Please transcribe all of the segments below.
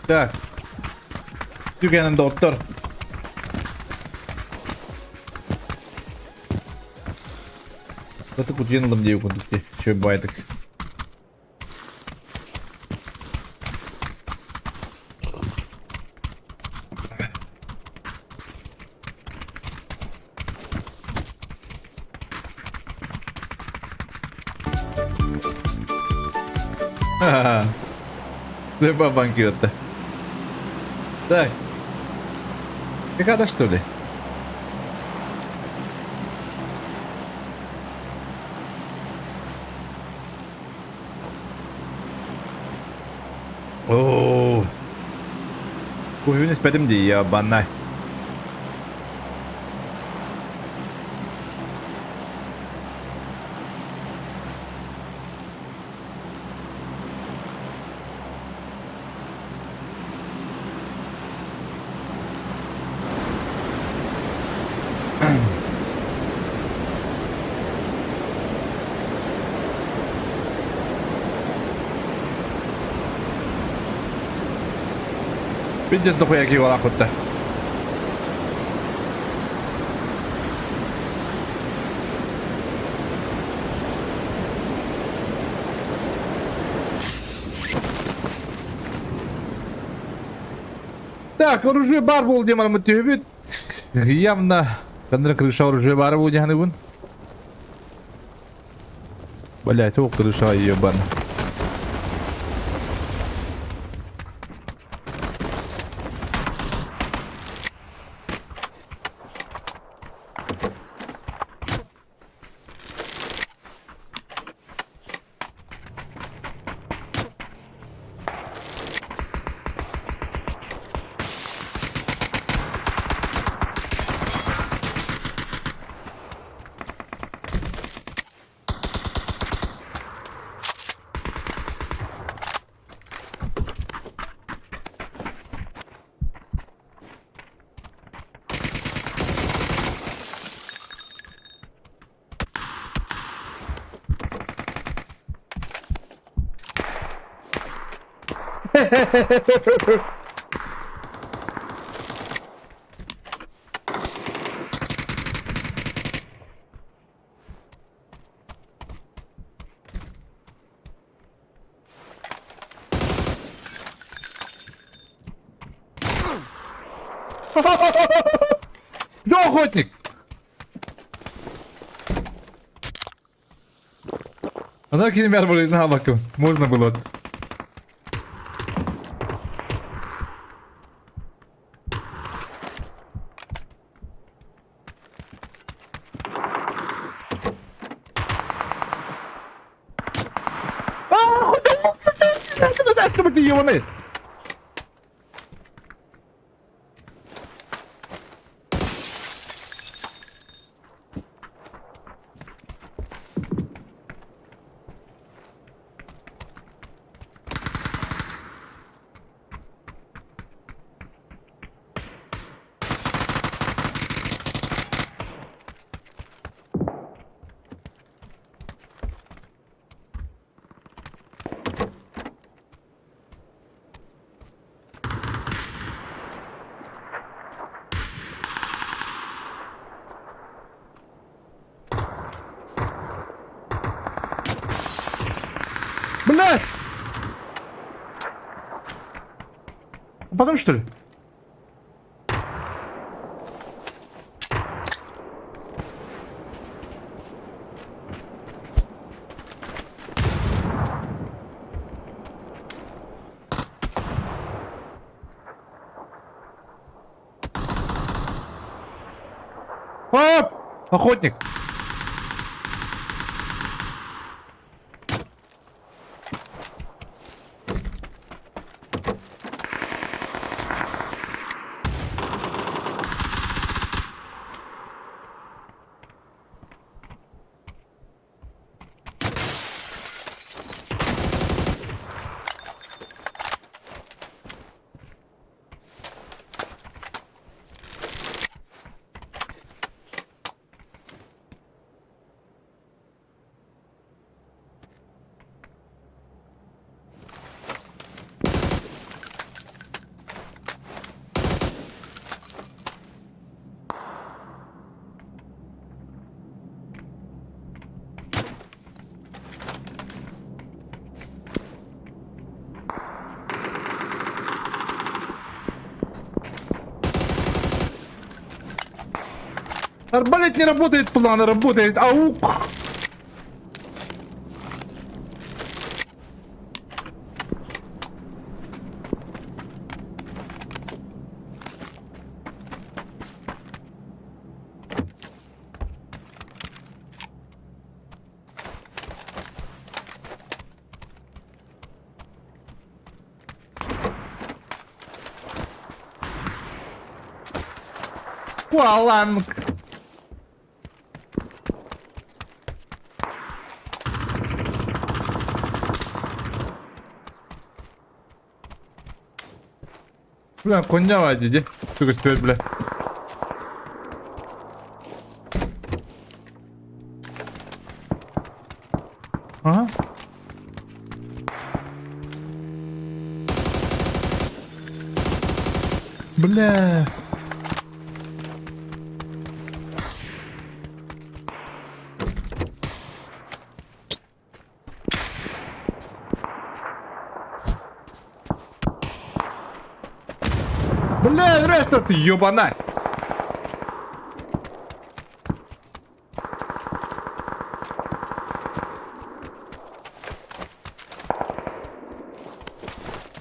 Так. Tükenin doktor. Zaten kutu yanıldım diye okuduk diye. Şöyle baydık. Haha. Chyba bankietę. Tak. Nie gadasz tuli. Oo. Kuhyun ispedim diye ya banay. Pinches do chuja kiwa lakotte. Так, оружие бар был, где мы тебе явно. Когда крыша оружие бар был, где он. Блять, о, крыша ебан. Да, охотник! Она кинемер будет на боком. Можно было. Куда чтобы ты ебаный? Блядь! Потом что ли? Оп! Охотник! Арбалет не работает, план работает. Аук. Валанг. Бля, коня вадиди. Сука, сперед, бля. Ага. Бля. Бля, здрасте ты, ёбана!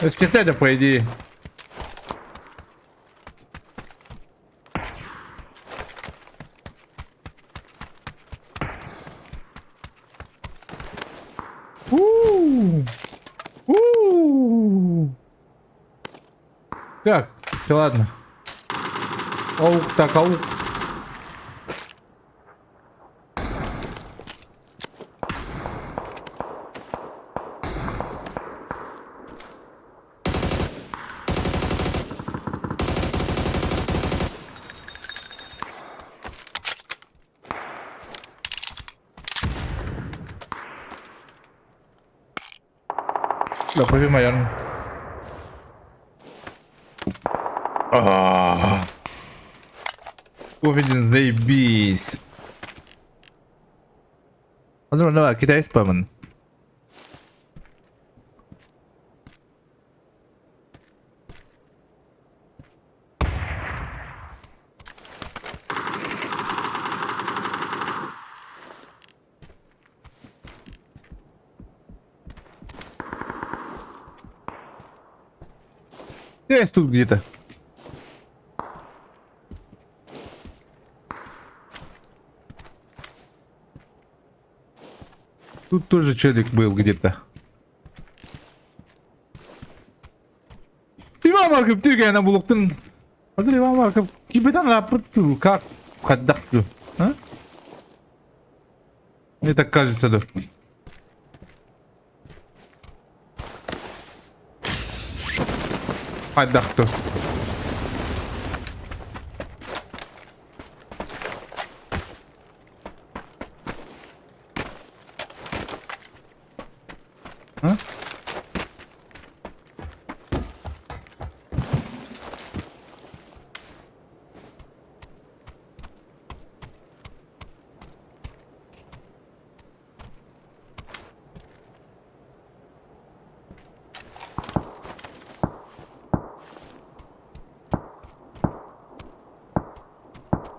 Скитай-то, по идее. Так, да ладно. Аук, так, аук. Да, пофиг, наверное. Уверен, заебись. Ну, давай, кидай спаман. Есть тут где-то. Тут тоже челик был где-то. Иван Марков, тюргая на булуктын. Hazır Иван Марков, кибетан рапорту, как каддахту, а? Мне так кажется, да. Каддахту. А?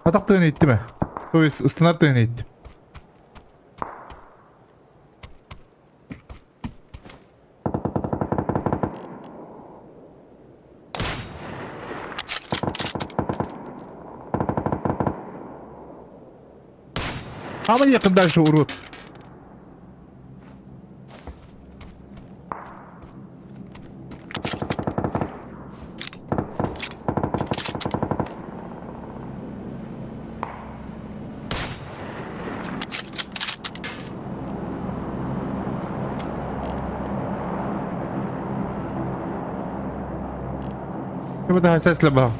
Атақтығын етті ме? То есть стандарттығын етті. А мне дальше урод. بدها اساس لبها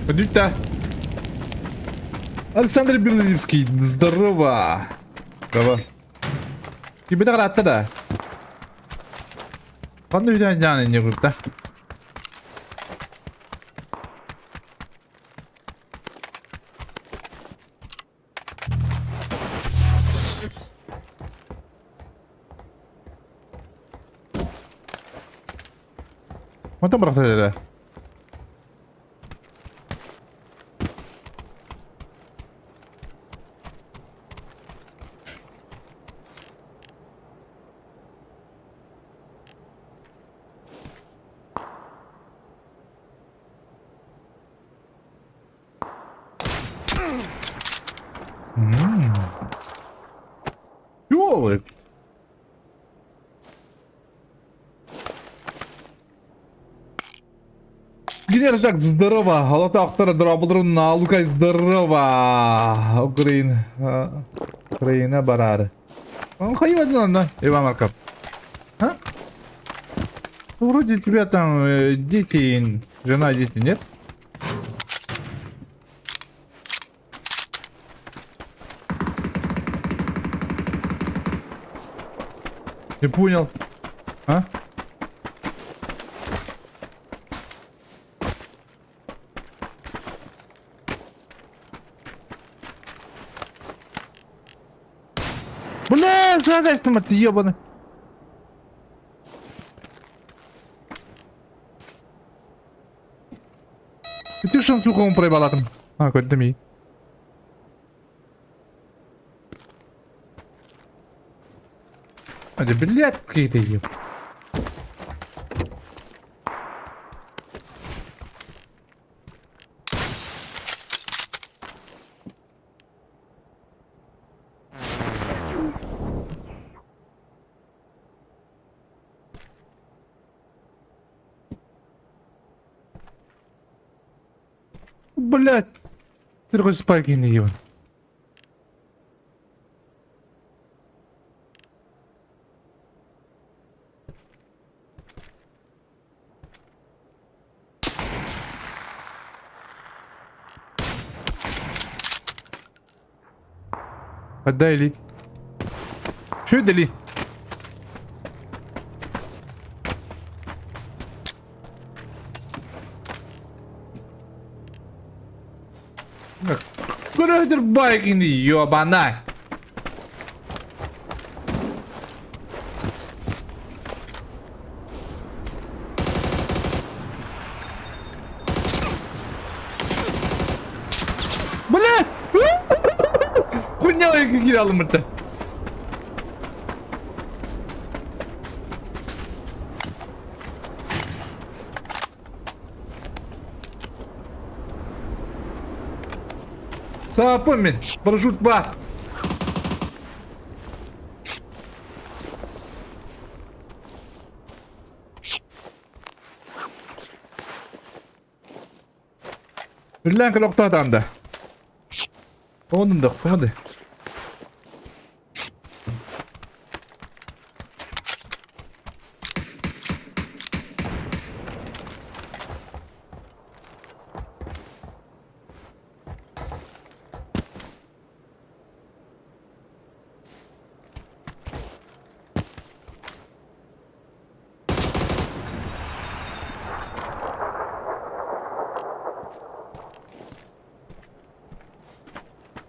Подюта. Александр Берлинский, здорово. Здорово. Тебе так рад да? Панду видео не круто. Потом бросали. Ёлы. Генерал так здорово. Алата актора драблрын алукай здорово. Украина барар. Он ходил на Иван Марков. А? Вроде тебя там дети, жена, дети, нет? Не понял. А? Бля, задай там ты ебаный. Ты что, сука, он проебал там? А, какой-то ми. А, да, блядь, какие-то еб. Блядь. Ты такой спайки не ебан. Отдай ли. Что это ли? Куда байки не ебана? Бля! Хуйня, как гиралом это. Запомни, парашют ба. Billahi nokta adamda. Onun da okumadı.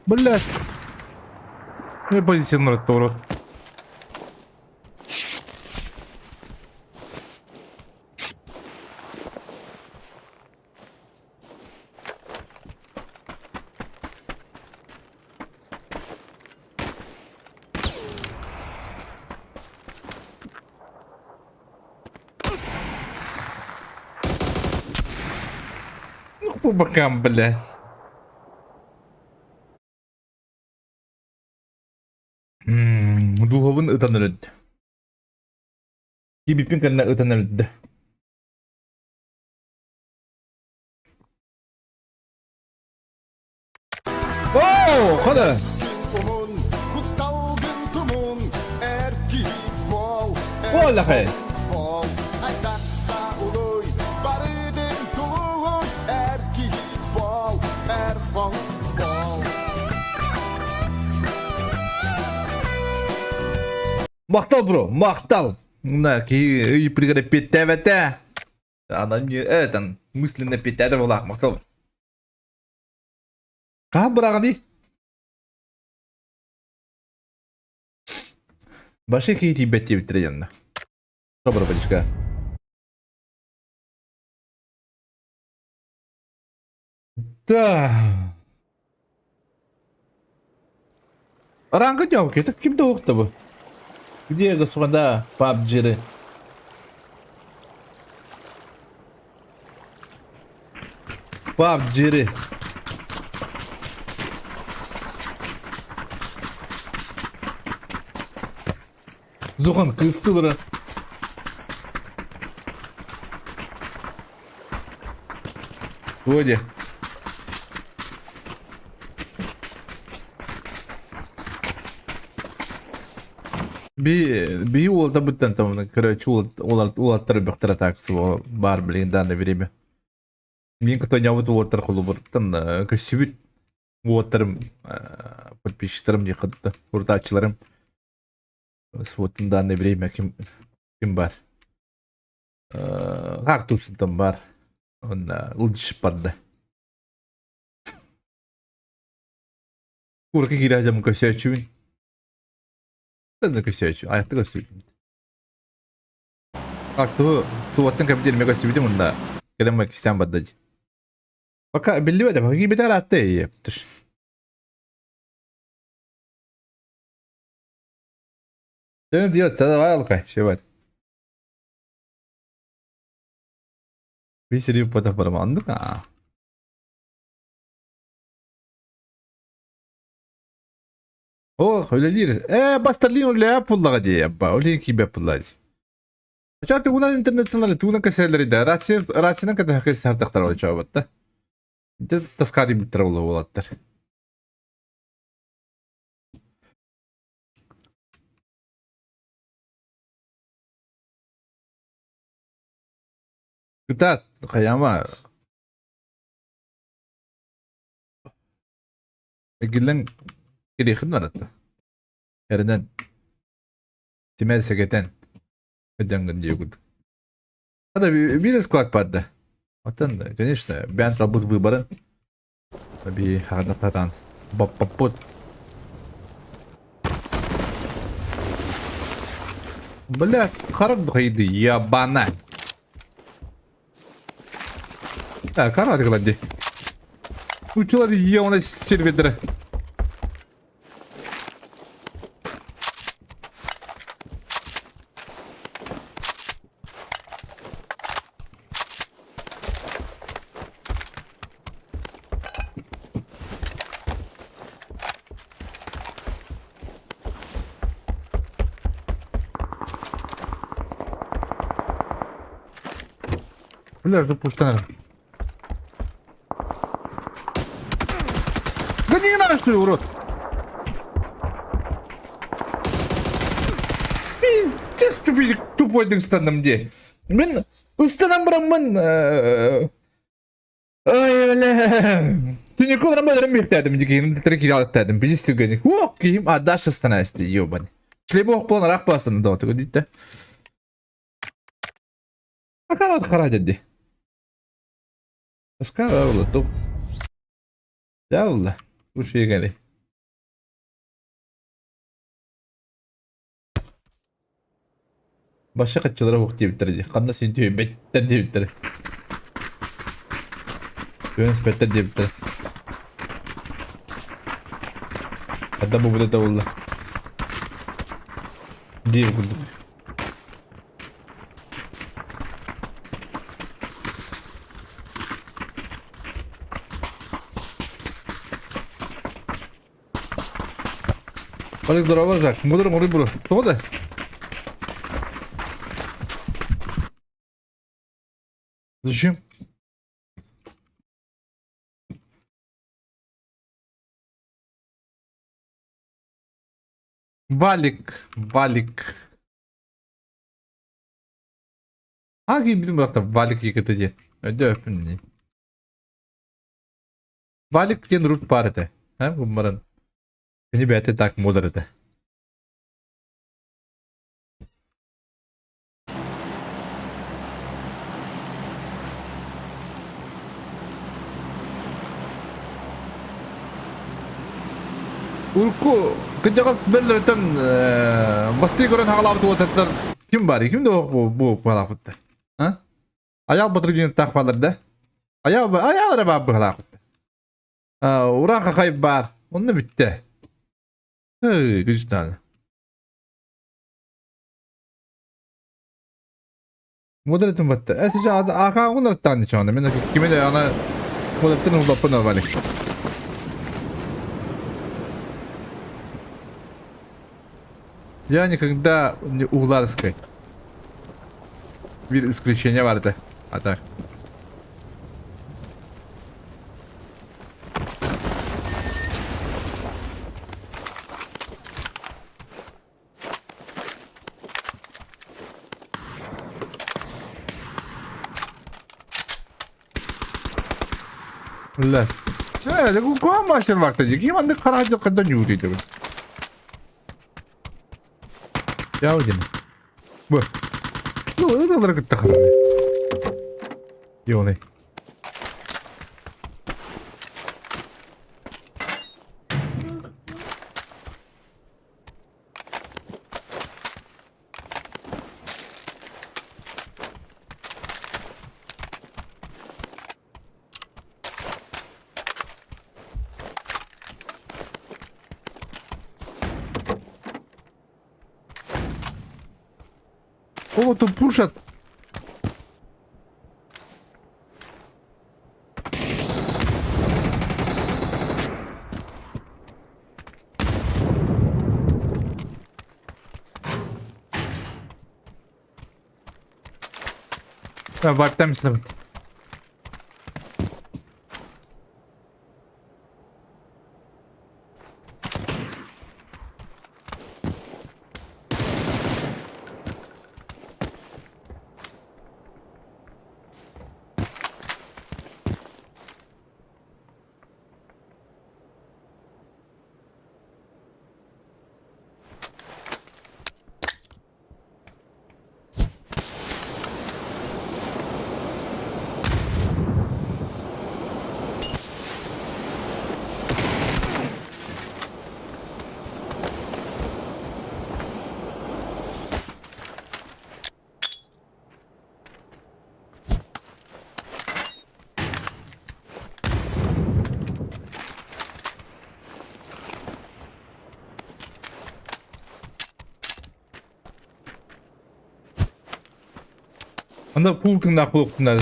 Блядь. Не позиционный туру. Ну, по бокам, блядь. Духовын ытанылды. Кибипин канна ытанылды. Оу, хада. Ола хай. Мақтал, бро, мақтал. На, и прикрепить ТВТ. Она мне это мысленно питает мақтал. Ка брагди. Баши кейти бетти битирген. Добро, батюшка. Da. Rangı yok ki. Kim doğuktu bu? Где господа PUBG'ri? PUBG'ri. Zuhan kıstılırı. Вроде. Bir oldu bitten tamamına короче улаттыр бактыр атаксы бар билген данное время. Мен кто-нибудь вот уоттар кулубуртан көсүбүт уоттарым подписчиктарым не кытты уртачыларым. Вот данное время ким бар? Кактустан бар. Он улчып барды. Урка киражам көсөчүбүн. Ben de köşeye ayakta göstereyim. Bak bu suvattan kapitlerime göstereyim bunda. Gelemek isteyen badacı. Bak belli var da bak gibi de rahatta iyi yaptır. Ne diyor? Tada var alkay şey var. Bir sürü fotoğraflarım andık ha. Oh öyle değil. Bastırlayın öyle yapıllaga diye yapma. Öyle gibi yapıllaga. Çağ tuğunan internetten tuğunan keserleri de. Rahatsızdan kadar keser taktar olacak çabatta. Taskadi bitir olattır. Gıtat kayama. Gilen Kirikhin var hatta. Yerden Timel Seketen Jangın diye okuduk. Hatta bir squad vardı. Hatta конечно, ben tabut выбора. Bir harnatan. Bap. Бля, харап хайdı ябана. Кара атыгылады. Учулар яуна серведері. Бля, запуштано. Да не надо, что ли, урод? Пиздец, тупой дыңстаным де. Мен ұстанам бұрамын. Ой, бля. Түнек оларым бөлірім бектәдім дегенім. Трекер алықтадым. Білістер гөнік. Оқ, кейім. Даш ұстана әсті, ебаны. Шлебі оқ болын рақ басын. Да, отығы дейді. Ақан оты қара деді. Başka var oğlum top. Ya Allah. Bu şey gel. Başka kaççılara vakti bitirecek. Kanla seni diyor. Betten diye bitirecek. Yunus betten diye bitirecek. Hatta bu burada da oldu. Diye bulduk. Olha que droga, já. Morri, bro. Toda. Zачем? Валик. Hangi bildim bıraktım Valik yıkıtıcı. Öde öpün ne? Valik diyen root parete. Hem bunların. Beni bete tak moderate. Urku kıcağız belirten bastı gören hağlar tuvatetler kim var? Kim de bu halakıtta? Ha? Ayağı batırgın takfalarda. Ayağı var bu halakıtta. Uran kakayıp var. Onu da bitti. Güzel. Moderatım battı. Esice akan moderattan hiç anda. Ben kime de ana moderatın uzapı normali. Yani когда угла раскрыть. Bir исключение vardı. Atak. Las. Evet, kuhan başlar vakti. Kim anda karacı kadar yürüydü. Ya o gene. Bu. Bu öyle olarak gitti kararı. Yok ne. O to pushat. Ha vakten misin? Anda pultun da kuluktunlar.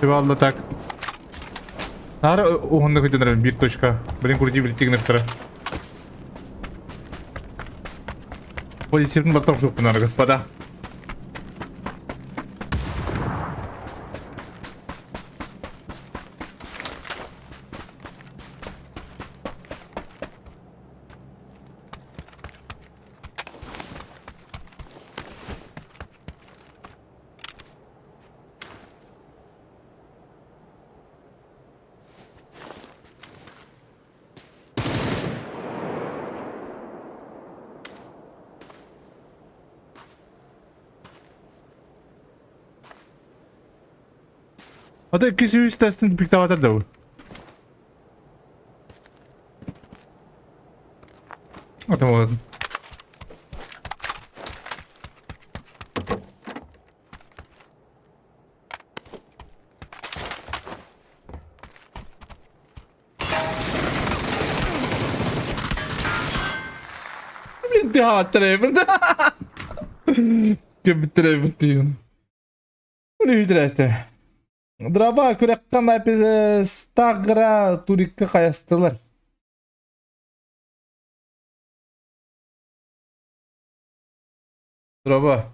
Eyvallah так. Нара угонда хоть бир точка. Блин, крути билетик нектора. Позитивный боток жопы надо, господа. Hadi ikisi yüz testini bir daha da bu. Tamam. İntihar Trevor. Kim Trevor diyor. Bu ne işte. Дрова күрек кандай стагра турикке каястылар. Дрова.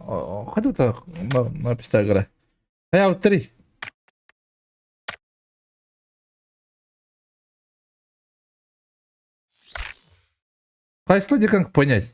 Хadi так на пистагра. Я вот три. Кайсылы деканг понять?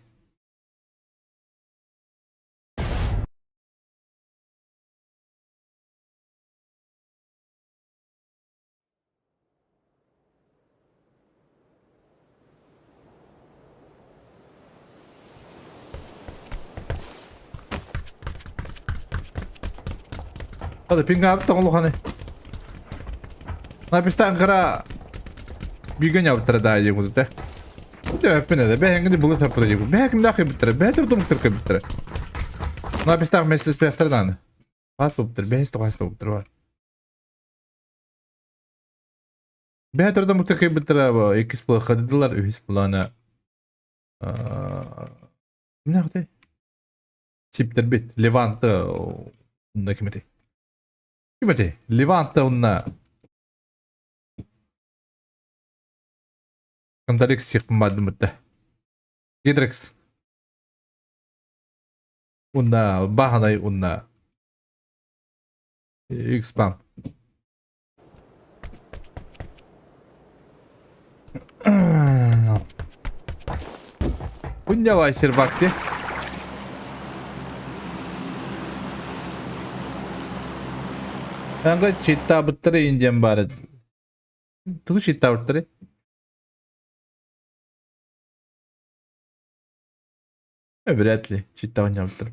Hadi pingap tong lu kane. Napis ta kara bigen yaw tara da yegu te. De pene de be ngini bulut hapra yegu. Be kim da khibtra. Be tur tum tur khibtra. Napis ta mesles te after dan. Pas bu bitir. Be sto pas bu bitir var. Be tur tum tur khibtra ba ikis bu khaddılar ühis bulana. Ne yaptı? Sipter bit. Levant'ta onda kimeti. Kimeti? Levant'ta onda Counter-X yapmadı mı da? Gidrex. Onda bahanay onda X-Spam. Bunca vaysir vakti. Ben de çitta bıttırı ineceğim bari. Tuğ çitta bıttırı. Öbretli. Çitta oynayacağım bıttırı.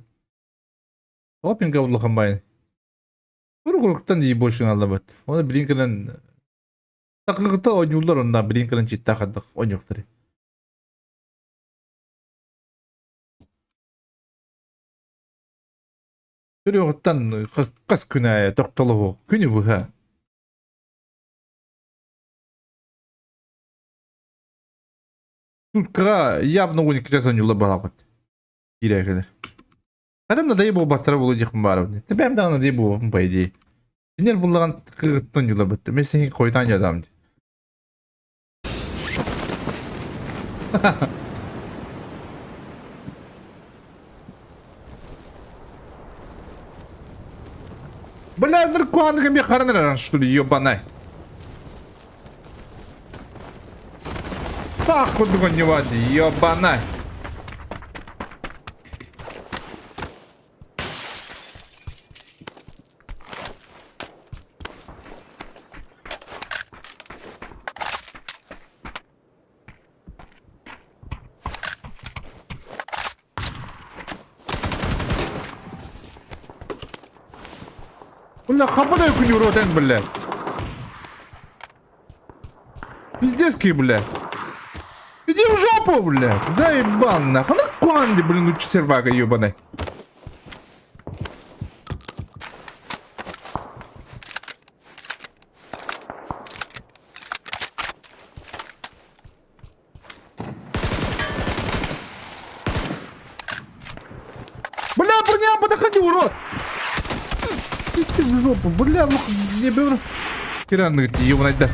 Hopin kavulu kambayın. Kurguluktan iyi boşuna alabat. Onu Blink'ın taklıkta oynuyorlar ondan. Blink'ın çitta kaddık. Oynuyorlar. Görüyordan kas günaya doktalı o. Günü bu ha. Turk'a явно 12 раз oynuyorlar balabat. İleye kadar. Adam da dayı bu baktara bulacak mı bari? Ben de anladım bu по идее. Sinir bulduğun kırıttın yola bitti. Mesela koydan yazamdı. Бля, дракон мне харнер, что ли, ёбаный. Саху не води, ёбаный. Бля, хабада хуйню ротен, блядь. Пиздецкий, блядь. Иди в жопу, блядь. Заебал, нахуй. Ну, куанди, блин, лучше сервага, ёбаный. Бля, броня, подоходи, урод. Иди в жопу, бля, не беру. Херан, ёбаный, да.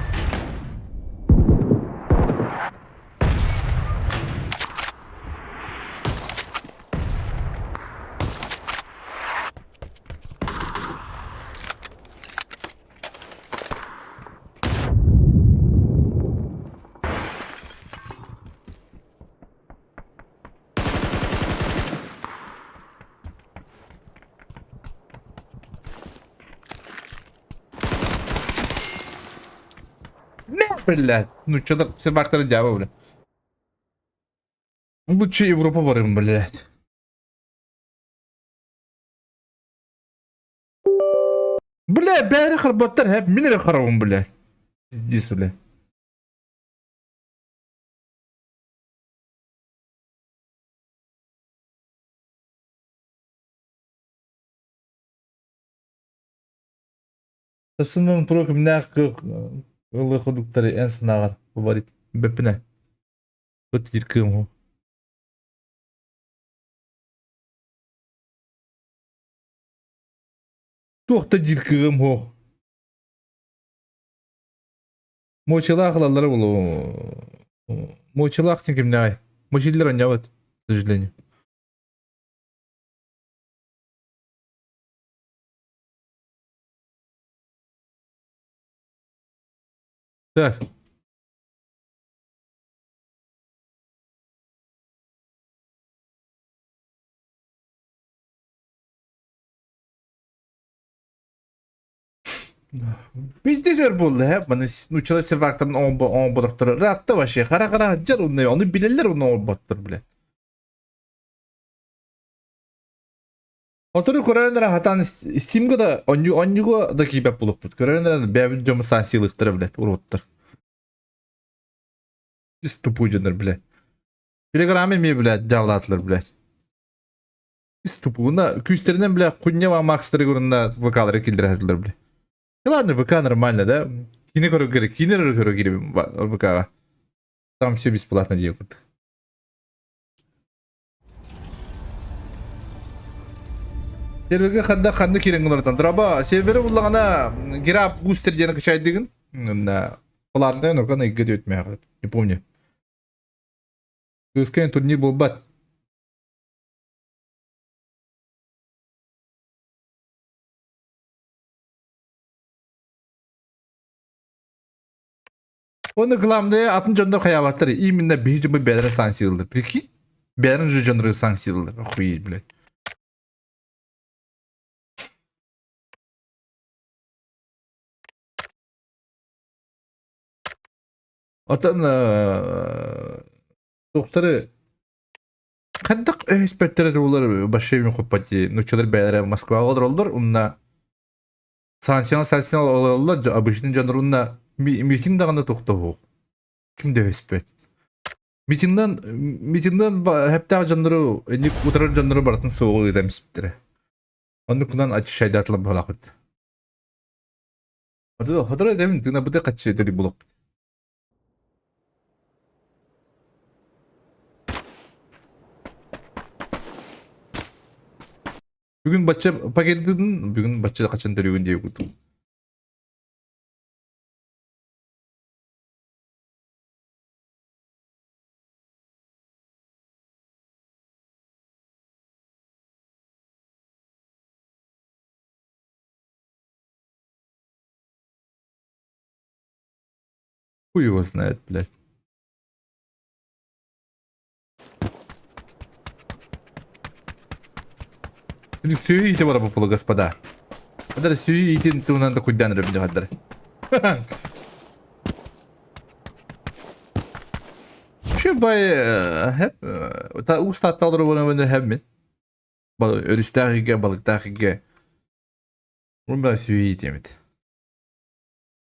Блядь, ну что-то сервактора дява, блядь. Лучше Европа варим, блядь. Бля, бәрі қарбаттар хәп мен қарауым, блядь. Здесь, блядь. Тасының прок мнақ ғылы құдықтары ән сынағар. Говорит, бәпіне. Өт зіркім ғо. Тоқта зіркім ғо. Мочылақ лалары болу. Мочылақ тен кемне ай. Мочилер аняват, к сожалению. Так. Bizde zor buldu hep. Bana uçalı servaktan on doktoru. Rahatta başı. Kara kara car onu bilirler onu on battır bile. Oturup Koreyanlara hatan isimge da onyu da kibap bulup bud. Koreyanlara bäbin jomu sansilyktır bile. Uruttur. Biz tupucudur bile. Bile gramen mi bile javlatılır bile. Biz tupuğunda küsterinden bile kunya ve maxları göründe vakalara kildirerler bile. Ладно, ВК нормально, да? Кинеры гири ВК. Там все бесплатно делают. Серверге ханда кирен гынырдан. Драба, сервері буллагана гирап бустер жана кычай деген. На платный нурган игге өтмөй. Не помню. Көскен турнир болбат. Onu kılamda atın canlar kayabatları. Именно бейджимы бәдірі сансиылды. Прикинь? Бәрін же жанры сансиылды. Охуеть, блядь. Атын доктары кандак эксперттер олар башевин коппати. Нучалар бәдірі Москваға олар олар. Онна санкцион олар обычный жанры онна митинг дағанда тоқтау. Кимде эксперт? Митингден хептағы жанры, эник утарар жанры бартын соғы edemsiptire. Onu kunan açı şeyde atılıp balakıt. Hadır edemin tına bu da kaç şeyleri bulup. Bugün bahçe paketledin, bugün bahçede kaçan dönüyorsun diye kurdum. Хуй его знает, блядь. Все идите вора попало, господа. Хадар все идите, ты надо куда надо бить, хадар. Şu bay hep ta ustadları bana hep mi? Örüstahige balıktahige. Bunu все идите mit.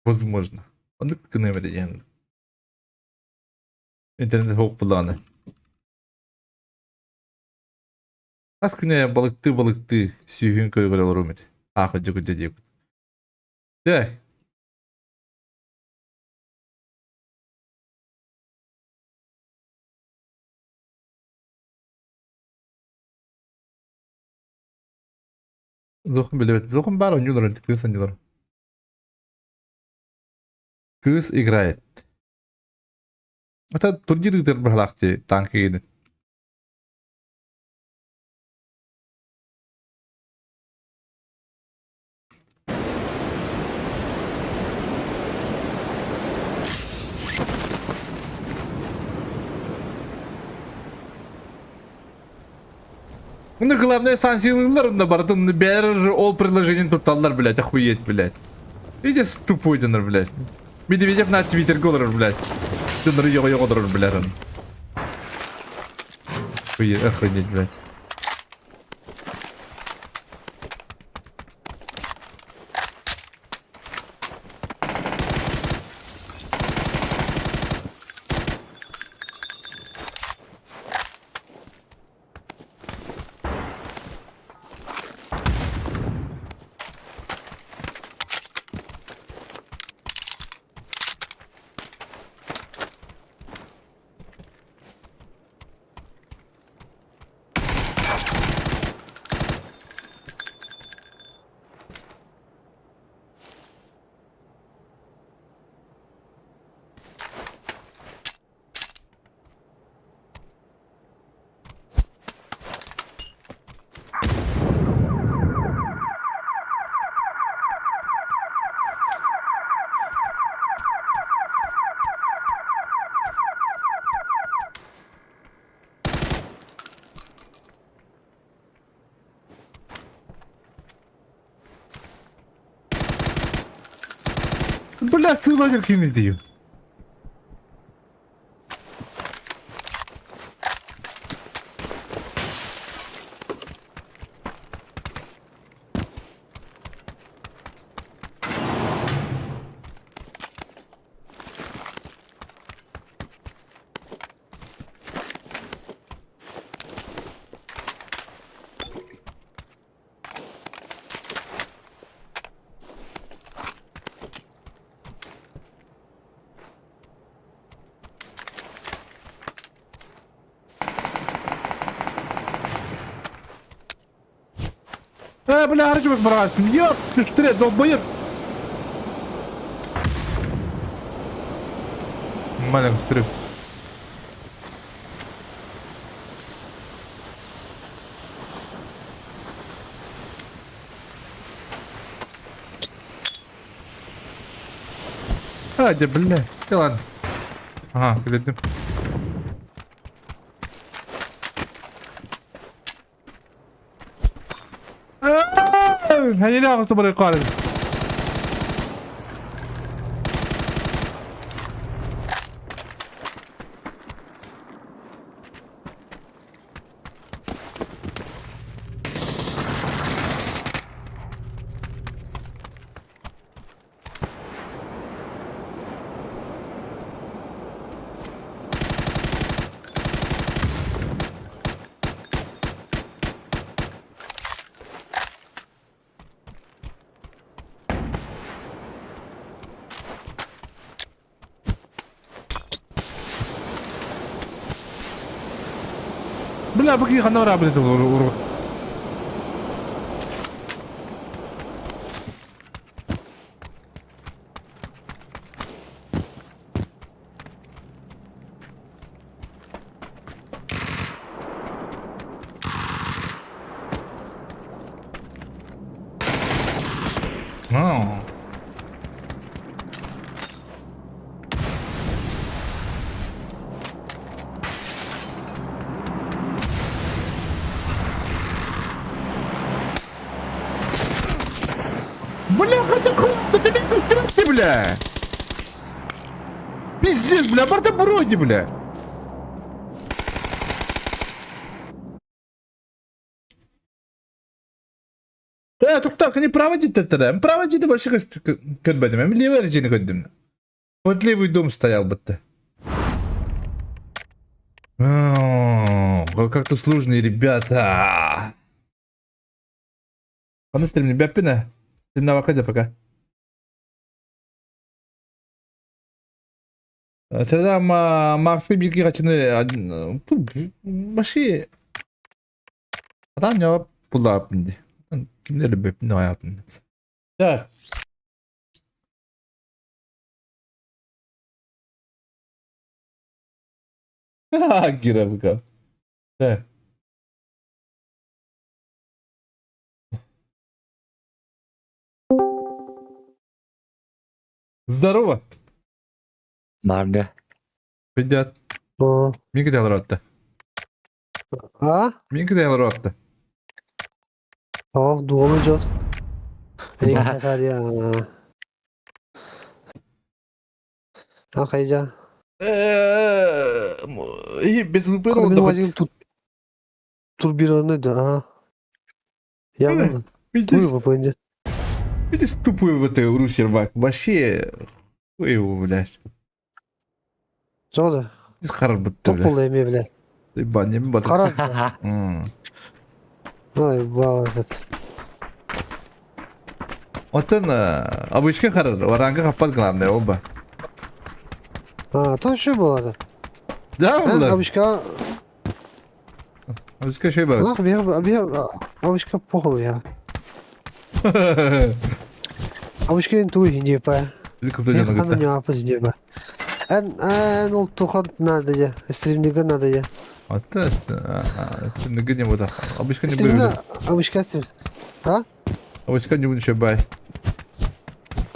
Возможно. Onu kınayamadı yani. İnternet hok bulanı. Kas güne balıktı sühün köygöl olur mu? Akıcı gücü diyor. De. Зохum bile evet. Зохum бар oynuyorlar artık. Kız oynuyorlar. Kız играет. Это турнирдер bir halakti. Tankı yedin. Ну, главное, сансилыларында бардын бәрі ол приложениен тұтталар, блядь, охуеть, блядь. Видите, тупой дыныр, блядь. Медведев на твиттерге олар, блядь. Дыныр йоғы олар, блядь. Охуеть, блядь. Бля, сыла kim diyor. Бля, арчбек брат, ёп, ты что, долбоёб. Маленький стрим. Hadi bля, ладно. Ага, глядим. هني لا اصبر يقارن بلا بقي خلنا ورا بنت бля, ты не стрелки, бля. Пиздец, бля, борта брони, бля. توك не проводите тогда. Проводите больше кадбадим. Я левый режим кадим. Вот левый дом стоял бы ты. Как-то сложные ребята. Kamu stream ni Beppe ne? Stream'e bakacağım baka. Sırada Max'ı bilgi kaçını başı adam cevap buldu abindi. Kimleri Beppe'nin hayatında. Ya. Gire bakalım. Evet. Здорово. Marga. Привет. О, Минка делал ротта. а? Минка делал ротта. О, думаю, идет. Эй, я. А, хайдя. Без выбора Benim acım турбированный, да. Я буду. Бuyur bence. Видишь, тупой вот этой русербак. Вообще, хуй его, блядь. Sonra Biz karar bitti top bile. oldu yemeğe bile. Ben yemin batık. Karar. Hmm. Ay bağlı evet. Otan abışka karar. Oranga kapat kalan ne oba. Ha, tam şu bu arada. Da Ben mı lan? abişka... Abışka şey bak. Lan abişka pohu ya. Abişka yang tuh ini apa? Bizi kıldı Ya canı kan gitti. apa sih apa? En ol tuhan nada ya. Stream'de kan nada ya. Hatta işte. Ne gideyim o da. Abışka ne Stream'de böyle? abişka stream. Ha? Abışka ne bunu şey bay.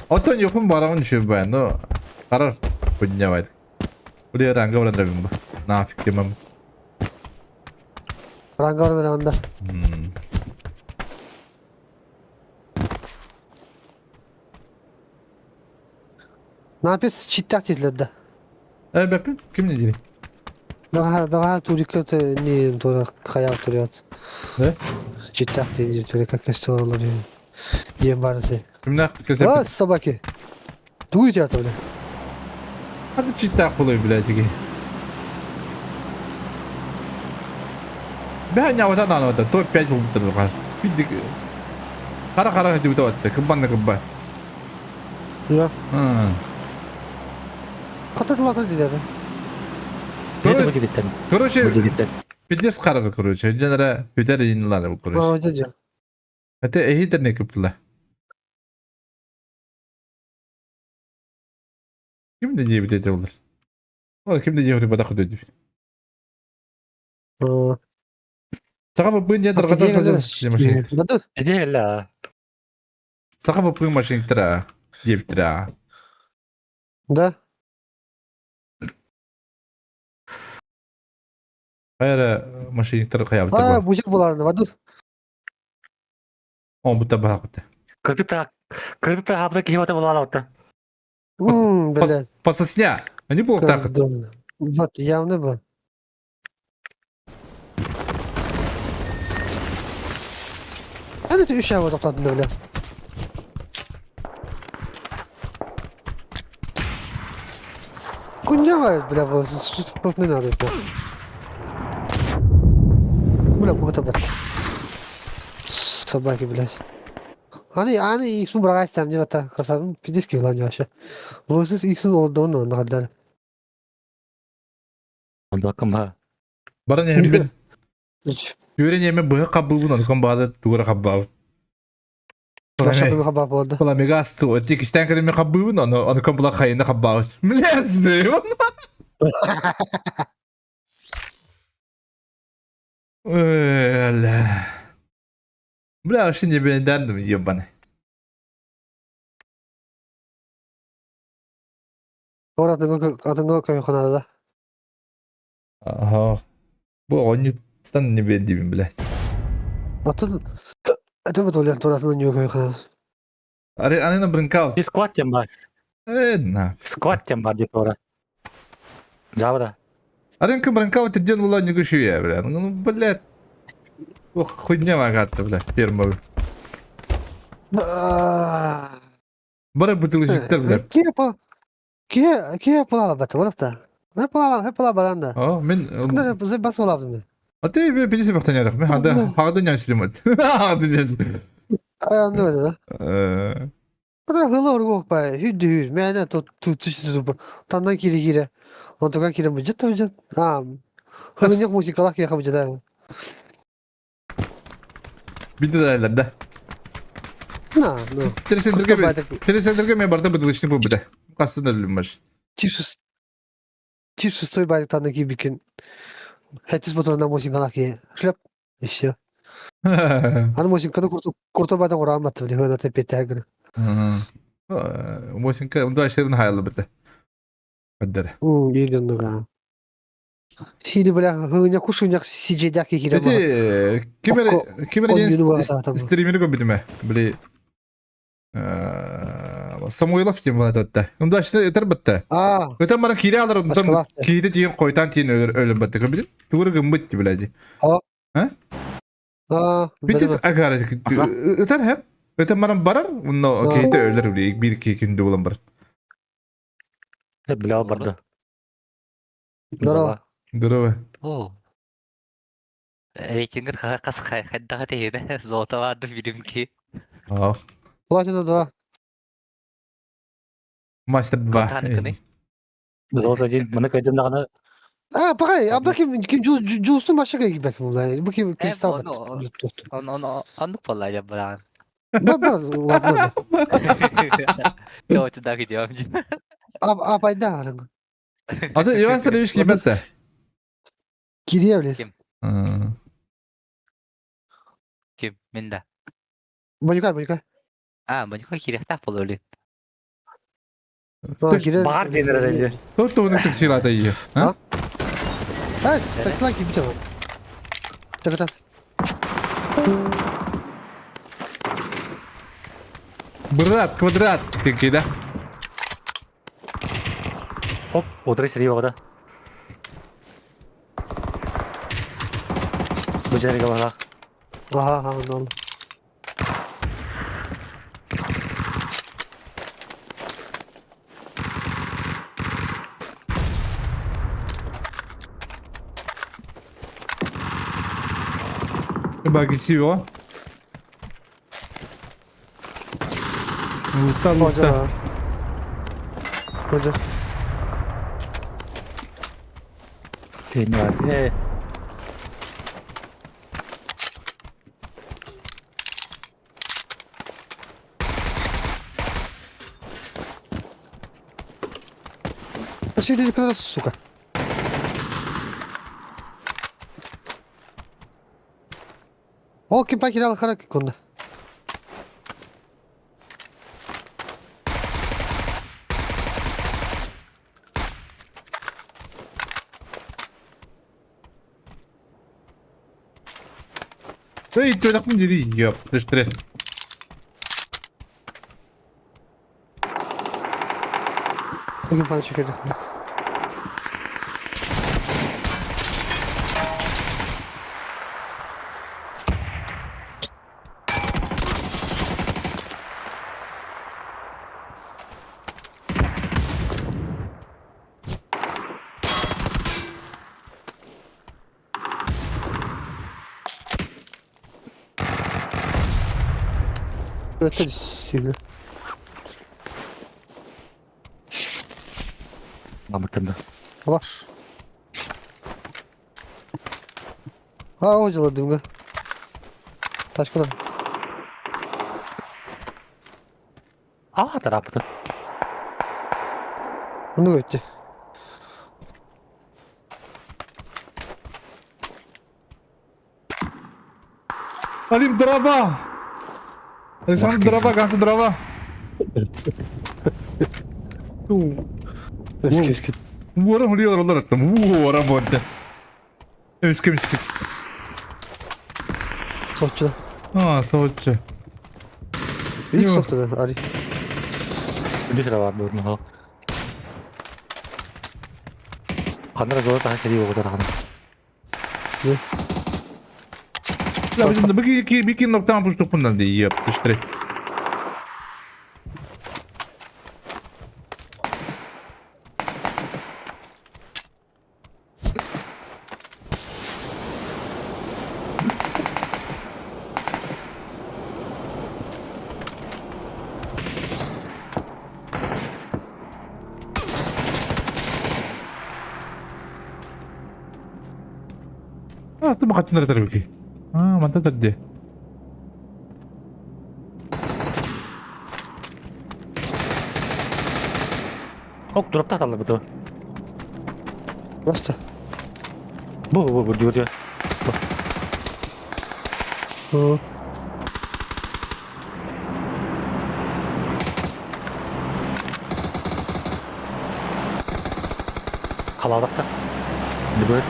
Otan yokum barangın şey bay. No. Karar. Punya bay. Udah rangga ulan rabim ba. Nafik demem. Rangga orang anda. Ne yapıyorsun? Çittak dediler. Bakın kim ne diyeyim? Ben turikata ni tora kaya oturuyor. Ne? Çittak deyince turika kesti oralar yani. Diyem bari şey. Kimler kesip Aa sabaki. Duyuyor ya öyle. hadi cidden kolay bilecek. Ben ya vatan anladım. Top 5 bulmuş var. Bir kara hadi bu da attı. Kıban. Ya. Hı. Katatılatı dediler. 그래도 그게 됐다니. Короче, 그게 됐다. пиздец қарғы, короче. Женера өтер иінлары бұл, Aa короче. hocam ya. Әте әйдер не көптілі. Кім де дейбі деді олар? Олар кім де дейбі бада құды дейбі. Aa. Сақа бұл бұйын ядыр қатар садыр машин. Badu. 이제 ହେଲା. Сақа бұл бұйын машин тіра. Дейбі тіра. Da. Қайыры машин тіра қаябы Aa табы. bucak bularında. Badu. О, бұта баға құты. 그래도 하브레 기마다 몰라 왔다. Böyle. Пасасня. Они бұл тақыт. Kırdım. Вот явно был. Hani de 3 ay var topladın öyle. Куняга, бля, вот не надо это. Бля, вот это. Собаки, блядь. Они X-mu bırak istemdi hatta kasabım pidis gibi lan yaşa. Vs X'in olduğunu anladılar. 언더 아까 막 Бара не хембен. Hiç Yöre неме бұғы қабы бұны. Үлкен бағады туғыры қабы. yaşadığını haber oldu. Была мегасту, вот тільки стен коли ми хаббу, но ком була хайна хаббаут. Блядь, знаю. Öyle. Bля, şimdi ben derdim yabani. Adını koyuyor kanalda. Aha. Bu oyundan ne bildiğim bile. Atın. Atın mı oluyor? Torasını niye koyuyor kanalda? Arena brinkaut. 이 스쿼트 좀 봐. Na. 스쿼트 좀 봐, 지도라. 잡아라. Arena brinkaut edin ulan ne şu ya bля. Ну, блядь. Ох, хуйня магата, бля. Первый. Bana bıtılışıklar bля. Ki yapılan batı var da. Hep alan balanda. Aa, ben... Kadar hep bas olavdım ben. А ты пиздец бахтаняrak. Ben hada nyansıdım. Hada nyansıdım. Ayağında öyle da. Kadar hızlı orgu bay. Hüdü. Mene tutuştu. Tandan kiri. Ontoka kiri mi? Cidden. Hızlı yok musikalak yakamıcı da. Bir de derler. No. Telesendirge mi barda bıtılışını bu bir de. Kastın ölüm var. Тише стой байк там на кибикен. Хэтис моторунан мосингалак ye. Шлеп. И все. Аны мосинканы курту байдан ураматты били. Хына тепеттегini. Мосинка онда işlerin hayırlı bir de. Hadi. Үйрендігі. Сиді бля, хыня кушуняк сиджедяк екере бара. Peki kimere Oyunu streamini gördüm mü? Böyle Samuelov diyeyim bana da. Onda işte yeter bitti. Öten bana kiri alır ondan Başka kiri diyen koytan diyen ölüm bitti. Gördün? Doğru gımbıt gibi bile. Bitis agaret. Öten hep. Öten bana barar. Onunla kiri ölür bile. Bir iki günde olan bar. 빌려 버려. Здорово. Здорово. О. Рейтингът қас хайдаға тейді. Золото вады білімки. Aa. Платина 2. Master 2. Контантканы. 무서워서 지금 뭐나 그좀 나가나. Bakayım. Bakayım. Jule'sun başka gibi bakayım bunlar. Bakayım kristal onu- bat. Onu anlık vallahi ya bana. Ben. Çok da gidiyorum. Apayda arın. Adı Ivan Sarıviş gibi bitti. Giriyor bile. Kim? Minda. Boncukay. Banyak kok kiri tak perlu lihat. Giriyor. Bağır denir herhalde. Dört onun taksiyle de yiyor. Ha? Taksiler gibi bir tane. Tak. Berat, kuadrat. Kayak gitu. Оп, отыры сірей оғыда. Бұл жерге баға. Aha, ha, ne oldu? Chyba agressywo. Lutta Hoca lutta. var. Hoca. Kendi var. Пошли люди пидорасы, сука. О, ким покидал харак конда. Ей, той так мені йоп, ти ж три. Bugün bana çökedi. Это сильно. Мамыртынды. Var. Ha hocaladım ga. Taşkına. Тарапты. Bunu götü. Алим дрова! Александр дрова, Ганс дрова. Eski eski. Vuora vuruyor onlar attım. Vuora boyunca. Eski miski. Sokçuda. Ha, savuncu. İlk Yok. soktu da Ari. Önce sıra var bölümü hal. Kandıra zor daha seri oğuda kanı. Ne? Ya bizim de bir iki noktadan puştuk bundan diye yap işte. Ah, tu makan cendera tadi. Ah, mantap tadi. Ok, dropta atalım bu da. Bastı. Bu diyor. Hı. Kalabalıkta. Ne böyle?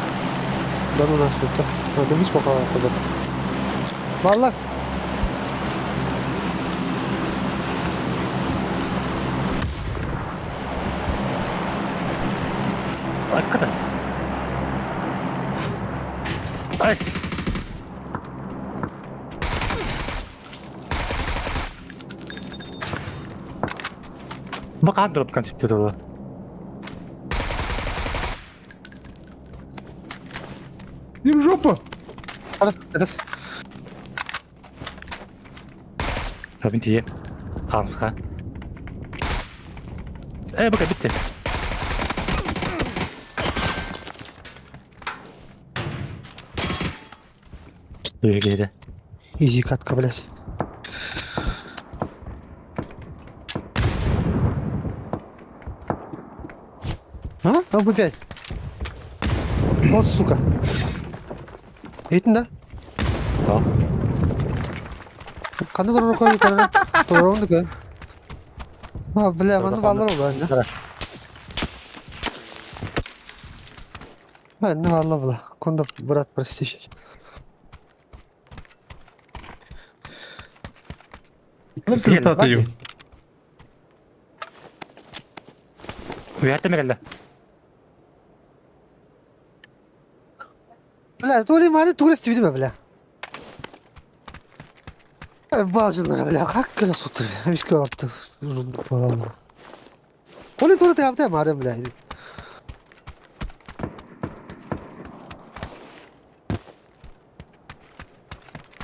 Ben ona soktu. Ha demiş bakalım kadar. Vallahi. Hakikaten. Ay. Bakalım drop kan çıktı orada. Не в жопу. Hadi. Edes. Tabii diye. Kanka. Bakın bitti. Böyle. Easy cut kabul et. Ha? Ha bu gel. O suka. Eğitim de. Tamam. Kanı doğru koy yukarı. Doğru oldu ki. Ha bile bana vallar oldu anne. Ben ne valla bula. Konuda bırak prestij. Nasıl tatıyor? Uyarttı mı geldi? Бля, то ли мали турист видимо, бля. Бажанlara, бля, как красота. Виска апты. Жунду falan. То ли турист yaptı mare, бля.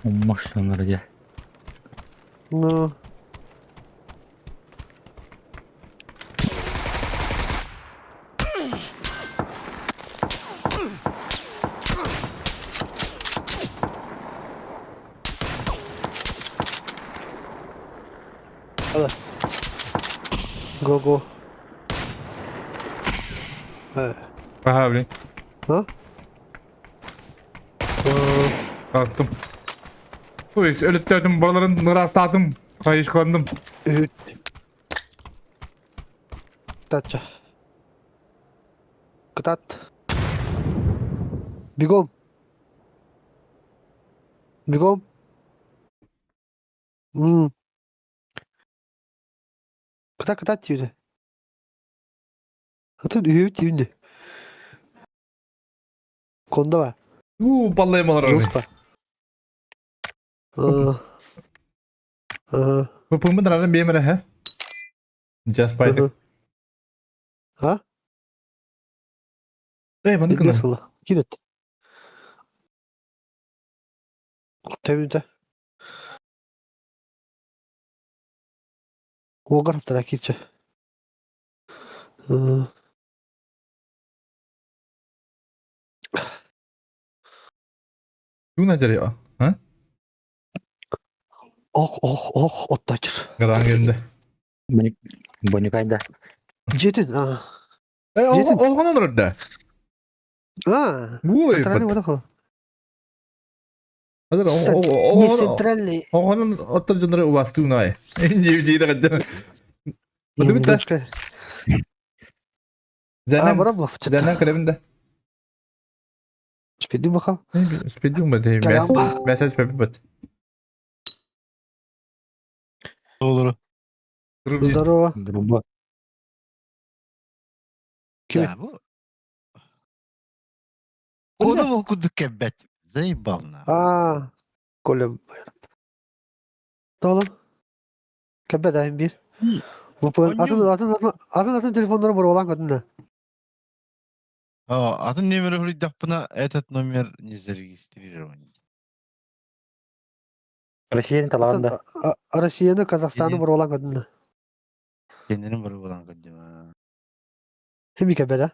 Машинları gel. Ну. Hadi. Go go. Aha bilin. Ha? Kalktım. Uyuz ölüttürdüm buraların rastladım. Kayışkandım. Üt. Kıtatça. Kıtat. Bigom. Bigom. Kıtat diyordu. Atın üt diyordu. Konuda var. Ballayamalar orayı. Rus var. Hıpımı da aradım bir emre he. Just baydık. Ha? Bana Ne kına. nasıl? Git. Temizde. O tarafta geçe. Yun acere ya. Ha? Ottacır. Garan geldi. Beni kayda. Cedin ha. O kanan orada. Ha. Bu Centralni yapıt. var ha. Hadi Не центральный. o kanan otur canları uvastı unay. Civciyi de kadar. Hadi bitti. Немножко. Zenem. Браблов. Zenem kalebinde. Спиди баха. Speedium böyle. Kalem. Mesaj pepi bat. Olur. Здорово. Друба. Ya bu. Konu mu okuduk kebet? Zeybalna. Коля. Oğlum. Kebedayım bir. Bu atın telefonları var olan kadın ne? Adın nemeri huri dapına etat номер не зарегистрирован. Россияның талағында. Rusya'nın Kazakhstan'ı var olan kadın ne? Kendinin var olan kadın. Hem kebede.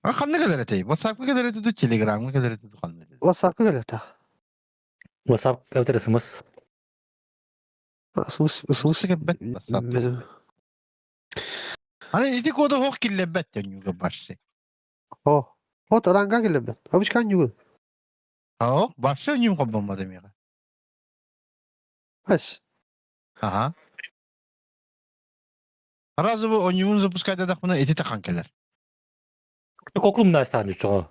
Kanne kadar etey. WhatsApp kadar etey, Telegram kadar etey kanne. WhatsApp'a göre ta. WhatsApp evet SMS. Ismış. kebet WhatsApp. Hani iti koda hok killebet yanıyor başı. O taranga geldi ben. Abişkan yugun. Ha başı yanıyor kabamadım ya. Ась. Ага. Разово онюн запускать да хана эти таканкелер. Коклум настан гэж байгаа.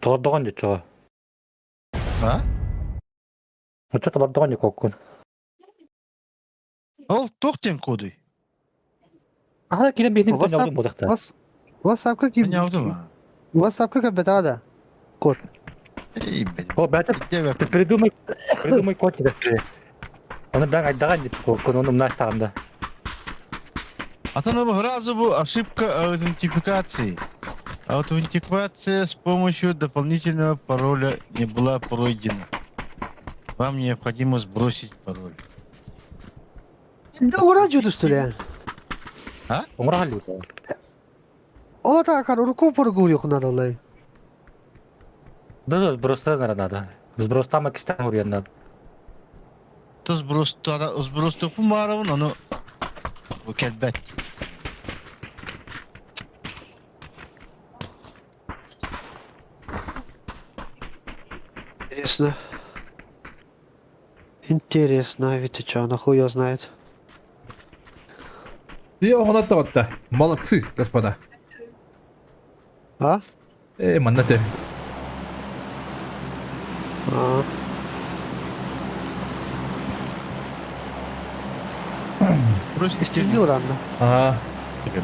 Тодогон гэж байгаа. Ha? Очоо тодогон гэж коккун. Ол тоқтен коды. Аа кирэн бидний WhatsApp- тань явдаг болох та. WhatsApp'a kim? Ben yaptım ha. WhatsApp'a kebede ada. Kod. İyi ben. О, байтар Девэ. придумай код гэдэг. Оны баг айдагаа гэж коккун оны настаганда. Атанова разово ошибка аутентификации. Аутентификация с помощью дополнительного пароля не была пройдена. Вам необходимо сбросить пароль. Şimdi oraya cüdüstü yani. Умраа л үү. O da kan onu kopar gol yok nada vallahi. Да, сбростай надо. Сбростай макиста хуриан надо. То сброс топу маравын, оно келбет. Интересно. Интересно, ведь что, нахуй его знает. И он отдавать-то. Молодцы, господа. А? Маннате. А. Бросить Стильнил рано. Ага. келбет.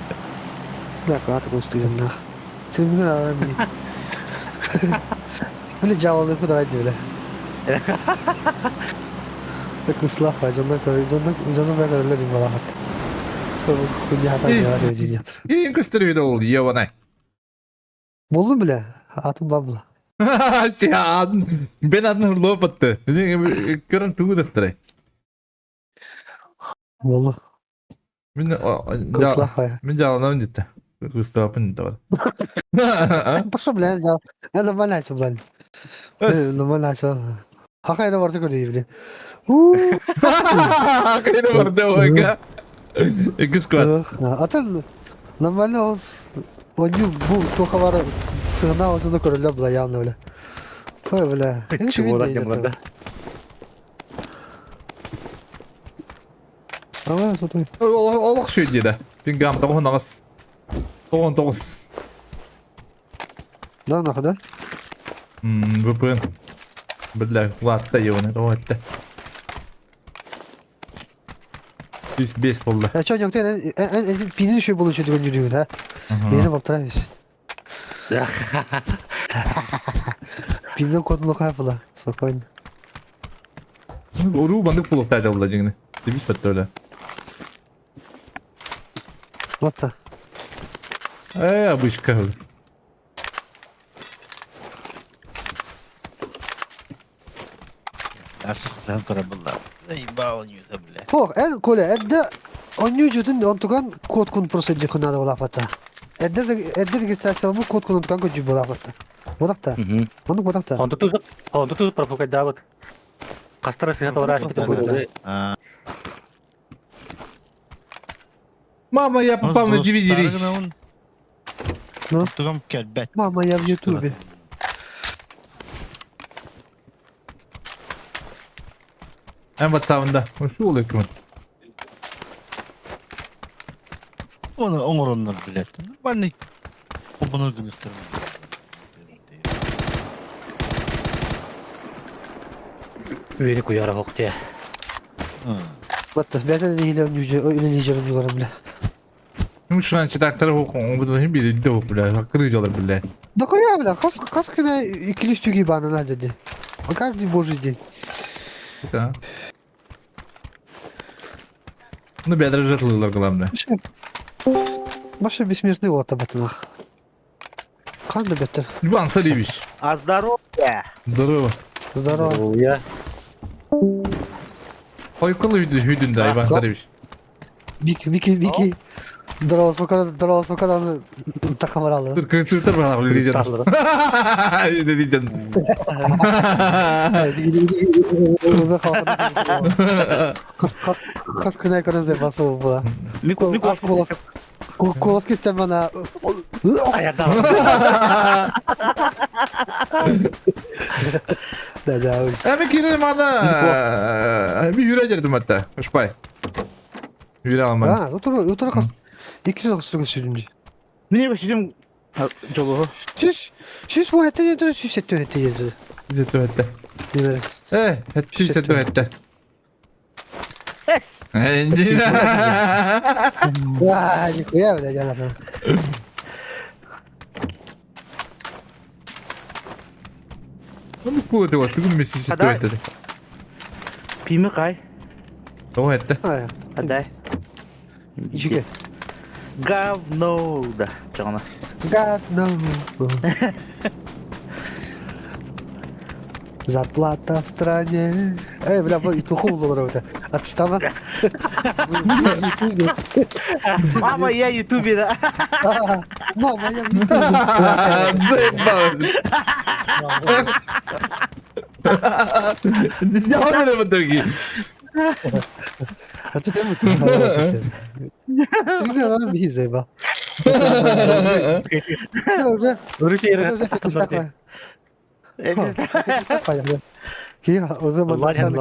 Бля, когда такой стильно. Стильнил рано. Böyle cavalı kadar hadi bile. Tak ıslah var candan koy candan ben öyle bala hatta. Kunya hata İyi. ne var özün yatır. İyi gösteriyor da oldu yavanay. Buldum bile. Atım babla. Ya ben adını hırlığa battı. Görün tuğu deftere. Buldum. Ben Kıslah var. ben jalanam gitti. Kıstapın da var. Baksa bile ya. Ya da bana ise bile. Da bana ise. Hakayla varsa görüyor bile. Kaydı vardı o eka. İkiz kuat. Atın. Normalde o oyuncu bu toka var sığınağı olduğunda görürler bile yani öyle. Böyle. Чего jamlarda. Ama tutuyor. Allah şu dedi. Ben gam tamam nağız. Doğan doğuz. Lan ne kadar? Bu pın. Billah vatta yonu da vatta. Biz baseball'da. Ya çok yok değil. En pinin şu buluşu diyor yürüyor ha. Beni baltırayız. Pinin kodunu kayfıla. Sokoyun. Oru bandık buluklar da olacağını. Demiş battı öyle. Hatta. Bu iş kahve. Artık sen tarafından. Ey bağlanıyor da bile. Bak en kole edde onyu jutun ontukan kod kun prosedür kuna da ola fata. Edde registrasyon bu kod kun ontukan kod jubo la fata. Bodakta. Onu bodakta. Он тут профукать дават. Кастра сыгат ораш бите коydu. Mama yapmam da dividirik. Ne? Tutugam kelbet. Mama ya YouTube. En WhatsApp'ında. Şu oluyor ki. Onu oranlar bile. Ben ne? O bunu da göstermem. Üyeni kuyara hokte. Batta. Ben de hile oyuncu öyle nice oyuncularım bile. Şimdi şu an çıtakları okun. Bu da hem bir de ok bile. Hakkı diyorlar bile. Doko ya bile. Kas güne ikili üstü gibi anana dedi. O kadar di boju değil. Ha. Bunu bir adres atılırlar kılamda. Başka bir смертный вот об этом. Kan da better. Иван Царевич. А здоровья. Здорово. Здорово. Я. Oykalı hüdünde Ivан Царевич. Вики. Здорово, сколько там takamaраlı. Dur kırtır bana öyle diyeceğim. Ne diyeceğim. Kas kınay kanı zebası bu da. Kolas kistem bana. Ayakta. Da ya. Abi girelim ana. Bir yürü geldim hatta. Hoşbay. Yürü alman. Ha, otur kas. İki de kusur gösteriyorum. Niye başlayacağım yolu? Siz bu hette yedir, siz hette yedir. Zetto hette. Yedir. Hette zetto hette. Ex. Ya, nikuya bile canım. Ama bu da var. Bugün Messi zetto hette. Pimi kay. O hette. Ha, Aday. içige. Говно да. Чона. God no. Зарплата в стране. Бля, и туху было это. Отстава. Мама, я ютубе, да. Мама, я в Ютубе. Ne oluyor bu döngü? А ты там это. Ты меня не заебал. Это уже пятистакая. Пятистакая. Кия, уже модерн.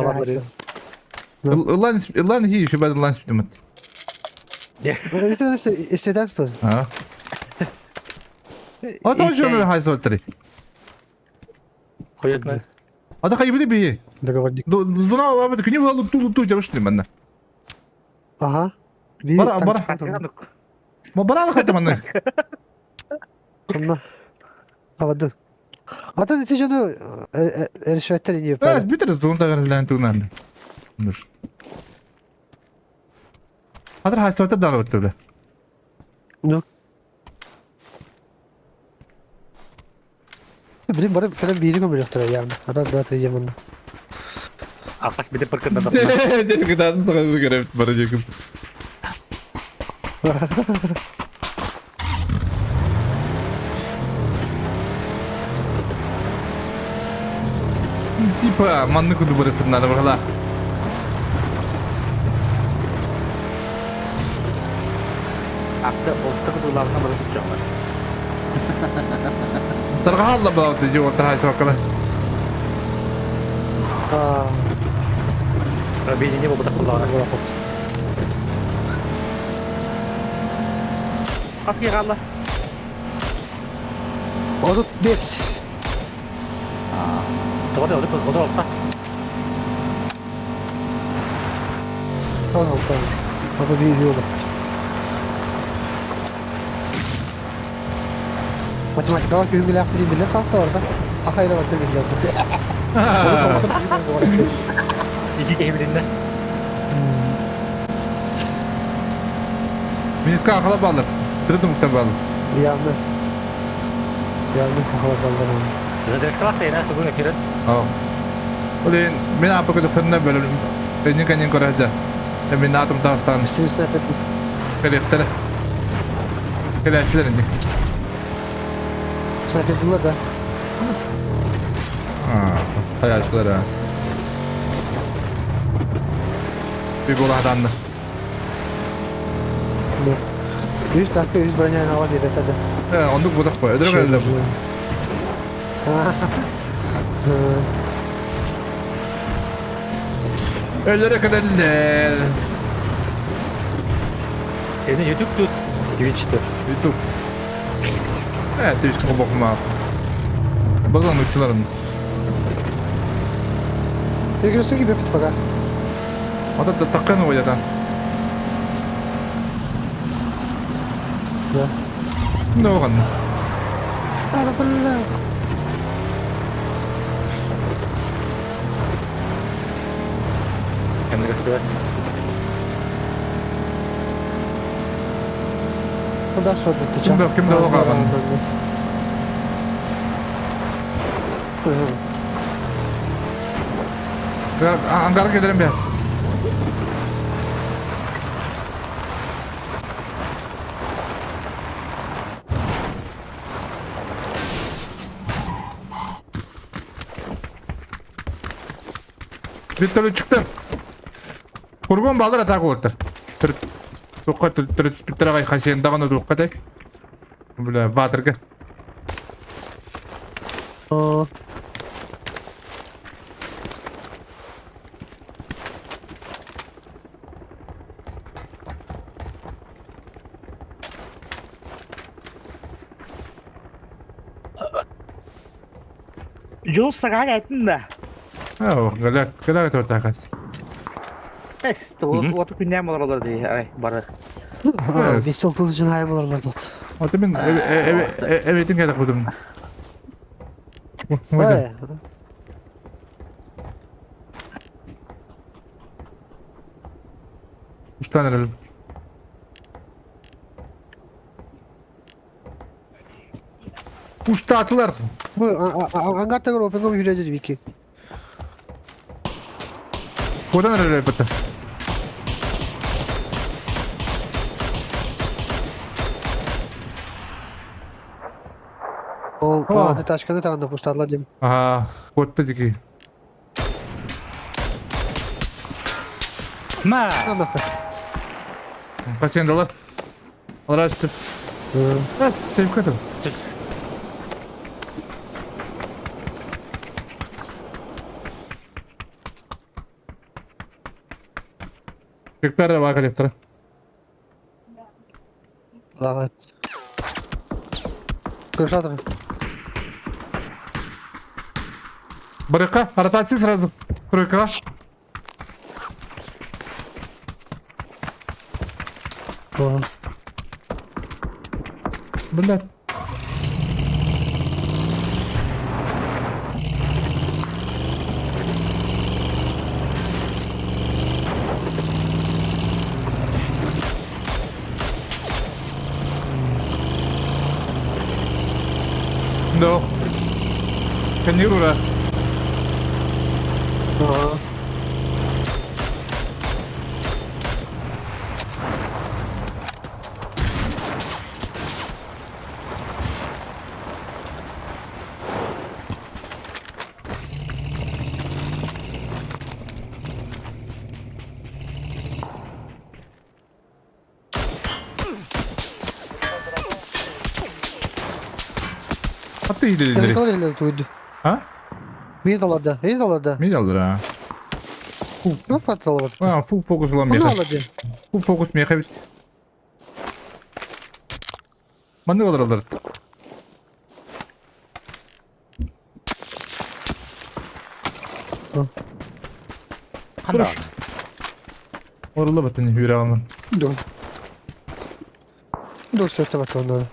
Lan iyi şu ben lan spittim. Это истедан что? Ha. O da hocam öyle hayır sortları. Koyasın. Ada kaybı bir. Договорник. Zona abi kini var tu çalıştım ben de. Ага. Бара. Ma bana da kattım anne. Kanna. Havadı. Ata neticede erişvetler iniyor. Evet, biteriz. Zonda garılan tuğunandı. Dur. Hazır hasarda dalı öttürdü. Yok. Benim bana falan bir yeri gömülüyordur yani. Adam da atacağım onu. Akaş bir de pırkında da. Jadi kita tuh kan kira baru jago. Tipa, mana kudu baru pernah bakala. Akta olsa kutularına böyle tutacağım. Terkahal lah bawa tujuh otak hai sokala. Aa, Birinci bu da kulağına. Allah kot. Kaskı kaldı. Odut 5. O da oldu. Tamam. Ama bir yolu. Matematik var ki hüngül yaptığım bile kalsa orada. Akayla baktım bile. İki keyifliğinde. Minska akala balık. Terus muhtar balık. Yandı. Kakala kaldı. Bize ders kalak da yine bugün ekirin. Oh. Oleh, mina apa kudu pernah belum. Ini kan yang kau raja. Dan mina atom tastan. Üstüne ettim. Kelihatan. Kelihatan ini. Snap ettiler da. Hayaçlar ha. Bir gol adandı. 100 dakika 100 bölümden hava bir tadı. Onduk budak koy. Ödür geldi bu. Öldüre kadar değil. Yine YouTube tut. Twitch'te. YouTube. Evet, Twitch kau bakma. Bakalım uçuların. Ne görüyorsun gibi pit baka. Hatta da takkan o ya da. Ya. Ne o kan? Ada pala. Kendine göster. Kadar sonra tutacağım. Kimde o kalan? Angkara gidelim bir. Bir türlü çıktı. Kurgun baldır atak orta. Tukka bir tarafa kaşıyan dağını tukka tek. Böyle batırga. Aa. Jules sakal ettin de. Oh, galak orta kas. İşte o gündem oralar diye. Ay bari. Aa, bir sol tutucun haymalarlar tut. O demin evetin geldi kudum. Vay. Üç tane alalım. Uçta attılar. Bu angarta göre open go hürece wiki. Buradan nereye yaptı? O Oh. ne taşkanı tağında puştarlar diyeyim. Aha, kotta diki. Ma. Anlaka. Kaç dolar? Uğraştı. Nasıl sevkatım? Kökler de var kalektere. Rahat. Кыршатыр. Брыка, ротации сразу. Брыка. Aa. Блядь. Kan ne ura? Aa. Hatta iyi dedi. Telekanlar eller duydu. Ha? Beni daladı. Beni daladı. Ne alır ha? Ne patladı? Ha, full fokus olan Bunu bir. aladı. Full fokus meka bit. Ben ne kadar alır? 간다. Orada batın yürü alın. Dur. Dur söyle bak onları.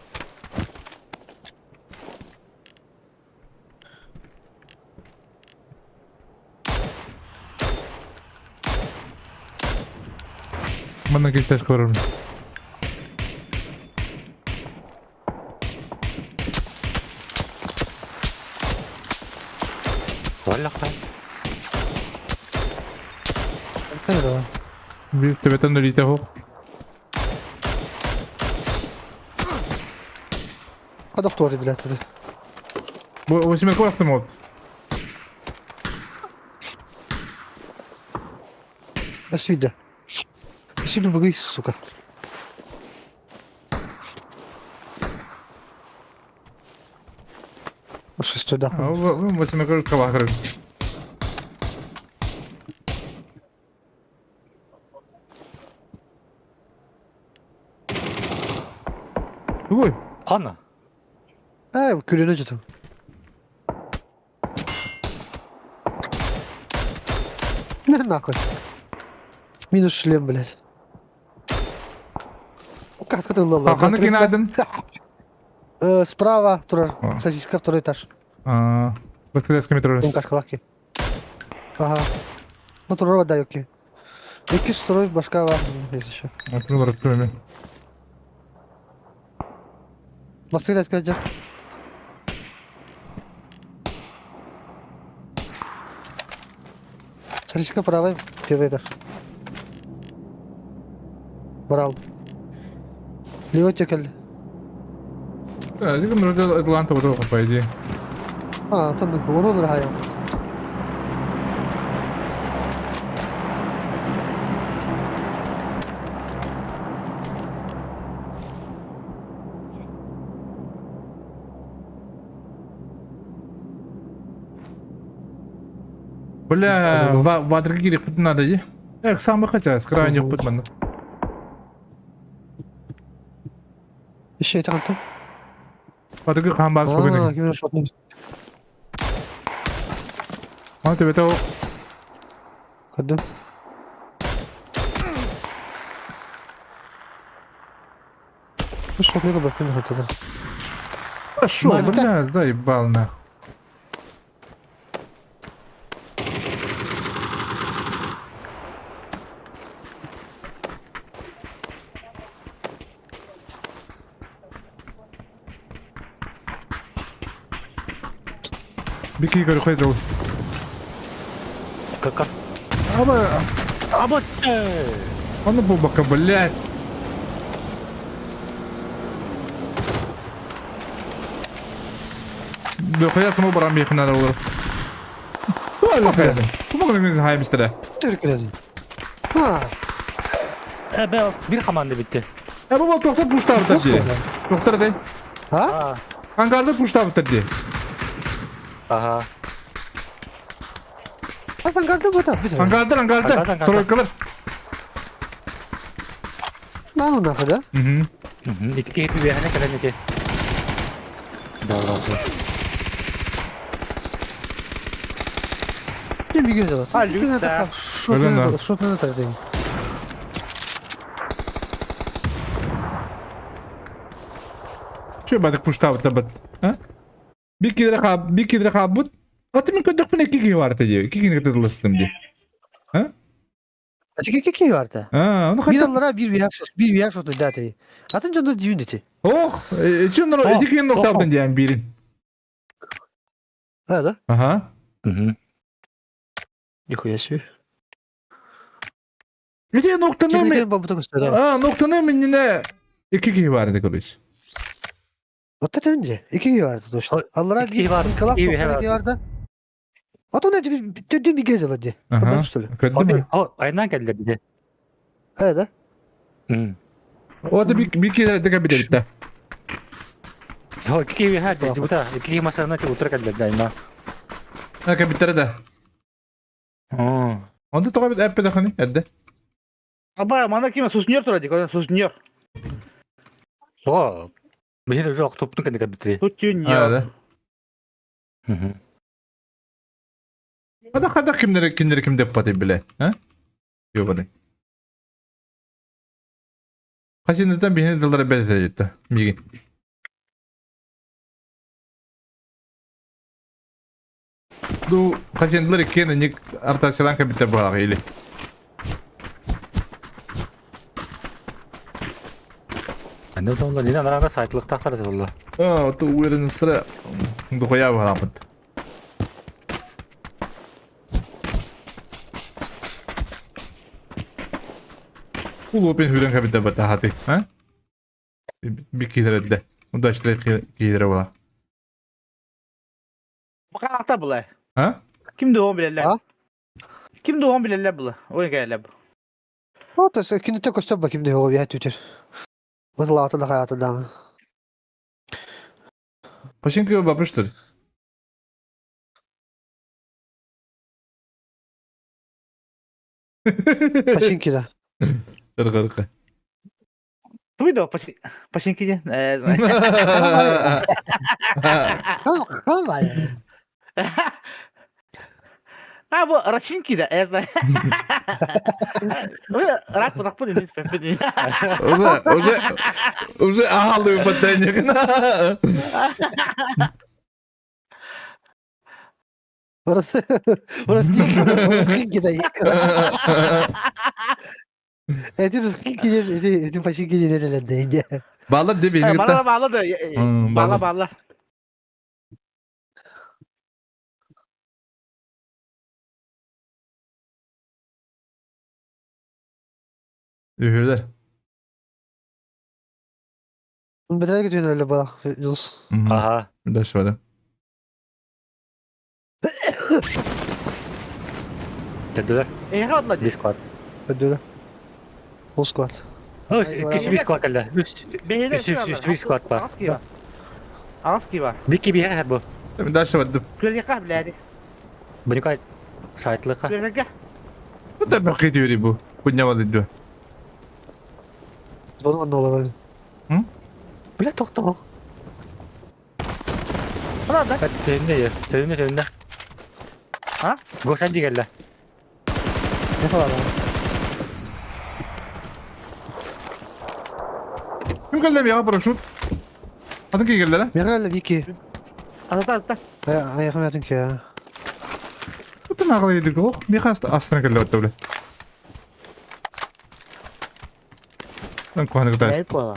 Bana geç taş koyarım. 연락할. Hayır. Bir tepeden de lite hop. Hadi tuvalete bile attı. Bu восьмерку attım o. Сюда. Сюда бегай, сука. Что туда? Восьмерку скала кırır. Ой, 간나. А, күренө жатам. На нахуй. Минус шлем, блядь. Каска ты лала. Hakan'ı günaydın. Справа, турар. А. Сосиска, второй этаж. Aa, bak eski metro. Он кашка лаки. Ага. Ну, турар да, окей. Iki строй, башка var. Neyse şu. Aklını bırakıyorum ben. Masayla eskacak. Сосиска правая, первый этаж. Брал. Левый текель. Dedim burada Atlanta burada kapaydı. А, tanıdık. Onu olur hayal. Бля, вадрга керек бит надо же. Самый kaça, скрайн yok bit bende. Еще это канта. Вадрга kan bas koydu. А, kimler şotun. Ama tebete o. Kadın. Ну что, мне бы пинать это. Шо, Мальта. бля, заебал на. Бики говорю, хоть друг. 그까. Ama 아버. onu bu baka блядь. Dokuya små bara mekna där olur. Valla kadar. Små gün haymıştır. Teşekkür ederim. Ha. ebe bir kamanda bitti. Ya baba doktor puşta avtar diye. Doktor de. Ha? 아, Kankarda puşta avtar diye. 아하. Ha sen kaldın mı da? Bir tane. Kankarda. Kankarda. Troykalar. Ben onu nakıda. Hı hı. 이렇게 왜 하나 그랬는데. 나라고. Ne bir göz var. Ha, Bir göz lütfen. var. Öyle mi? Şurada da tarafıyım. Şöyle badık puşta avtar bat. Ha? Bir kidre kabut. Atı min kötü kune kiki var diye. Kiki ne kadar ulaştım diye. Açık iki vardı. Ha, onu Bir kaçta. onlara bir viyak şotu dati. Atınca onu düğün eti. Oh, şunları Oh, edikin nokta oh. aldın diyen birin. Hadi. Aha. Hı. Nihуя себе. Gece noktanın mı? Техниканы бабута gösteriyor. Noktanın mı yine? İki kişi vardı konuş. Вот это önce. İki gibi vardı dostlar. Allah'a iki bir var, inkalap iki doktor herhalde. iki vardı. O da ne dün bir gez aladı. Aha. Ondan üstüne. Kötü mü? O ayından geldiler bir de. Evet. Hı. O da bir kere de bir de bitti. O iki gibi her de bu da iki gibi masanın ki oturak geldiler ayından. Ha bitti de. Hı. Onda toka bir hep de hani hadi. Aba mana kime susnuyor turadik o susnuyor. O. Bir de yok topunu kendi bitiriyor. Tutmuyor. Hadi. Hı hı. Hadi kimleri kim depati bile. Ha? Yok hadi. Kaçıncıdan birini dıllara belirleyecekti. Bilgin. Du kaçıncılar iki nik artaşılan kabite bağlı ili. Ben de onda neden arada saytlık taktardı valla. Tu uyarın sıra du koya var apıt. Ulu ben hüren kabite bata hati. Ha? Bir kere de. O da işte kere var. Bu kanakta bula. Ha? Kim doğum bilerler? Ha? Kim doğum bilerler bula? O gelirler bu. O da şimdi tek göster bakayım ne oluyor Twitter. Vallahi atla hayatından. Paşinki babıştır. Paşinki de. Kırkı. Tuvido paşinki. Kan var ya. Ha bu Raşinki de ezna. Rak bu bu deniz pembe. Уже ağlıyor battaniye. Orası değil. Orası Kinki de. Eti Kinki de. Eti Paşinki de nerelerindeydi. Bağla de beni Bana bağla da. bağla. Bağla. Ühürler. Bedel gidiyorsun öyle bak. Yunus. Aha. Daş var. Geldiler. Adla. Discord. Hadi öyle. O squad. Üç kişi bir squad geldi. Üç bir squad var. Aski var. Bir gibi her bu. Daş var. Kürek kabilleri. Bunu kay saytlık. Kürek. Bu da bak ediyor bu. Kunya var diyor. Bunu ne olur öyle. Bile tokta bak. Ulan da. Hadi önünde ya. Önünde. Ha? Goşancı geldi. Ne kadar lan? Kim geldi ya paraşüt? Adın ki geldi lan? Ne kadar Viki. Ata. Ayakım yatın ki ya. Bu da ne kadar yedik o? Bir hasta aslına geldi o öyle. Ben kuhanı kadar. Ne bu?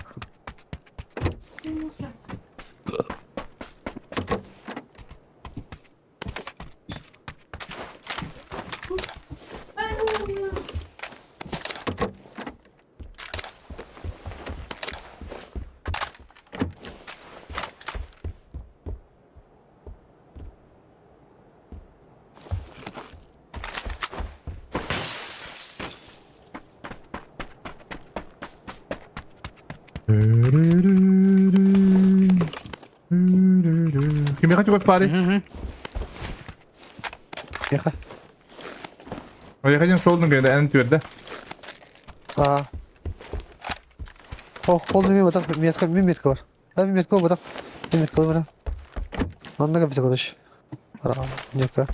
Kimi kaçı koş bari? Yaka. O yakacın soldun geldi en tüyerde. Aa. Kolunu bir batak. Bir metka var. Bir metka var batak. Bir metka var. Anla kapıda konuş. Ara. Yaka.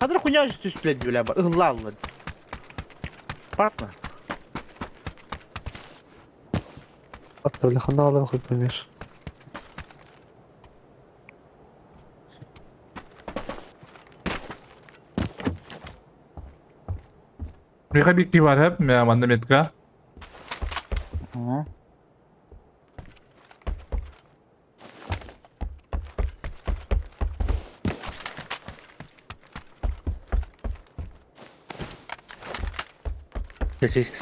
Kadar kunya üstüne diyorlar bak. Allah. Basma. At böyle kanına alır koyup koymuyor. Meka bir var hep mi amanda metka? Hı. Geçecek.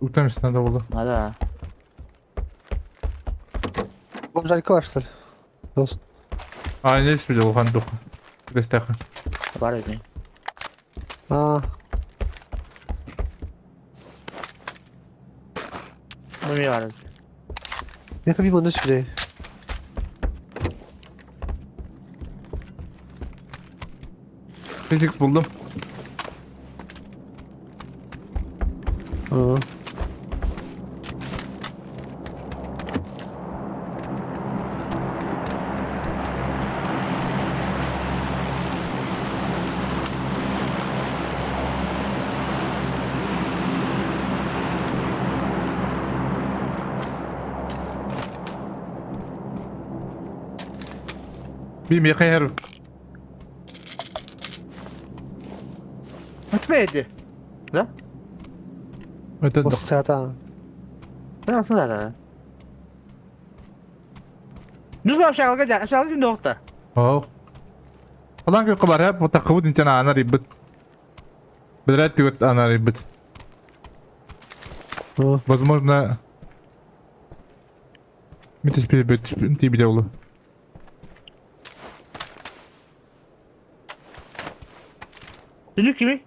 Utan üstüne de oldu. Hadi. Бомжарика var что ли? Дос. Aynı ismi de Okan Dok. Destek. Var öyle. А, Ne var? нека би мандыш бile. Physics buldum. А. Bir meka her. Ответьте. Да? Öte Dok. После театра. Да, да. Düz aşağıya gel. Aşağıya şimdi orta. Oh. Falan ki kabar hep. Bu takıbı dinten ana ribbit. Beдрать вот она ribbit. А. Возможно... Митис перебит тебе делу. Dünük kimi?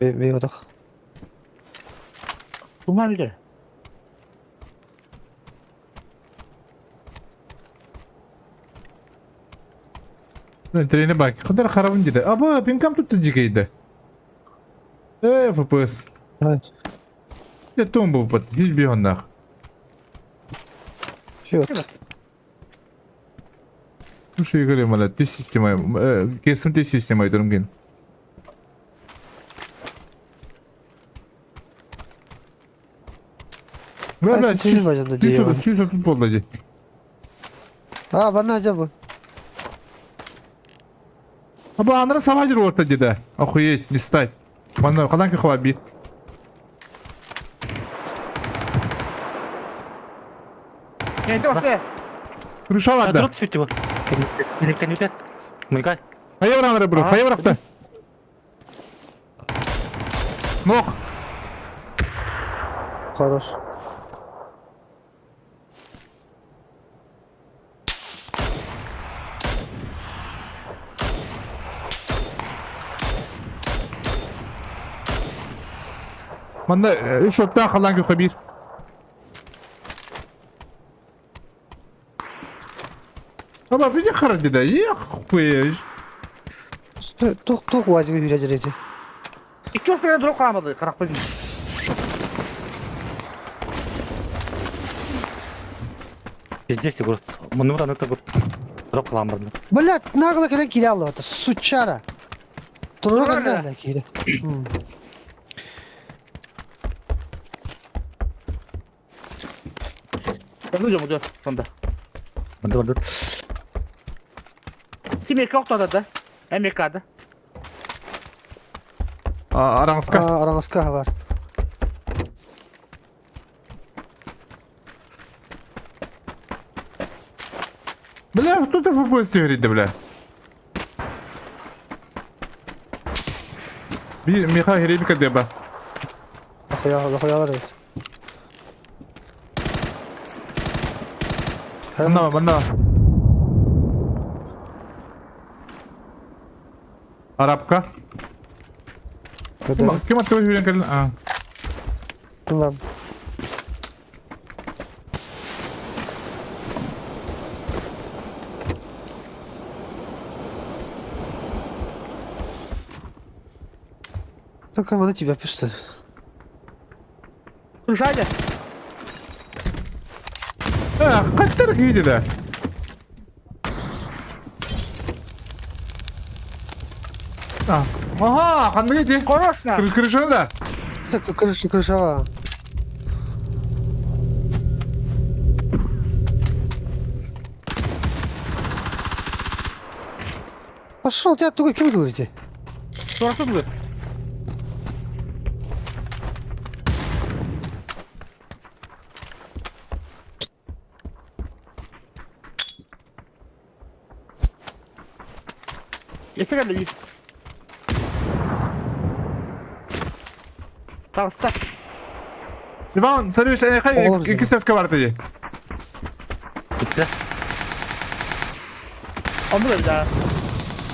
Ve odak. Bunlar bir de. Treni bak. Kadar harabın dedi. Aba pinkam tuttu jigeydi. FPS. Hayır. Ya tombu pat. Hiç bir honnak. Şey yok. Bu şey görüyorum hala. Test sistemi. Kesin test sistemi ayırım gen. Valla Ay, senin bacında diye var. Siz futboldacı. Ha bana acaba. Aba anlara sabahcı ortacıda. Охуеть, не стать. Bana kalan ki hava bir. Kendi ortaya. Kırışa Ya vardı. drop sütü bu. Birlikten yeter. Mıykay. Kaya bırakır bro. Kaya bıraktı. Nok. Хорош. Bana üç okta kalan ki bir. Ama bir de karar dedi. Yok koyuyor. Tok vacığı hürecek. İki o sene drop kalmadı. Karakter gibi. Geçecekse bu. Bunu vuran da bu. Drop kalan var. Блядь, нагло когда кидал это, сучара. Трудно Нормально. когда кида. Öldüreceğim hocam sonunda. Dur. Kim ek yoktu adada? MK'da. Aranızka. А, Арангаска var. Бля, кто-то FPS говорит, бля. Bir Miha Heribika deba. Ахуя var. Bana. Arapka. Hadi. Kim atıyor hüren kalın? Aa. Tamam. Только на тебя пусто. Kırışaydı. Kaç tane giydi de? Aha, kandı geçti. Konuşma. Kırışını da. Так, крыша. Пошел, тебя только кем говорите? Sonrası mı? Yeter geldi bir. Tavsta. Иван, смотри, Olur iki ses kabartı. Bitti. Onu da bir daha.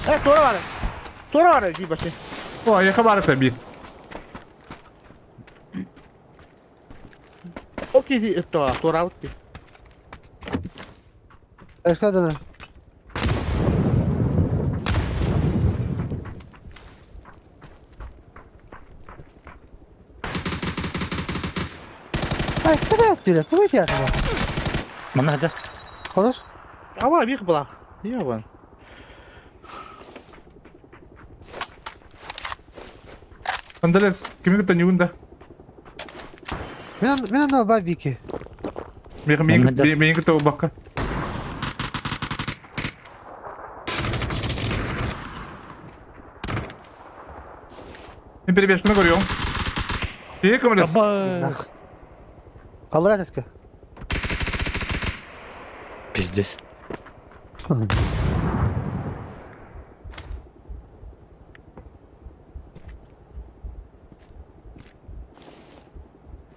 Evet doğru var. Doğru var bir başı. O, ya kabartı bir. Okey doğru. Doğru out. Eska döner. Ay, kime yaptı? Kime yaptı? Mana hadi. Konuş. Ama bir kıpla. İyi ben. Andalex, kimi kita nyunda? Mina no ba Vicky. Ming kita ubaka. Мен перебежку говорю. Ты кому-то Aba. Kaldır Eska. Пиздец.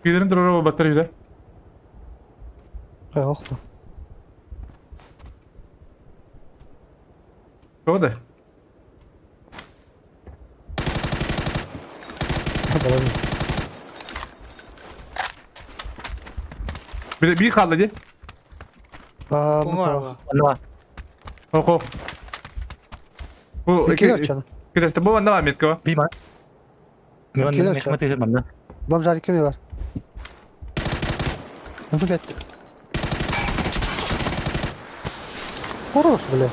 Gidelim dur araba batarya da. Yok mu? O da. Bir kaldı hadi. Aa, bu Konu var kadar. mı? Mana. Oku. Bu İki dört canım. Kita bu anda var Metka. Bir mana. Gimana Killer nih mati mana? Bamjar kimi var? Nasıl etti? Vurur bile.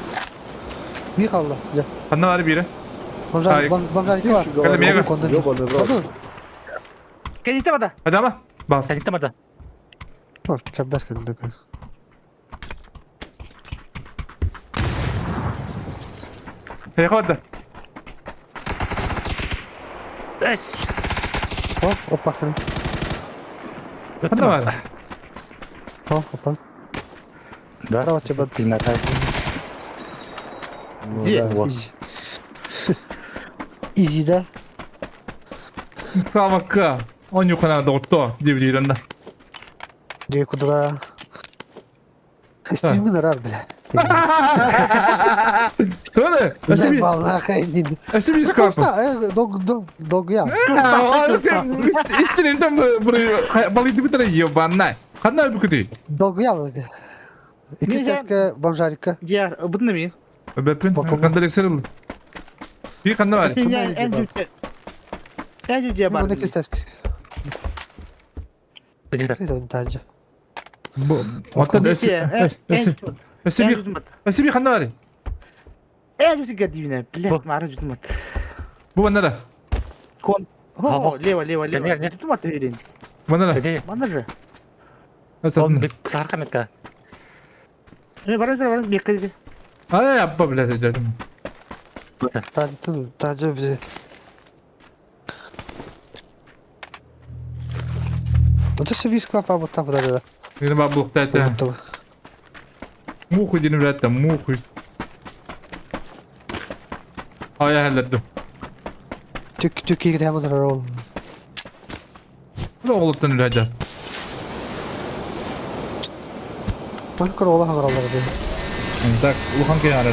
Bir kaldı. Ya. Anda var biri. Bamjar iki var. Hadi Mega. Yok onu bro. Kayak itu apa? Hadi ama. Bas. Tadi kita mana? Dur, çabuk kendine. Hey hadi. Es. Hop bakın. Hadi var. Hop. Да. Давай, тебе Ты на кайф. Iya. Easy. Easy'de. Sağ On yukarı doğru. Diyebilirim de. Diye kudura. Steam'in arar bile. Öyle. Nasıl bir? Zevvalına kaydıydı. Nasıl bir skarpı? Dog ya. İstediğinden burayı balığı bir tane yiyor bana. Kanlar bu kötü. Dog ya mıydı? İki Neyse. steske bamjarika. Ya, bu ne mi? Öbepin. Bakalım. Kanlar ekseril. Bir kanlar var. Şimdi Bunlar en ne cüce. En cüce var. Bu ne iki steske? Tadi kita. Bir de tane. Bu. Hatta Nasıl bir kanlar var? En cüce gadivine. Bilet marah cüce mat. Bu bana da. Kon. Oh, leva. Dengar, Cüce mat verin. Bana da. Jadi, Mana sih? Nasıl? oh, besar kan mereka? Ini barang biar kerja. Ay yapma bile dedim. Tane bize. Bu da seviye skapa bu tabu da. Yine bak bu tete. Tamam. Muhu dinin üretti. Muhu. Ay hallettim. Türkiye'ye de hemen zarar oldu. Bu da oğluktan üreteceğim. Bana kadar ola haber Allah'a diye. Tak, Luhan kenarı.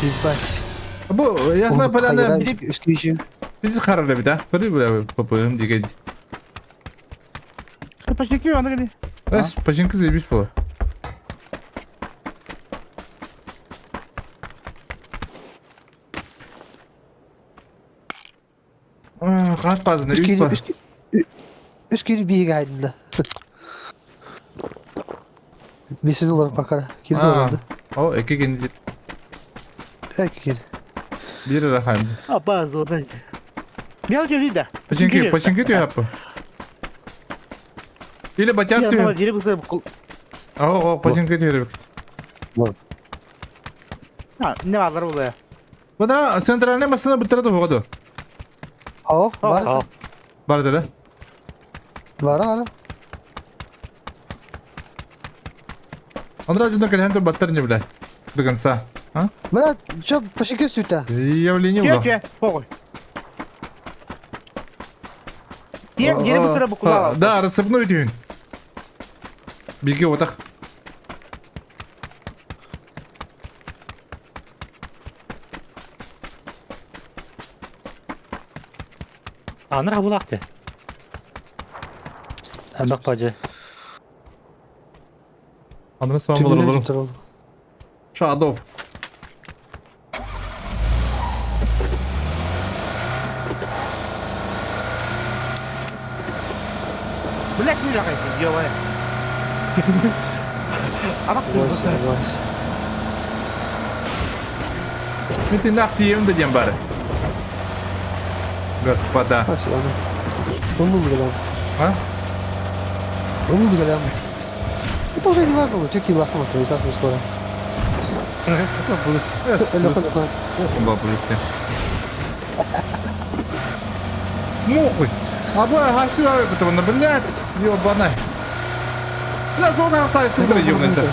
Bir baş. Bu yasna falan Üstü işi. bizi kararlı bir daha. Soruyu buraya papayım diye. Apa sih kau mana ni? Bas, paşın kızı bir bu. Kaç bazında? Üç baz. Üsküdü bir gaydında. Besin olarak bakar. Kimse olmadı. O iki genci. Erkek. Bir rahim. Apa zor ni? Biar jadi dah. Paşın ki diyor yapı. Или батяр Я түйін. сама жері бұзар бұл. О, починка түйірі. Не базар бұл я. Бана центральный масына бітірді оғады. Ау, бар. Ау. Бар деді. Бар hala. Андра жүнді кәлем тұр баттар не білі. Дығынса. Бля, чё, пошики сюда. Явление Че, было. че, похуй. Жері бұзар бұл құлағы. Да, рассыпной түйін. Беги отақ. Аныр абулақты. Әмбақ бачы. Андра с вами болар олар. Тюбинен Шадов. Блядь, не лағайсың, ё-бай. Абақ Вась. Мен тенді ақ тиемін дедем бары. Господа. Hadi ana. Onun gelen. А? Onun gelen. Это уже не важно, что кило ахмат, и так не скоро. Лёха. Оба плюсти. Мухуй. Або гасиваю, потому на блядь, ёбаный. Бля, злота оставить тут ёбаный-то.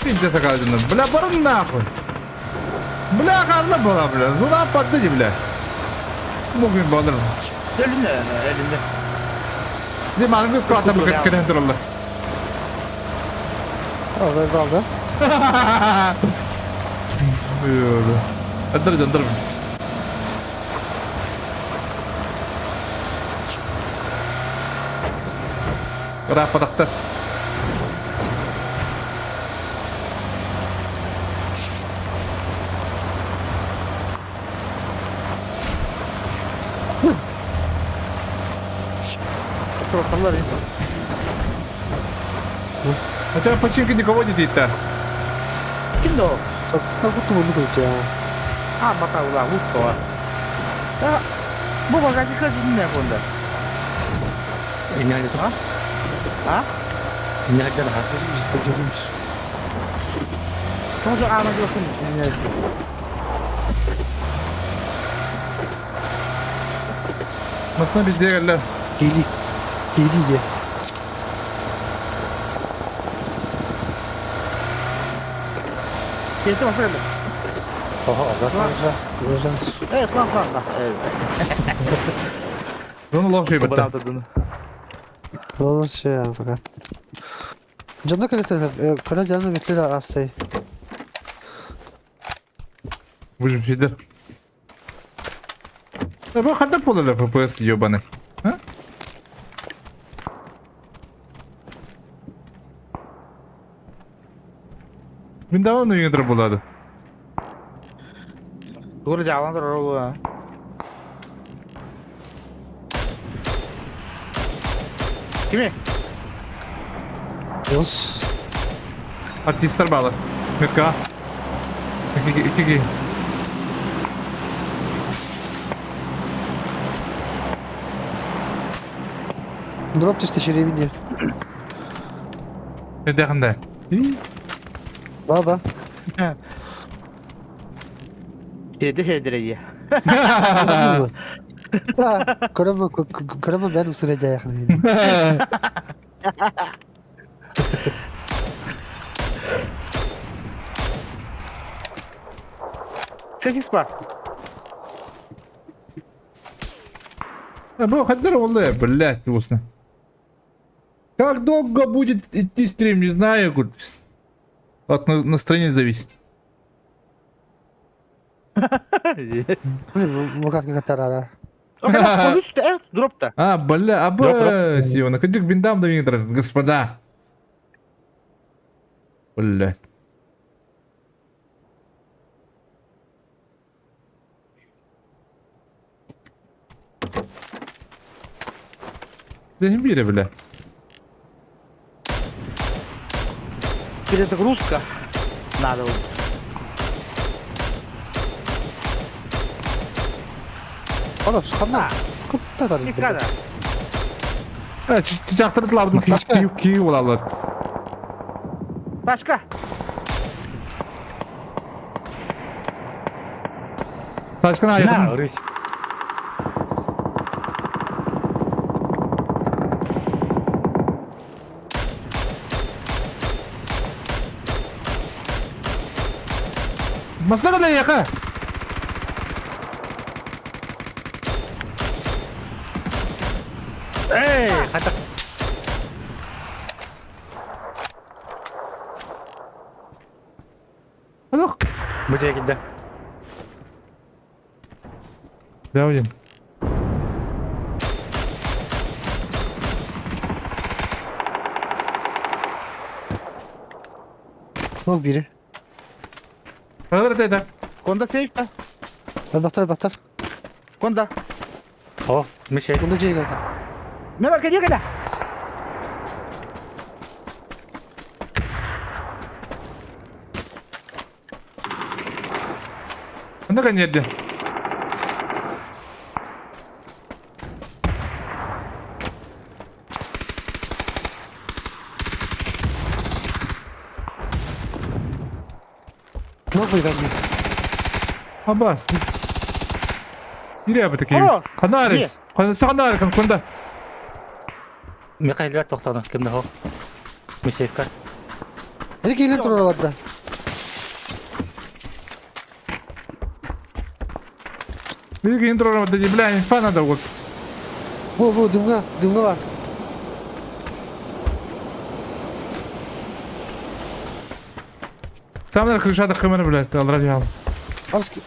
Пиздец оказывается. Бля, барон нахуй. Бля, karnı bana bля. Ну lan patladı bля. Bugün bana. Elinde. Değil mi? Anımız kaldı bu kadar duruldu. Ağzı kaldı. Böyle. Dur. Rapattır. Трохалар. А тебя починка никого не дейт-то. Кино. Как будто он выключил. А, бата ула, лутко. Да. Bu bagajı kaçın ne bunda? İnnerli tuha. Ha? İnnerli tuha. Sonra ana diyorsun. Masna bizde geldi. Geli. Geli. Kesin masaya. Oha orada. Güzel. Evet lan. Evet. Bunu laf şey bitti. Bana atadın. Olmaz şey ya fakat. Canına kadar taraf. Kara canına bekle hastayı. Bu şeydir. Ya bu kadar polalar FPS ёбаный. Ha? Ben давно не работал. Doğru cevabını da rogu. Kimi? Yos. Artistler bağlı. Metka. İki. Drop düştü şuraya biniyor. Ne yakında? Baba. Şeydir iyi. Anladın mı? Karama ben ısıracağım yakın. Sekiz var. Бро, хоть здорово, блядь, вкусно. Как долго будет идти стрим, не знаю, говорит. От настроения зависит. Bu kadar tarara. O kadar konuş da drop da. А, бля, Дроп. Сиона, ходи к бинтам до Винтера, господа. Бля. Да не бери, бля. Перезагрузка. Надо вот. Oğlum sıkanlar. Kutta da Dikkat et. Çiçaktırdılar Başka? ki olalım. Başka. Taşkın Na, ayakın. Rus. Maslara da yaka. Ey, kata. Hadi. Bu şekilde. Devam edin. Yok biri. Hadi dedi. Konda safe. Baktar. Konda. Oh, bir şey. Bunda C'ye geldi. Merak ediyor kada. Anda kan yedi. Yok mu ben? Abbas. Yürü ya buradaki. Alo. Kanaris. Kanaris kan kunda. Mikhail Gat toxtadı. Kimde o? Bir şey kar. Hadi gelin tur arabada. Bir gün intro da bilen falan da oldu. Bu dümga var. Samlar kırışada kımını bile alır ya.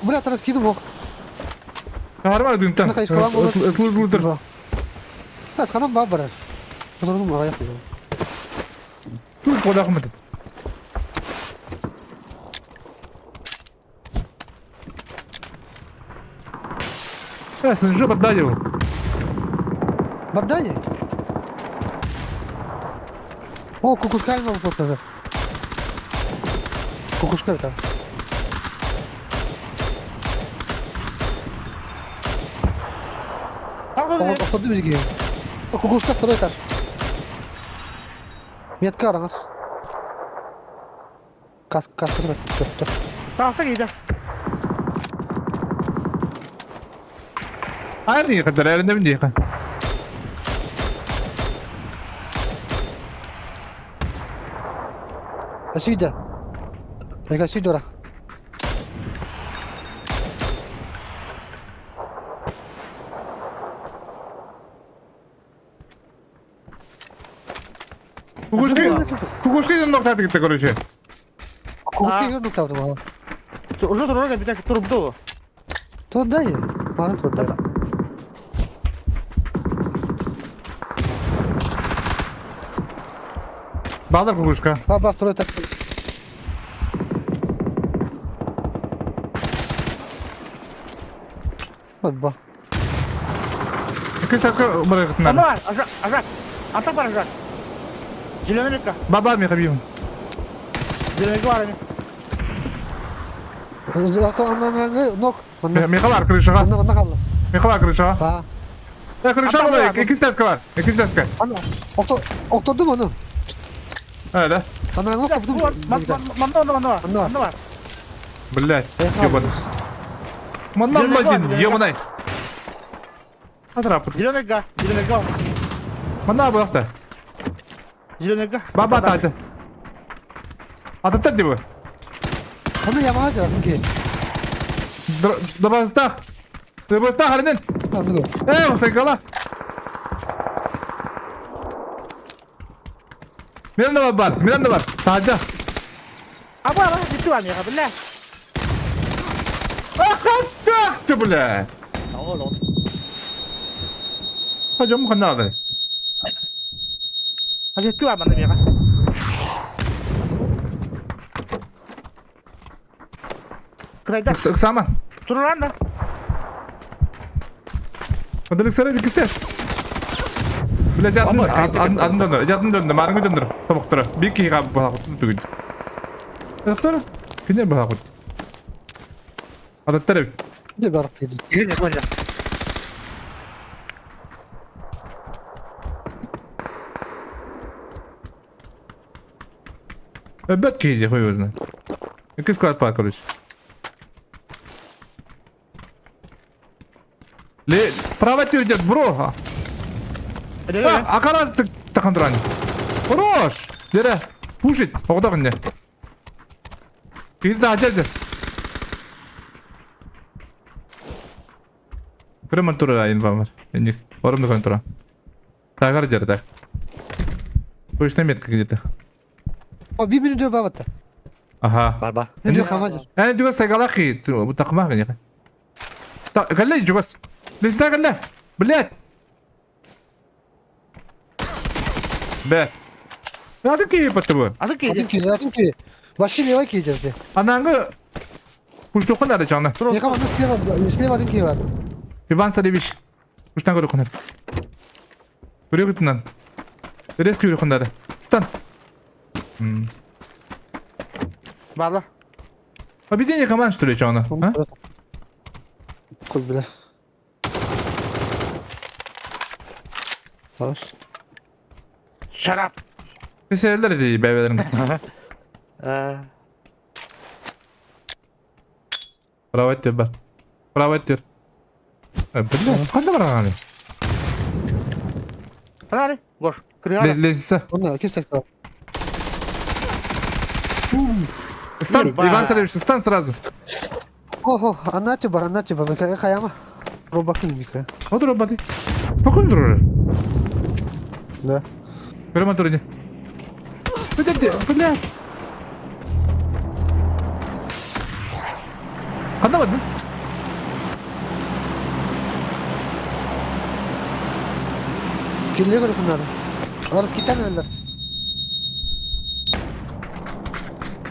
Bırak raskidim o. Harma dünten. Ne kayıt kalan olur. Itıldır. Ha sana bak barar. Oturum ayak yapıyorum. Dur kodak mı? Sen şu kadar yok. Baddaye. O kukuşka mı bu fotoğrafı? Kukuşka ta. Tamam. O fotoğrafı bir giyiyor. O kukuşka duruyor tar. Miyatka aranız. Kas duruyor. Dur. Tahta giydi. Hayır diye kadar elinde mi diye kadar. Asida. Mereka asida ora. Kukuşlu noktada gitti konuşuyor. Kukuşka yiyor tahu tuh. Urus turun kan kita turun tuh. Tuh daya. Mana tuh daya? Bağlar kukuşka. Bak tuh tak. Bak. Kız takı buraya Mana gittiler. var? Azak. Antak var azak. Jilemen ka. Baba mı kabiyim? Jilemen var ni. Atau anak nok. Mana? Mika var kırışa. Mana kaldı? Mika var kırışa. Ha. Kırışa var. İkisi deska var. İkisi deska. Ana. Oturdu mu onu? Öyle. Ana nok kapıdı mı? Mana var? Блядь. Ёбан. Маннан мадин, ёбаный. Атрапыт. Jilemen ka. Мана бұлақта. Jilemen ka. Баба тайды. Атыттар дебі. Ana yamağa cevabım ki. Дабастақ. Дабастақ харинен. Anladı. Бақсай кала. Менен да бар. Менен да бар. Тажа. Apa? Itu kan ya, belah. Ахаттақты, бля. Hocam bu kadar da. Ada itu mana dia kan? Kerajaan Saman. turun dah. Hadi sana dik ister. Bile adın döndür. Adın döndür. Marını döndür. Tabaklara. Bir kişi kapı bakıp tutun. Tabaklara. Kine bakıp. Hadi taraf. Ne baraktıydı? Yürü koca. Öbet kiydi koy özüne. 2 squad park oluş. Le pravat yürüyeceğiz bro. Ha, Hadi hadi. akara takın duran. Хорош. Dere. Push it. Oğda bende. Kiydi daha acele. Kırmızı tura ayın var. İndik. Orumda kontra. Tagar jere tak. Koşta metki gitti. O 1 minut öbe battı. Aha. Barbar. Ne Yes. kamacır. انا جوز سيقلاقي بتقمها يا اخي قال لي جوز لسه قال له بلاد بات هذا كيف بتبون Azık Kadın yedi. ki, kadın ki. Başı ne var ki yiyeceğiz? انا انغ قلت له خلنا رجعنا Ne kadar nasıl ne var ki var? ايفان سليبيش وش نقول لكم هذا وريكتنا ريسكيو لكم هذا استنى Barbar. объединение команд что ли рجعنا ها Kul bile. Var. Şarap. Meseleler de bebelerin bravo et bak bravo et بالله قد مرة يعني Hadi hadi. Koş. Kırıyor. لسه Onlar kes tek var. استان Ба. ايفان سليبيش استان сразу Oho, anlatıyor bana, anlatıyor bana. Mekaya kayama. Robakın mika. اضرب بعدين فكل ضروري Ne? كل ما تريد بدي بالله قد بدنا Kirliye göre bunlar. Arası kitan eller.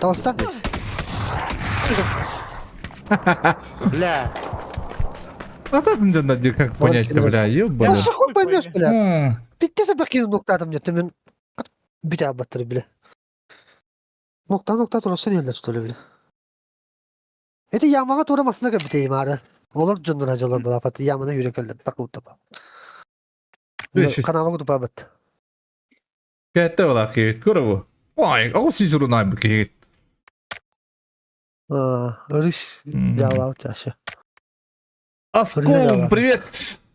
Tavsta. Bля. أعتقد جنة دي как понять كده. бля Ya ёбаный sıkıl paymış bile. А, Bittiyse bakayım nokta adım yatımın. Bir daha battırı bile. Nokta olursa neler tutuyor bile. Eti yağmana uğramasına kadar biteyim ağrı. Olur canlar acılar bana patı yağmana yürek eller. Takıl tapa. Beşiz. Kanama kutu pabat. كاتة ولا خير كرو واي أو سيزرو ناي بكيت Örüş. Yağla uçaşı. أسكوم привет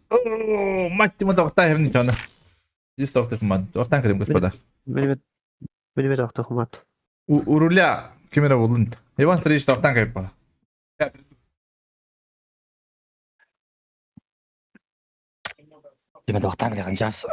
О, мать ты мотор не чана здесь торты фман тортан крем господа Benim et vakti okumat. у руля камера волнт Иван Стриж тортан кайпа Demek vaktan gelen jaz.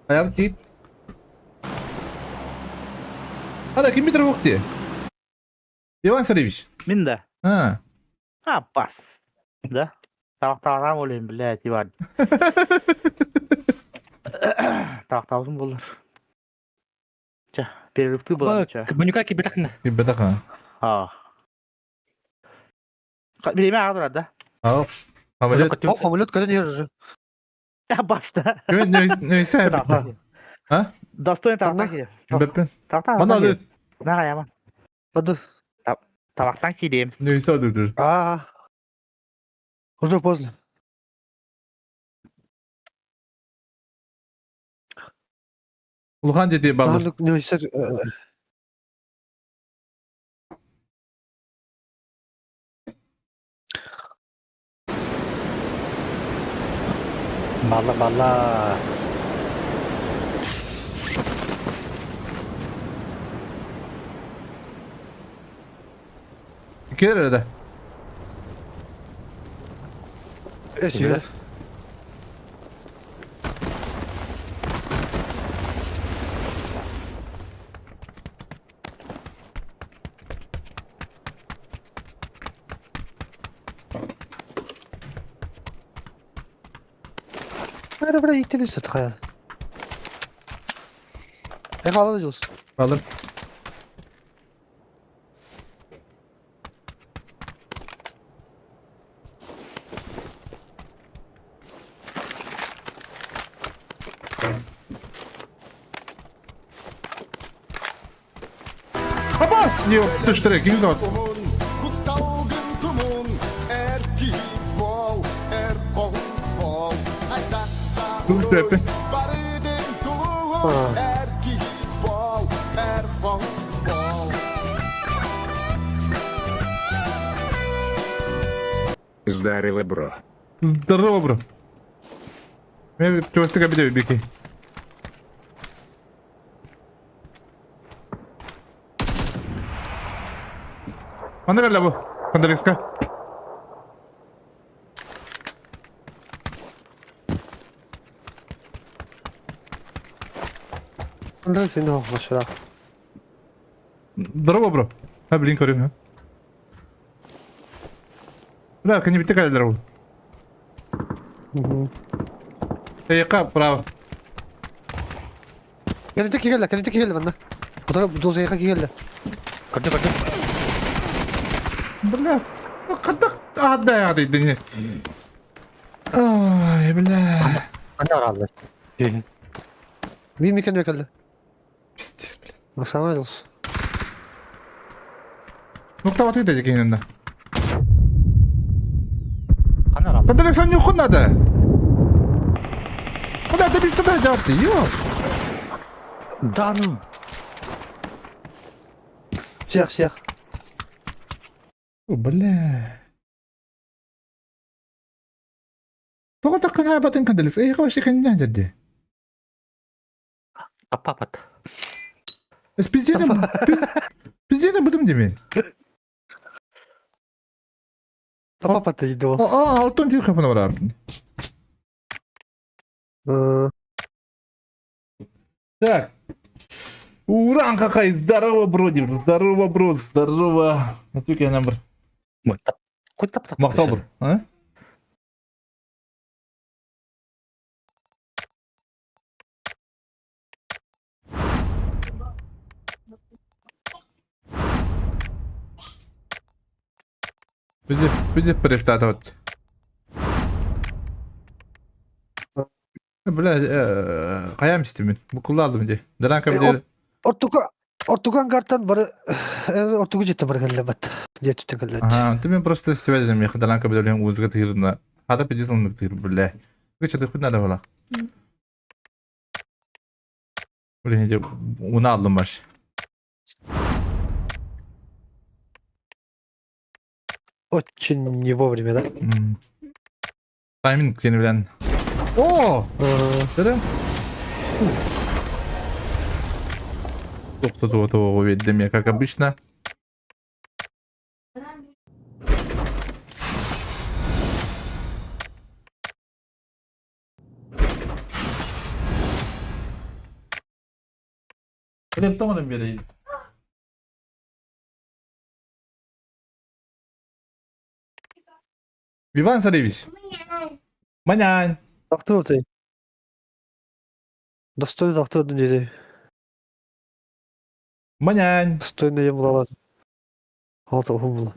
Ayağım git هذا كم متر وقتي Иван Саревич Min de. ها Ha bas. Da. Tavaktan olayım bile tibar. Tavaktan olur. болача. Перерывты болача. Монюка кибетакна. Bir bedaka. А. Время агадыр да. Hop. Ameliyat. О, самолет когда не же. Баста. Neyse bitti. Ha? Достойный табактан Ана? кидем. Beppe. Табактан. Bana da Нага яман. Аdı. Табактан кидем. neyse adıdır. Уже поздно. Ulhan dedi bağlar. Надо университет. Балла. İki kere de. Eski. Hadi buraya gittiniz zaten. Alacağız. Alır. Abbas! Yok, düştürek, kim zaman? Dur Pepe. Здарова, бро. Здорово, бро. Я чогось таке бідаю, Біки. Bana ver la bu. Kandalexka. Ondan seni okumuş ya. Здорово, бро. А, блин, корень, а. Да, не такая здорово. Яка право. Kendine gel, kendine gel bana. Bu taraf doza yaka gel. Көрдө. Бля. Ну, когда... А, да, ты, да не. Ай, бля. Кандай оралды. Bir mi kendine gel. Пиздец, бля. Bak sana öyle olsun. Ну, кто вот это кинем? Кандай оралды. Кандалекска не уход надо. Куда ты без туда делал ты, ё? Да ну. Siyah. О, бля. Тоҕо таккана батын кандалес. Эй, хаваши каньян жерде. Аппапат. Пиздеден бытым демен. Tapa patlaydı o. Алтын телефону бар. Так. Уран какой. Здорово, бродер. Здорово, брод. Здорово. Отвек я номер. Хоть тап. Мақтал бір. А? Бізде перестатывать. Бля, қаям істемен. Бұқылды алдым де. Дранка білер. Ortugan karttan bari ortugu ciddi bari gelle bat. Diye tütte gelle. Ага, ты мне просто стебать edem ya. Дранка білер мен өзге тығырына. Хата педесін ұндық тығыр, бля. Көчеді құд надо бола. Блин, де уна алдым баш. Очень не вовремя, да? Тайминг сені білен. О! Дырым. Тоқтату увидим я, как обычно. Блин, там он берет. Иван Царевич. Манянь. Doktor ты. Достойный доктор dedi. Манянь. Стойно ем лават. Алты хумла.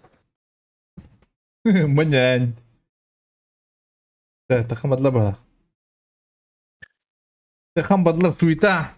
Манянь. Тахам адлаба. Тахам бадлар суета.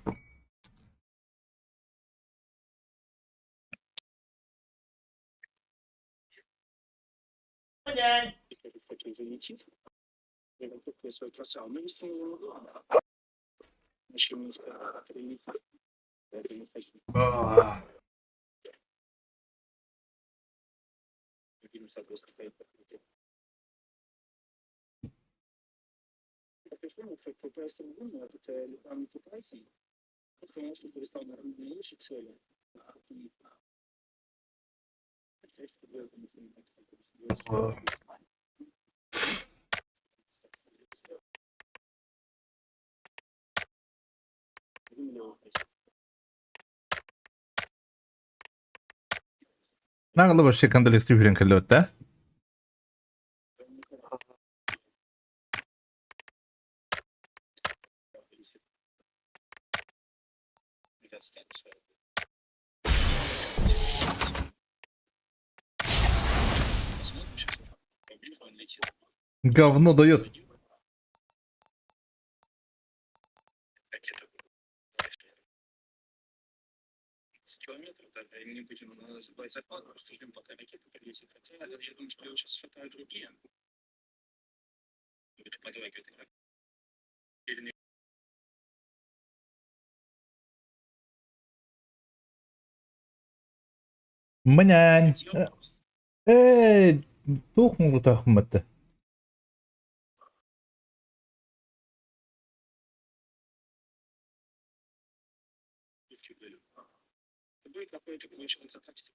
Naglı başı kandalık süpürün kalıyor da. Говно дает. Километров, да, и не будем забывать захват, просто ждем, пока ракета прилетит. Хотя я даже думаю, что его сейчас считают другие. Это подлагивает игра. Манянь. Эй, тухму тахматты. Будет какой-то получил закатить.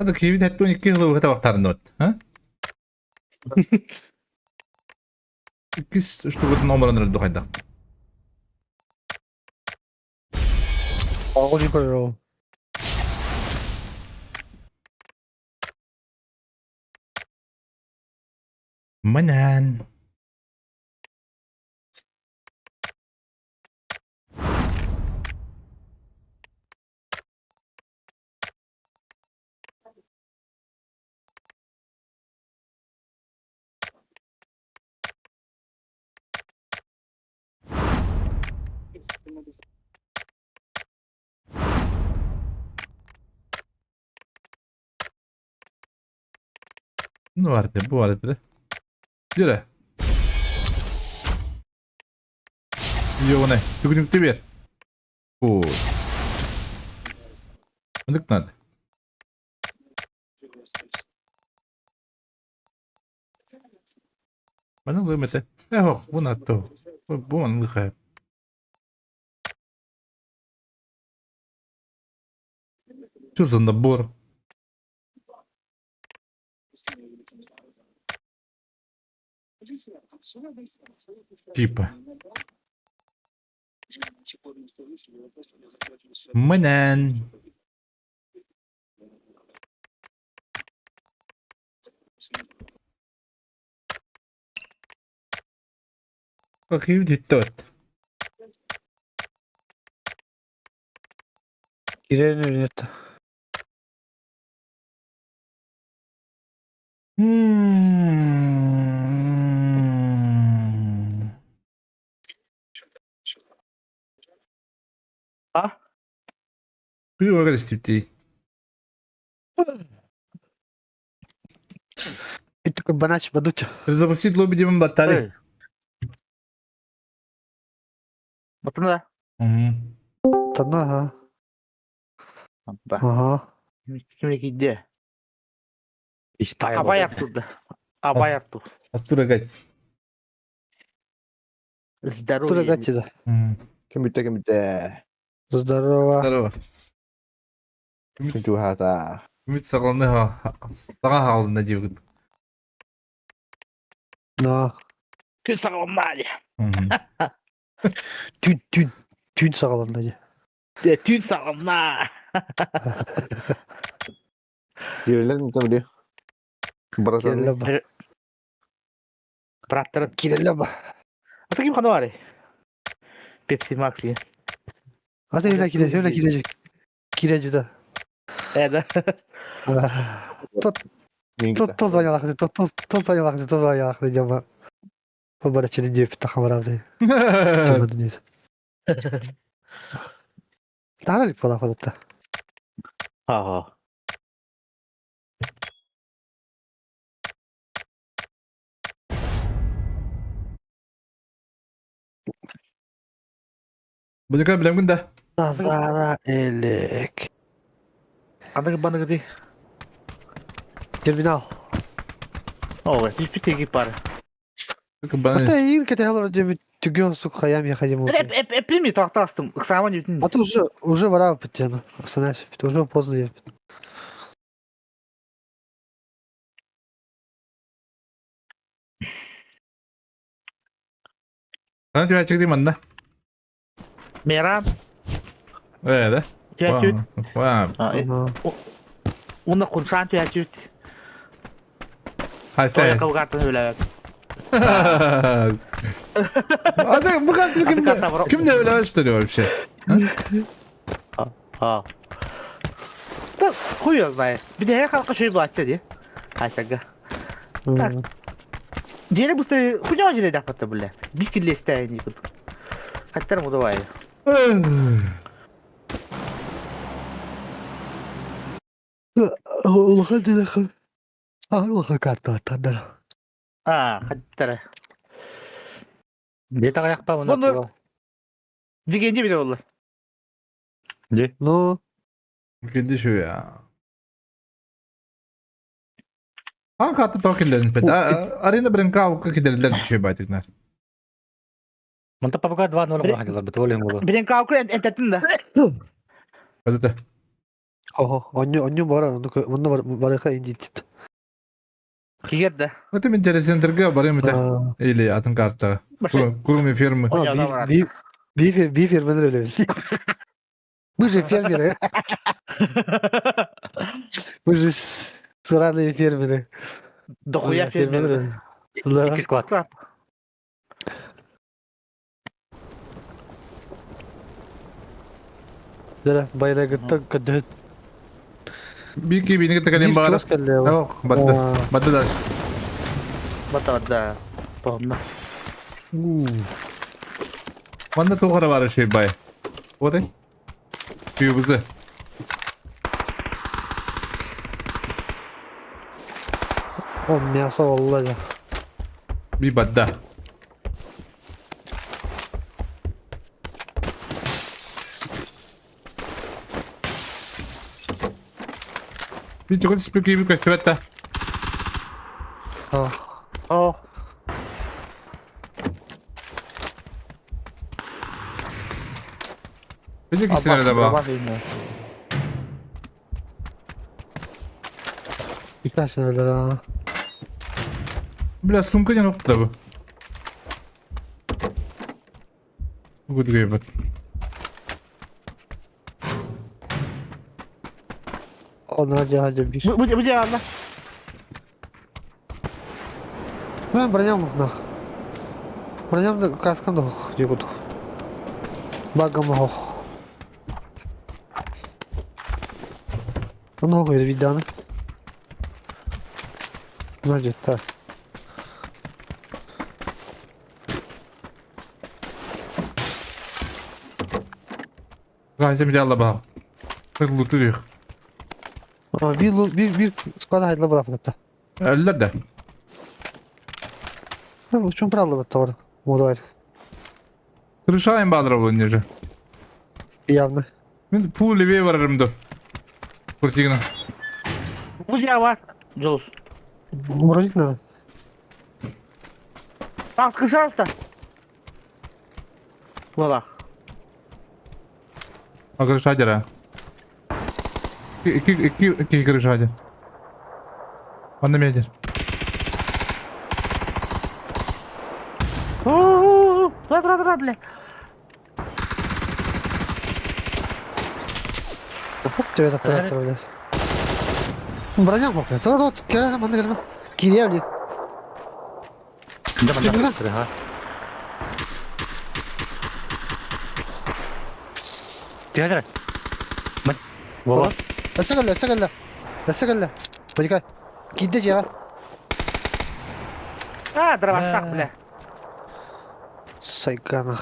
هذا كيف تحطون كيلو هذا وقت النوت ها؟ كيس اشتغلت نمر نردو هذا. 어디 걸려. Манянь. Ne vardı bu arada? Yürü. Yok ne? Tükünükte bir. Bu. Anlık nerede? Bana da mete. Yok bu nato. Bu anlık hep. Çözün de bor. Типа. Манянь. Bakayım dikkat. Girelim önüne. Bir oraya istedi. Itu ke banach baducha. Запустить лобби демон батареи. Эй. Батында. Tana ha. Батында. Aha. Кимдекиде. İşte Абай артуда. Абай арту. Оттурагать. Здоровье. Турагачи да. Кемите. Здорово. Здорово. Кентухата. Ümit sağlamlığa sağa halinde diyor. Na. Күн сағалмады. Tün sağlandacı. Түн сағалма. Girilen mi tabii diyor. Burası ne? Kirelle bak. Bıraktırın. Kirelle bak. Asa kim kanı var ya? Pepsi Max ya. Hadi öyle girecek. Gireci de. Evet. Toz ayaklı, toz ayaklı cama. Bu bana çelin cepi takım aradı. Cama dinliyorsun. Daha ne falan falan da. Ha. Bu kadar bilen günde. Nazara elek. Anı bana gidi. Terminal. Oh, hiçbir tekip var. Hatta iyi ki tehlo cebi tügüyorsun kayam yakacım. Hep mi tahta astım. Iksaman yüzün. А то уже пора потяну. Остановись, уже поздно. Sana tüya çıktı mı? Meram. Öyle. Tüyatüt. Vay. Ага. Onda kursan tüyatüt. Hay Toya sen. kavgatın öyle. Hadi bu kadar kim de öyle açtırıyor bir şey. Ha. Da koyuyoruz dayı. Bir de her kalka şöyle bir açacak diye. Ha şaka. Diğeri bu sefer kucağı acele de yapatı böyle. Bir kille isteyen yıkıp. Kaçlarım o da var ya. Allah hadi dakika. Allah kartı atanlar. Ha kaçları. Ne tak ayakta bunu? Bunu- Digenci bile olur. Ну, Gitti şu ya. Hangi kattı tokillerin pet? Arena birin kavga giderler bir şey baytıklar. Mantap apa kan 2-0 bakıyorlar. Betul yang gol. Bilen kavga entettin de. Hadi de. он var onu var ka indit. Kiger de. Hadi min teresin tırgı barayım bir de. А, İyi atın kartta. Başı. Kurumi firma. bir firmalar öyle. Мы же фермеры. Мы же странные фермеры. Dokuya Фермеры. Да. 2 squad. Да, bayrağı kadar. Bir iki bini kita kalian Bir bağır. klas kaldı. Yok, battı. Aa. Battı da. Bata da. Paham Banda tokara var şey bay. O da. Büyübüzü. O мясо vallahi. Bir badda. Bir çok spek gibi kaçtı. Ah. Oh. Bizi ikisine de bak. Birkaç senedir ha. Biraz sunkan nokta bu. Bu gibi bak. Onlar cihazca bir. Bu cevabla. Ben bроням нах. Bроням da kaskım da yok. Yok. Багом ох. Много видано. Значит, так. Gayse bir de Allah bak. Tek lootu yok. А, bir squad hayırlı bu lafta. Öldüler de. Ну, в чем правило вот товар? Модуль. Kırışayım bağdıra bu önce. Явно. Ben full leviye varırım da. Kurtigina. Bu cevap. Yoluz. Морозить надо. Bak kışarız da. Buna bak. Kırışaydır ha. İki kırışaydır. Bana mı yedir? Dur bile. Hop тебе так трактор, блядь. Bırakacak mı? Sonra gel bana gelme. Geriye öyle. 근데 만나 누구나? 그래 하 뒤하더라 뭐 Esegelle. Esegelle. Bacıkay. Gideceğiz ya. 아 들어갔다 그래 Saygana.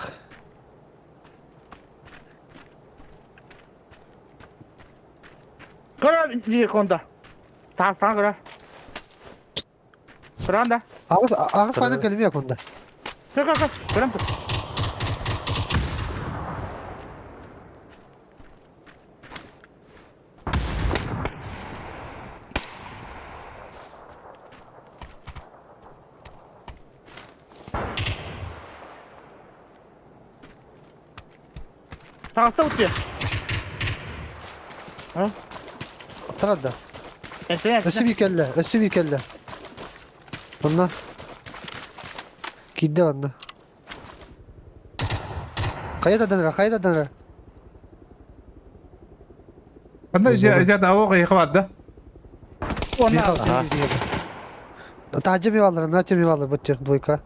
그럼 이제 건다 다 그래 그런다 Ağız falan kelime yok onda. 그럼 다 싸웠지 Tırada. 엔트야 Ösü bir kelle. Bunlar. Giddi bunda. Kayıt denir. Bunda icad avuk iyi vardı. Bir onlar kaldı. Tacım yuvarlar. Bıtıyor. Duyka.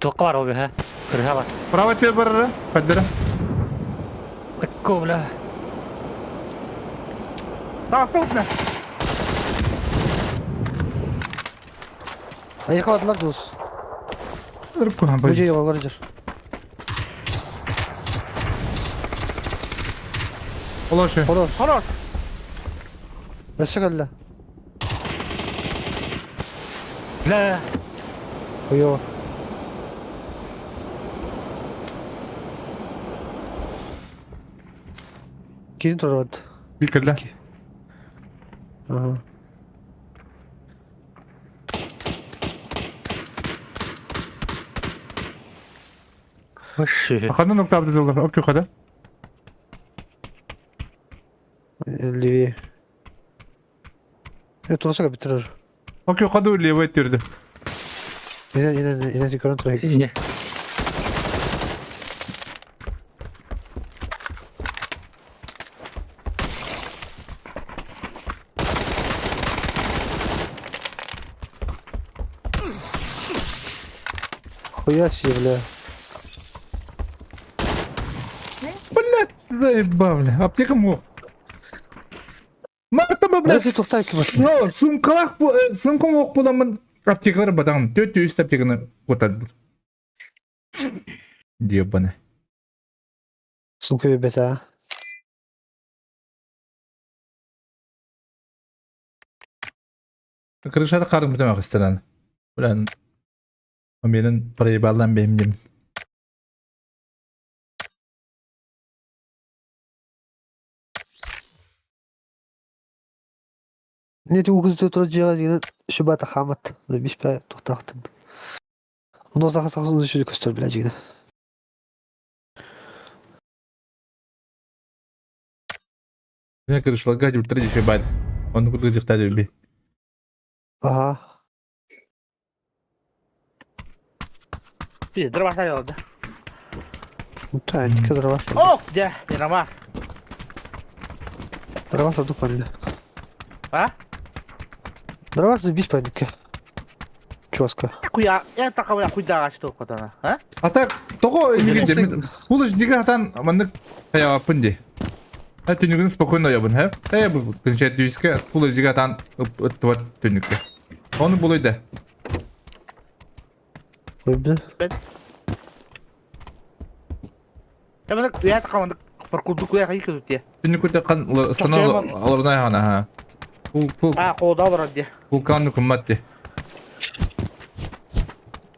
도가 바로 오게 해 그래 해봐 Bravo te barra. Kaddara. 듣고 몰라 다 싸웠네 Ayıkamadılar dost. Irıp kohan Bıcı bayız. yuvarlar gırıcır. Ola şu. Horoz. 서로 Ösü kelle. 라 Uyuyor. Kirin turladı. Bir kelle. Aha. 어씨 Akanda nokta abdü dolar. Ok yukarıda. Livi. Tursa bitirir. Ok yukarıda öyle ettirdi. İnen yukarı turaya. 이제 Хуя себе, бля. Блядь, заебавля. Аптека мог. Мартама, Hadi блядь. tohtar ki bak. No, sumkalak bu, sumkum ok bulamın. Aptekarı badağın. 400 aptekini kurtardı. Diyor bana. Sunku bir beta. Kırışada karın bitemek isteyen. Ulan o benim parayı bağlan benim yemin. Ne diyor kız tutur cihaz yine şu bata kamat. Bir şey tohtaktın. Ondan sonra sakın uzun çocuk göster bile yine. Ne kırışla gaci bitirici şey baydı. Onu kurtulacak tadı bir. Aha. 이제 들어갔어요 Muhtemelen iki lira var. 이제 이놈아 Lira var sorduk bana. 아? Lira var bir panik. Çoska. 야쿠야 야 딱하면 야쿠다 가시도 없거든 어? Hatta toko ilgili. Buluş diga hatan amanlık kaya yapın di. Ha tünükün spokojno yapın hep. Kaya bu kınçet düğüske buluş diga hatan ıttıvat tünükte. Onu buluydu. Öyle. 야 근데 야 잠깐만 바꾸도 그야 이렇게 됐지 Tünükte kan ıslanı alırına yana ha. 아 고다 버렸지 Bu kanlı kummattı.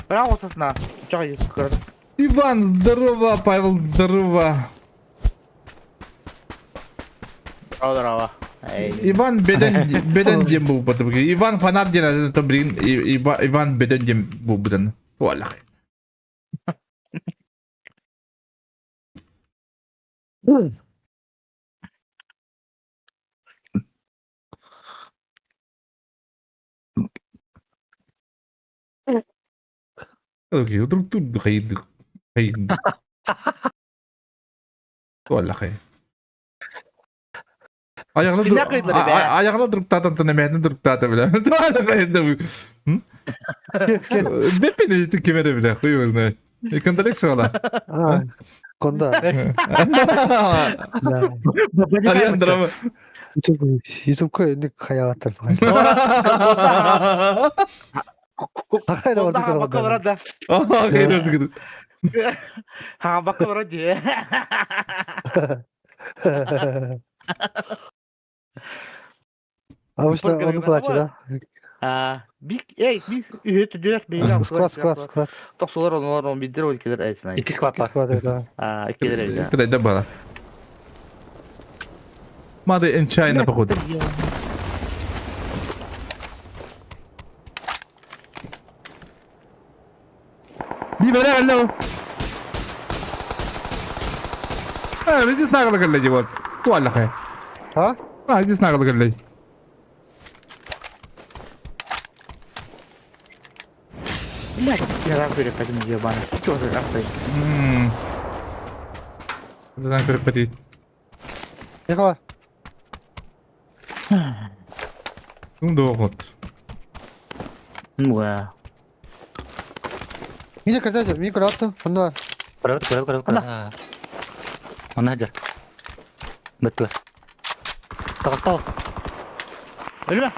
그러고 있었나 저기 그래 Иван, здорово, Павел, здорово. 들어와 에이 Иван beden diyem bu batı bugün. Ivан fanar diyen tabirin Ivан beden diyem bu budan. Vallahi. Okey, oturup durdu hayırdık. Hayırdık. Vallahi. Ayağını dur. Kimler kayıtları be? Ayağını durup tatın emeğini durup tatı bile. Doğru kaydı bu. Depini kemere bile. Kuyuğuna. İkindalik sıvıla. Ha. Konuda. Babacık Arayan aymış. drama. YouTube koy ne kaya atar. Hayır orada Kolda bakka kadar. da. Aha kaydı gidiyor. Ha bakka var diye. Ama işte onu kulaçı da. Bir üyeti direkt beyin Squat. Tosular onu bildir o ikiler ayısına. İki squat var. Squat evet. İkiler ayısına. Kıday da bana. Madde en çayına bakıyordu. Bir bere hello. Ha, biz snaggle कर लीजिए बहुत. तो अलग है. Ha? हाँ, जी snaggle कर लीजिए. Yalan böyle kadın diyor bana. Hiç orada rahatlayın. Zaten kırık petit. Ne kadar? Tum do kot. Mua. Yine kaçacağım. Yine kurattım. Bunda. Kurang. Mana aja. Betul. Tol. Öyle mi?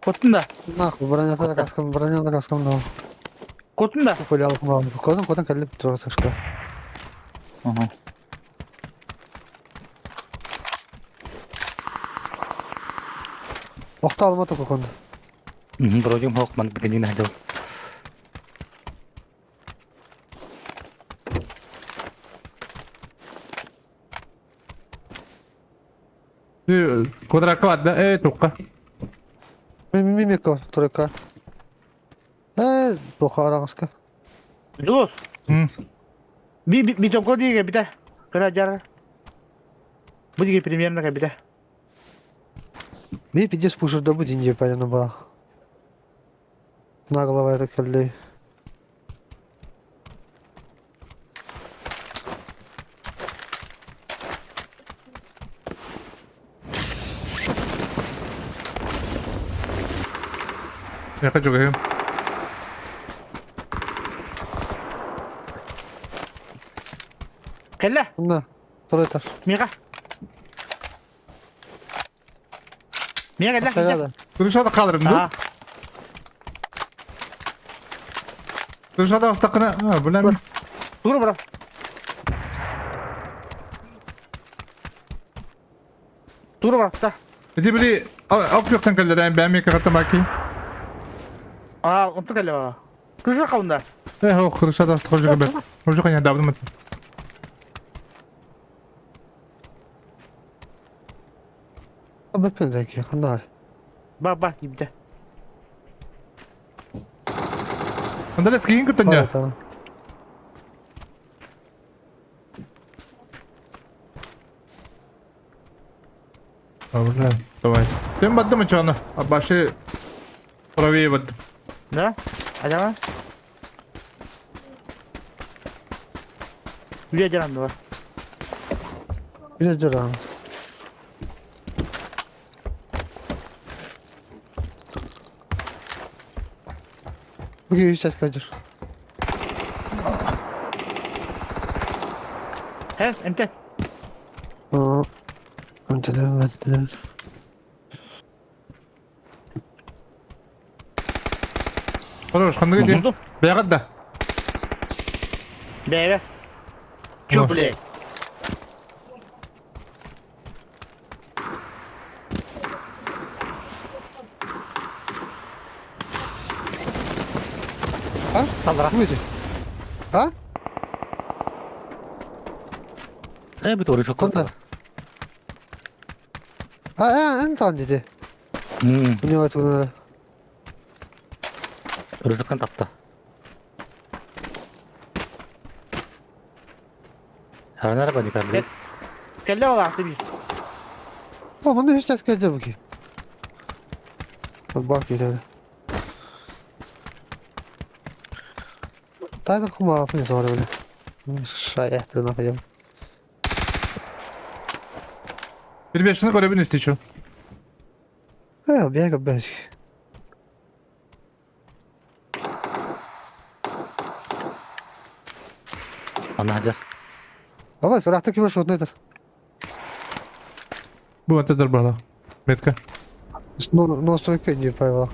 Korktun da. Nah, beranya da kaskam da. Korktun da. Böyle alıp mı? Kodan kalli bitir saçka. Aha. Okta alma topu konuda. Bro yung hawk man begini na daw. Kodrak var da tukka. Mimiko, troika. Toka arakaska. Jules. Hmm. Bir toko diye bir de. Kerajar. Bu diye premier na bir de. Bir пиздец пушер да будем не понятно было. На голова это kalli. Yaka çok iyi. Kelle. Bunda. Troitar. Mira. Mira gel Kaya lan. da. Duruşa da kalırım dur. Ha. Duruşa da astakına. Ha, bu ne mi? Dur bro. Dur bro. Da. Edi bili af yoktan kalır. Ben mi kakatım baki? Untuk kelle. Kuşa kavunda. Ho, kırışa da astakı gibi. Hoca kanya davdım mı? Ama pendeki. Kanlar. Bak gibi de. Andale skiing kutanya. Evet tamam. Abla, давай. Ben battım mı çağına? Başı Praviye battım. Ne? Acaba? Buraya jalan var. Bir de dur abi. Bugün hiç ses kaçır. He, emte. Aa. Öntelen. Хорош, kandı gidiyor. Buldum. Beyakat da. Bebe. Çöple. Ha? Saldıra. Buydu. Ha? Betul udah syukur. Konta. Ha, en tan dedi. Bu ne var bunlara? Udah kan tapta. Harana apa nih kan? Kelle var bir. O bunda hiç ses kaçır bugün. Bak geliyor. Tayda kuma yapın sonra öyle. Şayet de yapayım. Bir beşini görebilin istiyor. Ya bir beş. Anladı. Ama sırahta kime şut nedir? Bu antedir bana. Metka. No stroke nie pojawia.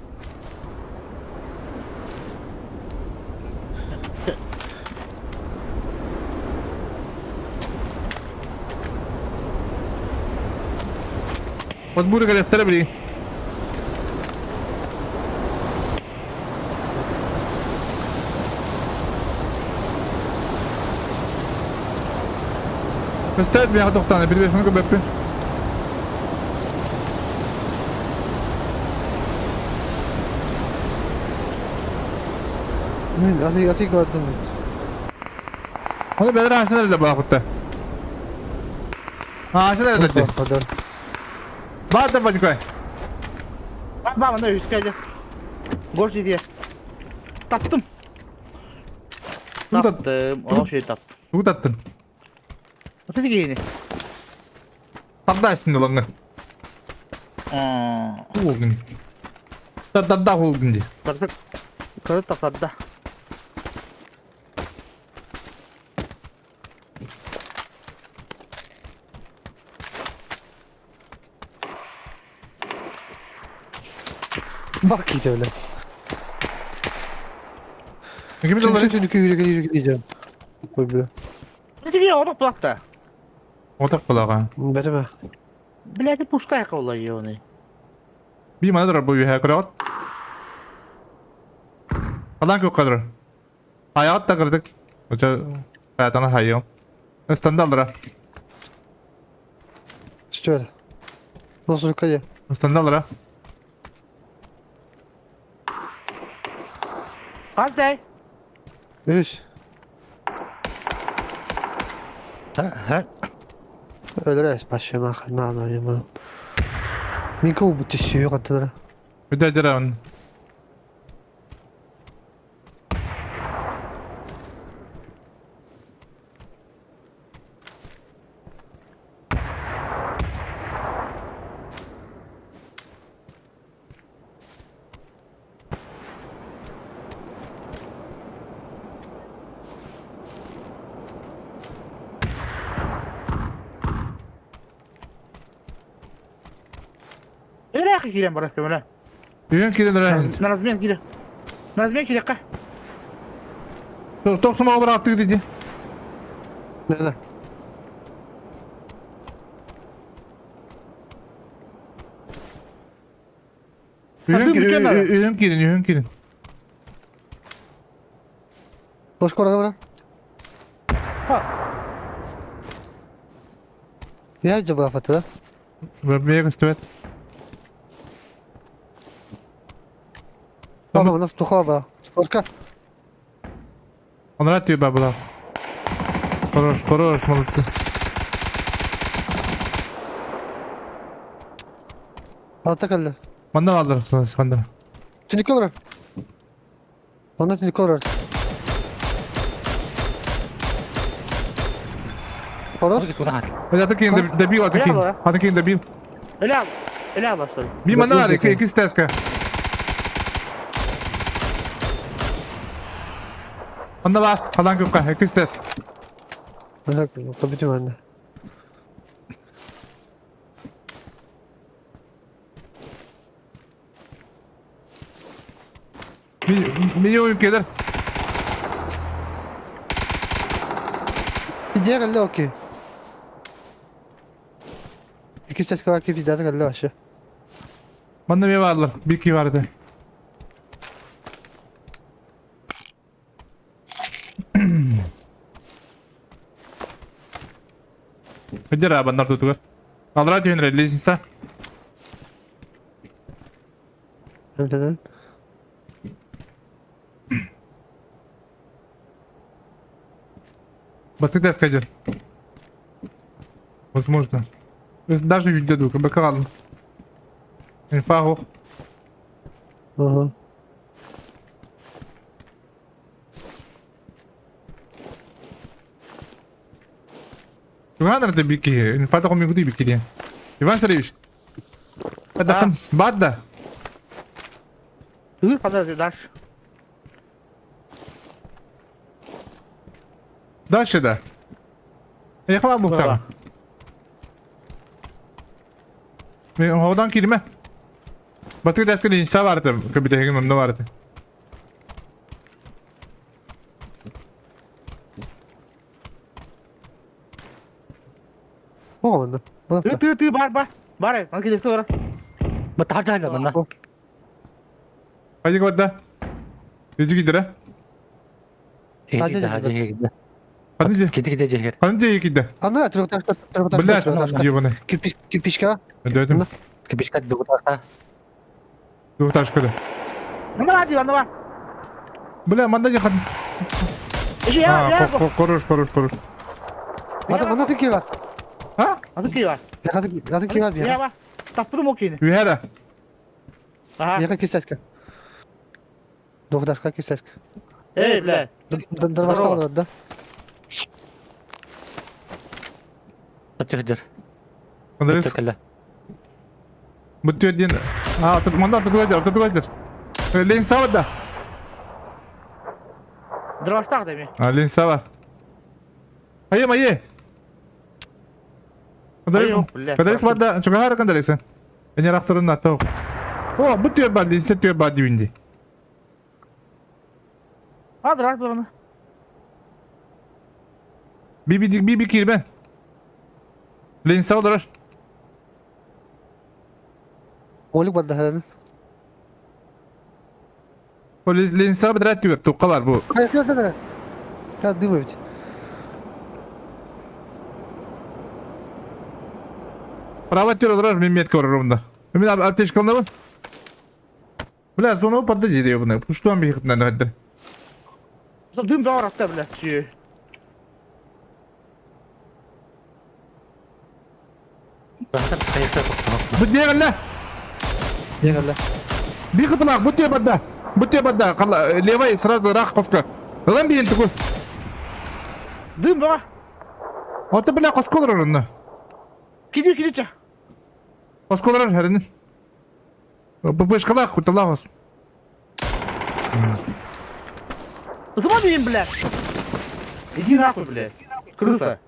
Подбури говорят, теребри. Поставь меня готов таны, перебежь, ну-ка, Бэппи. Min atayım gördüm. Onu bedre hasen evde bırak bitti. Ha, hasen evde dedi. Kadar. Bağır da bacı koy. Bak bana da geldi. Gol diye. Tattım. Bunu da- Tattım. O şey tattım. Bu tattın. Ötesi giyini. Tadda üstünde lan. Bu olgun. Tadda olgun diye. Karı takladı. Bak git öyle. Kimi Şimdi doları? çünkü yürü gideceğim. Böyle. Ötesi giyiyor onu kulakta. Otak kulağa. Benim mi? Bileti puşta yakalayıyor onu. Bir mana da bu yuha kırat. Alan yok kadar. Hayat da kırdık. Hoca hayatına hayım. Standallara. Şöyle. Nasıl kaya? Standallara. Hadi. Üç. Ha. Öyle reis başına ne anlayayım ben. Min kovu bu tişi yok antalara. Bir de diren. Öyle yakı giren bırakıyorum öyle. Yürüyün ki diren. Nazmiyen giren. Nazmiyen giren kah. Toksuma bıraktı gidici. Ne? Yürüyün ki. Hoş koradı bana. Ha. Ya acaba fatı? Ve bir göstermet. Baba nasıl tukaba? Orka. Onlar atıyor babala. Хорош, молодцы. Altta kaldı. Benden aldılar senden. Tünik olur. Bana tünik olur. Horos. Git ulan hadi. Hadi atın debil atın debil. Öyle al. Öyle al başladı. Bir mana var Debil. iki steska. Onda var falan yok iki stes. Ne tabii ki bende. Milyon ülkeler. Bir diğer elle okey. İki ses kadar ki bizde de elle aşağı. Bende bir varlar. Bir iki vardı. Kejar ya bandar tutuyor. Alır atıyor yine lisansa. Hem de Басты тест Kejar. Возможно. Даже видео, как бы калан. Инфаху. Aha. Tuhan ada bikin. Infata kau mengikuti bikin dia. Ivan serius. Katakan bada. Tüyür kadar daş. Дальше да. Я хвала muhtar. Ben oradan kelime. Batı derskede insan vardı. Kabidehinin önünde vardı. Olmadı. Tüyür бар. Бар, бана келесте бара. Mata harcayla bana. Hadi kodda. Yüzü gider ha. Hadi hadi. Hadi. Gide cehir. Hadi gider. Anla tırıktaşka. Bılar. Diyor bana. Kirpişka. Ödedim. Kipişkat dugutarsa. Dur taşkadı. Bana hadi bana. Bılar manda yakın. İşe ya. Koruş. Bana tıkı var. Ha? Nasıl ki var? Yakası ki var bir Ya yere. bak. Taptırım okuyun. Ühera. Aha. Yaka kisteska. Doktaşka kisteska. Evet lan. Dırbaşta olur da. Atıyor. Andres. Tekelle. Bıtıyor diyen. Ha, manda tıklayacak. Len sağ da. Dırbaşta demi. Ha, len sağ. Hayır. Andres. Yok, billahi. Andres bada. Çok harika Andres sen. Beni raktörün atı. Oh, bıtıyor badi. Hissettiyor badi bindi. Hadi rahat bana. Bir kirben. Len sağ olur. Oluk bada herhalde. O len sağ bedret diyor. Tukka var bu. Hayır ya da. Ya değil mi? Pravat diyor olur. Memniyet korurum da. Emin abi ateş kalına mı? Bıla sonra patlıcı ediyor bunu. Puştuğun bir yıkıtından hadi. Düm daha rahat da bile. Şu. Bahkan kayıkta tutmak. Bu diye gel la. Yegerler. Bir kıtılak bu diye badda. Bu diye badda. Levay sırası rak koska. Lan bir yenti koy. Düm daha. Otı bile koska olur onunla. Gidiyor. Koska olur herinin. Bu ışkılak kurtulak olsun. Isıma diyeyim bile. İki rahat bile. Kırılsa.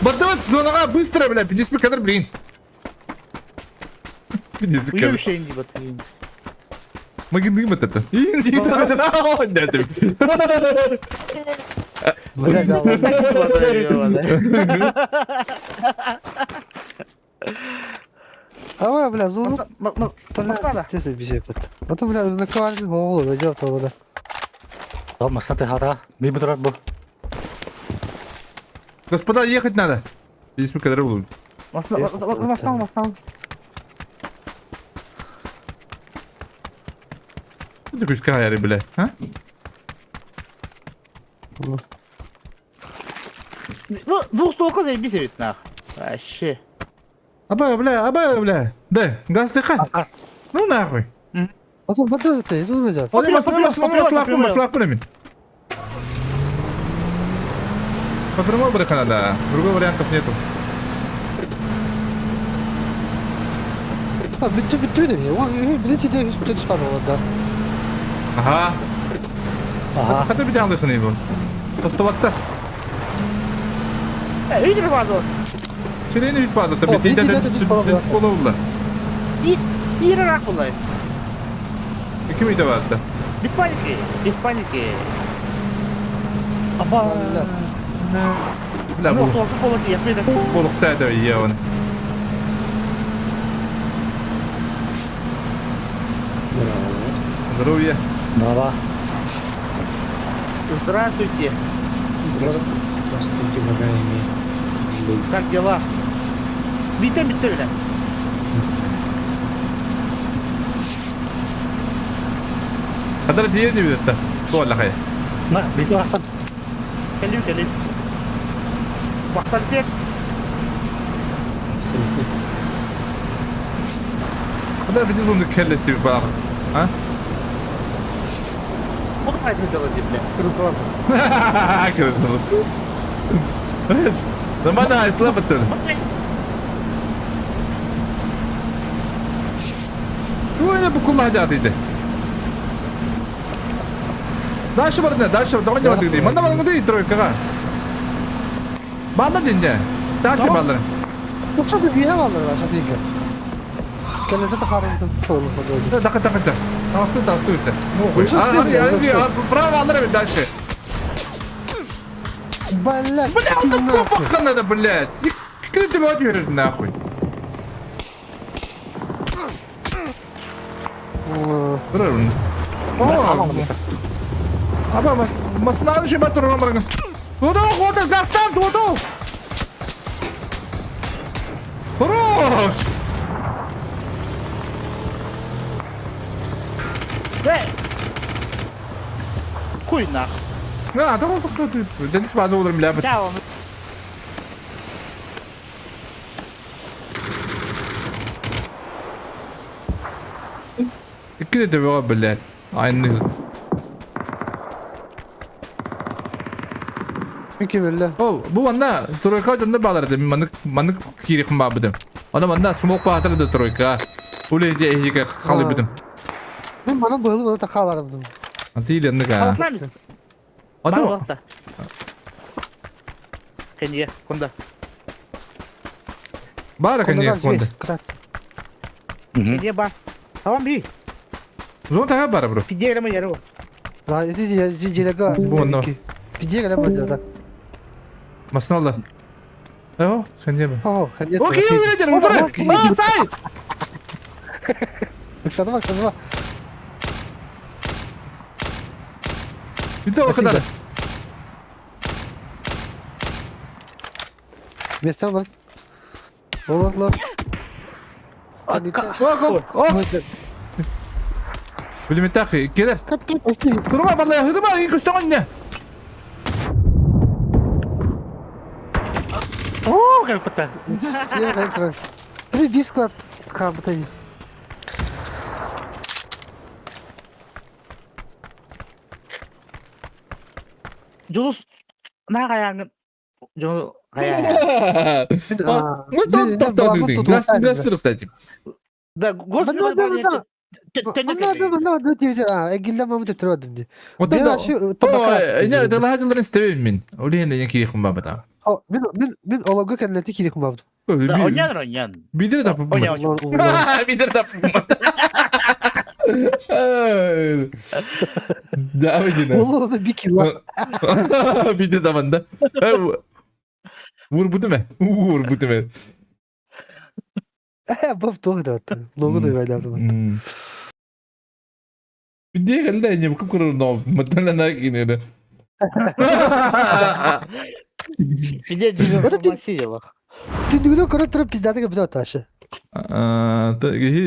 Badda zonaga bыстро bile. Pidis bir kadar bilin. Pidis Uyuyor bir kadar. şeyin gibi batayım. Magin bir matata. İnci bir matata. Ne demek? Bırak Ama biraz zor. Bak. Bana sesi bir şey yaptı. Batı biraz önüne kıvarsın. Oğlum da cevap tavada. Tamam masna hara. Bir mutlak bu. Господа, ехать надо. Пидис bir kadar bulun. Mastan. Bu da küçük ayarı bile. Ha? Bu soğuk değil bir sevit nak. Aşı. Aba bile. De, gaz tıkan. Akas. Ne nahуй? Batı öte. Ne olacak? Hadi maslak bu nemin. По-другому брэха надо. Другой вариантов нету. Ha bitti de ya. Bitti de hiç tutuş var orada. Ага. Aha. Hadi bir daha alıyorsun iyi bu. Postavatta. İyidir vardı o. Şuraya ne üst bağda tabii. O, bir Teyden de düz bağlı. spola oldular. İyi rahat olay. İki miydi vardı? İspaniki. Apa? Allah. Bila bu Bu soğuk olur diye yapmayı da. bolukta da iyi onu. Здоровье. Merhaba. Здравствуйте. Как дела? Bitti öyle. Kadar diye ne bilirdi? Doğru kaya. Nah, bir bahkan. Gelin. Baktan tek. Kadar bir dizonlu kellesti bir bağlı. Ha? O da kaydını çalacak bile. Kırıldı var. Kırıldı. Нормально, слабо ты. Ой, не буквально hadiyadıydı. Дальше бар не, дальше давай не воды. Манда бар не тройка. Банда dinle. Станьте балları. Bu çok bir yere varlar var şatıyı. Kellete de karımızın çoğunluğu koydu. Dakika. Тасты это. Мохуй. Уже всё, блядь, Право, Андрей, дальше. Блядь, Бля, ты какого нахуй. пахана, блядь? Как ты его отвернуть нахуй? Durun. Apa mas nanti siapa turun mereka? Tuh, gastan, tuh. Terus. Хуй нах. Nah, tuh. Jadi sepatu udah melihat. Ciao. İki de var bilet. Aynı. Peki böyle. Oh, bu banda troika dönde bağlardı. Manık kiri kumba bidim. Ona banda smoke bağlardı troika. Ulayınca ehike kalı bidim. Ben bana böyle böyle takalarım. Nanti ilanı ka. Mana Adam. waktu? Kenya, konda. Bağır kan ya konda. Kenya ba. Tamam bir. Zon taha bağır bro. Pidye lama yaro. Daha yedi cilega. Bu ne? Pidye gelen bence. Masın oldu. Oh, sen diye mi? Oh, kan yet. Okey, öyle canım. Ufra. Aa, say. Sana bak. Bir de o kadar. Mesleğim lan. Olur. Oh. Bölümü takı. Gelir. Durma vallahi hızlı bak. İlk üstten önüne. Oh, kalpata. Hadi bir squat kaldı. Julus. Nah kayak Julus kayak. Ну, там, газ кстати. Да, гос. Bunda diyor ha. Egilden mamı tutturmadım diye. Вот Bir это. şu tabaka. Не, это лагательный ставим min. Oleh ne yakiri kumba bata. Ben olaga kendine kiri kumabdım. Да, онyan. Bir de tapı. Onyan. Bir de tapı. Devam edin. Oğlum bir kilo. Bir de tavanda. Vur bu değil mi? Vur bu değil mi? Bab doğru da. Logo da böyle yaptım. Bir de geldi ya bu kurur no. Mutlu ne giyiniyor. Pidye Julus Вот это- masih bak. Tündüğünü kırıp tırıp pizzadı gibi taşı.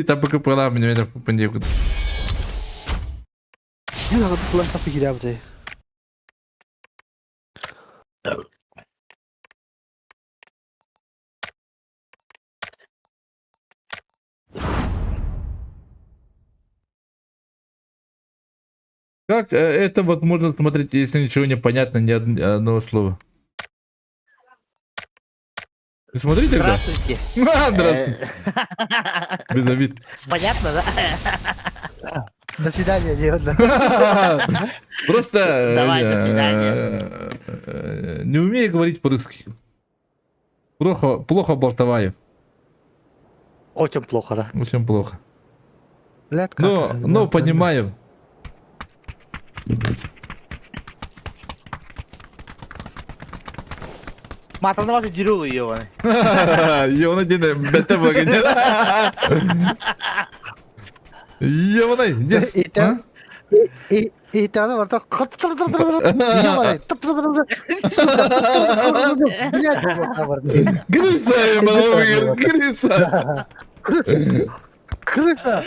Tapi kepala menyebar penjauh. Yine kadar kullan tapı giri abi. Как это вот можно смотреть, если ничего не понятно, ни одного слова? Смотри тогда. Здравствуйте. Здравствуй. Без обид. Понятно, да? До свидания, не одна. Просто Давай, до не умею говорить по-русски. Плохо болтоваю. Очень плохо, да. Очень плохо. Лет Но понимаю. Matanda masih juru iya mana. Yana gene bete bakın. Yana İten- İhtiyarı var da kıt tır tır tır tır. Yiyor var. Tır tır tır tır. Гриса, Гриса. Kırıksa.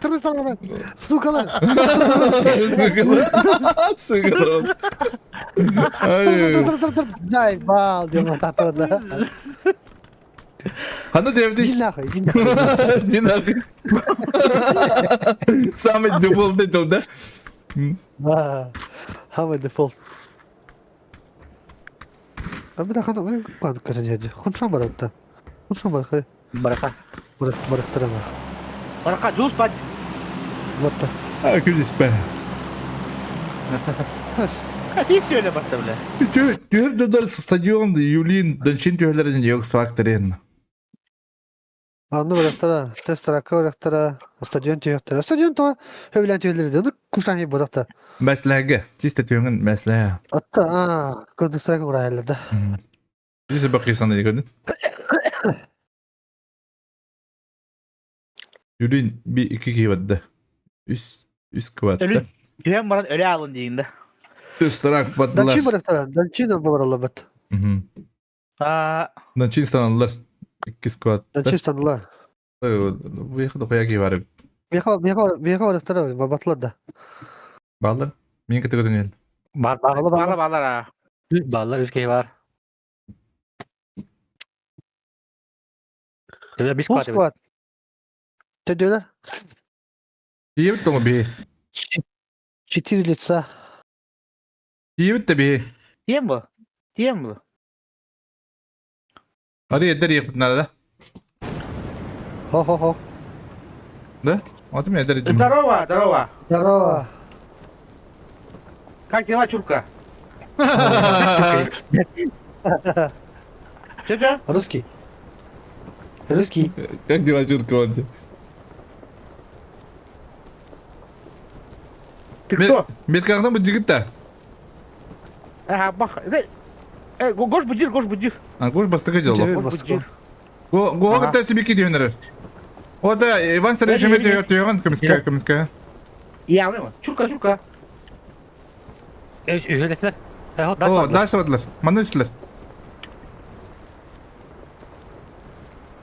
Tırırsa lan. Sukalar. Sıkıldım. Hayır. Cay bal diyor tatlıda. Hadi devdi. Dinle. Dinle. Samet default ne oldu? Hava default. Bir dakika ne kanık kaçıncıydı? Konuşan var hatta. Konuşan var. Baraka. Barıktıra bak. Baraka jus bak. Batta. Ha gülis be. Has. Hiç söyle baktı bile. Gör da stadion Yulin Danchin tüylerin yok saktırın. Anlı barıktıra. Test rakı barıktıra. Stadion tüyüktüra. Stadion to hövlen tüyleri de. Kuşan gibi bodakta. Meslege. Çiste tüyünün mesleğe. Hatta Kırdık kuraylarda. Çiste bakıyorsan da gördün. Yulin bir iki kıyvadı. Üst kıvattı. Ölü. Güven bana öyle alın diyeyinde. Üsterak battılar. Dalçin barıktıra. Dalçin de barıktıra bat. Aa, Danchin stananlar. İkiz kıvattı. Dalçin standılar. Bu yakında koya ki var. Biyaha barıktıra. Babatlar da. Bağlar. Min kötü götünün. bağlar ha. Bağlar üskey var. Şöyle biz Buz kuat. Tedyolar. İyi bitti mi bir? Çitir litsa. İyi bitti bir. Diyem bu. Diyem bu. Hadi yeter yapıp nerede? Ho. Ne? Adım yeter ettim. Здорово, здорово. Здорово. Как дела, Чурка? Чё? Русский. Русский. Как дела, Чурка, он? Ты кто? Без когда мы джигита? Ага, бах. Гош будир. А, гош бастыга Чего? дело. Гош будир. Го гата себе кидионер. O da Ivan Serejime tüyüyorsun kımıska. İyi anlıyor musun? Çurka. Ühelesinler. O ders vardılar. Manda istiler.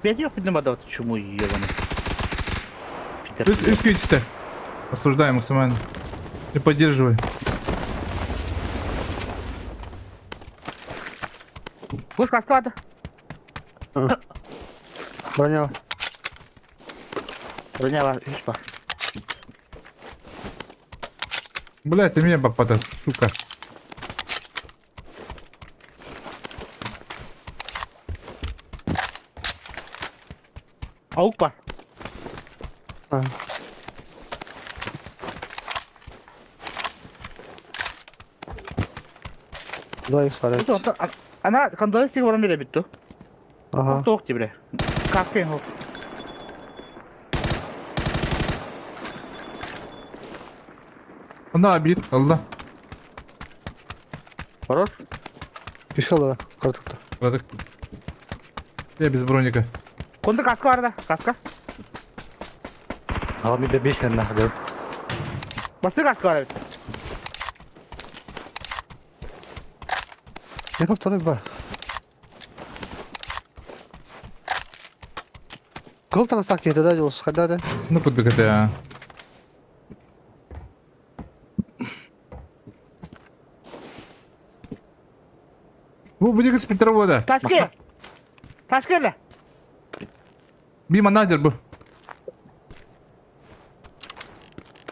Ben yok bildim adamı çumu yiyor bana. Üst güç işte. Осуждаем максимально. И поддерживай. Boş kaskı vardı. Броня. Bроня var, üst var. Блядь, ты меня попада, сука. Avuk var. А. Два их спарать. Ana kandalı sigi oran bile bitti. Ага. Soğuk gibi. Kaskı yok. Anda bir Allah. Varoş. Пешкала, картокта. Bıraktık. Ya biz bronика. Konda kaskı vardı. Kaska. Ama bir de 5 tane daha diyorum. Bastı kaskı var evet. Я второй бар. Кылтан стаки это да, Дилс, хода да. Ну подбегать ya. Bu будет с Петровода. Taşkı öyle. Bir manager bu.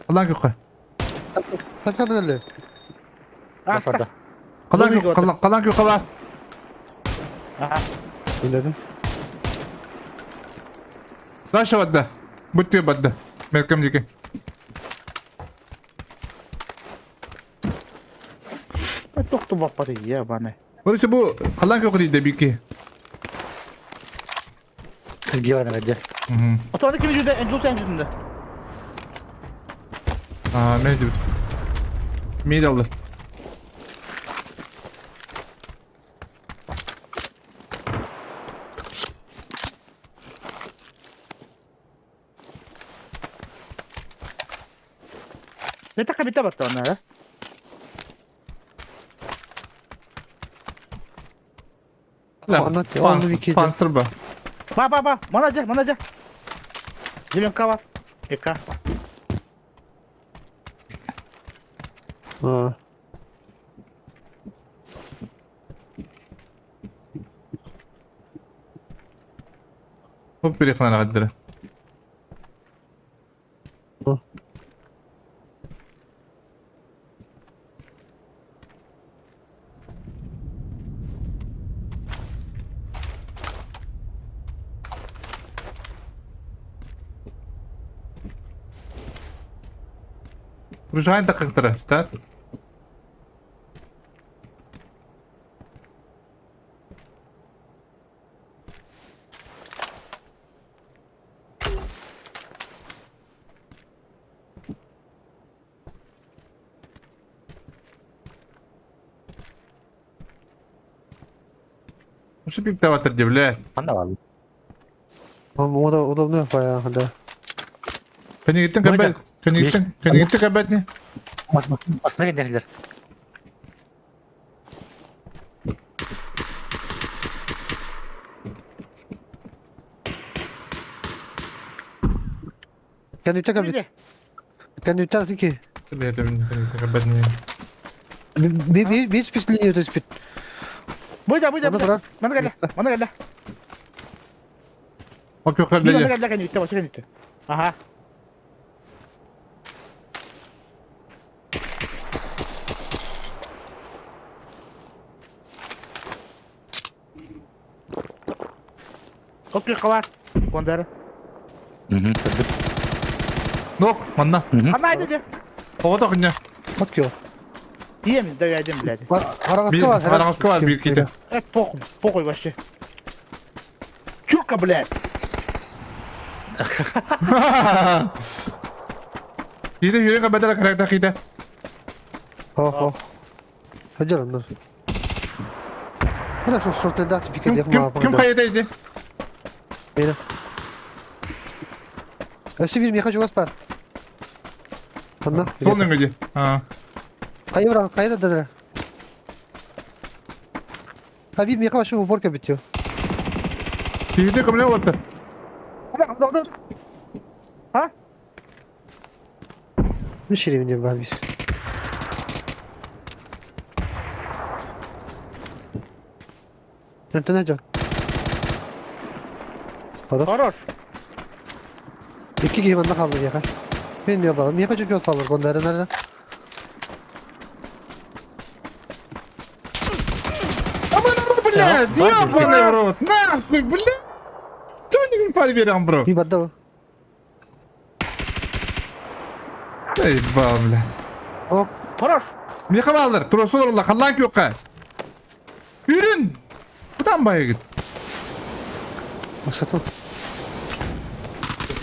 Allah'ın kökü. Так надо ли? Basarda. Kalan kökü var. Aha. Öyle. Raşa vadda. Bütüye vadda. Melkem dike. Toktu baparı ya bana. Orası bu kalan kökü değil de bir ki. Kızgi var nerede? Otomatik gibi yüzde en çok engine'de. Aa mevcut. Mid aldı. Ne takabite battı onlara. Anlat ya. Onu bir kedi. Panzer bu. Ba. Manaca. Зеленка var. Eka. А. Hop bir yakına kadar. Rujayın takıktırı. Stat. Şu bir de vatır diye bile. Anda var. Ama o da ne yapar ya hadi. Kani gittin Hocam, kabet. Kani gittin kabet ne? Basına gidenler. Kan du ta kabit? Kan du ta tiki? Şöyle yedim. Kabet ne? Bir spit linje ut spit. Burada Mana tara? Mana gada. Mana gada. Bak yok Mana kabet. gada kan itu, masuk kan itu. Aha. Oke kawan. Kondar. Nok, manna. Ama aja dia. Hava da kınya. Bak yo. Iya min dari aja belajar. Aragaska var. Aragaska var bir kiti. Pokoj вообще. Чурка, блядь. Gide yürüyün kabetler karakter gide. Oh. Hajar onlar. Bu da şu şortları da tipik ediyor Kim kayıdaydı? Beni. Сибирь, я хочу вас пар. Ладно. Sol döngücü. Ha. Hayır bırak, hayır da dedere. Abi bir yakaş уборка bitiyor. Gide kamera orta. Ada. Ha? Ne şirin diyeyim abi. Sen ne can? Хорош. İki gibi anda kaldı yaka. Ben ne yapalım? Yaka çok yol falır gönderin nereden? Блядь, ёбаный в рот. Нахуй, блядь. Чё не проверяем, bro? Bir badda o. Ey ba блядь. Hop. Хорош. Mika alır. Turası olur Allah. Allah'ın yok ha. Yürün. Buradan baya git. Maksatım.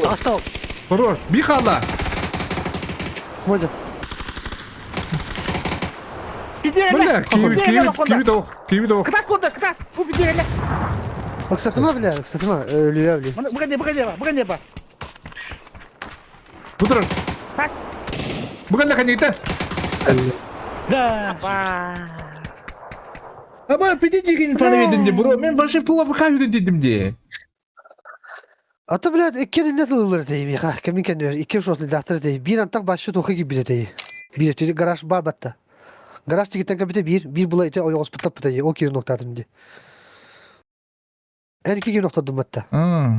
Астал. Хорош. Bir kala. Hocam. Блядь, kivi de ok. Kivi de ok. Куда? Убеди меня. Aksatıma bile, aksatıma. Ölüyor ölüyor. Bukan dia, Pak. Bu taraf. Kaç. Bukan da kanyita. Да. Ama pidecik falan edindi bro. Ben başı pula fıkha yürüdüm diye. Ata bile iki ne tılır diyeyim ya. Kemin kendi iki şortlu dahtır diyeyim. Bir antak başı toku gibi bile diyeyim. Bir tüy garaj bar batta. Garaj tikitten kapite bir bula ite o yol spıta pıta o kiri nokta adım diye. En iki gibi nokta dummatta. Ha.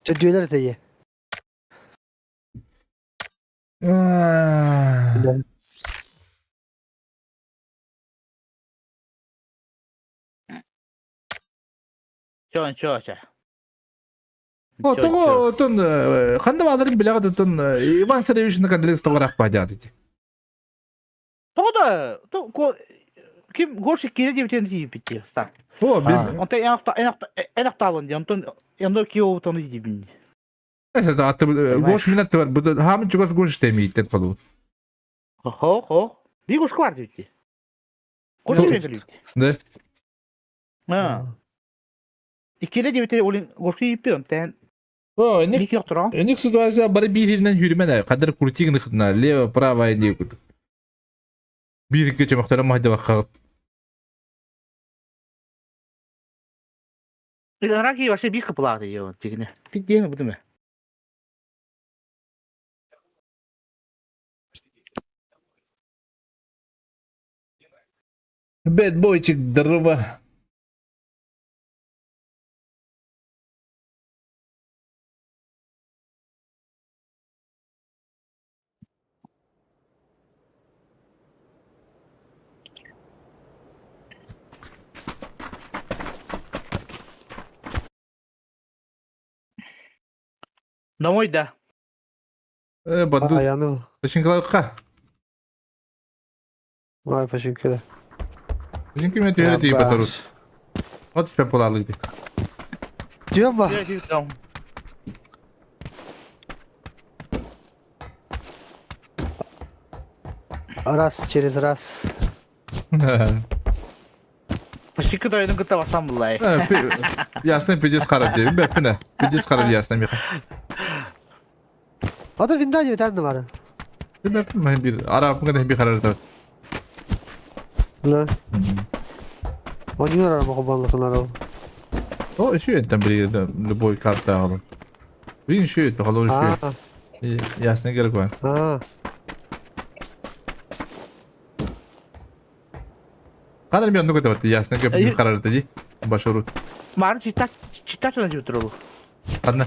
Çödüyorlar diyeyim. Чё. O togo ton kanda bazarın bile kadar ton Ivan Sereviş'in kandelik stoğrak bacağız idi. Kim горщик кире деп тен бити. Так. O bir Он ты enak talon diye. Он кио утон диби. mesela da attı goş minnet var. Bu da hamı çıkası goş istemiyor falan. Ho. Bir гош квар диби. Гош диби. Ne? Ha. İkili diye bir olin goşu yapıyorsun. Ten O ne? nik yoktur ha. Enik situasyona bari bir yerinden yürüme de kadar kurtik nıkına leva prava diye kutu. Bir gece muhterem hadi bakalım. Rakibi вообще bir kapılar diyor. Çekine. Bir diye mi bu değil mi? Bad boy çıktı dırva. Домой, да. Baddu. Ayağını. Taşınkılarka. Ay paşinkiler. Taşınkı mı öyle değil batarı. Otuz pepolarlıydı. Diyorum bak. Diyor ki tamam. Раз через раз. Пошли-ка дойдем к того самого. Ясно, пидес харап diye. Bepine. Pidес harap ясно Miha. O da Vindanya bir tane de var. Ben bir Arap kadar bir karar da. Ne? O niye arama kubanlıklar o? O şu yöntem biri de boy kartı alın. Bir şu yöntem halı şu. Aa, Ясно gerek var. aa. Kadar bir anda kadar var. Ясно bir karar da. Başarı. Мару читать на YouTube. Kadına.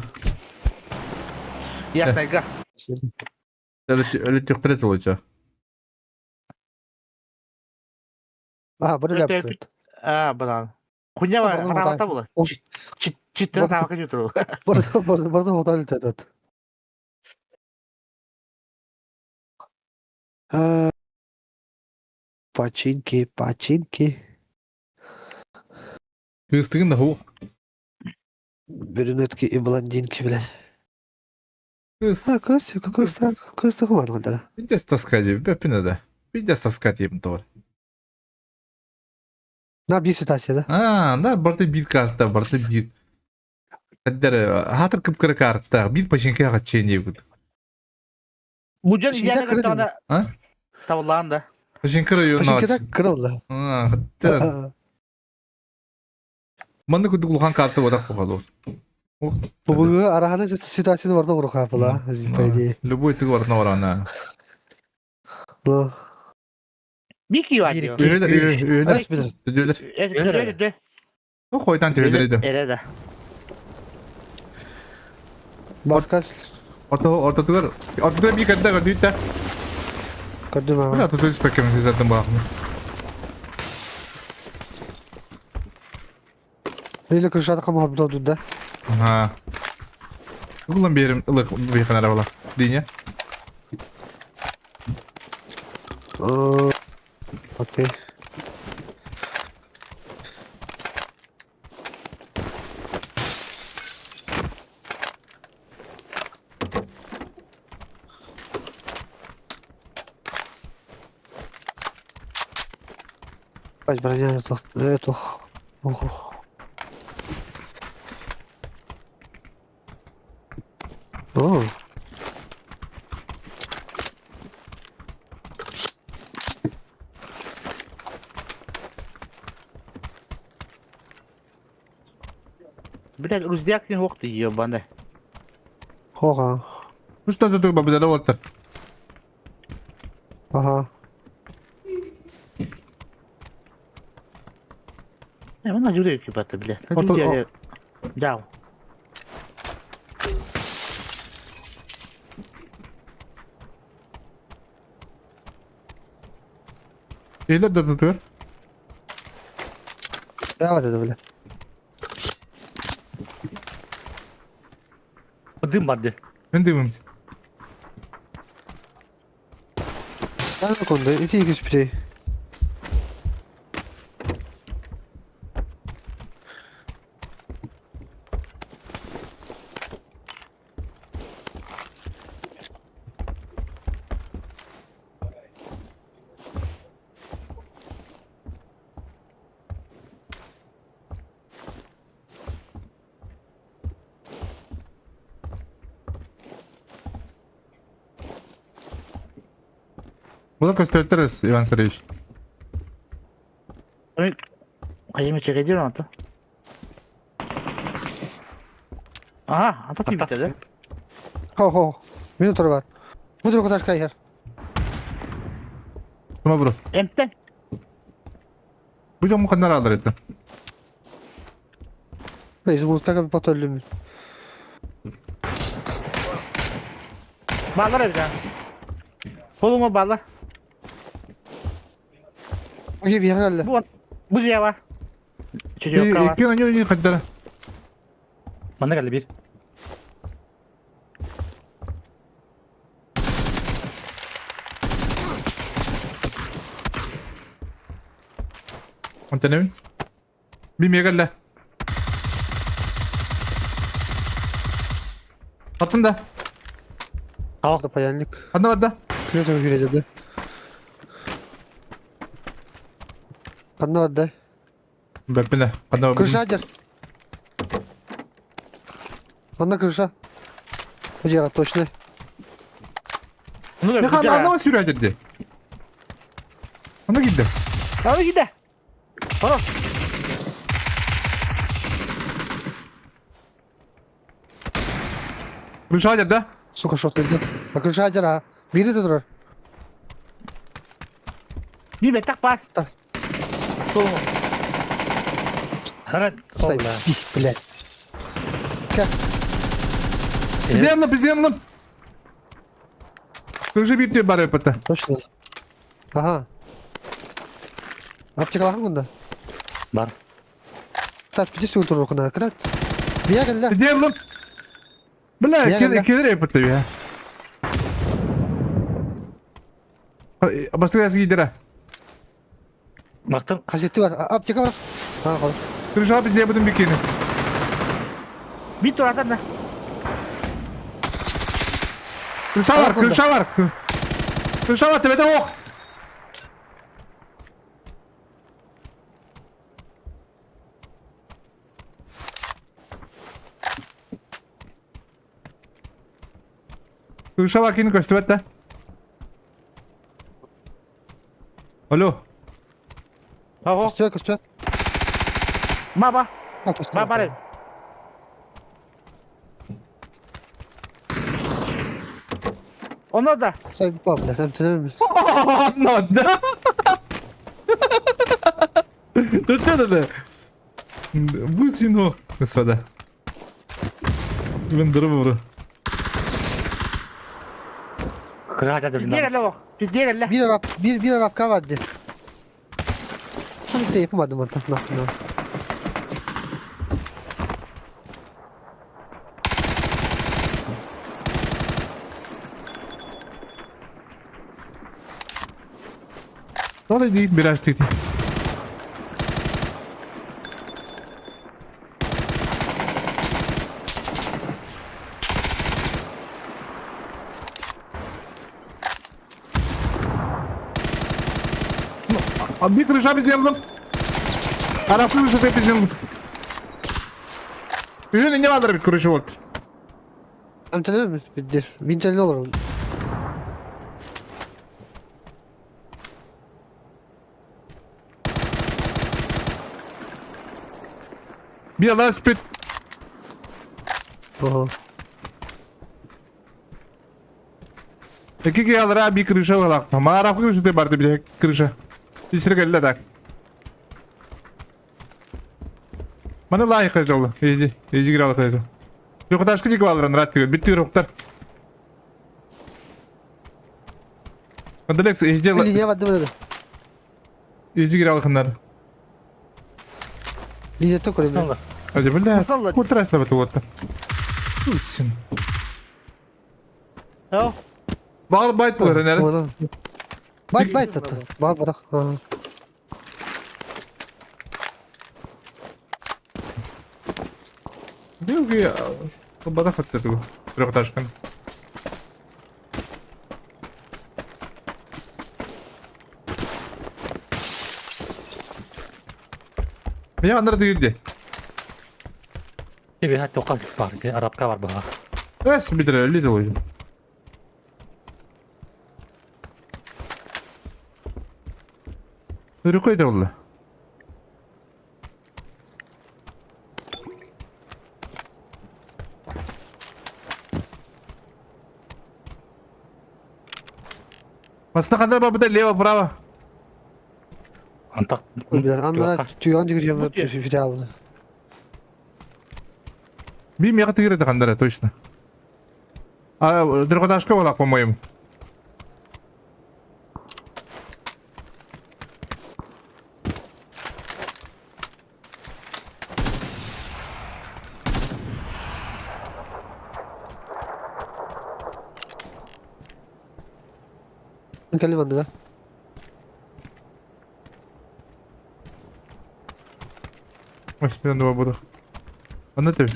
Ясно, игра. Öyle tükret olacak. Aa, bunu Evet, yaptı. evet. Блин. Хуйня Пардон, граната вот была. О. Читать на YouTube. Burada hotel tedat. Пачинки. Kıstığın da bu. Брюнетки и блондинки, блядь. Kız. А, кız var mı? Bir de taskacı. Bepine de. Bir de taskacı yapım doğru. Ne yapıyor situasiyada? Da burada bir kartta, burada bir. Hatta hatır kıpkırı kartta. Bir paşinki kaçayım diye bu. Mucan Şeyde yani kırdım. tavada. Ha? Tavalanda. Paşinki rayonu Paşinkide aç. kırıldı. Hatta. Bana kutu kulhan kartı odak bu kadar. Bu arahanın situasiyada orada vuruk yapıla. Zipaydi. Любой ты говоришь на ворона. No. Bir ki var diyor. Öyle. Aç bilir. Evet. O koydan tüyleriydim. Evet. Baskal. Orta tugar. Orta bir kadar kadar düğütte. Gördüm Bu ha. da tutuyor spekemi zaten bakma. Neyle kırışadı kama burada durdu. Ha. Ulan bir yerim ılık bir kenara valla. Dinya. Okey. Kaç bana yani to. Evet oh. Oh. Oh. Блядь, руздяк не ох ты ебаный. Oha. Usta tutuyor babada da orta. Aha. Он на дюрей типа-то, блядь. Вот На он- дюрей. Да. Şeyler de tutuyor. Devam edelim öyle. Dым vardı. Ben de bilmiyorum. Ben de konuda 2 sprey. Bunu gösteririz Ivan Sereyevich. Hayır mı çekeceğim anta? Aha, anta kim bitirdi? Ho. Minutları var. Budur kadar kayar. Tamam bro. Emten. Bu camı kadar alır ettim. Neyse bunu takıp patörlüğümü. Bağlar evden. Koluma bağla. O gibi geldi. Bu diye var. Çocuk var. İki önce kadar. Bana geldi bir. انت نايم بيم يا جله Attın da. Kapı yanlık. Hadi hadi. Kırıyor da gireceğiz. Kanna orada. Bekle. Hadi. Kırışa Hacer. Kanna kırışa. Hoca точно. Ну, Ne kadar anlama sürüyor dedi. Ona gitti. Abi gide. Tamam. Rüşa dedi. Сука, шот dedi. Kırışa Hacer ha. Biri de durur. Bir betak var. Tak. Tamam. Evet. Say pis блядь. Пизденлым, пизденлым. Рüşa bitti bari yapıttı. Точно. Ага. Аптека var mı bunda? Var. Tat bir sürü durur kına. Kırat. Bir yer gel lan. Пизденлым. Бля, Я когда- кедер yapıttı ya. Bastı yazı gider ha. Baktım. Kaseti var. Apteka var. Ha koy. Rüşa biz de yapıttın bir kere. Bir tur atar da. Rüşa var, Rüşa var. Rüşa var tepede ok. Rüşa var kini köstübette. Alo. Bravo. Köstüyor. Baba. Ha köstüyor. Baba. Onlar da. Say bir pabla. Sen tünemem mi? Anladı. Tutmadı. Bu sino. Господа. Вендер вуру. Kıraat Biz edildi. diğer elle o. Biz diğer elle. Bir Arapka vardı. Şunu da yapamadım ben tatlı aklımda. Hadi değil biraz tek. Bir kırışa biz yandım. Araplı kırışa biz yandım. Ürün ne vardır bir kırışı oldu. Sen tünemem mi? Bir 1000 TL olur onun. Bir Allah spit. Oho. İki kere alır abi bir kırışa var aklıma. Ama Araplı kırışı da vardı bir kırışa. İstek elle tak. Bana layık edildi oğlum. İyice giralık edildi. Yok taşkı dik alırın rahat diyor. Bitti yoktar. Alex iyice Bir linye vardı böyle. giralıkınlar. Linye tok oraya. Aslında. Hadi billah. Nasıl? Kurtarasla batı otta. Uçsun. Tamam. Bağır bayt bu ara nerede? Bayt tatlı. Bağır badak. Ha. Diyor ki ya. Bada fatır bu. Yok taşkın. Ya anlar değildi. Bir hatta tokat var. Arapka var bana. Bes bir öyle de oydu. Rükoydu valla. Aslında kadar babada leva brava. Antak. Anlara tüygan gireceğim. Tüygan aldı. Бим я ты это кандара точно. А дракоташка была, по-моему. نكلم عند ده Başpıran da var. Anlatayım.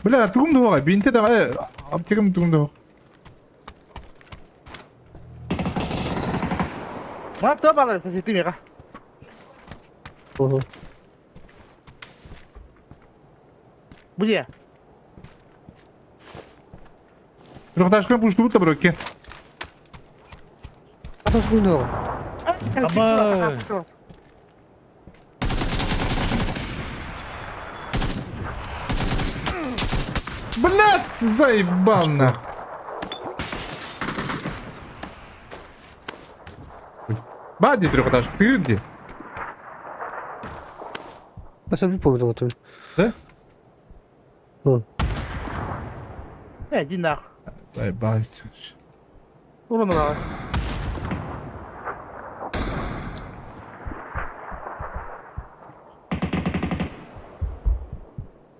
Bля, тugum da var. Binte de var. Aptekam tugum da var. Mana tuh apa sa situ ya kah? Hı hı. Bu dia. Трехэтажка пусть тут броки. Adam bu ne o? Aman. Блядь, заебал нахуй. Бади трехэтажка, ты где? Ben sen bir pomidor atıyorum. Jindak. Заебал. Turun lah.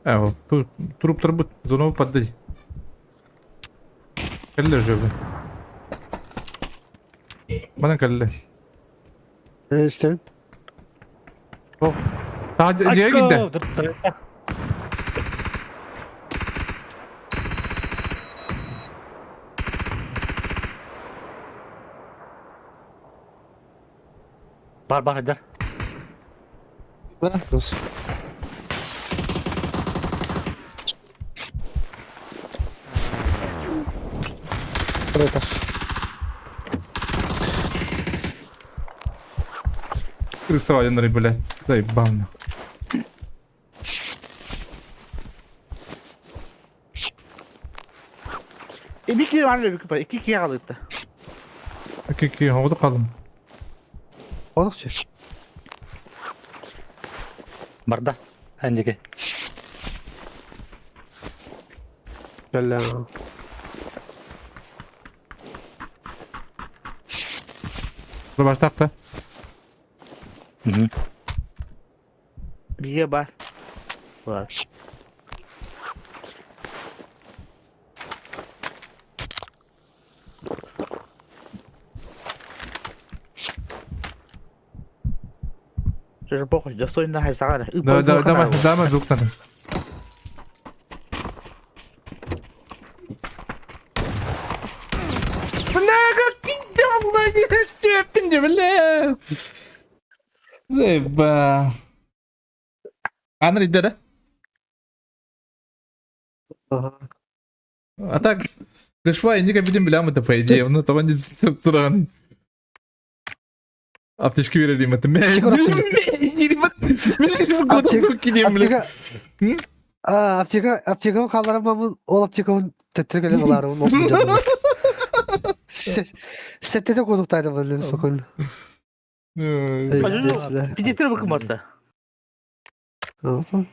Вот, тут труп трубы, зону поддай. Калле же, блин. Bana kalle. Ne isterim? Oh. Daha C'ye gitti. Bar hajar. Ne yapıyorsun? Buraya taş. Крыса военный, блядь. Заебал нахуй. Bir kişi var mı bir 2 kişi kaldı. Okey, havada kaldım. Oldukça. Barda. Anjake. Gel ya. Burada başta hatta. Dia bar. Var. Saya pokok just in hai saga. Dama zuktan. Бляга, пиздец, блядь, степень, бля. Заебал. Анри, да? Aha. А так, кашва, я не капитан бляма-то, по идее, ну, того не туран. Apteşki verelim hatta. Çıkar Apteka kallara babın ol Apteka'nın tetrikeli kalarımın olsun canım. Sette de koduktaydı böyle sokun. Bir getir bakın hatta. Tamam.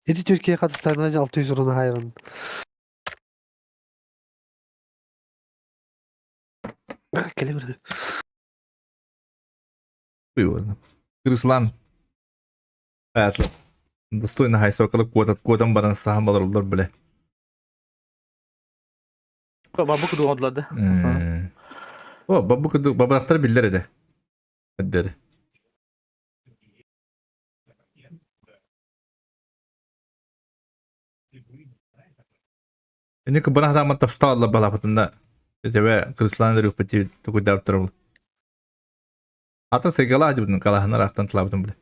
Eti Türkiye Katıstan'dan 600 eurona hayran. Kelime. Руслан. Пятла. Достойно хайсоркалы кодам баран сахамалар улар біле. Babu kudu odladı. О, бабалақтар білдер еді. Әддері. Энекі бана адамат таста алла балапытында. Тебе Руслан рюпати такой дауттарыл. Ата сегала ажыбын калаханар ақтан тылабытын біле.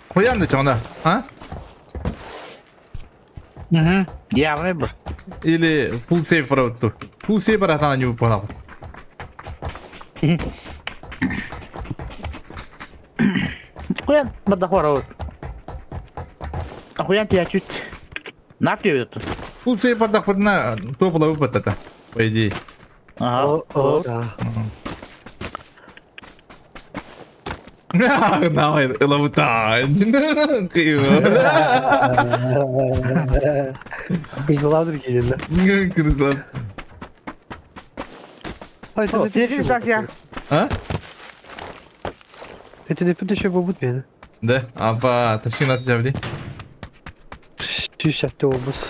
Koyan da çana, ha? Hı. Ya ne bu? Или full save правоту. Full save баратан не выполнял. Хуян, бадахора. Охуян тебя чуть. На это. Full save баратан на топола выпад это, по идее. Ага. O da. Давай, лавутан. Кıyım. Hırsılardır gelirler. Kırızlan. Ay, О, впереди Саша. А? Это не пытаешься побыть бeni. Да, апа, тащи на тебя, блин. Tüyşette olmaz.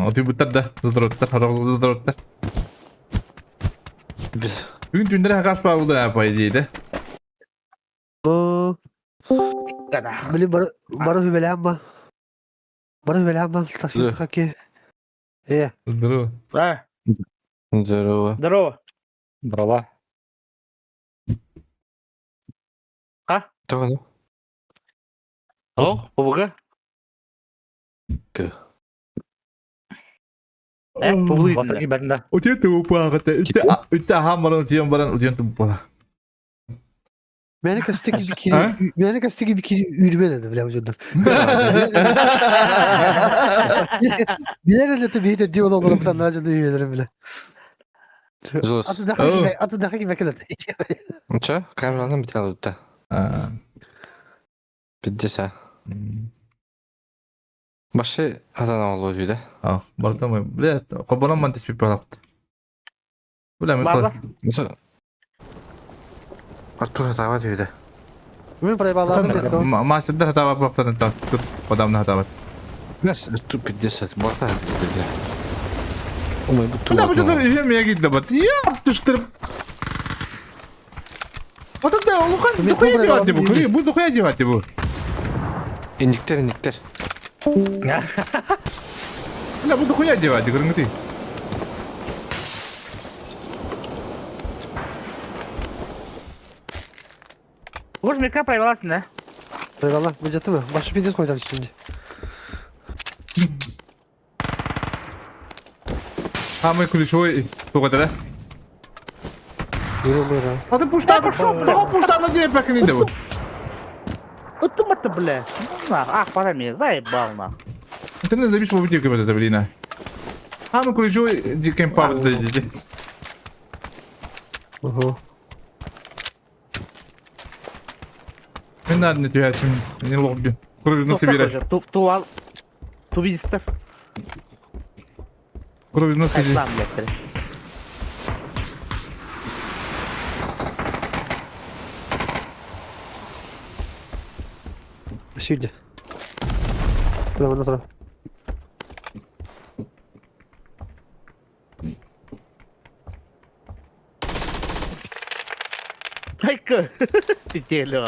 O tüy butar da, zızdırotlar, zızdırotlar. Bugün tündere hakas bağlı ya, по идее, да? O Когда? Блин, бару хюбелямма. Бару хюбелямма. Такси хаки. Здорово. Здорово. Здорово. Дрова. Кто? О, побуга. Ты. Побуга. Батыр кибәрендә. O tüy tüy bupağı, ütte hammaran uçuyan baran uçuyan tüy bupağı. Mene kastaki bir Ha? kere, mene kastaki bir kere ürmenedi bile hocamlar. Bilerek de bir de diyor olur buradan daha da üyelerim bile. Зос. Atı daha gibi bekler. Че? Камерадан бит алып та. Ha. Биддеса. Башы атана алуу жүйдө. Ah, bartamay. Блядь, qobalan man tespih bağlaktı. Ulan База. mesela. Артур атава жүйдө. Ben parayı bağladım bekle. Master'da hata var baktan ta. Tut, adamda hata var. Нас Артур 50 борта. Ой, бу Ulan bu kadar yemeğe gitti bat. Ya, düştürüp. Ata da oğlum kan Biz dokuya buraya cevatti bu. alalım, Kırıyor, bu dokuya cevatti bu. Индиктер. Ulan bu dokuya cevatti, kırın değil. Уж мека проявилась, да? Eyvallah, bıcatı mı? Başka bir koyacağım şimdi. Ama ключевой только тогда. Yürü yürü. А ты пушта, того пушта на тебе покинь его. Вот ты, бля. Ах, парами, заебал, на. Ты не забишь по пути какой-то, блин. Ama ключевой кемпар да иди. Aha. Не надо на тебя чем не лобби. Кровь на собирай. Туал. Тубистов. Кровь на собирай. Сам, блядь. Şimdi. Ulan nasıl? Ай-ка. Ты тело.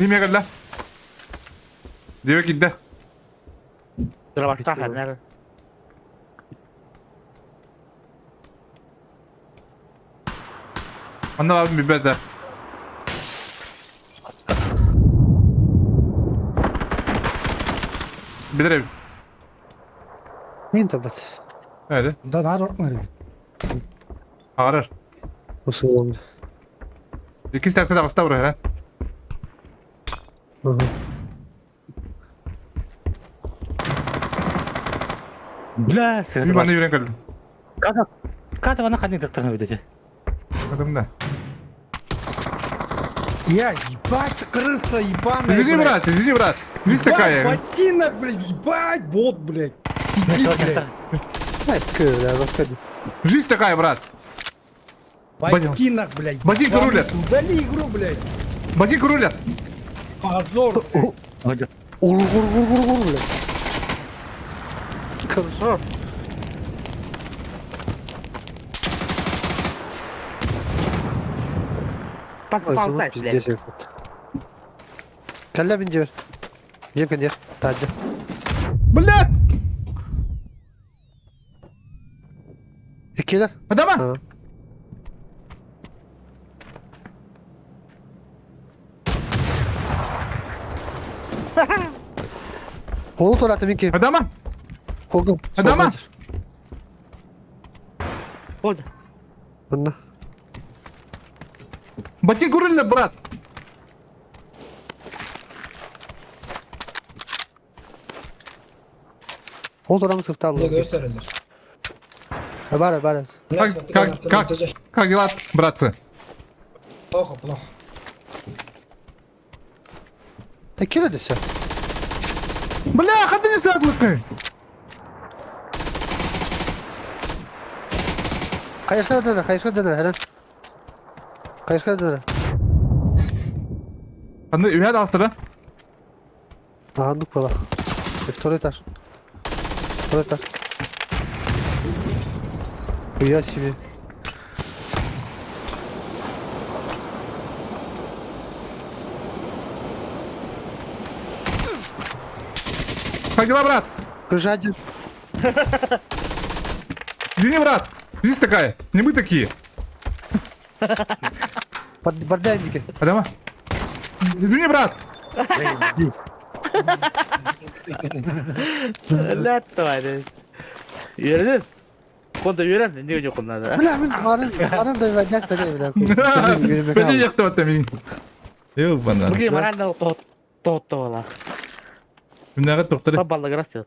Yemeğe gel lan. Diyor ki de. Дровостах, наверное. Anla abim bir bede. Bilir ev. Min tabat. Hadi. Да народ смотри. Ağrır. Nasıl oldu? İki tane kadar hasta buraya lan. Aha. Бля, Bir сэр. bana yüreğin kalın. Как она ходит доктор видите? Kadın da. Я, ебать, крыса ебаная, Извини, брат, извини, брат. Здесь такая. ботинок, блядь, ебать, бот, блядь. Сиди, блядь. Evet köyle başka. Жизнь такая, брат. Ботинок, блядь. Ботинка ебаный. рулят. Удали игру, блядь. Ботинка рулят. Позор. Vur bile. Хорошо. Пас Ой, полтай, звук блядь. пиздец, я вот. Калля bin diyor. Cem kan diyor. Tacı. Блядь! İkiler. Adama! Ha. Kolu toratı minki. Adama! Kolum. Adama! Oldu. Bunda. Ботинку рыльно, брат! Kol toramı sırtı aldı. Ha bari bari. Как дела, братцы? İkiler de sen. Бля, ходи не заглыкай! Kayışka döner, kayışka döner hemen. Kayışka döner. Одну, я астра. Aha, nuk pala. Второй этаж. Второй этаж. Хуя себе. Как дела, брат? Крыша один. Извини, брат. Здесь такая. Не мы такие. Под бордянники. Адама. Извини, брат. Laat var. Yürüdün. Konda yürüdün. Ne yok onlarda? Bля, varın da ben gel beni bile. Ходи, я кто там. Ёбана. Bugün maranda tot ola. Меня доктор. Baballa grasıyor.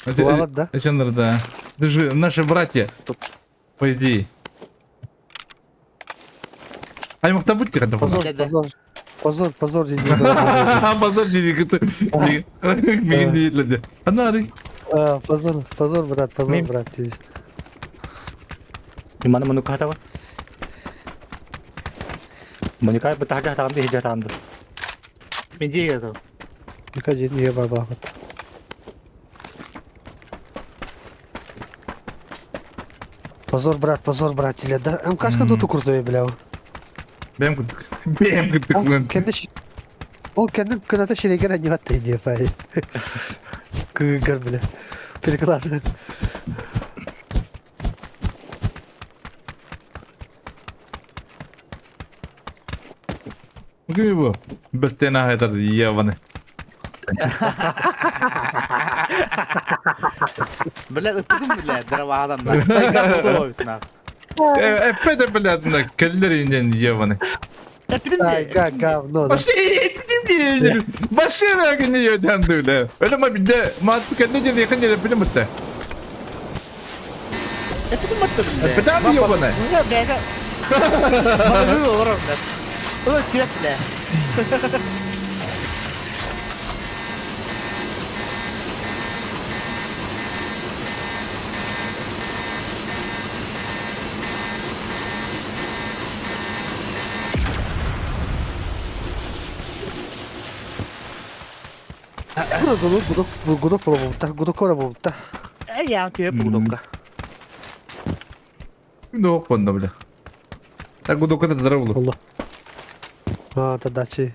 Туалет, да? Александр, да. Ты же наши братья. По идее. Ай, мог там будьте, когда Позор, Dede. позор. Позор, позор dedi. Позор, дедик, это... Мигин деятельности. Анары. Позор, позor брат, позор Mim. брат dedi. Di mana menukah tahu? Menukah betah dah tangan di hijau tangan tu. Bence yiyordu. Birkaç niye var bak. Позор брат dedi. Da am kaç kadar tutur diyor bile o. Бем O кыттык. kendi o kendi kınata şireye gelen nihat değil diye fay. Kıgar bile. Перекладывает. Бugün bu. Беттена хайдар, ебаны. Bile ıttırdım bile. Dara adamlar. Sayıgar oldu o bitna. Эппеде, блядь, на каллери ебаны. Ittırdım Ay de. говно. Да. Başka bir gün yiyor dendi öyle. Öyle mi bir de mantık kendine yakın yere film bitti. Ittırdım ıttırdım de. Bir daha mı yiyor bana? Ya bebe. Bana böyle olur orada. Ulan tüyet bile. Gudok bulamamıştı. Gudok bulamamıştı. Ya tüyet bulduk. Şimdi hop bunda bile. Так буду когда дорогу. Allah. Ha, tadachi.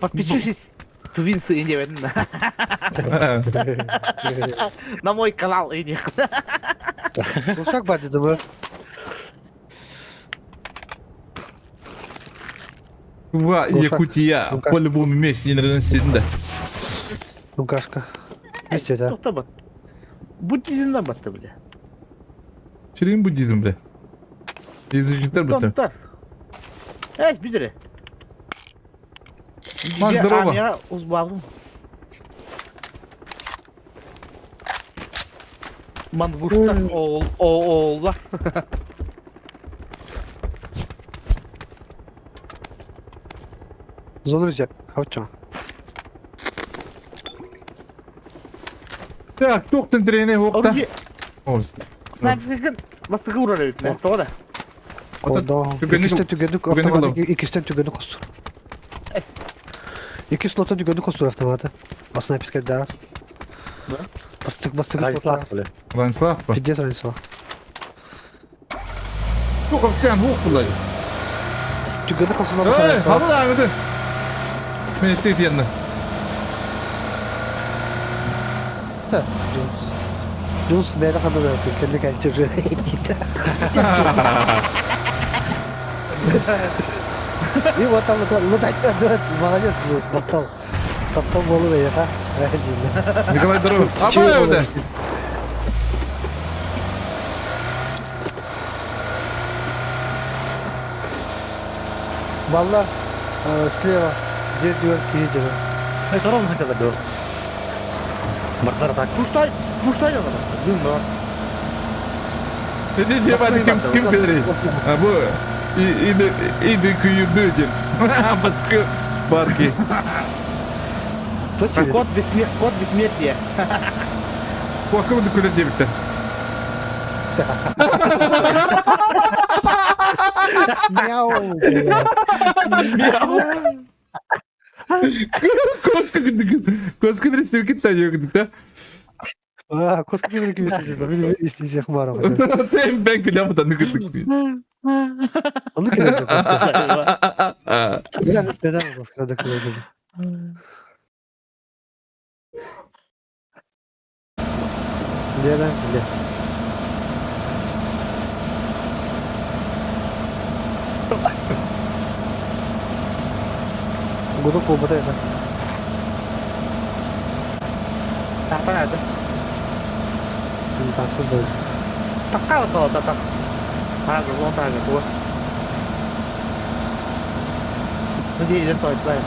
Подпишись. Тувинцы и не видно. На мой канал и не. Uşak var dedim ha. Ва, Якутия, Ну-ка. по-любому месте не наносит. Лукашка. Вместе, да. Кто бат? Буддизмden battı bile. Şirin Budizm bile. Язычниктер бітті. Tontar. Evet bir lira. Lan Ya drova. ya uzmanım. Man vursa oğullar. Zonuracak. Havça. Так, тоқтын трені оқта. Orada Ой. sen nasıl vurur öyle? Doğru. Kolda. İkisten tükendik otomatik. İkisten tükendik kostur. İki slotun tükendik kostur автомата. Aslında pisket daha. Bastık Раньше slotlar. слаб, бля. Владислав, Пиздец раньше. Çok aksan huk bulay. Tükürük kasına Hey, bakarız. hadi da hadi. Ne etti yanına? Jones beni kadar da kendi kendi çocuğu. И вот там вот так молодец, Jones, топтал. Топтал болу ya ha. Николай здорово. А по это. Валла слева. Где дверь едет? Ne soralım ne kadar diyor. Baklar tak. Kuştay yazalım. Bilmiyorum. Ne diye bana kim bilir? Ha bu. İdi kıyırdı için. Baskı var ki. Точно? Кот бессмертия. Baskı mı dükkanı diye bitti. Мяу. Koska neresi bir tane yok da. А, коска не вместе, да, вместе из Хмаров. Tem ben külahı da nıkırdık. А ну-ка, коска. Я не спрятал коска, да, куда будет. Где она? Блядь. Гудок побытает, а? Apa ada? Takut banget. Tak tahu kalau tak. Harga uang tak ada gua. Nanti dia tahu itu lah.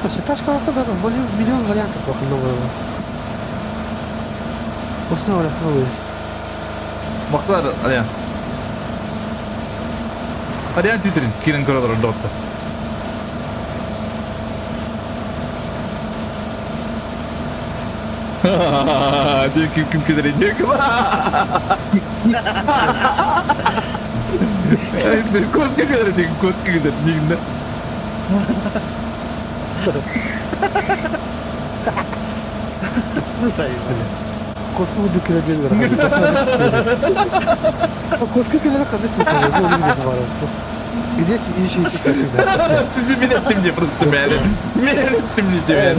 Считаешь, когда-то да, там миллион вариантов много было. После вариантов. Baklar Aliyan. Aliyan titrin. Kirin kuralar dotta. Diyor kim kadar diyor ki. Hepsi koska kadar diyor koska kadar diyeyim de. Коска буду кидать деньги. Коска кидать когда где сидящие сейчас кидать? Ты мне просто мерил. Мерил ты мне теперь.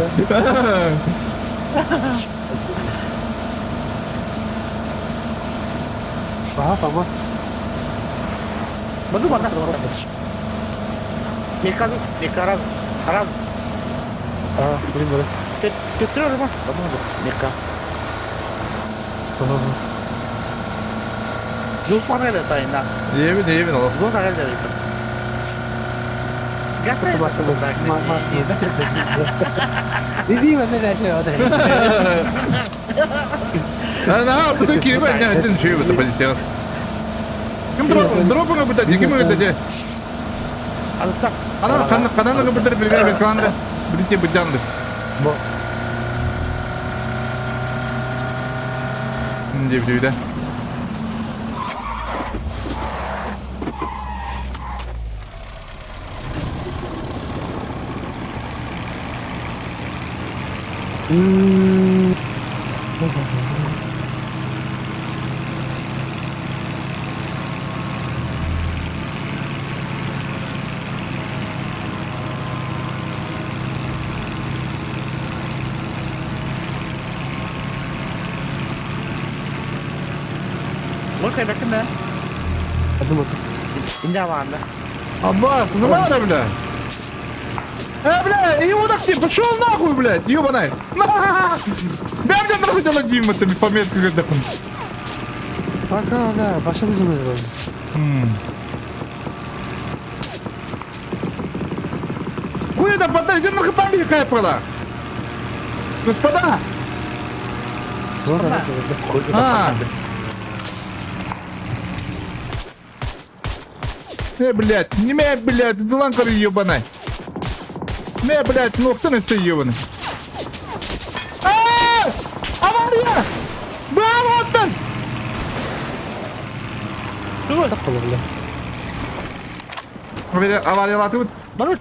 А, помаз. Baru mana? Nikah haram. А, блин, блин. Kita rumah. Kamu ada nikah. Lupa nggak ada tanya. Yemin Allah. Gua nggak ada itu. Gak Bibi bana ne diyor da? Ne yaptın ki ben ne ettin şey bu pozisyon. Kim drop'u kapatacak kim kapatacak? Altta. Ana kanalını kapatır bir kanalda. Bir bıcandı. Bu. Şimdi bir de. Lo kayak kena. Adım adım. Indah mana? Аббас, ну ладно, бля. Бля, его так типа, пошел нахуй, блядь, ёбаный. Дай мне нахуй дала Дима, ты пометку когда. Ага, ага, başladı bunu. Куда подать? Где нахуй помни какая была? Господа! Вот она. А. Блядь, не меня, блядь, это ланкар ёбаный. Не, блядь, ну кто не ёбаный? Авария! Да, вот он! Takmalı bile. Авария тут. Baru.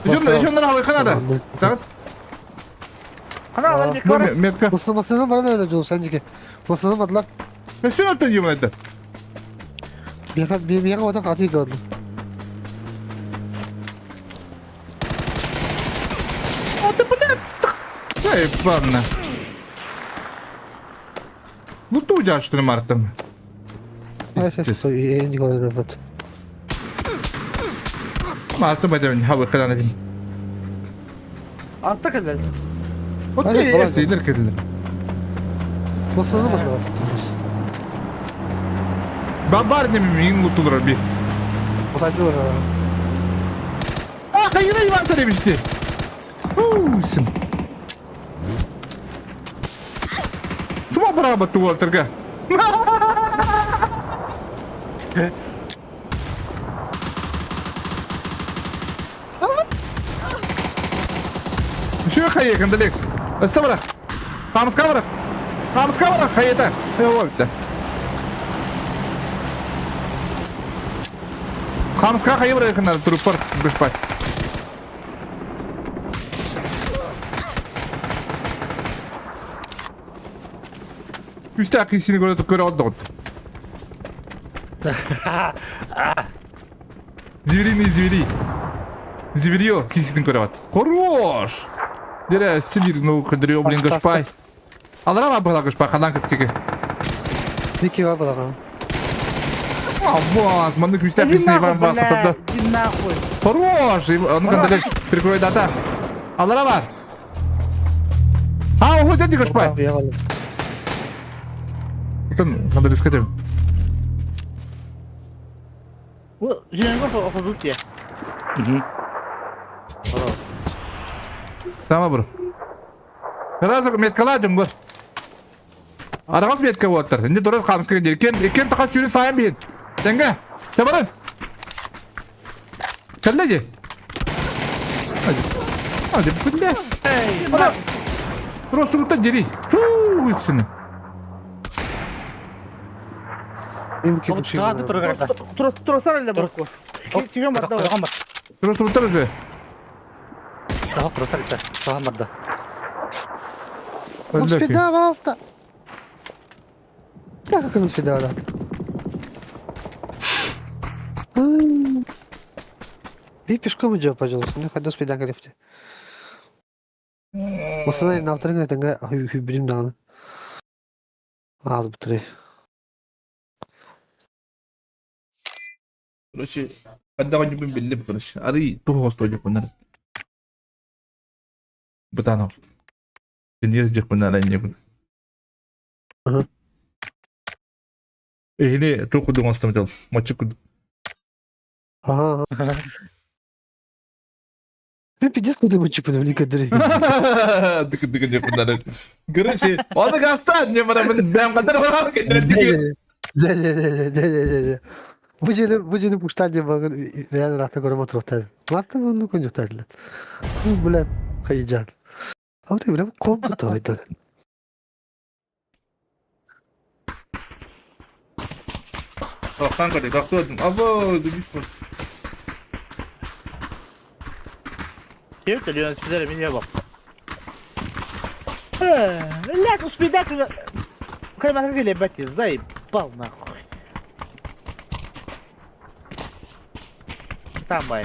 Еще на равой Канада. Так? Ana ada nikah. Метка. Masasına bana da öyle diyor sence ki. Masasına atlar. Что это, ёбаный, это? Bir odak atıyor gördüm. Эй, ладно. Ну ты уйдешь, что ли, Мартин? Я не говорю вот. Мартин, пойдем, хавы, когда на день. Altta kadar. Вот Hadi, ты, kolay если, gelsin. иди, Nasıl mı atıyorsunuz? Бабарнями мин мутулар bir. Uzaydılar ha. Ah, yine Ivan söylemişti. Сын. Сама браба ты, Уолтерга. Şu hayır, Alex. Sabra. Tamam, kabra. Tamam, kabra. Hayata. Evet. Хамска хайır yakınlar trooper düşpay. Üstte akısını göre oldu. Звери. Зверьё, кисин көрөт. Хорош. Дере сибир ну кыдрыё блин гашпай. Аларама была гашпай, хадан кыптыгы. Вики var bana. Аббас, мандык мистер песни Иван Бахтовда. Иди нахуй. Хорош. Ну Галекс, перекрой дата. Аларама. А, ого, дядя гашпай. Ya var. Потом надо искать. Bu Cengo okuduk ya. Сама бро. Разок меткаладым бро. Арагас метка отыр. Инде дөрөс камскы диркен, экен така сүрү сайын бин. Тенге. Сабарын. Келледи. Hadi bu ne? Ana. Rosulta diri. Фу, сыны. Benim ki bu Толук şey. чыгаат туру керек. Турасар эле болку. Чеген бар да. Турган бар. Rosulta уже. Тагып турасар ите. Турган бар да. Ну спида баста. Как он спида да? Bir пешком идёт, пожалуйста. Ну ходи спида галифте. Осынай навтарың айтанга хүбрим дагы. Алып бутырый. Короче, когда они будем били, короче, ари тухо стоит понар. Бутанов. Генер жек понар не будет. Ага. Или тухо думал ставил. Мочку. Ага. Ben pidez kudu bu çıpını ne kadar. Dıkı не понар. Короче, onu gastan ne var ben kadar var ki. Bu ceni puştan diye bakın yani rahatla görüm oturtlar. Rahatla bunu konuşturlar. Bu bile kayıcan. Ama tabii bu komdu tabii. Kalkan kade, kalktım. Abo, dur. Kim geliyor sizlere miniye bak. لا успедак. Кайма геле бати, заебал нахуй. Там бай.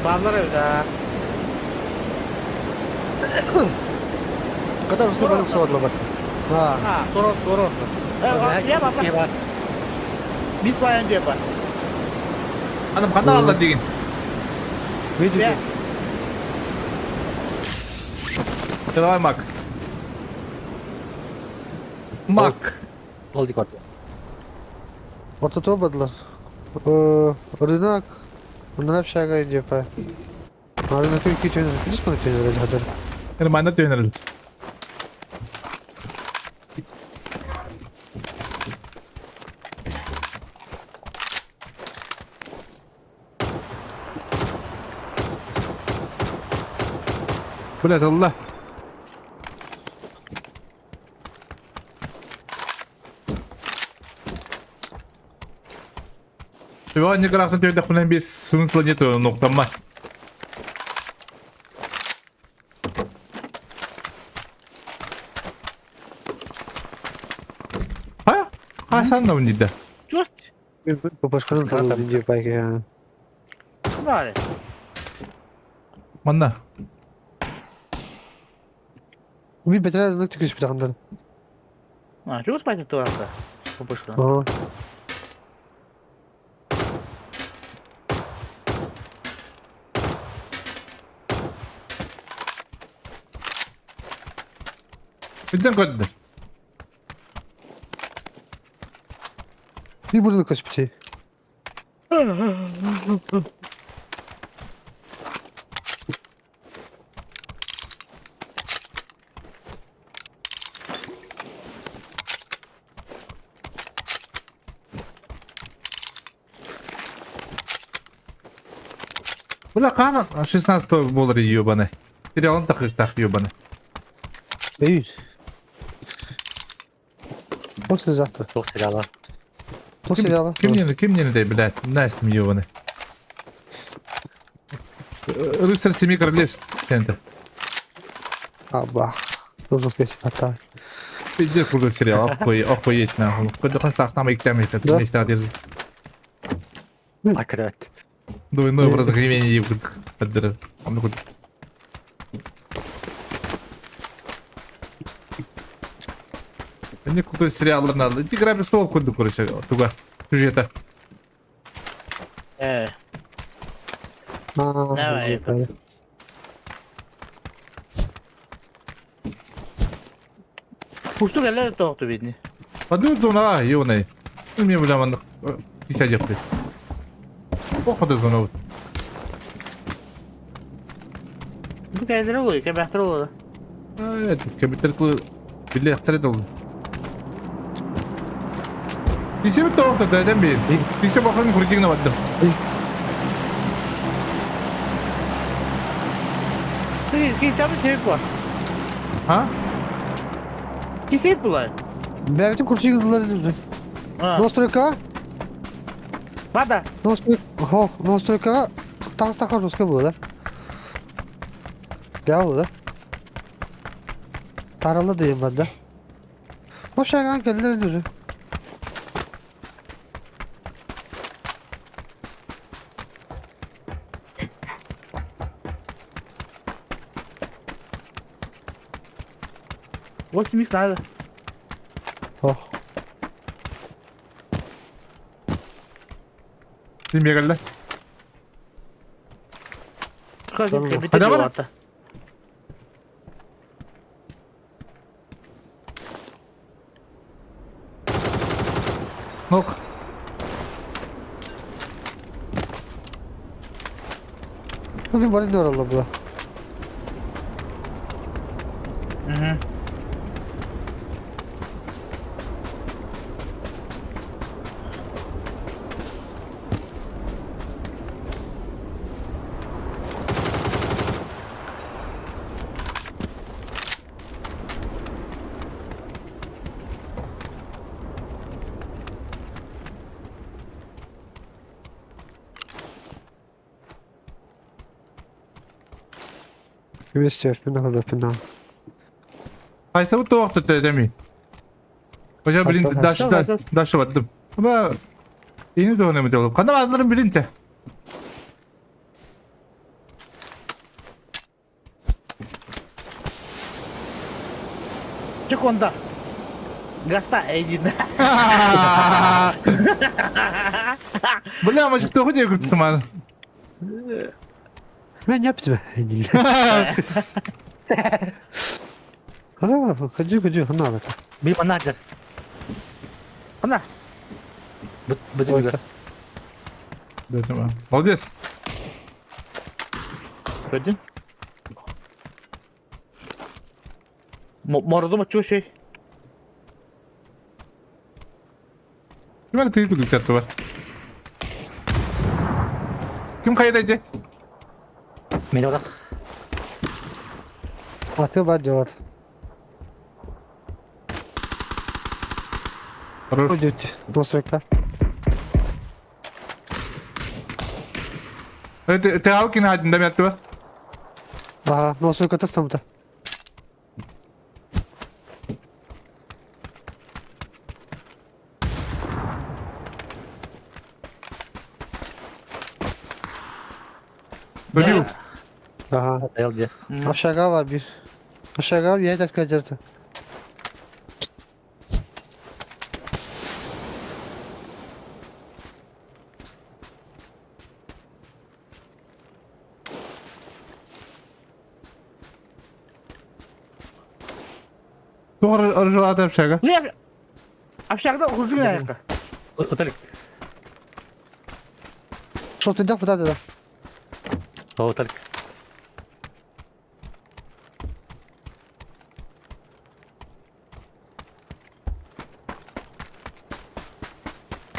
Bağlar evde. Kadar usta benim sıvadla bak. Ha. Ha, doğru. Ya bak. Ya bak. Biz bayan diye bak. Anam kanda Allah degin. Video. Be. Давай, Мак. Мак. Aldık orada. Orta topladılar. Rınak. Onlar hep şaka ediyor pa. Rınak iki tane. Biz konu tane hadi. Нормально тренер. Блядь, Allah. Сегодня граф на тёрдах без смысла нету, но там мать. Ha? Ha sen de mi dedi? Just. Bu başkanın tanıdığı diyor belki yani. Bari. Mana? Bir beter rınak tükürüş bir takımdan. Ha, just bayan tarafta. Bu başkan. Aha. Bizden koydu. Bir burada kaç bir şey. Бля, кана 16 $16 ебаный. Сериал так ебаный. Değil. Çok sıcaktı. Çok silahlar. Çok sıcaktı. Kim не дай, блядь, Настя ебаный. Рыцарь Семи Королевств. Центр. Abba. Çok çok geç hatta. Пиздец крутой сериал, охуеть нахуй. Когда сахтам и клями, это Да? вместе одержит. Hakikaten evet. Двойное продохревение ебут. Поддержит. Мне крутой сериал надо. Игра престолов куда, короче, туга. Сюжета. Aa, Ne var ya? böyle. Kuştuk eller doğdu beni. Подумай, зона, ебаный. Ну, мне, бля, man 50 ехать. Походу, зона вот. Bu kendine oluyor, kebahtar oluyor. Это, компьютер, бля, царит oldu. Ise bir tavuk da dedem bir. Ise bakalım kurikine baktım. Ki tabi sebep var. Ha? Ki sebep var. Ben bütün kurşun yıldıları düzdüm. Ha. Nostroyka. Bada. Nostroyka. Tanks takar Ruska böyle. Devam oldu. Taralı diyeyim ben de. O şey kan kendileri düzdü. O simis nerede? Oh. Kim geldi? Çıkacak bir Hadi de ama. hatta. Nok. Bugün bana ne oralı bu? Hı. Kim istiyor? Ben de kadar. Aysa bu tavuk da dedemi. Hocam Aysa, bilin Aysa. daşı battım. Ama yeni de önemli değil. Kanım adlarım bilince. Çık onda. Gasta eğdin. Бля, мальчик, ты хоть как туман. Ben yaptım. Hadi ходи, она в это. Bir mana ajar. Ana. Betul juga. Да, туман. Молодец. Gördün. Mordu mu çoğu şey? Kim var teyit bugün çatı var? Kim kayıt edecek? Meni odak. Atıyor bak cevap. Хорош. Ходи, носовика. Ты алкин hadin dem yattı var. Ага, носовика ты сам-то. Ölüyor. Ага. Ayol dia. Aşağı var bir. Aşağı var ya da скажете. Doğru arıcılar aşağı. Ne? Aşağıda huzur ne yapıyor? Utalik. Что ты да, да. Oh, utalik.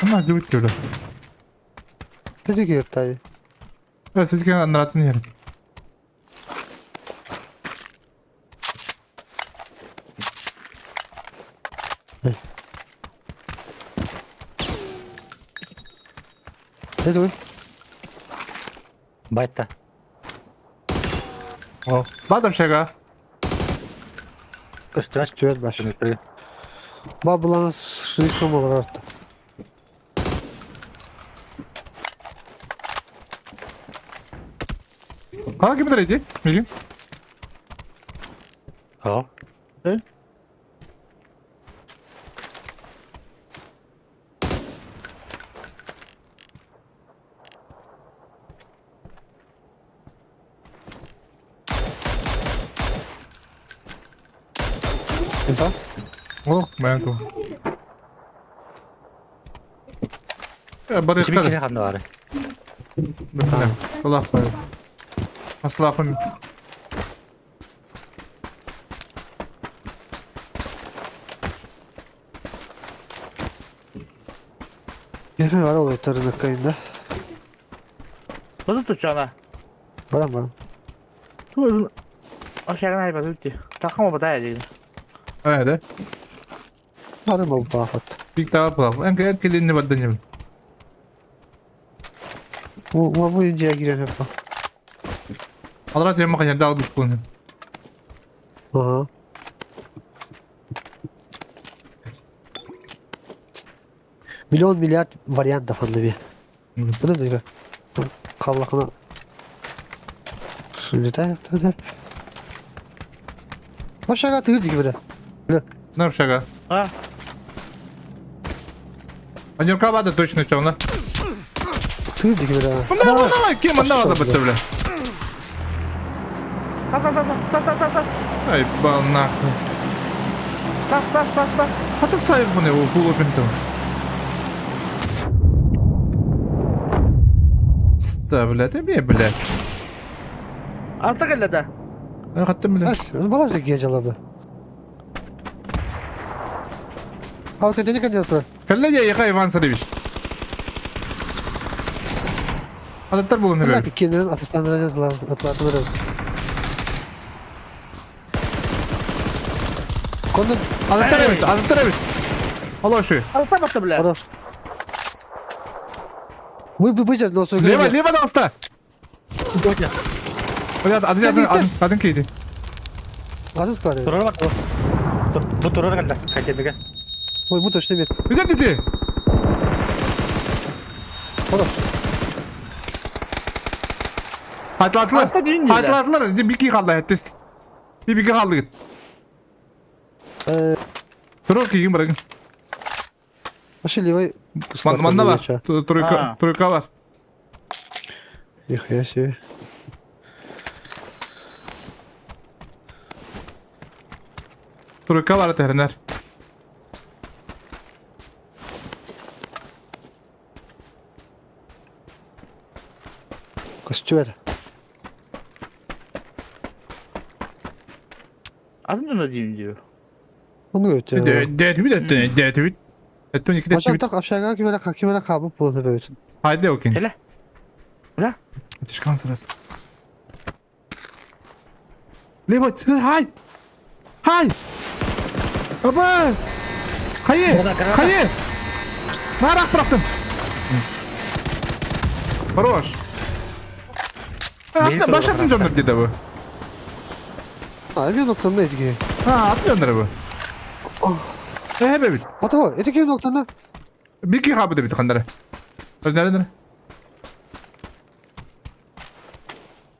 Ama hadi bitti öyle. Ты где тави? Ben siz kendin anlattın yerim. Ne diyor? Baita. Bak aşağı. Üstüne Tüyet baş. çıkıyor. Bak bulanın слишком olur orta. Hala kim edecek? Bileyim. Oh. Entar? Oh, ben tu. Barış Şimdi kadar. kiri kan var. Betul. Allah koy. Asla yapamıyorum. Yine var oluyor tırnakayında. Nasıl tutacağına? Bana. Dur. Aşağıda ne yapıyor? Takım mı da yedin? Öyle. Bana mı bu afet? Bir daha yapalım. En kıyat kelini baddan yemin. Bu oyuncuya giren hep bak. Allah razı olsun. Dal bir kullanın. Aha. Milyon milyar varyant da falan bir. Bu da ne? Kallakına. Şimdi de hep. Aşağı atıyor gibi de. Ne yapacak? Ha? Анюрка вода точно что, она? Tığır gibi de. Ну, кем она вода быта, бля? Sas. Ай, бал нахуй. Sas. А ты сайт мне его фулопинтом. Ста, ты мне, блядь. Altta gel. Я хотел, блядь. Balar da gecelerdi. Al kendini kendine otur. Kalleja ya Iván Sarıviş. Adatlar bulun Allah herhalde. ki kendinin asistanlarına atlatmaları. Konu Adatlar evet. Allah şu. Altta bastı bile. orada. Bu bıcak nasıl Leva da altta. Блядь, adın kıydı. Aziz kaldı. Turun bak. Bu turun kan kaçırdı kan. Oy bu taşını met. Güzel dedi. Orada. Atlatlar. Altta deyince de. Atlatlar. Bir iki kaldı. Bir kaldı git. Turok kim bırakın. Aşı levay. Manda var. Ha. Turka var. Yok ya şey. Turka var tehrener. Kaçtı ver. Adın ne diyeyim diyor. Onu götür. Detübit. Etton iki Maçan detübit. tak aşağıya kimene kabuk bulun böyle. Haydi okuyun. Hele. Ula. Yetişkan sırası. Levat, hay! Hay! Abbas! Hayır! Hayır! Narak bıraktım. Хорош. Başlattın canım dedi bu. Ha bir noktamda etki. Ha atmıyorlar bu. Bebil. Ata var. Etki noktanda. Bir iki kabı da bir tıkanları. Nerede?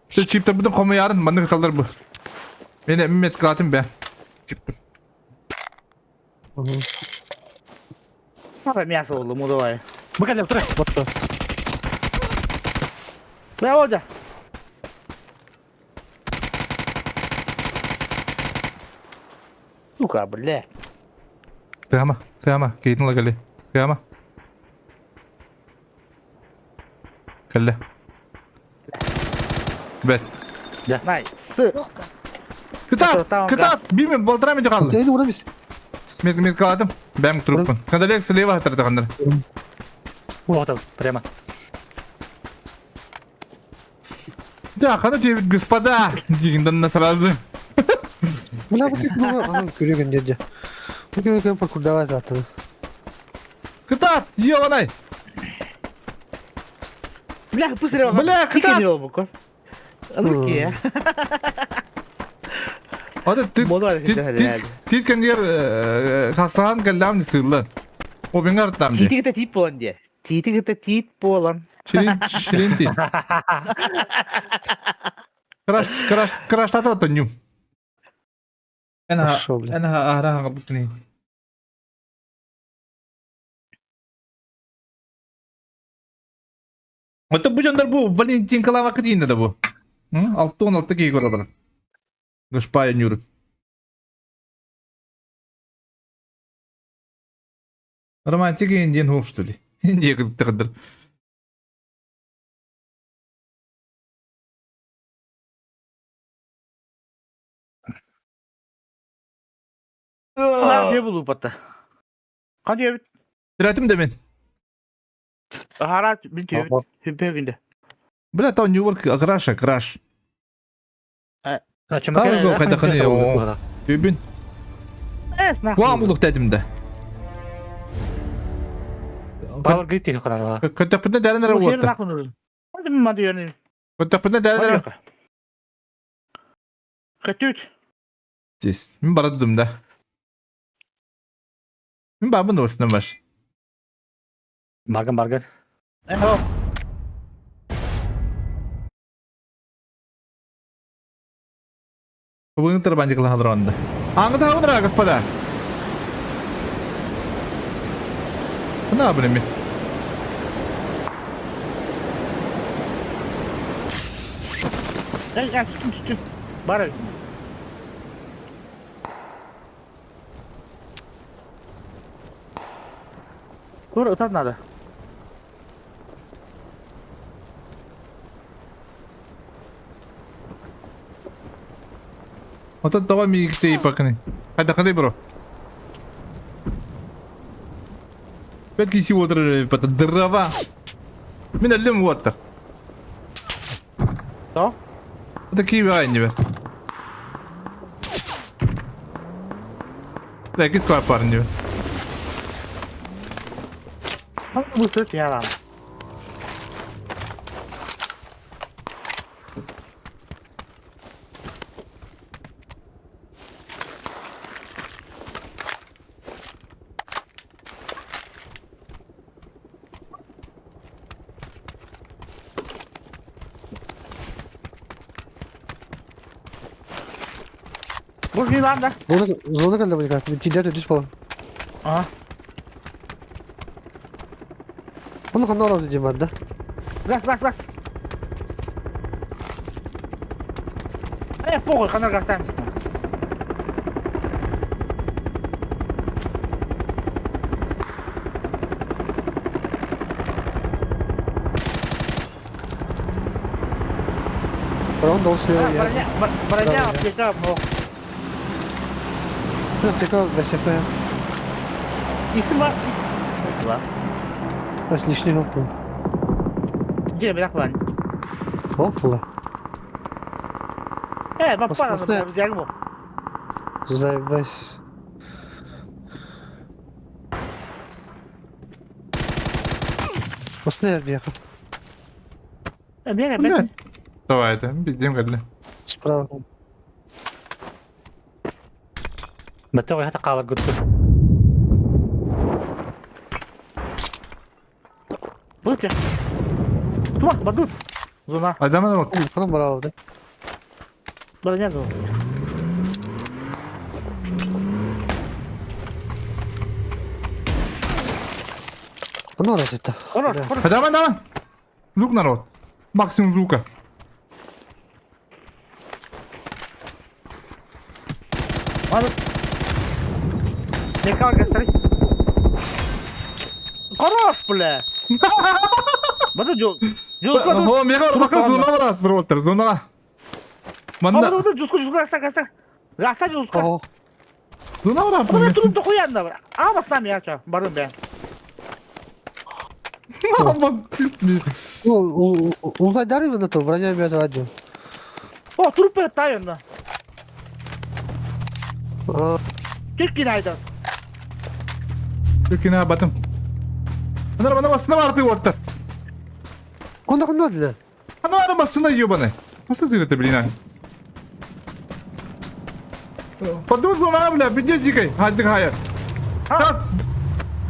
Şu çipte bütün komu yarın bana kalır bu. Beni emmet katim ben. Çiptim. Apa мясо oğlum o da var. Bakın otur. Batta. Ne oldu? Suka bile. Kıyama. Giytin la gali. Kıyama. Kalle. Bet. Nice. Kıtat. Bilmiyorum, boldıramayacak kaldı. Zeyni vuramayız. Met kadim. Ben trupun. Kandalek sleva hatırda kandır. Вот, прямо. Да, ходите, господа. Дигиндан на сразу. Bula bakayım. Ana görüyor gönderce. Bu görüyor parkur devam zaten. Kıtat. Yovanay. Бля, быстрее. Бля, куда? Руки. Hadi tit kan yer kasahan kallam ni sığlan. O ben artam diye. Тити это тип полон где? Тити это тип полон. Şirin tit. Kıraş tata tanyum. Maşallah. Enha ahra kabutni. Hatta bu canlar bu Valentin kala vakit yine de bu. 6-16 giy oradan. Госпая Нюр. Романтик Индиан Хоп, что ли? Индия как-то кадр. Ne bulu patta? Hadi Тратим да мен. Harap bitiyor. Hüpevinde. Бля, там Нью-Йорк краш. Kaçım Там кайда ханы я. Түбин. Esnaf. Куамулук дедимде. Power grid diyor kadar. Kötөпүндө дәренер Bu болот. yerin aklını. Hadi mi hadi yani? Kötөпүндө дәренер. Kötüt. Здесь. Мен барадым да. Мен бабын осына баш. Bargın. Eho. Бүгүн тарбанжы кылы хадронда. Аңгыда хабыдыра, господа. Кына абыны мен. Gel tuttum. Bara. Dur utan nada. Вот это давай мне ты покани. Ходи, бро. Пятки всего это дрова. Меня лем water. Что? Вот такие вайнивы. Да, кисква парни. Bu ses yalan. Bu şey lan da. Zona kaldı bana kaldı. Ciddi düz falan. Aa. Onu kanal oldu cimanda. Gaz. Poco, kanal gazlar mısın? Pronto, olsun ya. Baranya aplica mo. Tylko BSP. İsim var. Var. That's лишний опыт. Gdzie brak lan? Опыт. Mam pana Ostrożnie. na jak mu. Заебись. Osner вверх. Biega, Ne? Давайте, пиздим гадли. Справа. بتوي هتا قال قلت Будьте. Тuma, badut. Zona. Adama bak. Kanım var abi. Baranya zo. Оно раз это. Хорош, Да. хорош. Adama. Звук народ. Максимум звука. Ладно. Не кал гастри. Хорош, бля. Бада жо. Жо. О, мега bakın zona var brother zona. Manda Бада жуску гаста. Гаста жуску. О, zona var Бада abi. турун дохуян да. А бас нам яча. Барын бен. Aman. Ултай дар именно то, броня бьет в один. О, труп тайын да. А, Кикин айда. Türkiye'ne batım. Ana bana basına vardı orta. Куда надо? Ana arabasına yiyor bana. Nasıl söyledi bilin Подуз ona bile bir cezikay. Hadi hayır. Ha.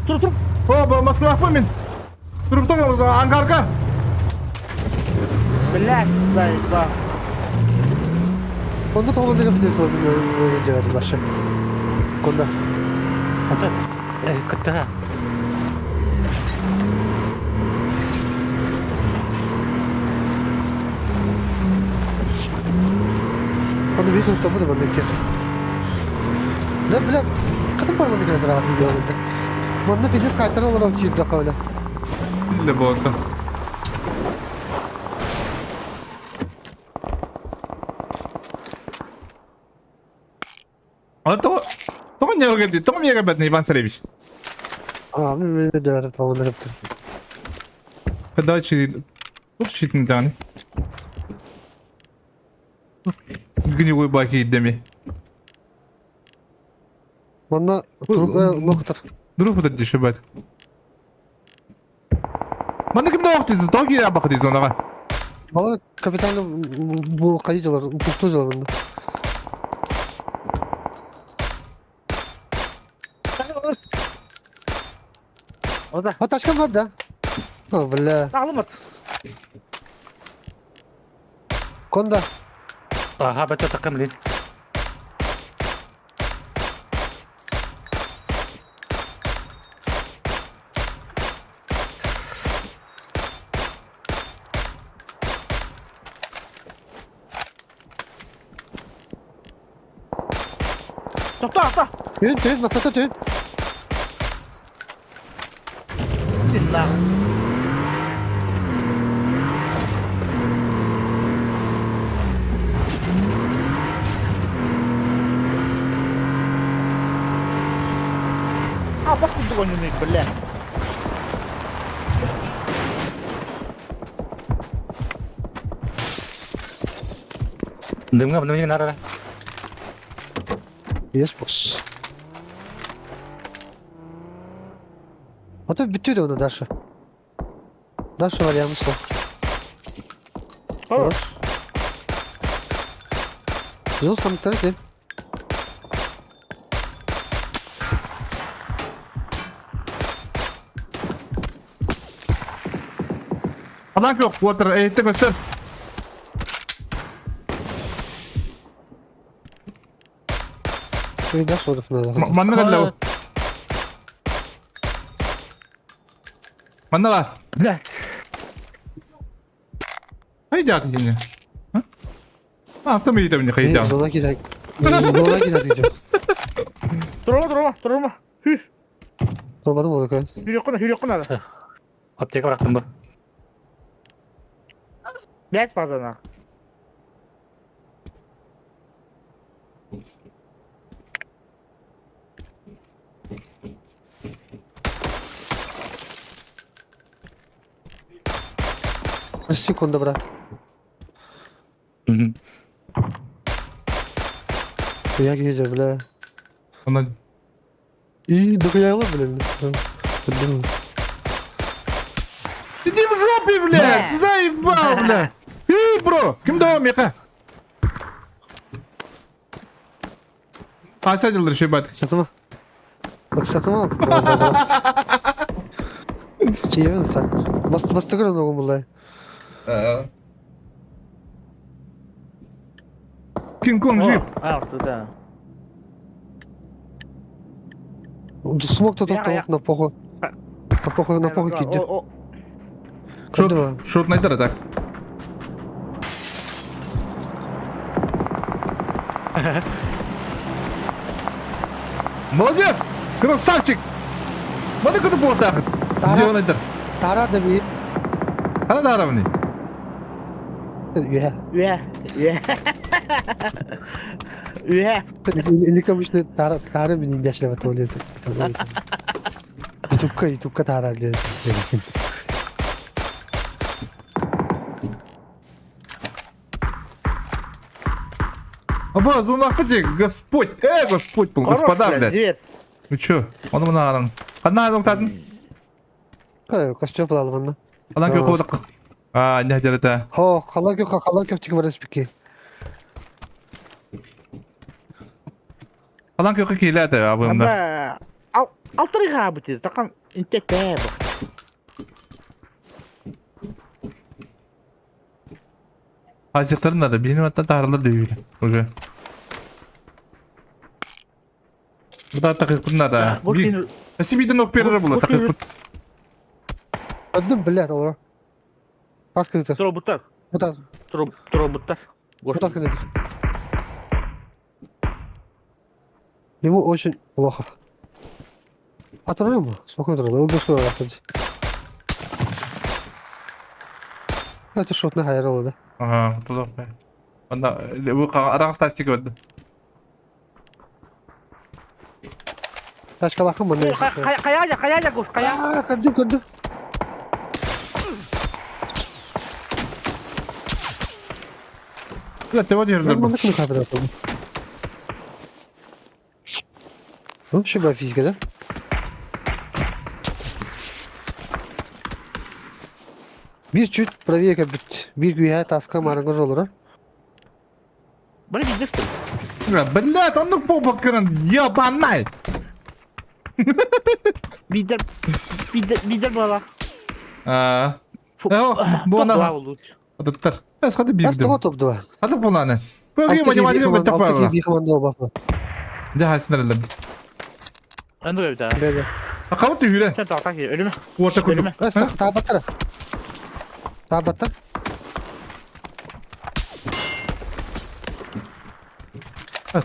Туруп. O bu maslak mı min? Durup da o zaman Ankara'ka. Блядь, да. Он тут он дырявый то не делает вообще. Куда? انت كنت ها Он видел, что будет вандыки. Да, бля, kadın var vandыки на раhat ediyor orada. Bana pizza kaytar olur o çiğ dakika öyle. İlle bu orta. А то не говорит, то мне говорит, Иван Царевич. А, мы да, это правда репты. Когда чили... Ух, щит не тани. Гнилой баки идеми. Bana noktar. Dur bu da dişebet. Bana kim ne vakti? Daha geri bak diyorsun ona. Bana kapitanla bu kayıcılar, pustucular bunda. Orada. Ha taşkan var da. Ha bля. Ağlama. Konda. ها بتو تكملين Tohta. Tüyün, masada tüyün. Bismillah. Apa kudu kau nyunik belah? دمغه بندمي نار Yes boss. Ata bitiyor da onu Dasha. Dasha var yalnız o. Oh. Yol sanatları değil. Adam yok, water, eğitte göster. Bir Dasha oldu falan. Manna geldi o. Bana var. Блядь. Haydi yine. Ha? Attım iyi tabii haydi. Zona girer. Zona girer diyeceğim. Durma. Hüs. Sormadım onu koyun. Hürükkün hadi. Apteka bıraktım bu. Geç bazana. Секунда, брат. Hı hı. Я гидер, бля. Ona И дохуяло, блин. Иди в жопе, блядь! Заебал, блядь! Эй, бро! Kim devam ya? Asad yıldır şey bat. Satıma. Bak satıma. Çiğ sen. Bastı kırın oğlum vallahi. King Kong jip. Артуда. Смог-то Я- тут на похуй. На похуй киди. Шот найдер так. Молодец! Красавчик! Вот это было так. Где он найдер? Tara da bir. Hadi da aramını. Üye. Üye. Или камышны тара мен индяшлева туалет. Ютубка тара гледа. Оба, зунахпати, Господь! Господь был, господа, блядь. Привет. Ну чё? Onu buna alalım. Kadına noktadın. Костюм алганна. Alan köy kovduk. Aa, ne hadere ta. Хо, халан köfteki var спики. Alan köy kıyla ta abimda. Anda altırığa bitiz. Takan intek de bu. Hacıkların da benim hatta tarlalar dövüyor. Hoca. Bu da takık bunlar da. Bu Bir. sinir. Sibidin ok perere bula takık. Öldüm блядь, olur. Kaskı tutar. Троботар. Bu tarz. Троботар. Bu tarz nedir? Ему очень плохо. Оторвем его? Спокойно оторвем. Он без крови отходит. Это шот на хайролу, да? Aha, bu da be. Banda bu araq stastik öldü. Kaç kalakım mı? Ne? Kayacak Gus. Kaya. Aaa, gördüm. Evet, devam ediyorlar Ben bu. bana kını kadar yapalım. Ну, шиба физика, да? Bir чуть правее как бит. Bir güya taska marangaz olur ha. Bunu bildirsin. Ya блядь, он ну попакырын ябанай. Bildir bana. Aa. Bu ona. Adıktır. Biz hadi bir Я gidelim. того топ-2. Hadi bu lan. Böyle matematik bir takva var. Bir komanda bakma. De halsin nerede? Ben de öyle bir daha. Böyle. Akabat da yürü. Sen tahtak ye. Ölüme. Orta kurduk. Ölüme. Daha battır. Daha battır.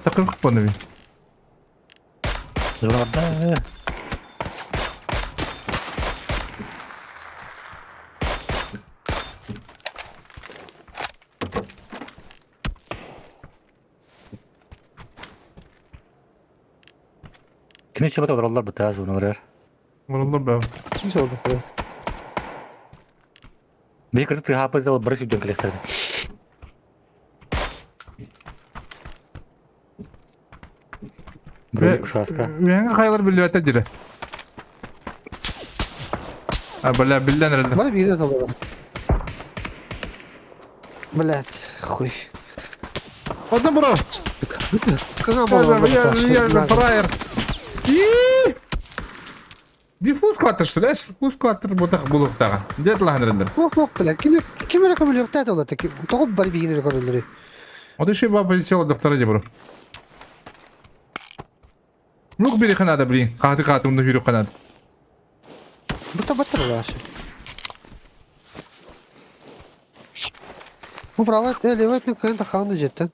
Takır bana bir. Yollarda. Kine çabuk oralar bu taz onlar. Vuruldu be. Kimse oldu. Bir kırık tı hapı da barış yüzden kalektir. Böyle kuşaska. Ben kaylar biliyor tecrübe. Ha böyle bilden nerede? Bana bir gidiyor tabi. Блять, хуй. Hadi bro. Кага Я фраер. Диффуз квартер, что ли? Диффуз квартер bu tak buluk tağa. Diyet lan nerede? Yok блядь. Kim öyle kabul yok tabi olur. Toğup bari bir yine görülür. O da şey baba polisiye doktora diye bro. Yok biri kanada biri. Kahti kahti bunda yürü kanada. Bu da battır ya. Bu bravo evet ne kadar takandı cidden.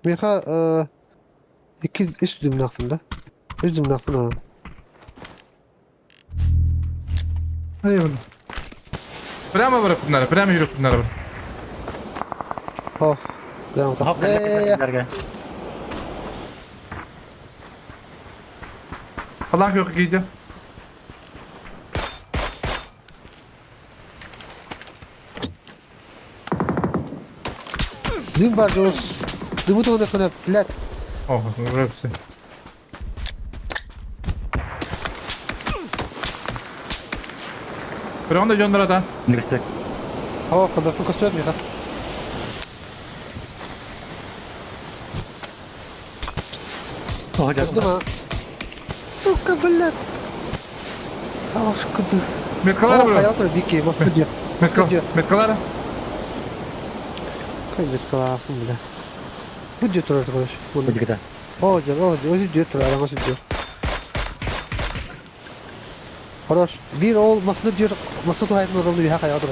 Meka iki üstüm nafında. Üstüm nafında. Hayır. Прямо бырып bunları. Прямо yürüp bunları. Oh. Devam et. Hop kallarga. Falan yok giydi. Dün var Jones. Dümü de ona fena plat. Oh, hepsi. Прямо da gönder adam. Nirste. Oh, kadar çok kasıyor Meka. Oh Değil canım. mi? Çok kabilet. Ah, şıkkıdı. Metkalar Oh, bro. hayatım bir ki, mas diyor. Metkalar. Kaybet kalafım bile. Bu diyor tur arkadaş. Bunu. Hadi gidelim. Oh canım, o diyor tur araması diyor. Хорош. Bir ol maslı diyor. Maslı tuhayet normalde bir hak hayatım.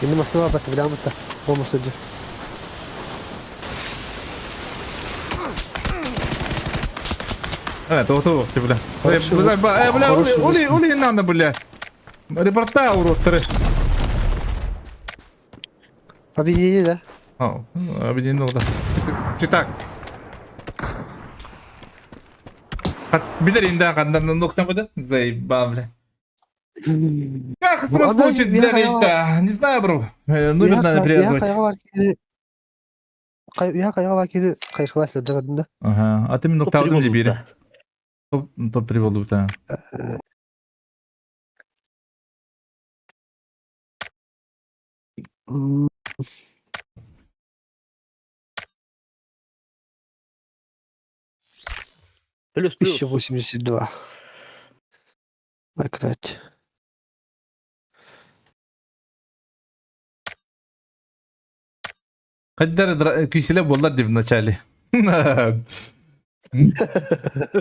Şimdi maslı var batı bilen mutta. O maslı diyor. Evet, oto bile. Хорошо. Бля, Оли надо, бля. Репорта уродтары. Abi iyi de. Abi не oldu. Читак. Bilir indi kandan noktamadı. Заебал, бля. Как Bu adam раскручить bir для ayağı var. рейта? Не знаю, bro. Номер надо Ya привязывать. kayağı var ki. Ya kayağı var ki. Kayışkılaştı da kadında. Ага. А ты мне нокта aldın diye biri. Top 3 oldu bir tane. Плюс. 1082. Аккурат. Kadar kişiler bollar diye начале.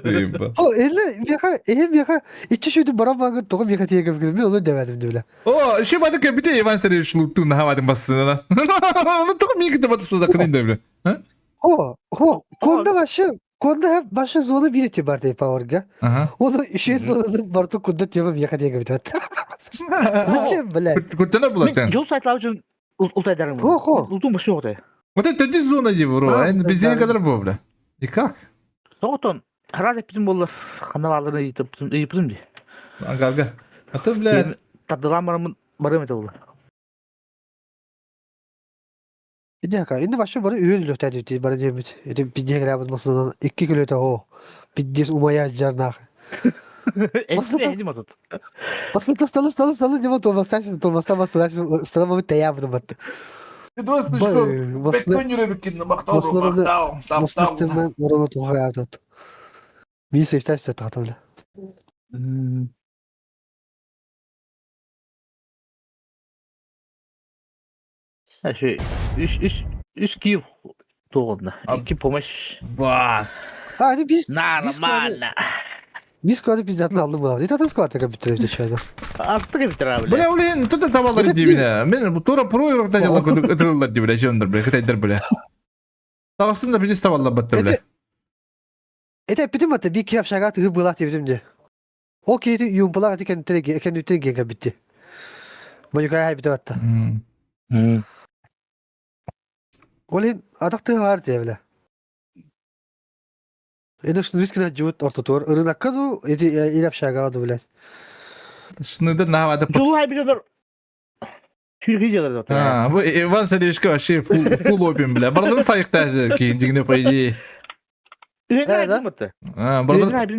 Заебал. O elle içi şuydu bana bakın tokum yaka diye gibi ben onu demedim de bile. О, ще бада капите Иван Сергеевич шлуту на хавадың басына. Ну только мне где бада суда кынын да бля. Konda hep başı zonu bir itibar deyip avarga. Ага. Onu şey sonunda bartu kunda tiyama yaka diye gibi. Zачем, блядь? Куртана была там. Жол сайтлар үшін ұлтайдарың. Ұлтың бұшы оғытай. Вот это зона где, бро. А, Без да, денег да. кадр был, бля. И как? Соғыттан, хараз әппізім болыр. Қанда бардығын үйіпізім де. Ага. А то, блядь. Таддыған барым еті болыр. Bir dakika, şimdi başı bana üyel lütfen dedi bana demet. Edim bir diye gelip masasından 2 kilo da o. Bir diye umaya jarnak. Әсіне әйдім атыд. Masada stalı ne var Thomas'tan masada stalı te yaptım battı. Masada ben orama toha yaptım. Bir seçten işte tahtalı. Әші, үш киіп тоғында. Екі помаш. Бас. Hani Нормально. biz kodu bizden aldım abi. Tadı skvata bitirdi çayda. Артық бітір абылы. Бля, блин, тут это tavalар Это дивина. Мен bu тура про yoruktan yalan kıtırırlar diye bile. Jönдөр bile. Kıtaydır bile. Tavasında bir tavalar battı bile. Bitim hatta bir kıyaf şagat hır bılah diyebilirim de. O kiyeti yumpulak hadi kendi genga bitti. Mayukaya hay bitti hatta. Olin adaktığı var diye bile. Şunu riskine cıvıt ortator. Irınak kadu ilap şagadı bile. Şununda ne havada Жол pıts. хай бітір. Шүргі желер. Ha, bu Иван Сергеевичке вообще full опиум, бля. Бардын сайықта кейін дегіне по идее. Үйені Evet, айдым бітті. Ha, Үйені бардын. айдым.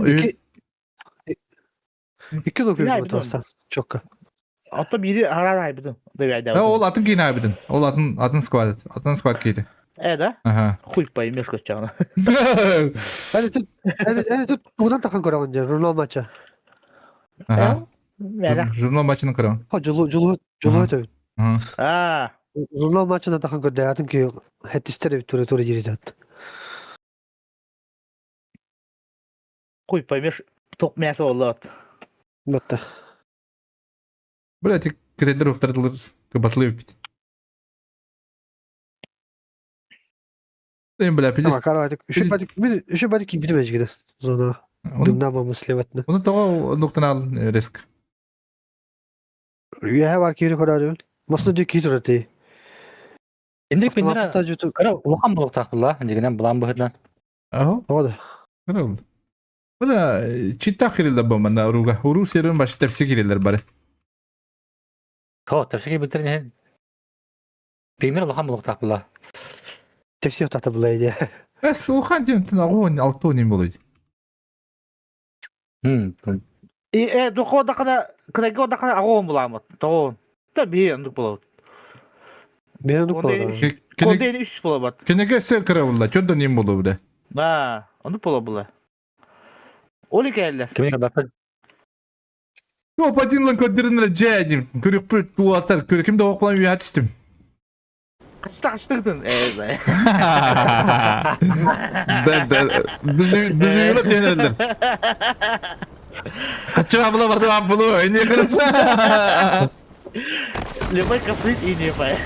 İki dokuyor Ya, bu bir de- tostan. Çok. Ата бири харар айбыдым. Деп айдым. Ha, ol atın кейін абидin. Ol atın squad. Atın squad кейді. Да? Aha. Хуйпай мешко чағына. Hadi tut. Bundan takan koran önce. Ronaldo maça. Aha. Мәлі. Jurnal maçını kıran. Ha culu tabii. А, Ronaldo maçına takan koran. Hayatım ki het istere bir tura gireceğiz. хуйпай меш тоқ мәсі олат. Battı. Блядь, Кредер оқтардылар кыбатлы өппит. Эм бля, пидес. Tamam karar verdik. Şu badik gibi bitmeyecek gide. Zona. Dümdamamız slevetne. Onu tağa noktan al risk. Ya var ki yürü kadar diyor. Masno diyor ki hiç öyle. Endik pinira. Hatta jutu. Kara ulaqan bulaq taqbulla. Anjiginen bulan bahdan. Aho. O da. Kara oldu. Buna çitta kirildi bu manda uruga. Uru serun başı tepsi kirildir bari. To, tafsiki bitirin hen. Pinira ulaqan bulaq taqbulla. Tepsi yok tahta bulaydı. Bas o xancım tın ağın altı onim boluydu. Духо да когда крэго да когда агон буламат. То. Та би андык булат. Benim de Ondan kolay. Konda 3 bulamат. Kenege ser kara ulla. Çördün nim bolu bile. Да, андык була була. Оли келдер. Kimin bakın. Yo patinle ködürünle cedim. Körük pürt duatar. Körüküm de oklan üyat istim. Kaçtırdın. Evet. Düzüyle tenerler. Kaçı abla vardı abla. Ne kırılsa. Любой каприз и не пой.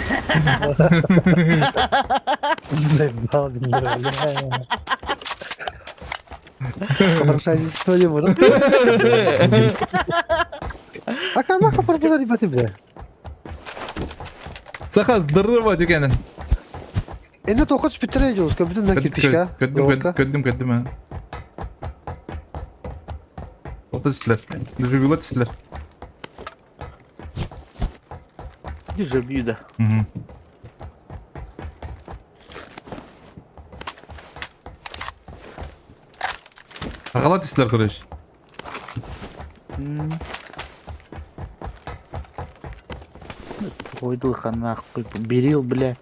Zlebal dinle. Хорошая история bu da. Akan ne kapar bu da ribati bile. Sakaz dırırma tükenen. Ende tokat spitreyeceğiz. Köpüdüm ben kirpişka. Köddüm ha. Otu istiler. Düzüyle istiler. Güzel büyüdü. Akalat istiler kırış. Koydu хана берил, бля.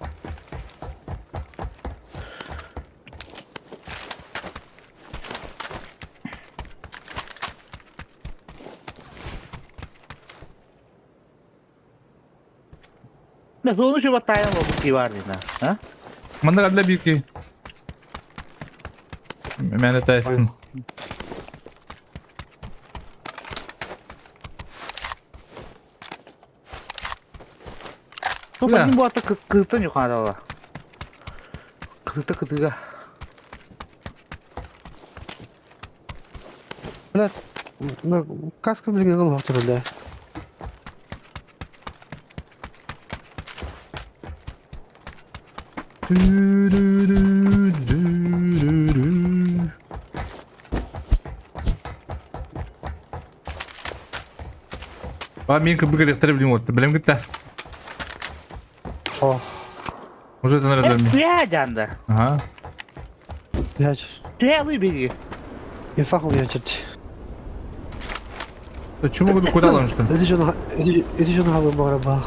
Ne sonuç bu tayın bu ki var dina, ha? Manda kadla bir ki. Mene taysın. Ну, по нему это как-то не хватало. Как-то. Kaskım bilgi yol hatırında. Мен кыбык электр билим отты. Билем гитте. Oh. Уже танырlar мен. Ya candı. Aha. Yaç. Değerli bilgi. İnfak yaçırdı. Чему вы куда ламштın? Edici onu havım bana bak.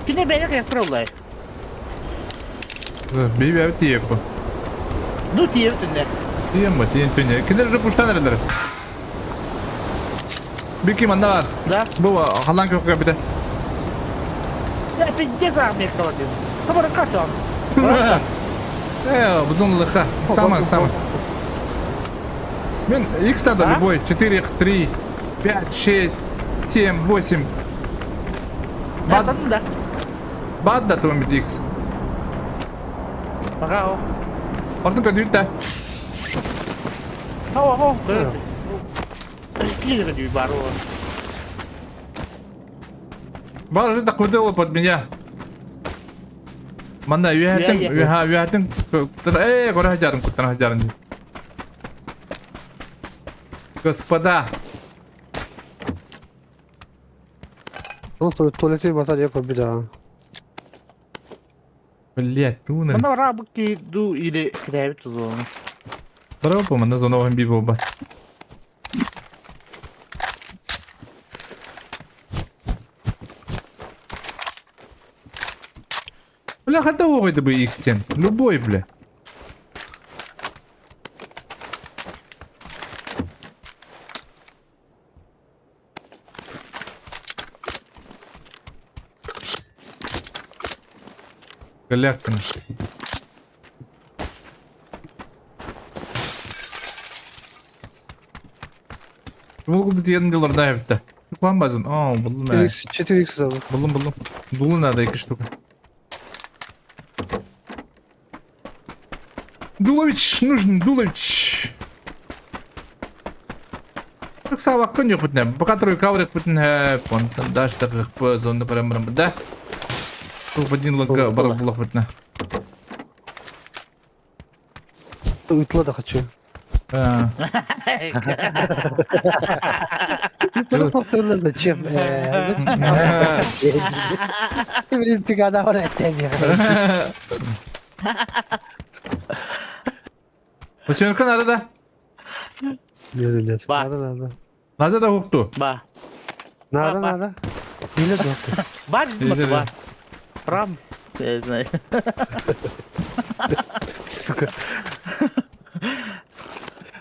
Yine beni kıyafırlar. Bir evet diye bu. Ну, diye üstünde. Diye mi? Diye tünye. Kinder же kuştan nerede? Bir kim anda var? Да? Bu halan kökü bir de. Я пиздец Америка вот. Собор качан. Buzun lıka. Sama. Мен X надо А? любой. 4, 3, 5, 6, 7, 8. Baktın da. Bad da tuğum bir X. Baka o. Orada kötü de. Hava. Скидывай gibi baro. Var da kurdu под меня. Manda üyetin. Kora hajarım kurtan hajarım. Господа. Ну, туалетный батарея bir daha. Блять, туна. Bana var bu ki du ile kıyafet tuzu. Bravo по манда зона он бибо бас. Бля, хотя это бы X10. Любой, бля. Галякин. Могут быть едны делар да это. Tukan bazın. Buldum ben. 4x abi. Buldum. Dolu nerede 2 штука? Дулович нужен, Дулович. Как сабак көн yok бүтін. Бұқа тұрой каврет бүтін. Понтан даш тақық по зонды парамырым бұда. Бұл один логга барық бұлақ бүтін. Ütla da хочу. Ütla повторно зачем? Зачем? Блин, пигада он это не. Başarılı nerede? Нет. Ба. Надо. Nerede de huktu? Ба. Надо. Или доктор. Бар, Или ба. да. Прам. Я не знаю. Сука.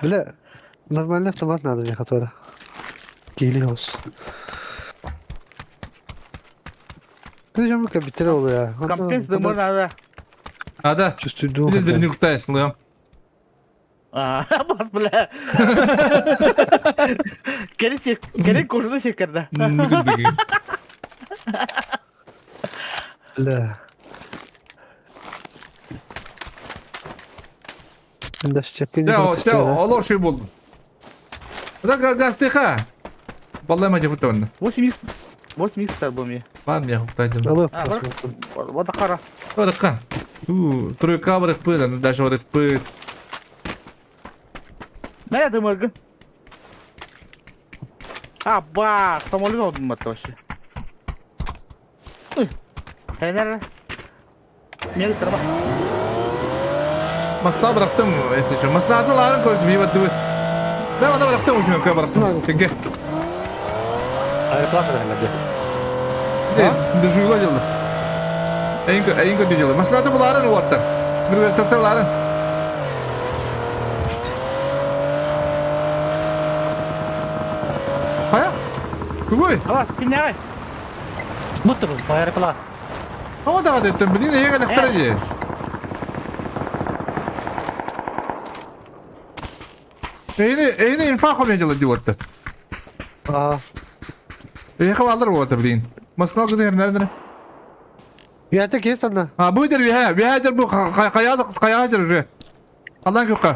Бля, нормальный автомат надо мне, который. Гелиос. Зачем вы капитал ya? Комплекс дымы надо. Hadi. Чувствую Bir дух. de birini kutayasın lan. Бас, бля. Керек кожаны секірді. Бля. Да щепка не Ya olur şey buldum. Da gazeteka. Vallahi maca bu tonda. 8x стар был мне. Var mı ya huktaydım? Алло, А, посмотрим. вот қара. Oraka. Трой каврет пыдан, даже орет пыт. Мә дымыргы. Ба, самолет алдым это вообще. Нерede? Meni tırma. Masla bıraktım если что. Masla da ların koyucu bir vadı. Ben ona bıraktım uçuyorum kaya bıraktım. Peki. Aeroplan da herhalde. Дожила дело. Эйнко дело. Masla da buların orta. Sibir gösterdi ların. Kaya? Kugoy. Давай, спиняй. Мутор, аэроплан. Ama da dedim, bilin neye kadar aktarıcı. Eyni infak olmaya geldi orta. Ага. Хавалар orta bilin. Masla kadar nerede? Я так есть одна. Bu idir bir hacer bu kaya hacer уже. Allah'ın kökü.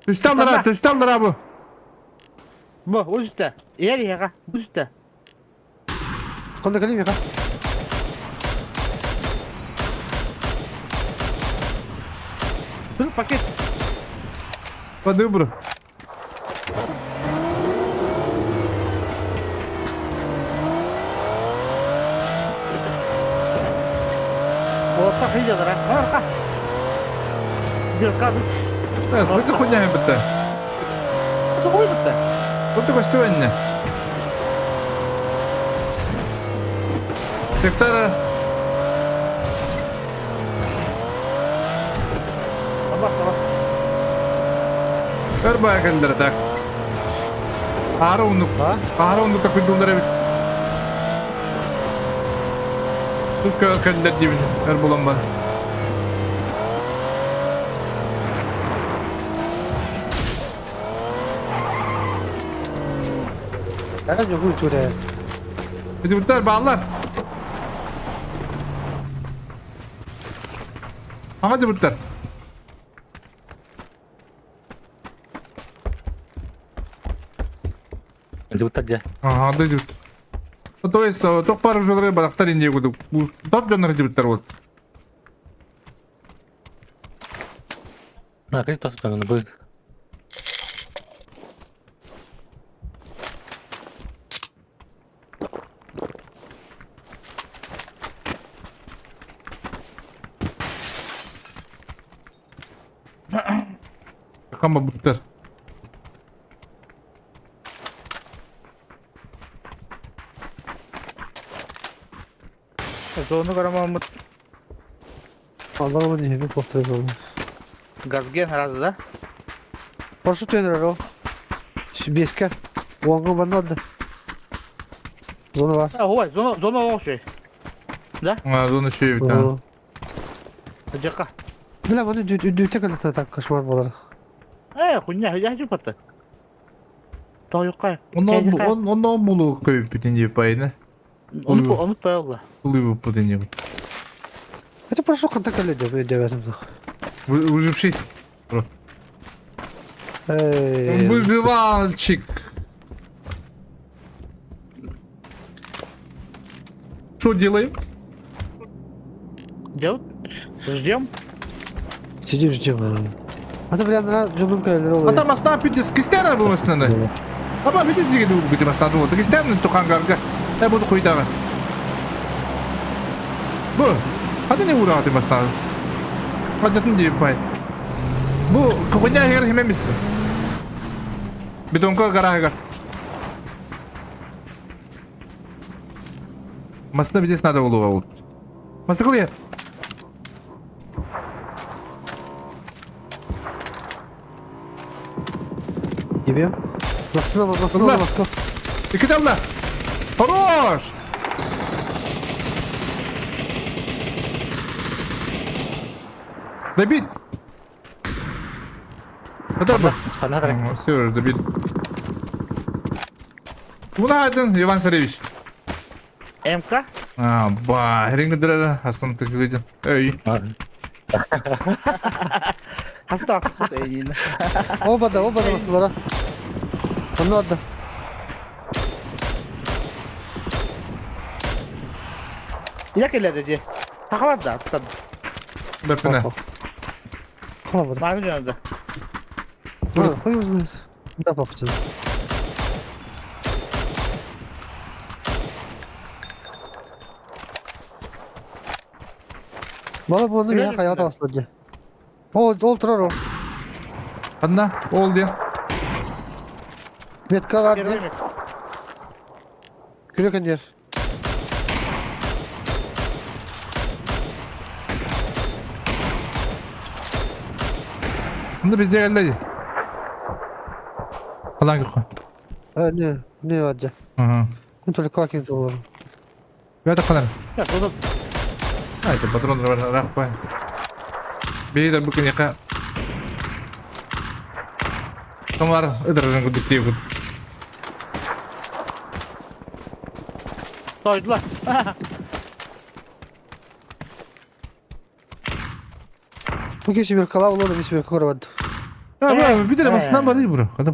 Üstamlara bu. Bu, o üstte. Yer ya, bu üstte. Konda kalayım ya. Dur paket. Hadi bro. Orta kıyıcalar ha. Orta. Bir kadın. Evet, bu da хуйня bitti. Nasıl koy bitti? Bu da koştuğun. Sektör. Allah Allah. Ver bayağı kendileri tak. Ağrı unluk takı doları bit. Biz kendileri dibin. Ver bulan bana. Nereden yok bu türe? Hadi kurtar bağlar. Hadi kurtar. Жутко где? Hadi kurtar. То есть, только пару журы бадахтарин не буду. Тот жанр дебютер вот. А, как то он будет? Хама буттер. Zonu karamamı Allah'ım ne bir portre oldu. gazgen herhalde da. Прошу тренера. Беска. Уангу баннады. Зона var. Ha, o zona o şey. Onu şey bir tane. Acaka. Бля, bunu düğüte kadar tak kaşmar bolara. Хуйня, я хочу потом. Toyukay. Ondan bulu koyup bütün yapayını. Unutpay Allah. Bulu bu den yapı. Это прошу контакт леди, вы девятым. Выживший. Выживальщик. Что делаем? Делать? Ждем. Сидим, ждем. А ты, блин, ждем кайлер. Адам астана питис кистена bu астана. Ama bir de size gidiyor bu астана oldu. Kistena tukan garga. Bunu koydu. Bu. Hadi ne uğradı астана? Hadi diye pay. Bu kokunya her hememiz. Bidonka garaga. Masada bir de надо oldu. Masa kılıyor. Тебе? Масло. İki tane. Хорош. Добить. Это бы. Все, добить. Куда один, Иван Царевич? МК? Ринг дрера, Асан ты видел. Эй. Hasta yine. Оба да маслора. Одно отда. İlak ilerledi. Takalar da tutalım. Бертіне. Хлопот. Mavi canında. Хуй его знает. Да, папа тебе. Бала bunu ya Gördün hayat mü? aslında. Ol тұрар o. Одна, олди. Метка var diye. Geri Kürek ender. Şimdi bizde geldi. Kalan yok. Ne var diye. Ага. Ну только как это было. Я так kalan. Ya bunu Это патрон рахпай. Бейдер бүкін яқа. Камар ыдырын күдіктей күд. soydular. Bu kişi bir kalav olur bir şey koravadı. Bir de basından var değil bura. Kadın.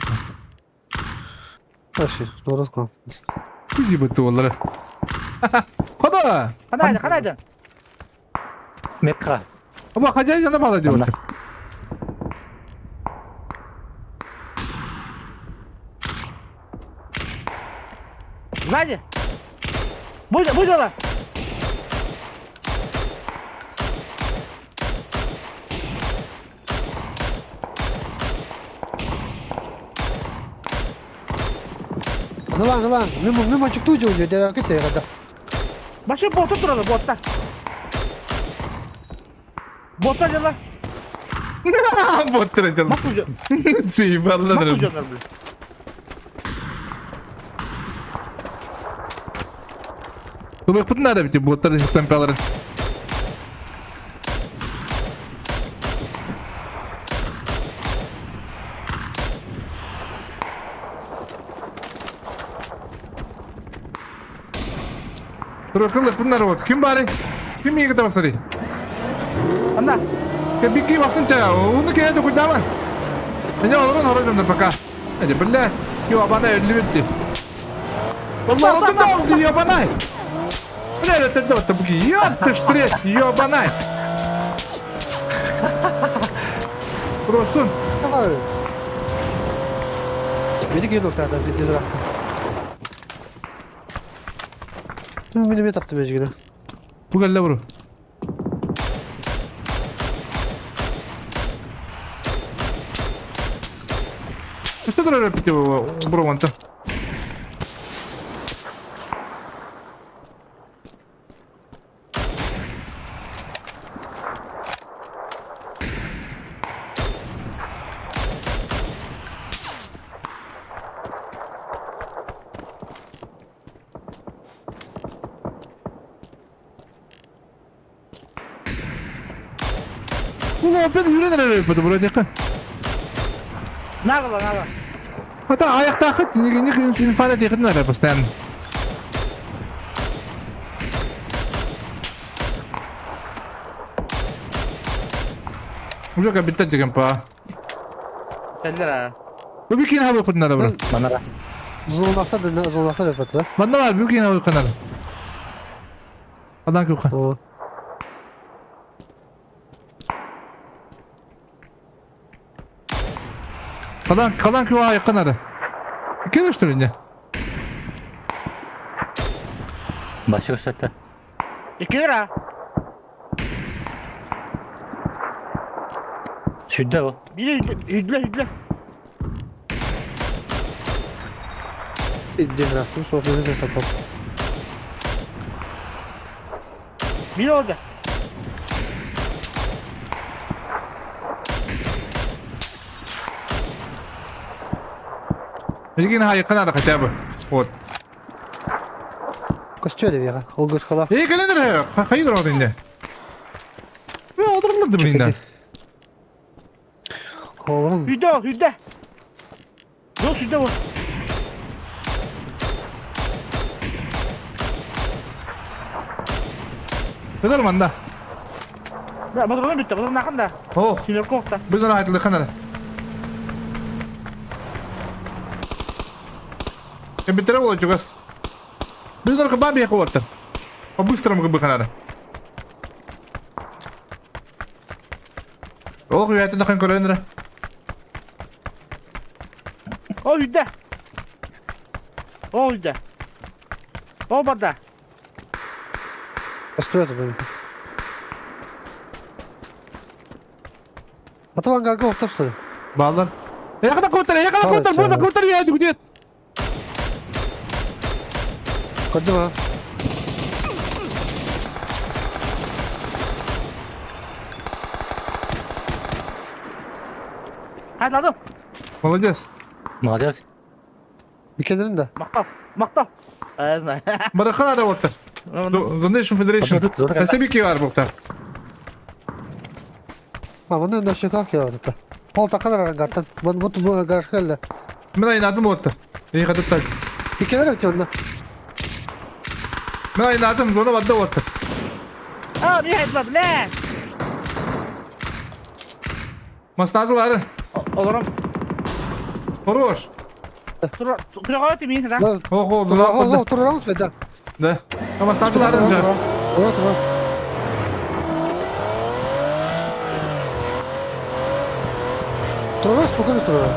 Taşı doğru kalmış. Bir de bu onları. Kada. Kanaydı. Metka. Ama hacı yana bağlı diyor. Сзади. Будь она. Lan. Ne maçık tuğcu oluyor. Devam et ya kadar. Başı botu duralım botta. Botta gel lan. Bottara canım. Bak hocam. Seyvallah. Bak hocam. Bunu putun da bitti. Bottara temperatürü. Bırakılır bunlar oldu. Kim bari? Kim iyi gıda basarı? Anda. Ya bir kim basınca onu kaya da kuydaman. Ben ya olurun horacım da baka. Hadi billah. Ki bana 50 bitti. Vallahi oldu da oldu ya bana. Ne öyle de bu ki ya stres ya bana. Prosun. Tamam. Bir de noktada bir de rakta. Benim bir taptı mecgide. Bu gelle bro. Что ты репетил, бро, вон там? Ну, опять юридер репетил, бро, дякую. Нагла. Hatta ayakta akıt. Nik infanet yakın var yapıstan. Ucuk ya bitti çıkın pa. Senler ha. Bu bir kine hava kutuna da bura. Manara. Zonlakta da ne zonlakta yapatı. Banda var büyük kine hava kutuna da. Adam ki uka. O. Kalan ki uka yakın arı. İki üstünde. Başı gösterdi. 2 lira. Şurada o. Biri hüdle. Defraksın sohbeti de tapap. Biri orada. Bir kine hava yakın arı kaçabı. Ot. Kaçıyor ya. O göz kalak. İyi gelendir ya. Hayırdır orada indi. Ne odurladı bu indi? Oğlum. Hüdde. Yok hüdde bu. Kadar manda. Motorun bitti. Motorun yakında. Oh. Sinir kokta. Bir tane ayetli kanara. Bitirir olacak az. Bir tane kabak bir yakıvartır. O bыстро mı kabak kanara? Oh ya hayatında kan kolayındır. O hüdde. O burada. Kaçıyor da benim. Atavan garga oktaştı. Bağlar. Yakala komutanı. Burada komutanı ya gidiyor. Koydum ha. Hadi adam. Молодец. Молодец. Dikenlerin de. Maktal. Знаю. Bırakın ara orta. The Nation Federation. Nasibiki var burada. Ha bunun önünde şey kalk ya orada. Pol takılır aran gartan. Bu garaj geldi. Ben aynı adım orta. İyi kadar tak. Dikenler bitiyor onda. Ben aynı adım zona vadda orta. Aa bir hayatladı ne? Masnadılar. Olurum. Хорош. Kırıklığı mıyım sen? Lan. Oh oh Dur zona vadda. oturur musun beden? Da. Ama masnadılar önce. Otur. Turun spokojno turun.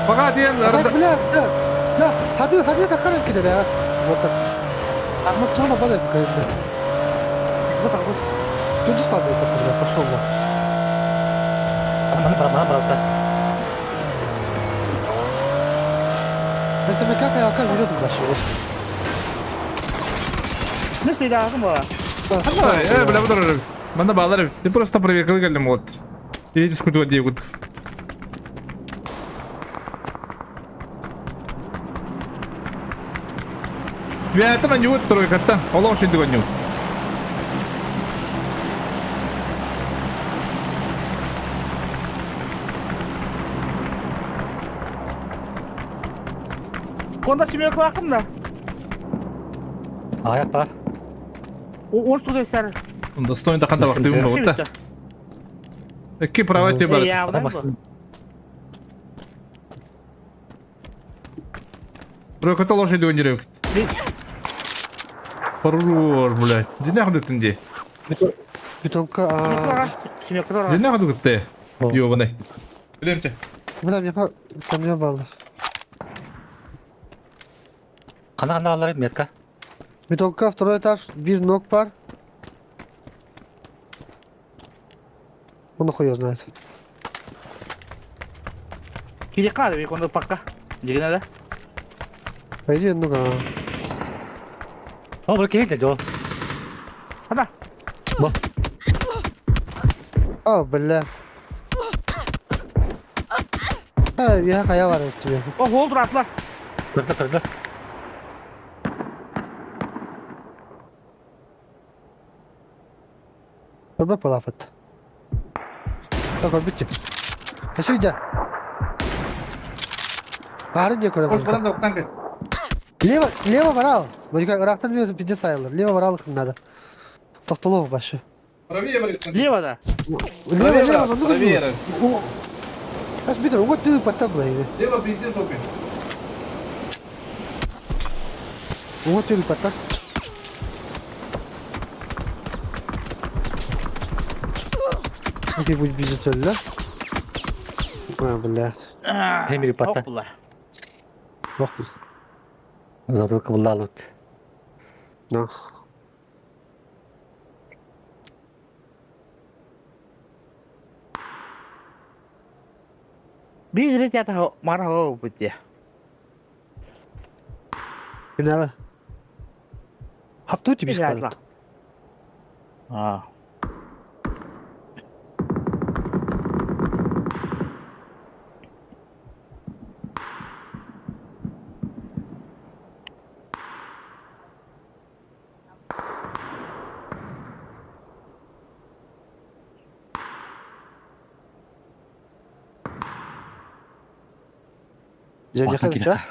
Fakat diyen Hadi arada. bile. La hadi takalım kide be. Otur. Ama sana bana bir kayıt. Bu tarafı. Тут фаза это пошел на. Bana bıraktı. Это мы как я как видео başlıyor. Ne silahım bu? Бля, буду. Банда балар. Ты просто проверил geldim вот. И дискутировать девут. Вятна не вот тройка там. Allah şimdi gönlüm. Konda şimdi yok hakkında. Ayak var. O ortada eser. Достойно так anda baktım bu da. Какие права тебе брат? Ya Adam bu. bastı. Тройка лошадь гонит. Хорош, блядь. Где нахуй ты где? Бетонка. Şimdi yok. Где нахуй ты? Ёбаный. Блядь. Bilmem yapar. Kamyon bağlı. Kana alırım metka. Бетонка второй этаж. Bir nok var. Он хуй его знает. Kiri kaldı bir konuda pakka. Jadi nada. Пойди, ну-ка. O böyle kehil de jo. Hadi. А, блядь. Я хая var тебе. O hold atla. Kırdı. Torba palafet. Так, орбите. А что идя? Arın diye koyalım. Koş bana da oktan kaç. Leva var al. Monika Irak'tan biliyorsun pide sayılır. Leva var al kınada. Toktolov başı. Правее братан. Лево-то. Leva bunu Правее. o. As bitir o tüy patta blaydı. Лево пиздец опен. O tüy patta. Где будет без этого? А, блядь. Hem bir patta. Hopla. Bak. Zatu kıbıllalut. No. Bir lira tahu marah ho putih. Kenapa? Hafta içi biz Biraz kaldık. bak. Ah. Jadi Makan kan kita. cah?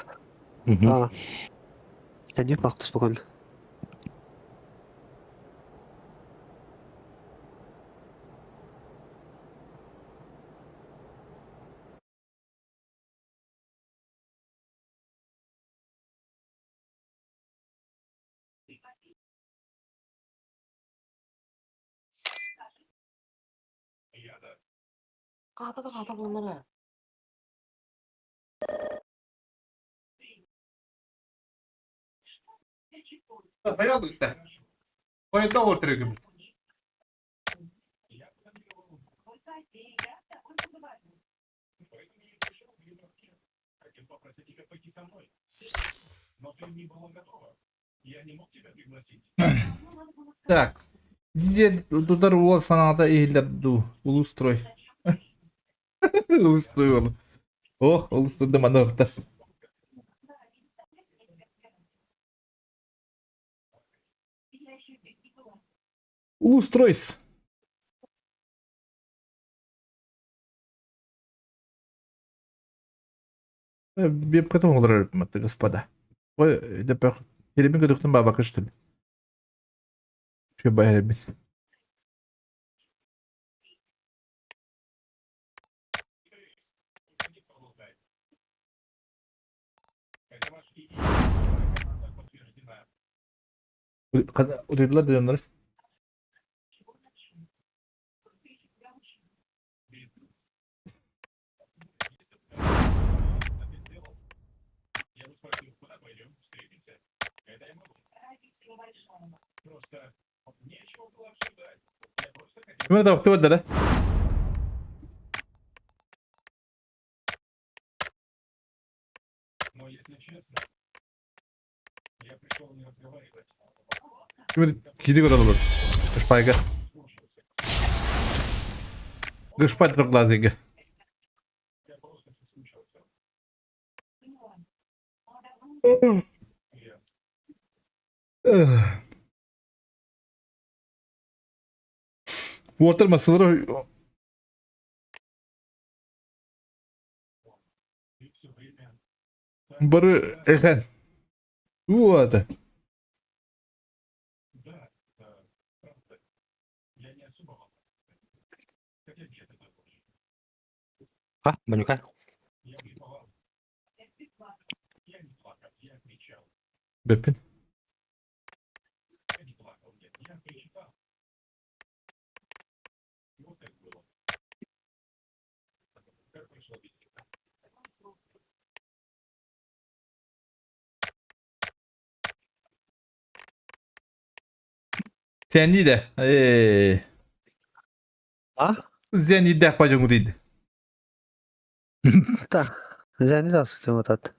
Ah. Jadi waktu spokon. Kata bunları. Порядок да. Поэтому вот регим. Так. Где тудар ол санада eğildirdi. Ulustroy. Ulustroy oğlum. Oh, ulustroyda manavda. Ulustroyс. Беп катым олар өпмәтті, господа. Ой, депек. Елемен көдіктің баба кыштым. Şu bayağı bir. Uydular diyorlar. Kime de vakti vardı lan? Kime gidi kadar olur. Gışpayga. Gışpay çok lazım. Water masaları barı eken. Вот. Ha, Monika. Bepin. Sen iyi de. Ha? Sen iyi de yapacağım değil. Так. Я не знаю, что вот это.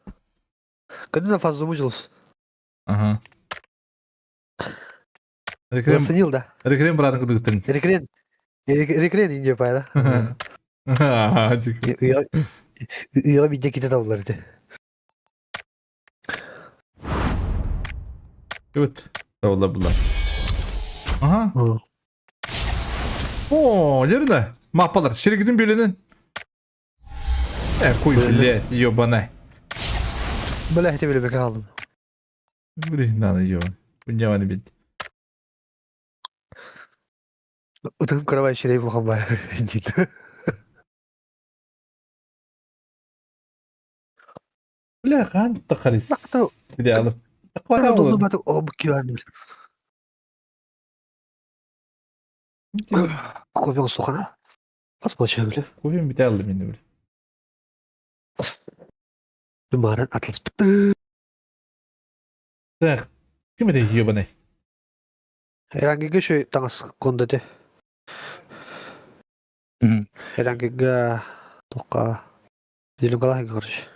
Когда на фазу замучился. Aha. Reklam, Заценил, да? reklam bırakın kıdıktın. Рекрен. Рекрен инде пайда. Hadi. Үйге бидде кете табылар еді. Evet. Sağ bunlar. Aha. Hı. Oo, yerine. Mahpalar. Şirketin birinin. Koy Böyle. bile. Yobana. Böyle hete bile beka aldım. Buraya ne anlıyor? Bunca bana bir. Utanıp karabayı şireyi bulkan bayağı. لا خان تقريس Baktı. اللي على Ben تقرا odamda والله batık. O bu ki verdim. Koyuyorsun sokana. Nasıl başlayabilir? كوفين بتعلم مني بلي Numaran atlas bitti. تاخ كيف تهيو بني Herhangi bir şey tangas konuda de. Hı. Herhangi bir toka. Dilim kalah karış.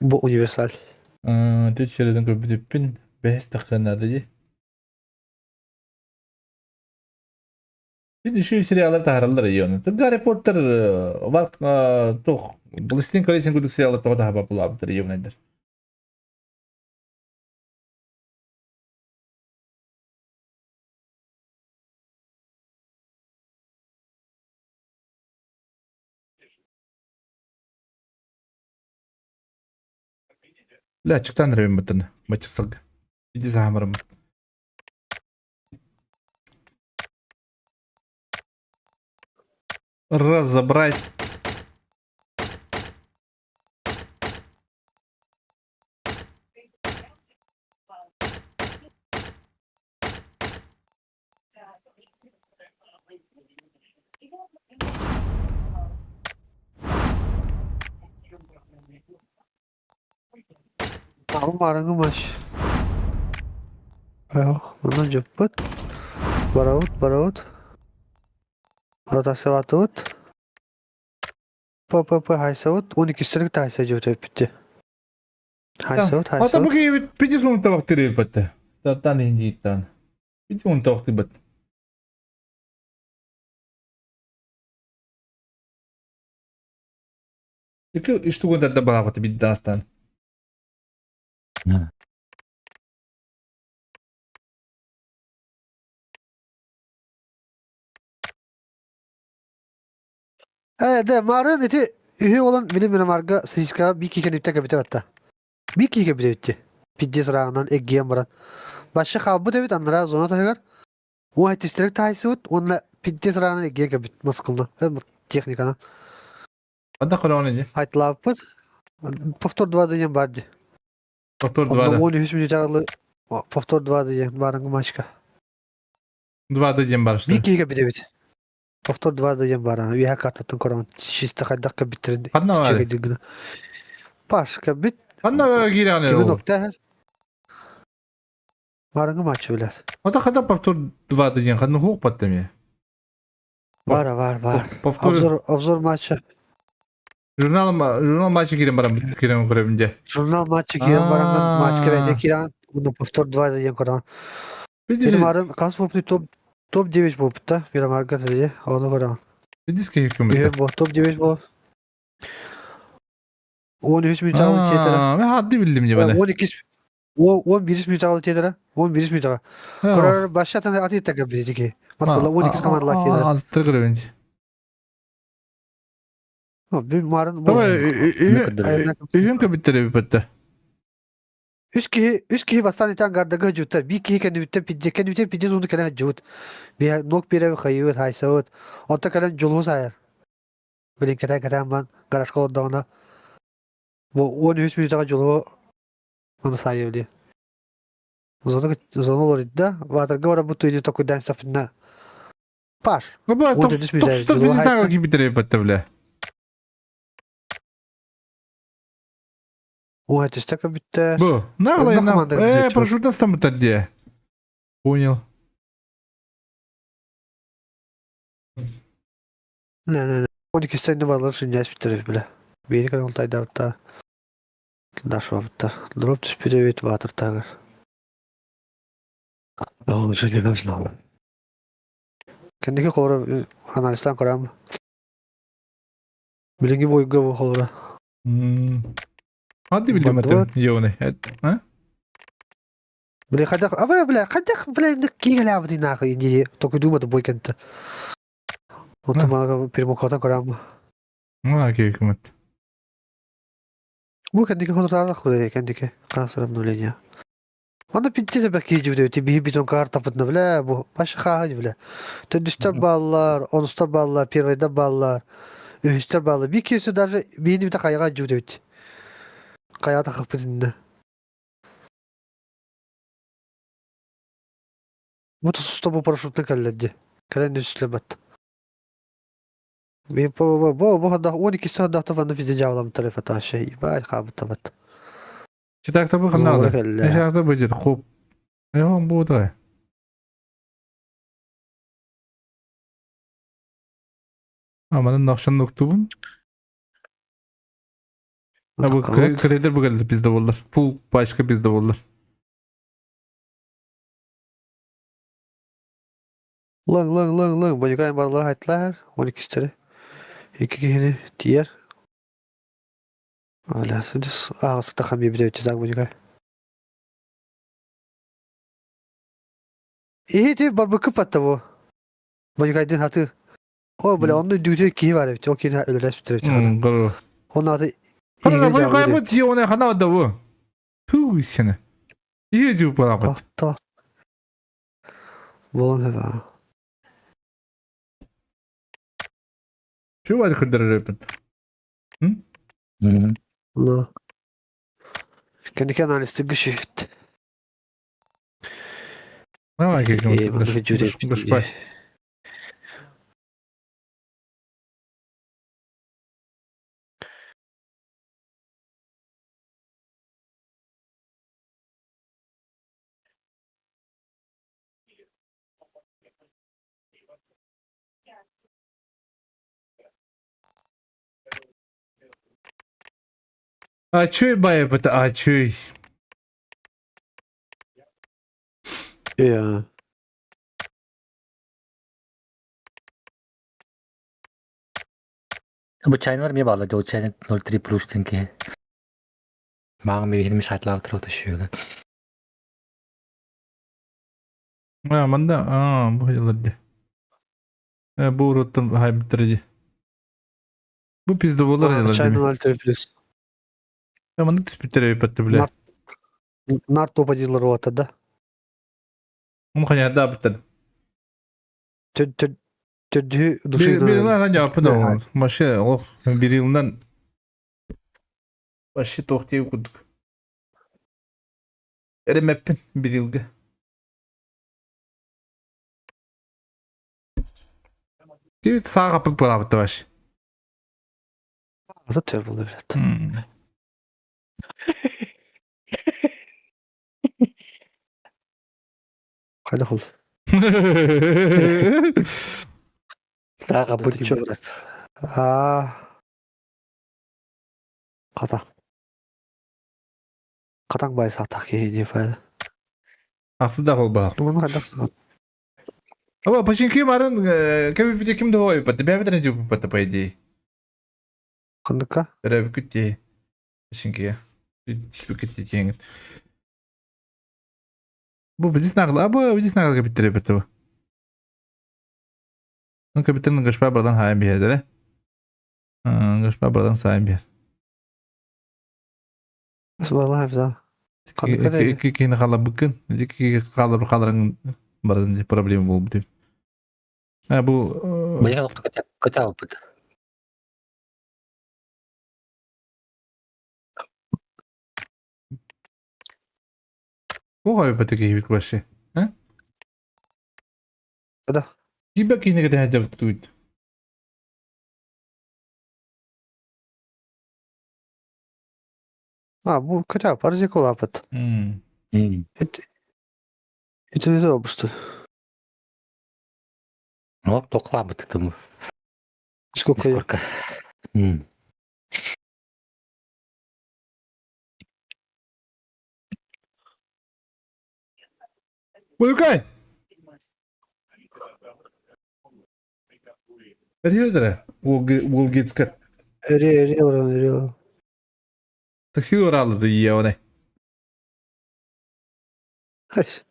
Bu universal. تشيل دنك بتبين بس تخسرنا دي Bir şu seriyalar taharallar yiyor. Gary Potter var toh. Buluştun kalesini kuduk seriyalar toh daha babul abdır yiyor nedir? لا çıktan da benim batını. Maçı salg. Bir dizi hamarım. Разобрать. Ama marangı maç. Ayo, bundan cepet. Baravut. Arada sevatut. Pa, haysavut. 12 üstelik de haysavut bitti. Haysavut. Hatta bu gibi bir dizi unta vakti değil battı. Zaten hindi ittan. Bir dizi unta vakti battı. İşte bu da bağlı bir dastan. De marın eti üye olan bilim marga siska bir kike nipte kabite hatta. Bir kike kabite bitti. Pidye sırağından eggiyen baran. Başka kalbı da bit anlara zona taşıgar. O et isterek haysavut. Onunla pidye sırağından eggiyen kabit maskılına. Teknikana. Hatta koloniji. Haytla pıt. Повтор 2 diyeceğim vardı. Doktor Ondan Duvada. 13 mücadele. Повтор 2 diyeceğim. Varın maçka. Duvada diyeceğim barıştı. Bir kike kabite bit. Повтор 2 diyeceğim baran. Üye kartatın koran. Şiste dakika bitirin. Kanna var. Çekildiğine. Başka bit. Kanna var giri Gibi anıyor. nokta her. Varın maç öyle. Hatta kadar doktor Duvada diyeceğim. Kanna hukuk battım ya. Var. Повтор. Obzor maçı. Jurnal maçı girin bana girin görevince. Jurnal maçı giren barangan maç kebete kiran. Onu повтор 2 diyeceğim koran. Bir dizi. Benim arın kas popli top 9 popta. Bir marka sadece. Onu koran. Bir dizi ki hükümette. Bir bu top 9 bu. 13 mücadele tiyatro. Ben haddi bildim ya böyle. 12 11 mücadele tiyatro. 11 mücadele. Karar başlatan atı takabili ki. Maskala 12 kamarla ki. Altı görevince. Bir marın bu. Tamam. Aynen. Üyün kabitleri bir patta. Üç kişi bastan iten gardaga hücutlar. Bir kişi kendi bitti zondu kelen hücut. Bir nok bir ev kayıt haysavut. Onta kelen julhus ayar. Bilin keten man garaj kolda ona. Bu 13 minuta julhu onu sayıyor. Zonu olur iddia. Vatarga var bu tuyunu tokudan sapına. Par. Bu az Onda düz bir de tokstör yolu bizi hayta. ne kabitleri bir patta bile. O etistaka bitti. Bu. Ne Ben alayım bakmadım da lan? güzel çok. Paraşütten stamıtar diye. Понял. Ne. 12 sene varlar şimdi bitti bile. Bir kan oltayda hatta. Daş vatta. Drop spirit water tagar. Oh, şöyle nasıl lan? Kendiki kora analistan koram. Bilingi boyga bu kora. Hadi bildim Badvat. atam. Yoni. Ha? Bile kadak bile ki gala avdi na ko indi to ko duma to boy kanta. Onto mga pirmo kota koram. Ha ki hükümet. Bu kendiki fotoğrafı koyuyor kendiki. Kasırım nolenya. Onda pitçe belki cüvde bir ton kar tapıtına bile bu başka hacı bile. Tündüster ballar, onustar ballar, pirvayda ballar, üstter ballar. Bir kese даже bir de kayağa cüvde. Kayağa takıp dinle. Bu da susta bu paraşütle kelledi. Kelen üstlemet. Bu hada 12 saat daha tavanı fizi cavlam tarafa ta şey. Vay kabı tavat. Çıtakta bu Zor kanalda. kelle. Ne şartı bıcır hop. Yok bu da. Amanın nakşan noktubun. Ha bu kreder bu geldi bizde olur. Full başka bizde olur. Lang. Banyak barlar haytlar. 12 istere. İki kişini diğer. Hala siz ağzı da bir de öteden banyak. İyi de bakıp kapattı bu. Banyak aydın hatı. O böyle onun düğütü ki var evet. O ki öyle resmi Hmm, kuru. Onun adı Kuru bu cevabı kaybı tiyo ne kadar da bu. Puh işine. İyi cüp bana bak. Tamam. Bolon heva. Şu var kırdır repin. Allah. Kendi analisti geschütt. Ne var ki? Bana bir cüret. Gışpay. Açıy bayağı bata açıy. Ya. Bu çaylar mı bağladı? O çayın 03 plus ki. Bana bir 20 saatler taşıyor. Ha manda bu yıldı. Bu rotun hay bitirici. Bu pizde olur yıldı. Çayın altı plus. Ama ne tispitere yapıttı bile. Nar topacıları ortada. Onu kanya da bitti. Tüdü Bir duşuyla. yıldan yapı da olmaz. Maşı of bir yıldan başı tohtayı kurduk. Eremeppin bir yılga. Bir sağ kapı bulabitti baş. Azap ter buldu evet. Kayda kul. Sağ kapı Hadi çok rahat. Kata. Katang bay satak yeni fayda. Aslında kol bak. Bunu kayda. Ama paşinki marın kemi bir kim de o yapıttı. Bir evden önce yapıttı paydı. Kandıka. Böyle bir kütti. Paşinki. Hiçbir kütti diyengin. Bu bizi snagla. Bu bizi snagla bitti yapıttı bu. Onun kapitinin gışpa buradan hayal bir yerde. Gışpa buradan sayın bir yer. Vallahi hafıza. Kandıka değil. İki kini kala bıkın. İki kalırın buradan problemi bu bütün. Ha bu Banyak waktu kata apa tuh? bu haybeti ki bir başı. Ha? Ada. Gibi kini kadar hacı tutuydu. Bu kötü yapar. Zeko lapat. İçine de olmuştu. Oh, tokla apa tuh tuh? Skokoyu. Diskorka. Bulkay. Eriyordur. Volgetskar. Eriyor. Taksi oralı iyi o ne? Hayır.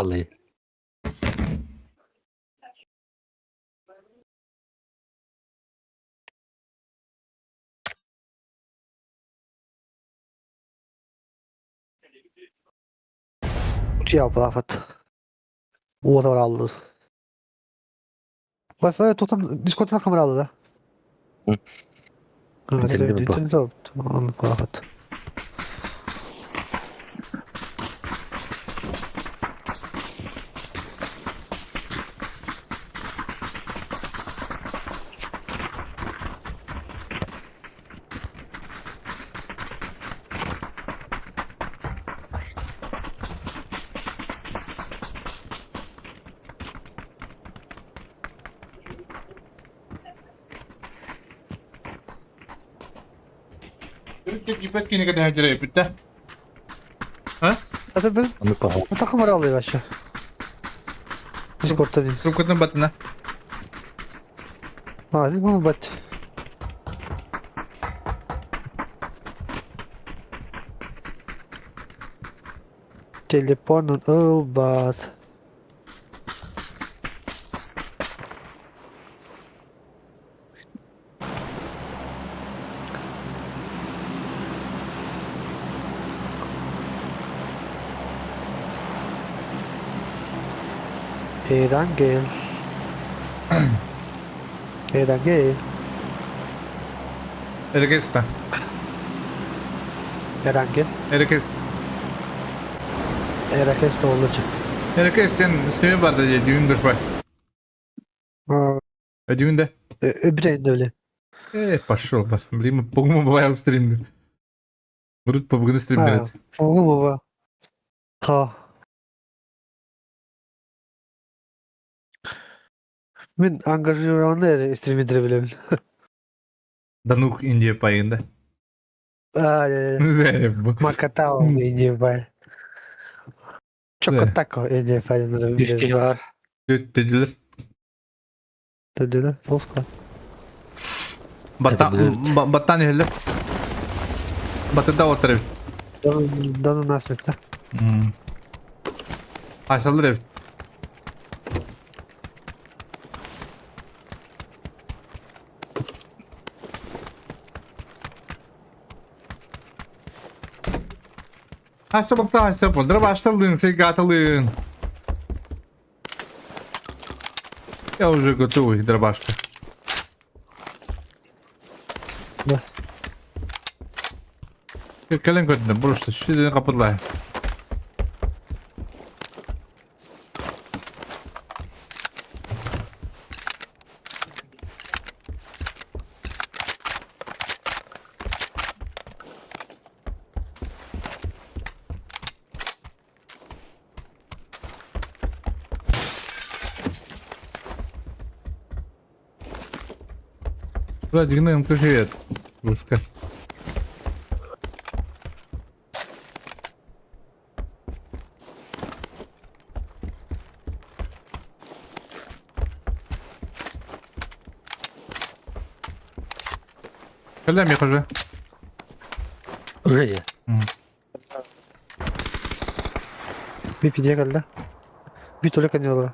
kalıyor. Kutuya plafat. O da var aldı. Wi-Fi totan Discord'dan kamera aldı da. Hı. Ha, İnternet evet, bu. internet aldı. Onu plafat. Gipet kini kadar hacıra yapıtta. Zaten ben Onu pahalı. o takım kamera alıyor aşağı. Discord'da değil. Rukutun batına. Hadi onu bat. Telefonun ılbat. Erangel. Erangel. Erkesta. Erangel. Erkest. Erakes de olacak. Erkest'in ismi vardı diye düğün kışpay. Ha, Düğünde. öbürü de öyle. Пошел. Блин, по-моему, бывает стример. Будут по богу Ha, стримерить. oğlum baba. Ha. Ben angajörleri stream indirebilirim. Данух Индия пayında. Ay, Zeyb. Makatao India bay. Çokotako India faydaları 100 kişi var. Dediler. Dediler. Volska. Battan ehli. Batıda oturuyor. Danı nasmette. Aşağıdır ev. Hasabokta. Дробашталын, сейгаталын. Я уже готовый, дробашка. Да. Kelin götürdüm, burası. Şimdi kapıdayım. Bura dingin köşeye. Burası. Kalem yakacı. Öyle ya. Bir pidye geldi. Bir tole kanıyorlar.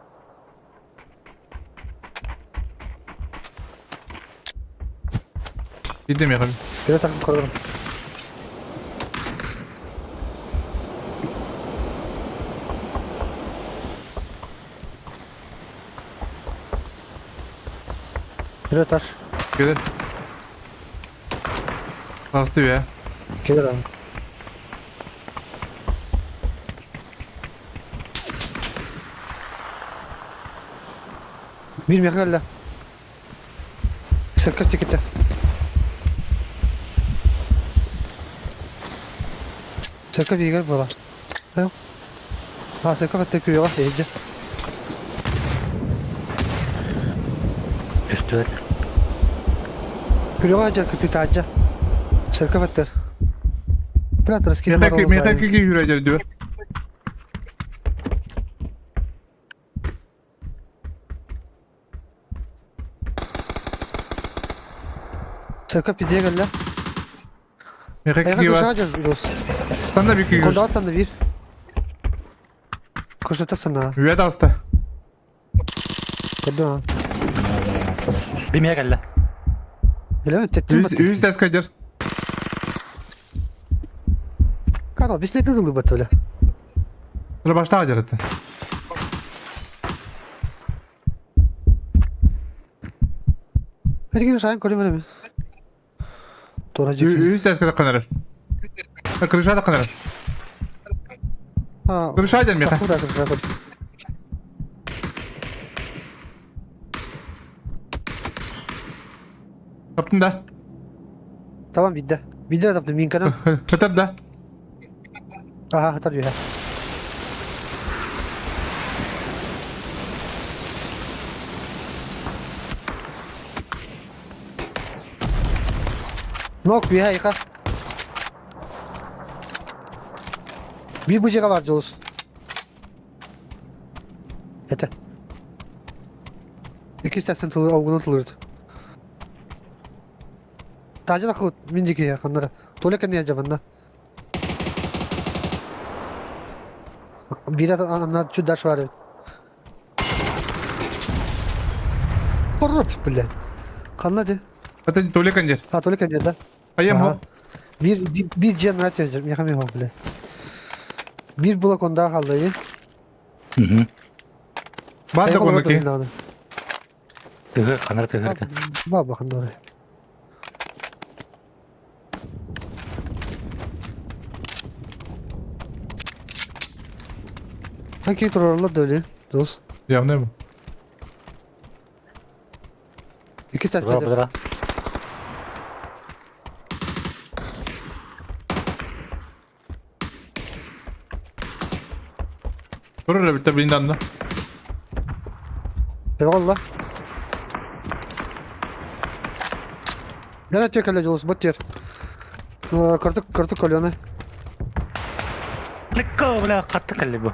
Gittim yakacı. Bir de takım koruyorum. Bir atar. Gelir. Bastı ya. Gelir abi. Bir mekalla. Sakın tiketi. Sakın iyi gel baba. Tamam. Ha sakın fatta kuyuya bak iyice. Üstü et. Kuyuya acil kıtı tacca. Sakın fatta. Biraz rızkını var olsa. Mehter kiki yürüyecek diyor. Sakın pidye gel lan. Mehter Ayakta kiki var. koşacağız bir olsun. Sen de bir kiki Kolda al sen de bir. Kışta sana. Üye de hasta. Kadın. Bilmeye geldi. Bilemem tettim mi? Üst ses kadir. Karo bisikletle dolu bat öyle. Sıra başta acarete. Hadi gelin şahin koyayım öyle mi? Toracık. Üst ses kadir kanarır. Kırışa da kanarır. Ha. Kırışa edelim ya. Takura kırışa. Yaptın da. Tamam bitti. Bitti de taptım bin kanal. Çatır da. Aha hatar diyor ha. Nok bir ha yıka. Bir bıcığa var Jolos. Yeter. İki istersen tılır, avgunun tılırdı. Tacı da kut, mincik ya kanlara. Tole kendine yacabanna. Bir anlar şu ders var. Korrup bile. Kanladı. Hatta tole kancar. Ha tole kendine de. Ayım Aha. o. Bir cennet yazacağım. Yakamıyor bile. Bir blok onda kaldı. Hı hı. Bak da konu ki. Tıhır, kanır tıhırdı. Bak bakın oraya. Hangi turlarla da öyle? Dost. Ya ne bu? İki ses Bura kadir. bura. Durur da bitti birinden de. Eyvallah. Ne atıyor kaleci olsun bot yer. Kırtık kalıyor ne? Likko bile kattı kalli bu.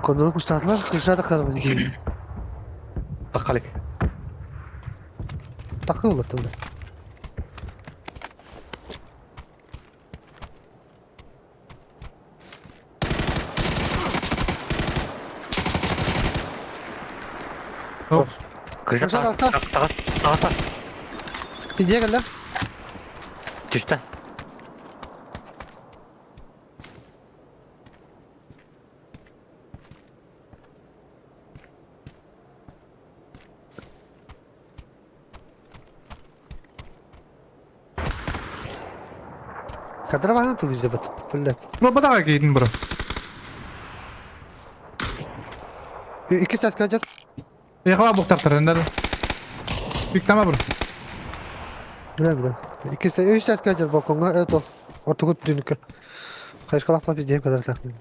Konuluk müstahtılar kırışa kırmızı gibi. Takalik. Takıl battı öyle. Hop. Kırışa Kırışa tak tak, tak tak tak tak. Biziye gel lan. Düştü. Kadra bahane tılıyıcı bat. Böyle. Bura bada giydin bura. İki ses kadir. Yakala bu taraftarında. Biktama bura. Bile. İki ses, üç ses kadir balkonga. Evet o. Ortakut dünükü. Kayış kalakla bizdiğim kadar takmıyor.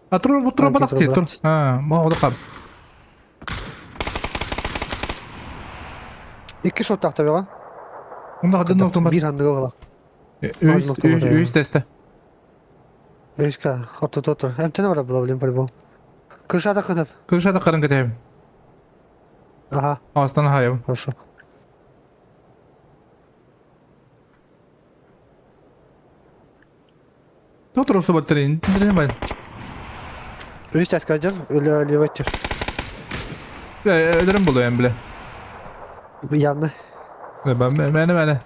Ha tur bu tur Hangi bada tur ki bada? tur. Ha, bu o da kal. İki shot taktı ya. Bunda hadin noktum var. Bir handığı ola. Üst üst teste. Eşka. Otur. Hem tane var bulabilirim böyle bu. Kırışa da kınıp. Kırışa da karın katayım. Aha. Aslan hayım. Хорошо. Tutur olsa batırayım. Direlim ben. Üç ses kadir. Öyle levettir. Ölerim buluyor hem bile. Yanına. Ben.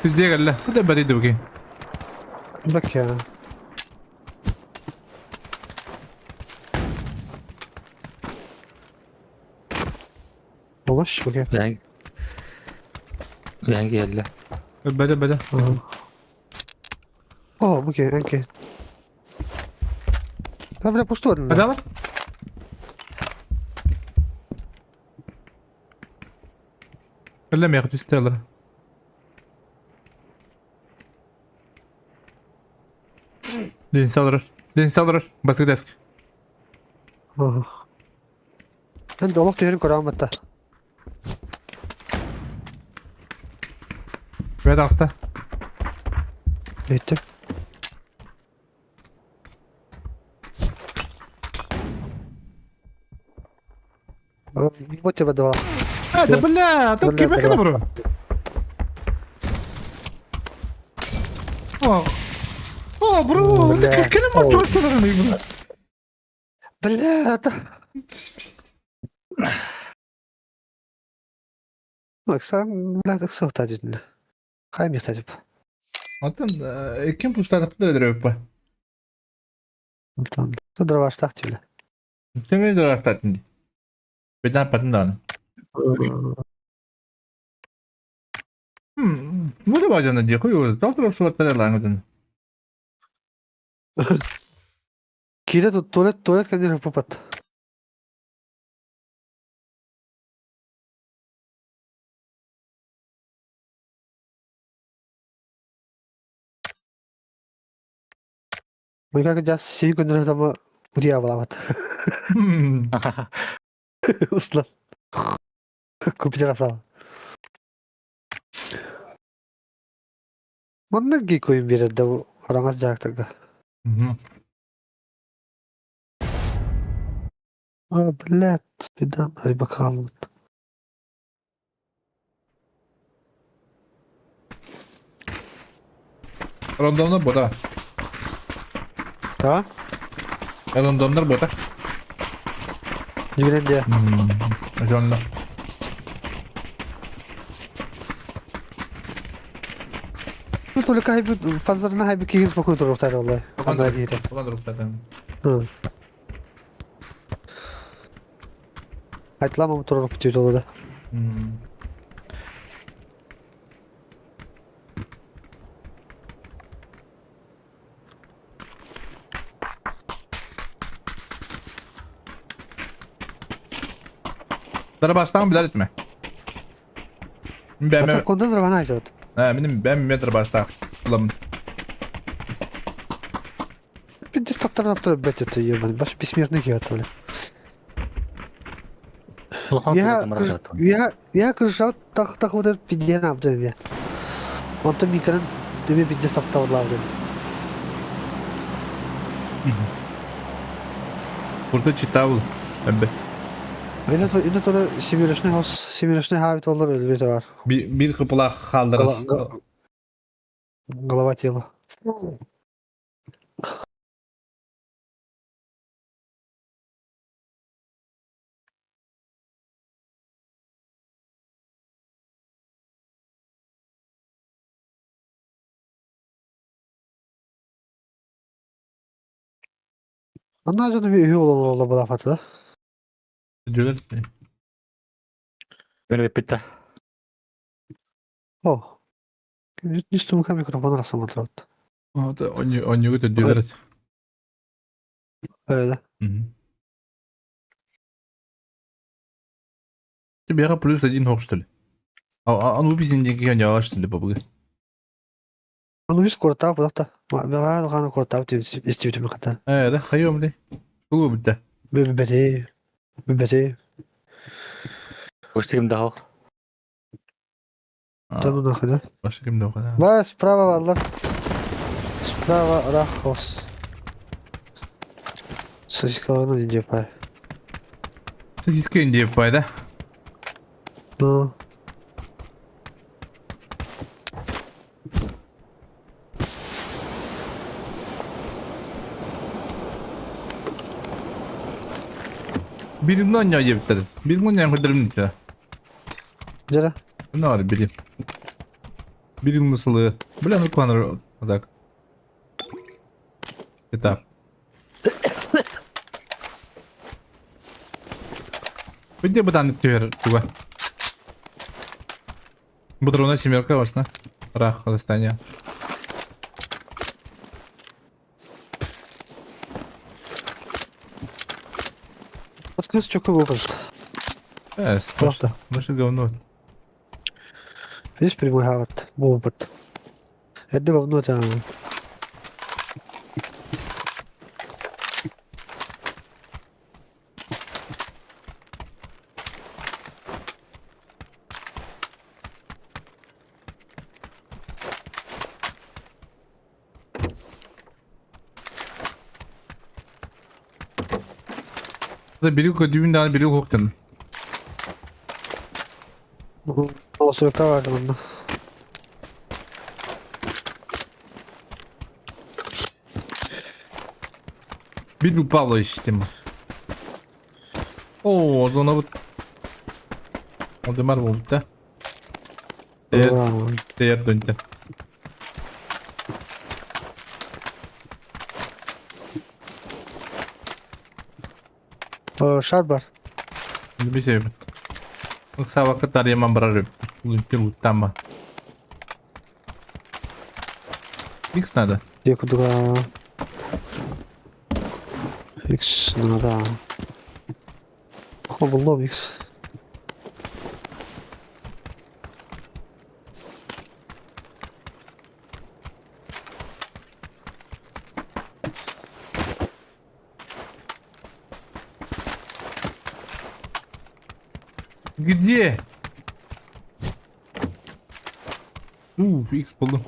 Biz diye gel la. Bu da badiydi bakayım. Bak ya. Olmuş bakayım. Ben geldi. Bada. Aha. Oh, bakayım. Enki. Там бля пустой. Bada var. Elleme yakıt isterler. Densi alır. Baskı desk. Aha. Ben dolap değerim koran batta. Ve hasta. Bitti. Вот тебе два. Да бля, тут Бля, кибе здорово. бро. О, бро, Бля. ты кем О. мотор стороны, бро? Бля, это... Bak sen birazcık sıvı tacında. Kaym tacıb. Атын ким пуштадык дөрөп. Tamam. Sonra başlaq tüyle. Кеме дөрөп. Бедан патындан. Bu da bacana diye koyuyoruz. Doktor suratları langıdın. Kira tuvalet kendine papat. Mereka kerja sih kunjungan sama Udia balamat. Uslan. Kupicara sama. Mana koyun bir yerde bu orang az jarak taga. Aa bilet. Birden hadi bakalım. Randomlar boda. Ha? Randomlar boda. Giren dia. Jonla. Tuh kayak fazla hay bir kihis bakıyor tuh tadi vallahi. Andra gitu. Bukan terus zaten. Hı. Aytlama motoru tutuyor dolu da. Dara baştan bilal etme. Ben Hatta konuda da bana ait. ben metre başta. Ulan Bir de taptar bet ötüyor yani. Baş bismirne ki atı öyle. Ya kırşal tak udah pidye ne yaptı ya. Ondan bir kanın demi pidye taptar vardı. burada çitavul. Ebbe. Yine de simirişne havit olur öyle bir de var. Bir kıpıla kaldırır. Голова тела. Она же bir üye olur bu lafı. Diyorlar. Beni bitti. Oh. Не стумка mikrofonu rastlamadı. O da onu götür diyorlar. Öyle. Bir ara plus dediğin hoş değil. Anu bizim diye ki yavaş değil bu bugün. Onu biz kortav bu da. Ben onu kortav diye istiyorum hatta. Evet, hayır değil. Bu bitti. Biberi. Koştum daha. Tamam nakıda. Başka kimde o kadar. Var sprava varlar. Sprava rachos. Sosikalarını ince pay. Siz iskayın diye payda. No. Birini oynuyor diye bitirdim. Birini oynayan kırdırım diye. Jere. Ne var biri? Birinin nasılı? Böyle mi kullanır odak? Kitap. Bir de bu da diyor tuba. Bu drona семерка vasna. Rah Kalistanya. Открыть чоку выпасть. Просто. Больше говно. Видишь прямой хават. Опыт. Это говно там. Biri dibinde biri korktun. Novosibirsk'a verdim onu. Bir упало içtim. Oo, zona bu. O demar oldu da. Değer döndü. Şart var. Bir şey mi? Yoksa vakit arayamam bararım. Ulti utama. X надо. Куда? X надо. О, был X. Где? X buldum.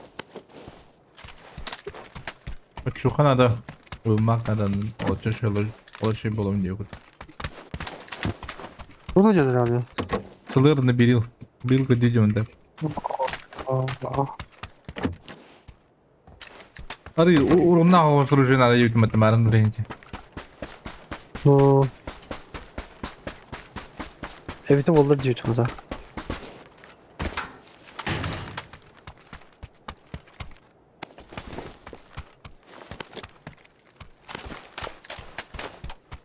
Şu kanada uyumak kadar olacak şey bulalım diyor. Ну, не реально. Sılırını bir yıl gidiyorum da. Arı urunna hava sürücü nada yutma temarın rengi. Ну, evde olur diyor çoğunda.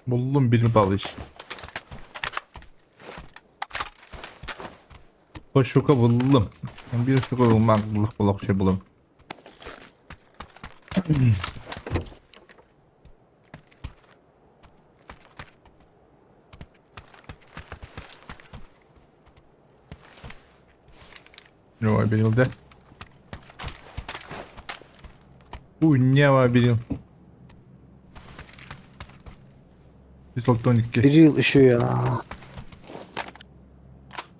Buldum bir balış. O şoka buldum. Bir şoka bulmak bulak şey buldum. Ne var bir yılda? Ne var bir yıl? Pistol 12. Bir yıl ışığı ya.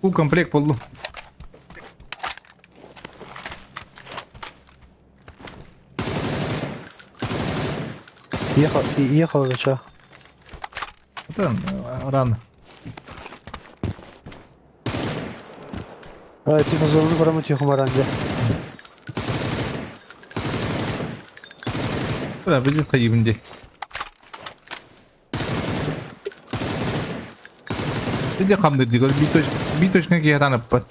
Bu komplekt buldum. Ехал зачем? Tamam, rano. А, тихо, зону прямо тихо, Маранде. Да, будет хаивнди. Иди хамды дигор, биточка киятан аппат.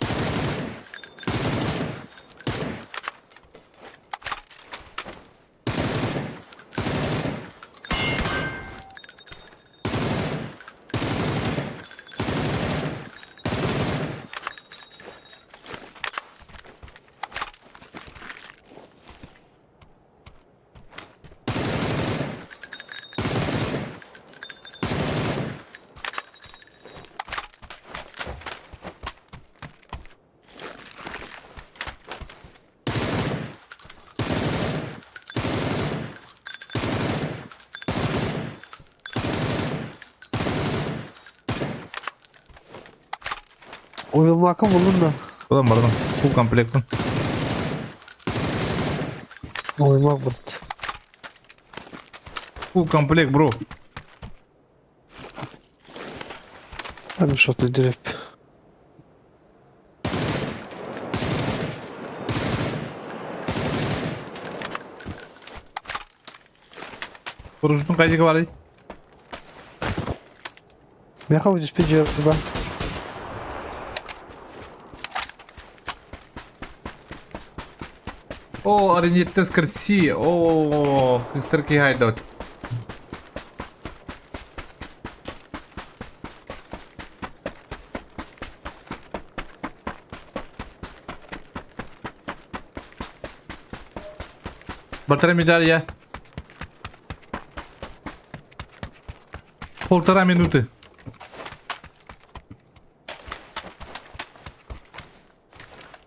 Uyulma hakkı buldun da. Ulan pardon, full komplekt mi? Uyumak buldum. Full komplekt bro. Hem şotlu direkt. Kuruşun kaçı var? Мягко будешь пиджак, да? О, аренетте скрси. О, стрки хайдот. Полтора медаль. Полтора минуты.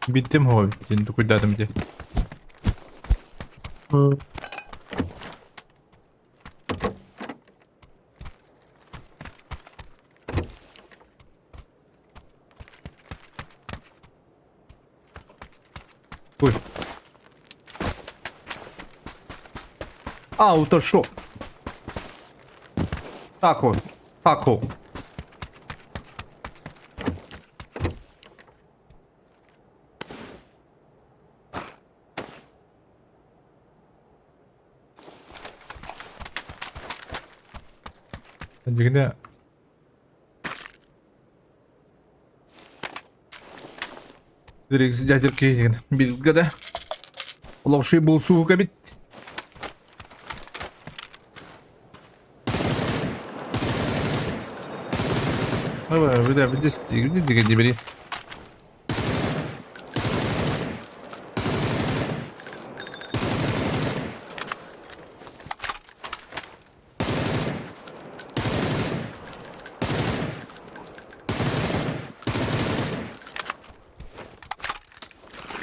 Bittim hobi. Şimdi kuydadım diye. Ой. Autoshop. Tacos. Taco. Degine direkt sıcacır ki bir gada. Ulan şey bol su kabit. Ama bir de stick biri.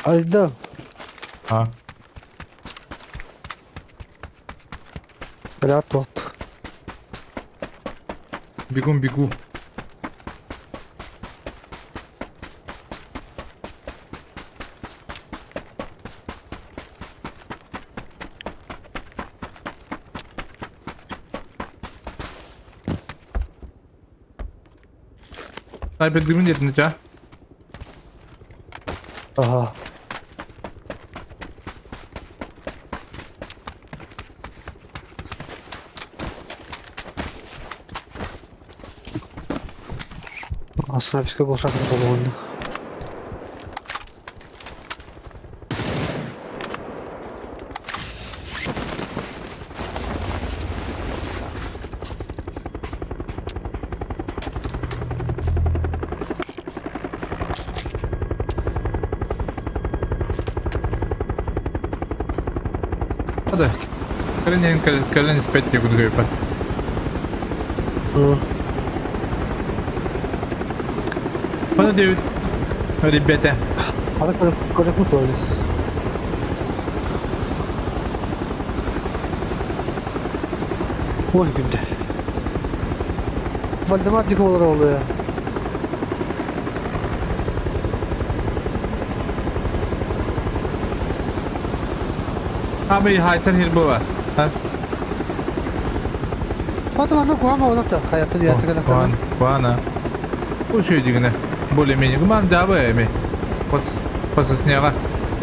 Ayda. Ha. Rahat ol. Bigu. Kaybettiğimin yerinde ça. Aha. Aslında fiske koşak da oldu. Hadi. Kalian спать я буду говорить. Hadi David. Rебята. Hadi kore kutladı. Ой, günde. Valdemar dikoları oluyor. Abi Haysan Hirbo var. Ha? Батманда куама олапта hayatın yatı kadar. Kuana. Bu şey digine. Более-менее. Гуман дабы эми. После снега.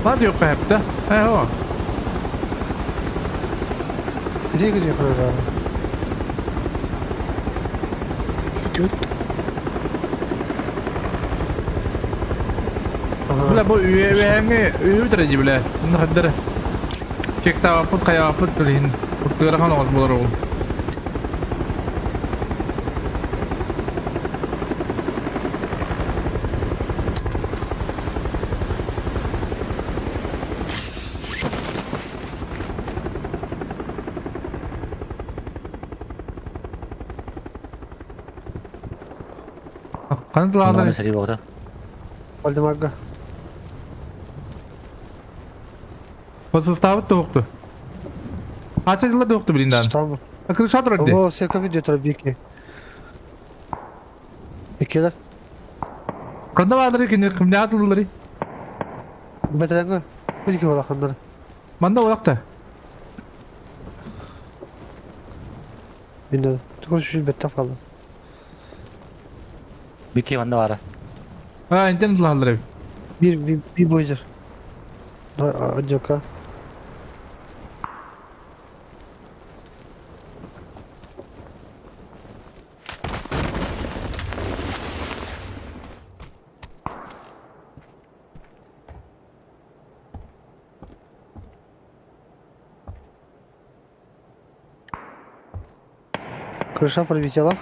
Ладно, yok hep de. He o. Nereye gidiyor kadar? Bula bu üyeğini üyüdüreci bile. Nıkıdır. Kek tavapıt kayapıt tüleyin. Kurtlara kan olmaz bular oğlum. Kanıt Nggak lağları. bisa dibawa tuh. Valdemar'ga. Pasız tavut da yoktu. Kaç yılda da yoktu birinden. Tamam. Akıllı şadır ödedi. O seka video tabii ki. İkiler. Kanda vardır ikinci. Kimde atıldıları. Betrenge. Bir ki ola kanları. Manda olakta. Dinledim. Tukun şu bette falan. Biki mana wara? Ha internet lağları. Bir boyunca. Joka. Крыша пролетела.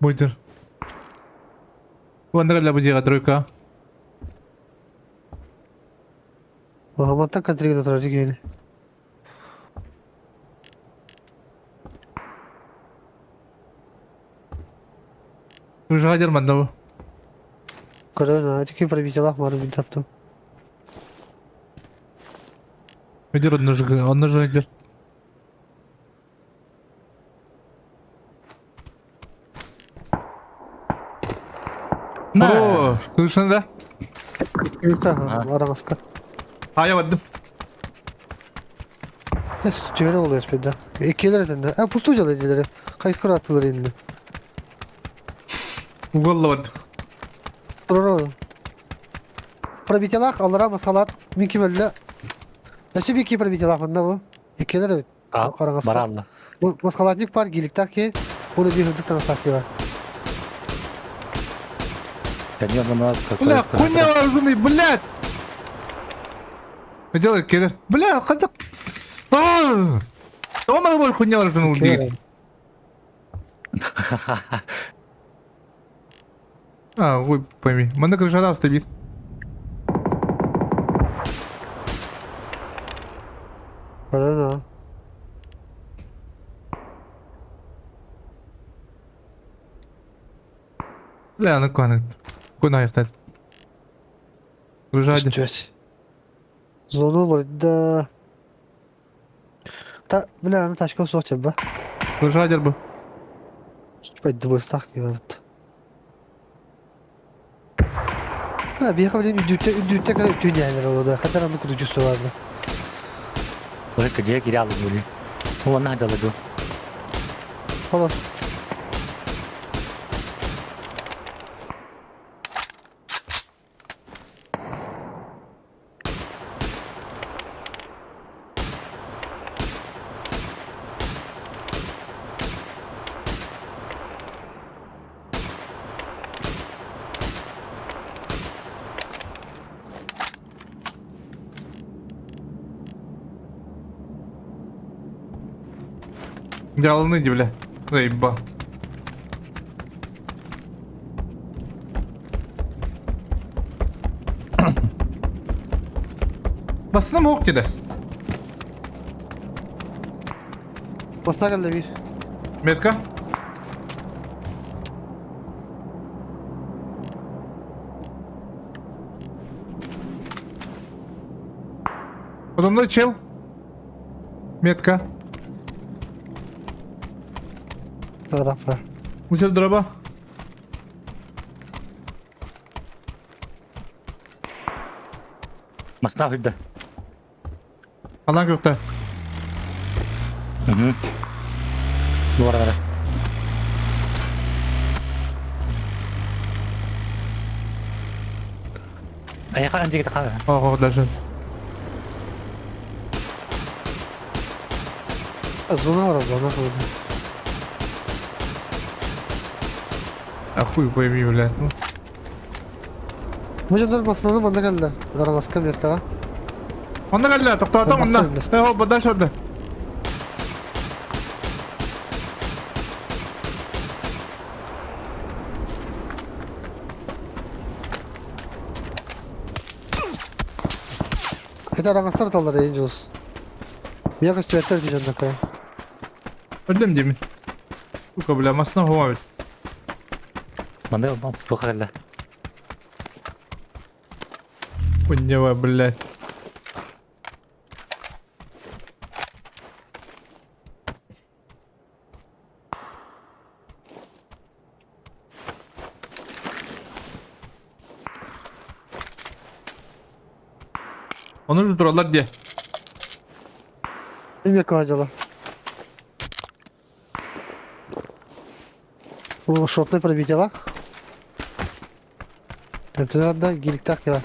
Бuydur. Bu anda kadar bu тройка. Мамантан контригна тұрады кейіне. Уже Герман да bu. Корона, тільки пролетела, хмару він тапту. Видер он же Гер. Oo, kılıçını da. Кілті, арамасқа. Aya vadım. Ne sütüyor oluyor spede. İkiler edinde. Pustu ucalı edileri. Kaykır atılır elinde. Golla vadım. Doğru. Пробителах, аллара масхалат, микимелле. Яши бики пробителах банда bu. İkiler evet. Karangas. Bara Allah. Maskalatnik var giliktaki. Onu bir hırdıktan saklıyor. Ben yanıma Бля, хуйня лазуны, блядь! Что делает киллер? Бля, хотя... Кто мой боль хуйня лазуны убить? Хуй пойми. Мене крижана стоїть. Правильно. Бля, ну кone. Куди я втать? Крижаді. Ждет. Zonu olur da. Бля, Наташка сотя ба. Крижадір би. Пойди быстах вот. Да, bir yakabilirim üdütte kadar tünyeller oldu. Kadar anlık kutucusu vardı. Böyle geceye geri aldım böyle. Bu ne hadalı Tamam. Ялını бля. Заеба. Basına mı ok dedi? Basına geldi bir. Metka. Подо чел. Метка. Tarafa. Uçak drop'a. Masna hüdde. Alan köfte. Duvara. Ayağa önce git kalk. Oh, dersin. Zona var zona koydu. Хуй пойми, блядь. Ну. Bu canlar masasına bana geldiler. Karangaska Amerika'ya. Onda geldiler, topladım Ben onda. baktım Hop, buradan şurada. Это Karangaslar atallar Angels. Bir yakış tüyetler diyeceğim dakikaya. Öldüm demin. Сука, бля, масна хуавит. Manda yok. Bu kadar. Хуйнева, блядь. Onu şu duralar diye. Bilmiyorum kavacalar. Bu şortla пробитела. Tepeden de gilik tak ya.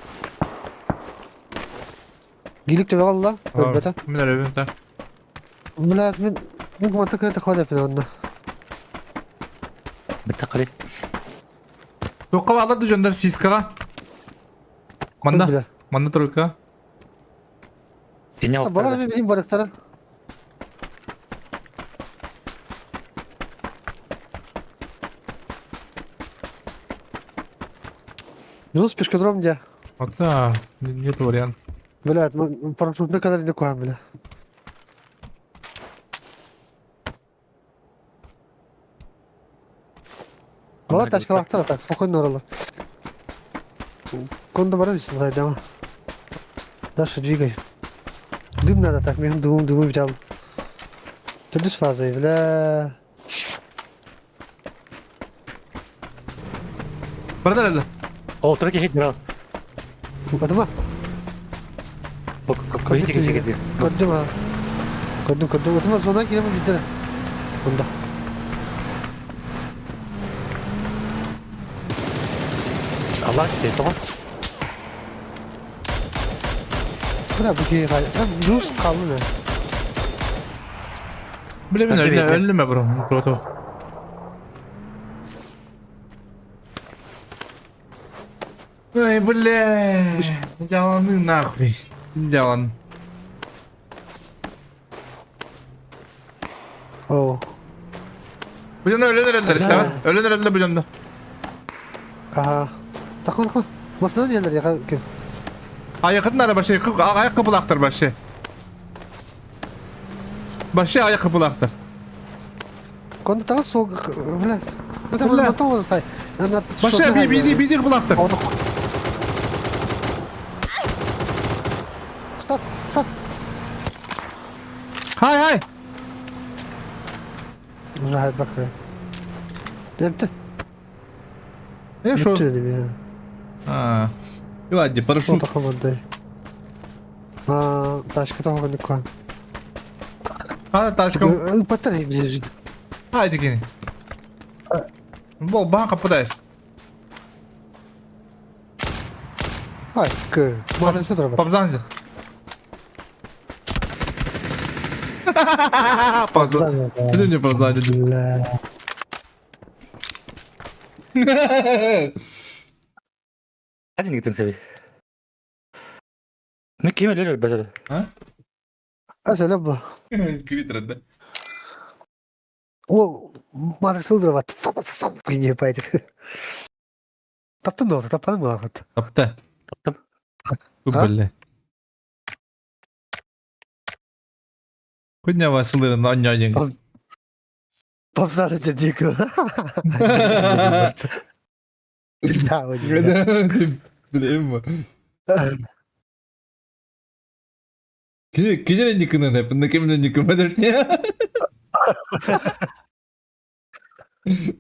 Gilik de valla. Ölbete. Kimler evimde? Millet min mantıklı takıl yapıyor onda. Bitti kalip. Yok kavallar düzenler siskaga. Manda. Bile. Manda trojka. İnne yok. Bana bir bileyim balıklara. Yunus пешкодром где? Вот да, нет варианта. Блядь, парашютный kadar indik koyalım bile. Valla taşkalaklar atak, spokojno oralar. Konuda bana değilsin buraya ama. Дальше двигай. Дым надо так, мне дымом взял. Ты без фазы, бля. Burada nerede? O oturak hit biraz. Adıma. Koyu çekici gidiyor. Gördüm ha. Gördüm. Adıma zona giremem bir tane. Onda. Allah işte tamam. Bu ne bu ki? Rus kaldı ne? Bilemin Hadi önüne bekle. önüme bro. Proto. Ой, бля. Жаланы нахуй. Жалан. Oo. Bu yana ölenler işte lan. Ölenler bu yana. Aha. Takın. Masadan yerler ya. Ayakkabılar başı, ayakkabılaktır başı. Başı ayakkabılaktır. Konuda takın soğuk. Блядь. Это Бля. можно мотор say. Başı bir bulaktır. Sas. Hay. Rahat bak be. Yaptı. Ne şu? Yaptı dedim ya. Ha. Hadi Что paraşüt. такое? Тачка того не кон. Hadi taşkım. Батарея ближе. Haydi gene. Bu bana kapıdayız. Ай, к. Можно сюда работать. Papzancı. Papzancı. Занял, да. Ne diyor papzancı? Бля. Hadi gittin sevi. Ne kime öyle böyle? Асаля ба. Twitter'da. О, мата сылдырып не пайды. Таптым да таппадым ба вот. Taptı. Taptım. Bu Ha? böyle. Kunya vasılırın anlayın. Попсада тебе дико. Да, вот. Bileyim mi? Gecenin yıkının hep. Ne kimin yıkımadır diye.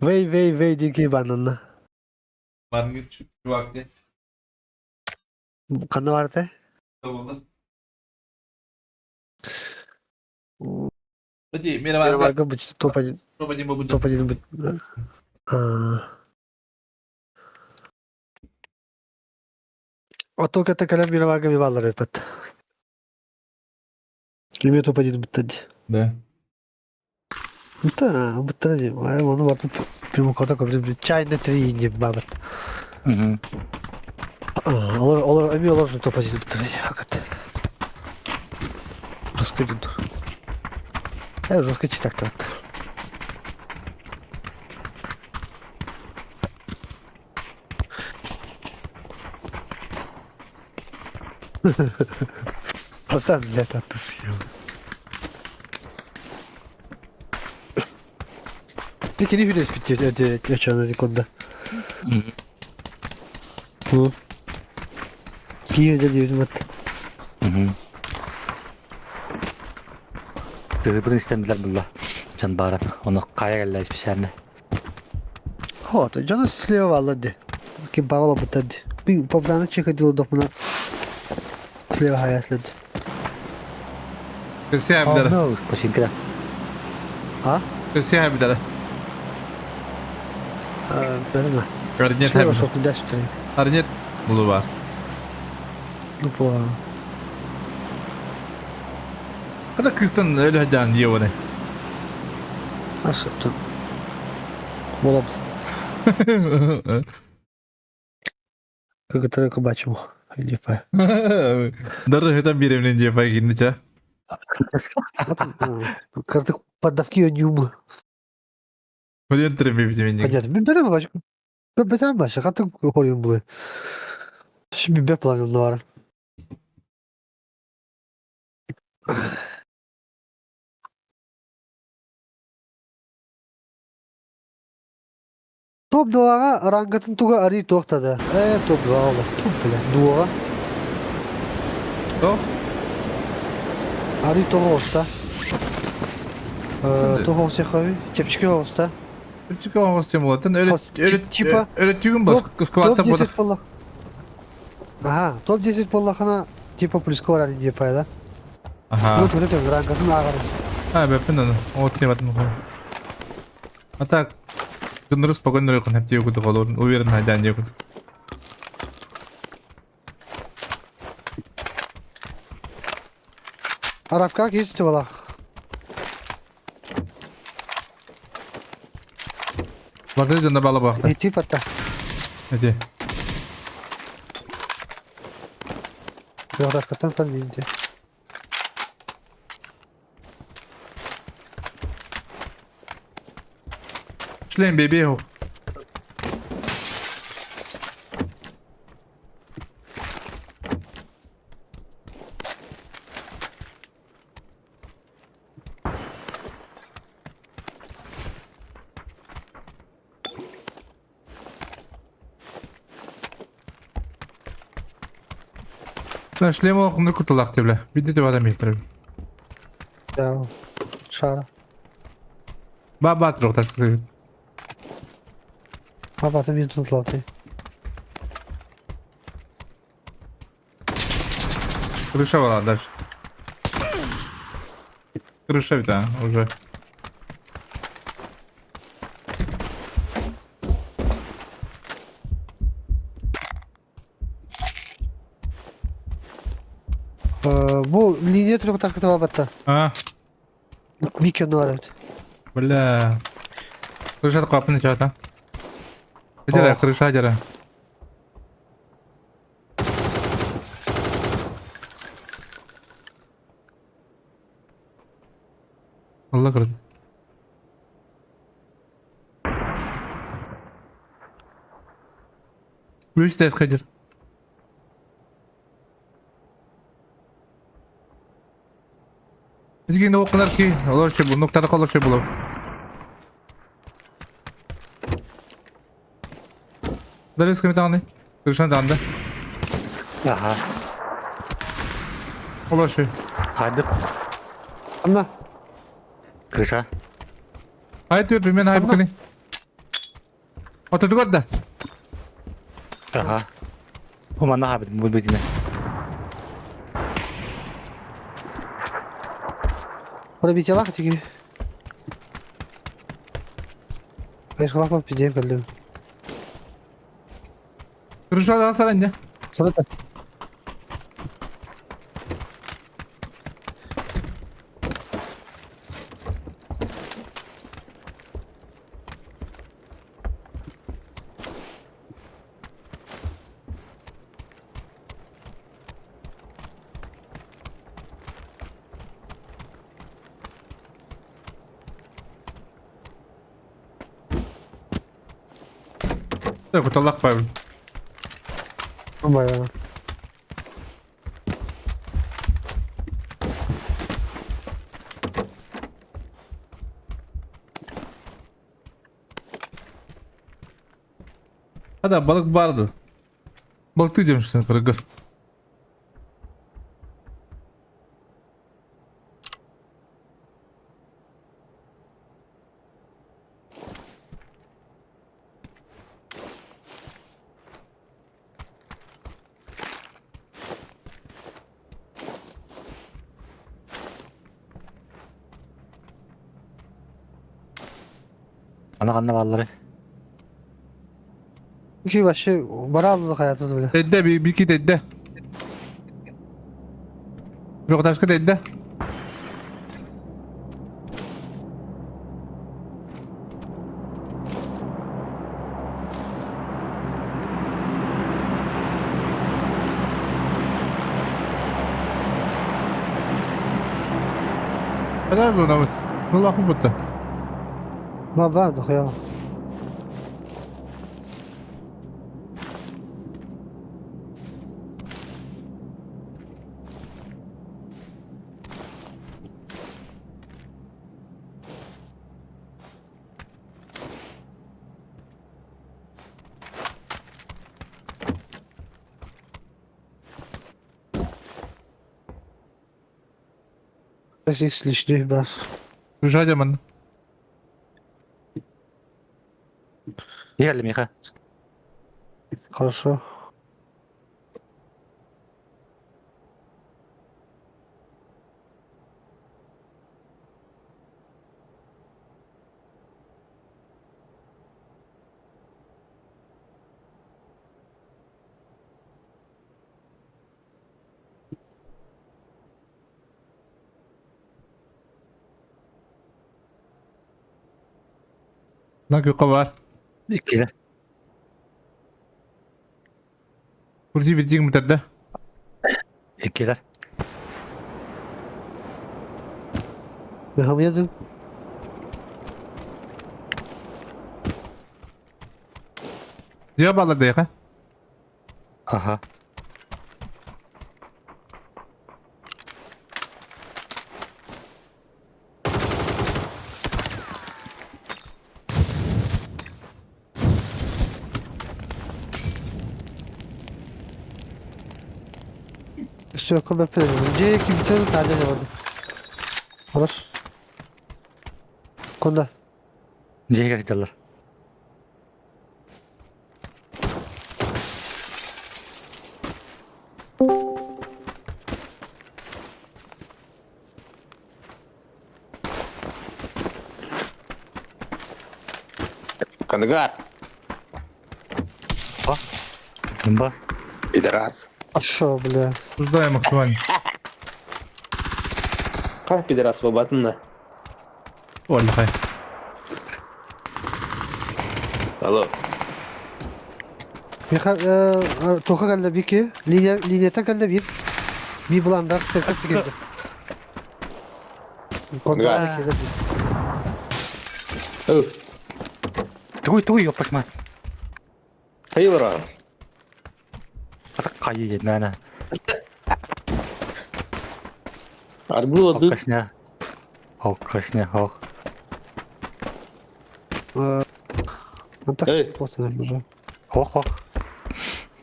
Вей, дикий банан. Var mı şu vakti? Kanı vardı. Tamam. Hadi merhaba. Merhaba aga bu топ-1. Babacım babacım. Топ-1 bu. От только это калям мировага ми валар репет. Лиме топ-1 бутади. Ne? Бутади. Ай, onu vardı. Primo kota koydum. Çay ne tri babet. Olur, эми olur топ-1 бутади. Hakikaten. Раскидын. Жестко читак так. Пасан, блядь, оттусил. Peki ne hünes bitti geçen konuda? Bu. Kiyede diyorum hatta. Bunu istemediler bunlar. Can baharat. Onu kaya geldiler hiçbir şeyine. Вот, Джона слева валады. Ким Павла бутади. Би попзана чекадил допна. Слева хаяслад. Kısıya bir tane. No. Başınki de. Kısıya bir tane. Берна. Координат Слева hem. шот туда сюда. Координat bulu var. Дупла. Kada kızsın öyle hadi diyor onu. Асыптын. Болап. Как это я бачу. Не па. Darı heten bir evlen diye fark edince. Карты поддавки не умы. Korean trebi bitimini. Понятно. Берем бачу. Бетем бачу. Карты хорим были. Şimdi bir planım var. Топ 2'ga Rangat'ın tuğu arayı toxtadı. Топ 2 oldu. Топ bile. Duğa. Yok. Arayı toğu olsa. Toğu olsa xavi. Kepçiki olsa. Küçük olmak istiyorum zaten. Öyle Типа. öyle tüyün bas. Топ Kıskıvata 10 burada. полах. Ага, топ 10 полахана типа плюско арayı diye payda. Aha. Вот это Rangat'ın ağarı. Ha ben de o klimatın bu. Hatta Kınırı spokojno yok hep diyor kutu olur. Uverin haydan diyor kutu. Arafka geçti valak. Barda canına bağla baktı. Eti patta. Hadi. Yok hakikaten tanıyayım diye. Şleyin bebeği o. Sen şleyin o okumda kurtulak diye bile. Bir de adam yetirim. Ya şara. Baba atırık da çıkıyor. Kapatım yutuldu. Крыша была дальше. Крыша, да, уже. Bu linya türlü takıtı var batta. А, Bir kere var evet. бля. Крыша капны чата. Где Ох. крыша дера? Allah kırdı. Üç test kadir. Bizgin o kadar ki olur şey bu noktada kalır şey bulur. Dali sıkıntı tane. Kırışan tane. Aha. Olur şey. Hadi. Anla. Krışa. Haydi diyor ben haydi Tamam. bakın. Oturduk da. Aha. Human ne yapayım bu bitine. Orada bir çalak çünkü. Beş kulakla bir cevap geldim. Kırışa daha sarınca. Sonra da. Так вот Allah Павел. Bayağı. Hadi balık vardı. Balık diyeceğim işte kırıkır. Ana kanına vallahi. İki başı bara aldık hayatında bile. Dedde bir iki dedde. Bir o başka dedde. Hadi sonra bak. Allah'ım bitti. Ma بعدك ya. Bes lişli bas. Rica ederim anne. Geldim yıka. Хорошо. Lan kökü var. İkiler. Kurti verdiğin müddetde. İkiler. Ben hamı yedim. Cevap aladı ya. Aha. Üstü yok ben pelerim. C2 bitirelim tane ne vardı. Olur. Konda. C'ye gelecekler. Kandigar. Bas. Пидорас. Aşağı bile. Tuzda ya maksimum. Как пидорас свободно? Vallahi. Алло. Toka geldi bir ki. Linyete geldi bir. Bir bulandak serkafti geldi. Konda Ya. geldi. Туй, ёптак мать. Хейлора. Атак кайы мәне. Арбула дык. Кашня. Ох, кашня, ох. Antak Hey. botuna уже. Ох, ох.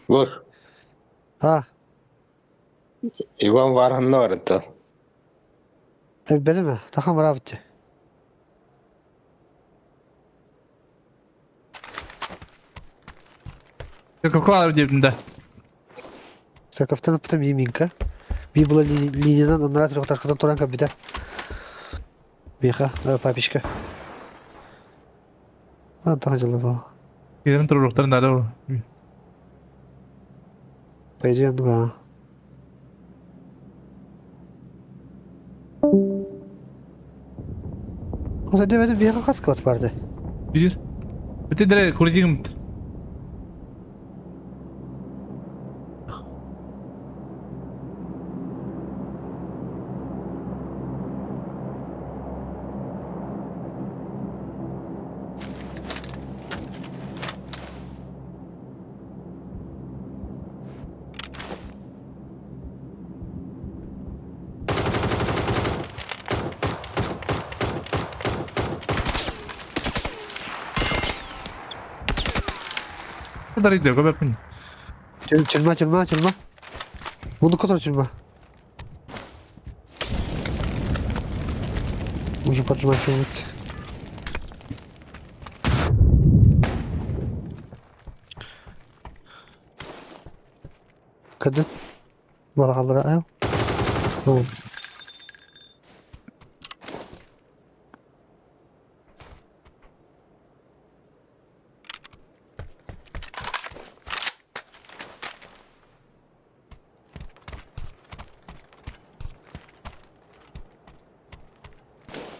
Гош. Ha. Иван Варханна var это. Benim mi? Takam rahatçı. Какого дебінде? Serkaftan pıtım yeminka. Bir bula linyadan onlara tırık tarkadan toran kapıda. Miha, papişka. Bana takıcalı bu. Gidelim turlukların da o. Paydiyan duga. O zaman demedim miha kask var vardı. Bilir. Bitti direkt kuracağım. kadar gidiyor kapatmayın. Çılma. Bunu kadar çılma. Уже поджимайся вот. Kadın. Balıkları ayol. Tamam.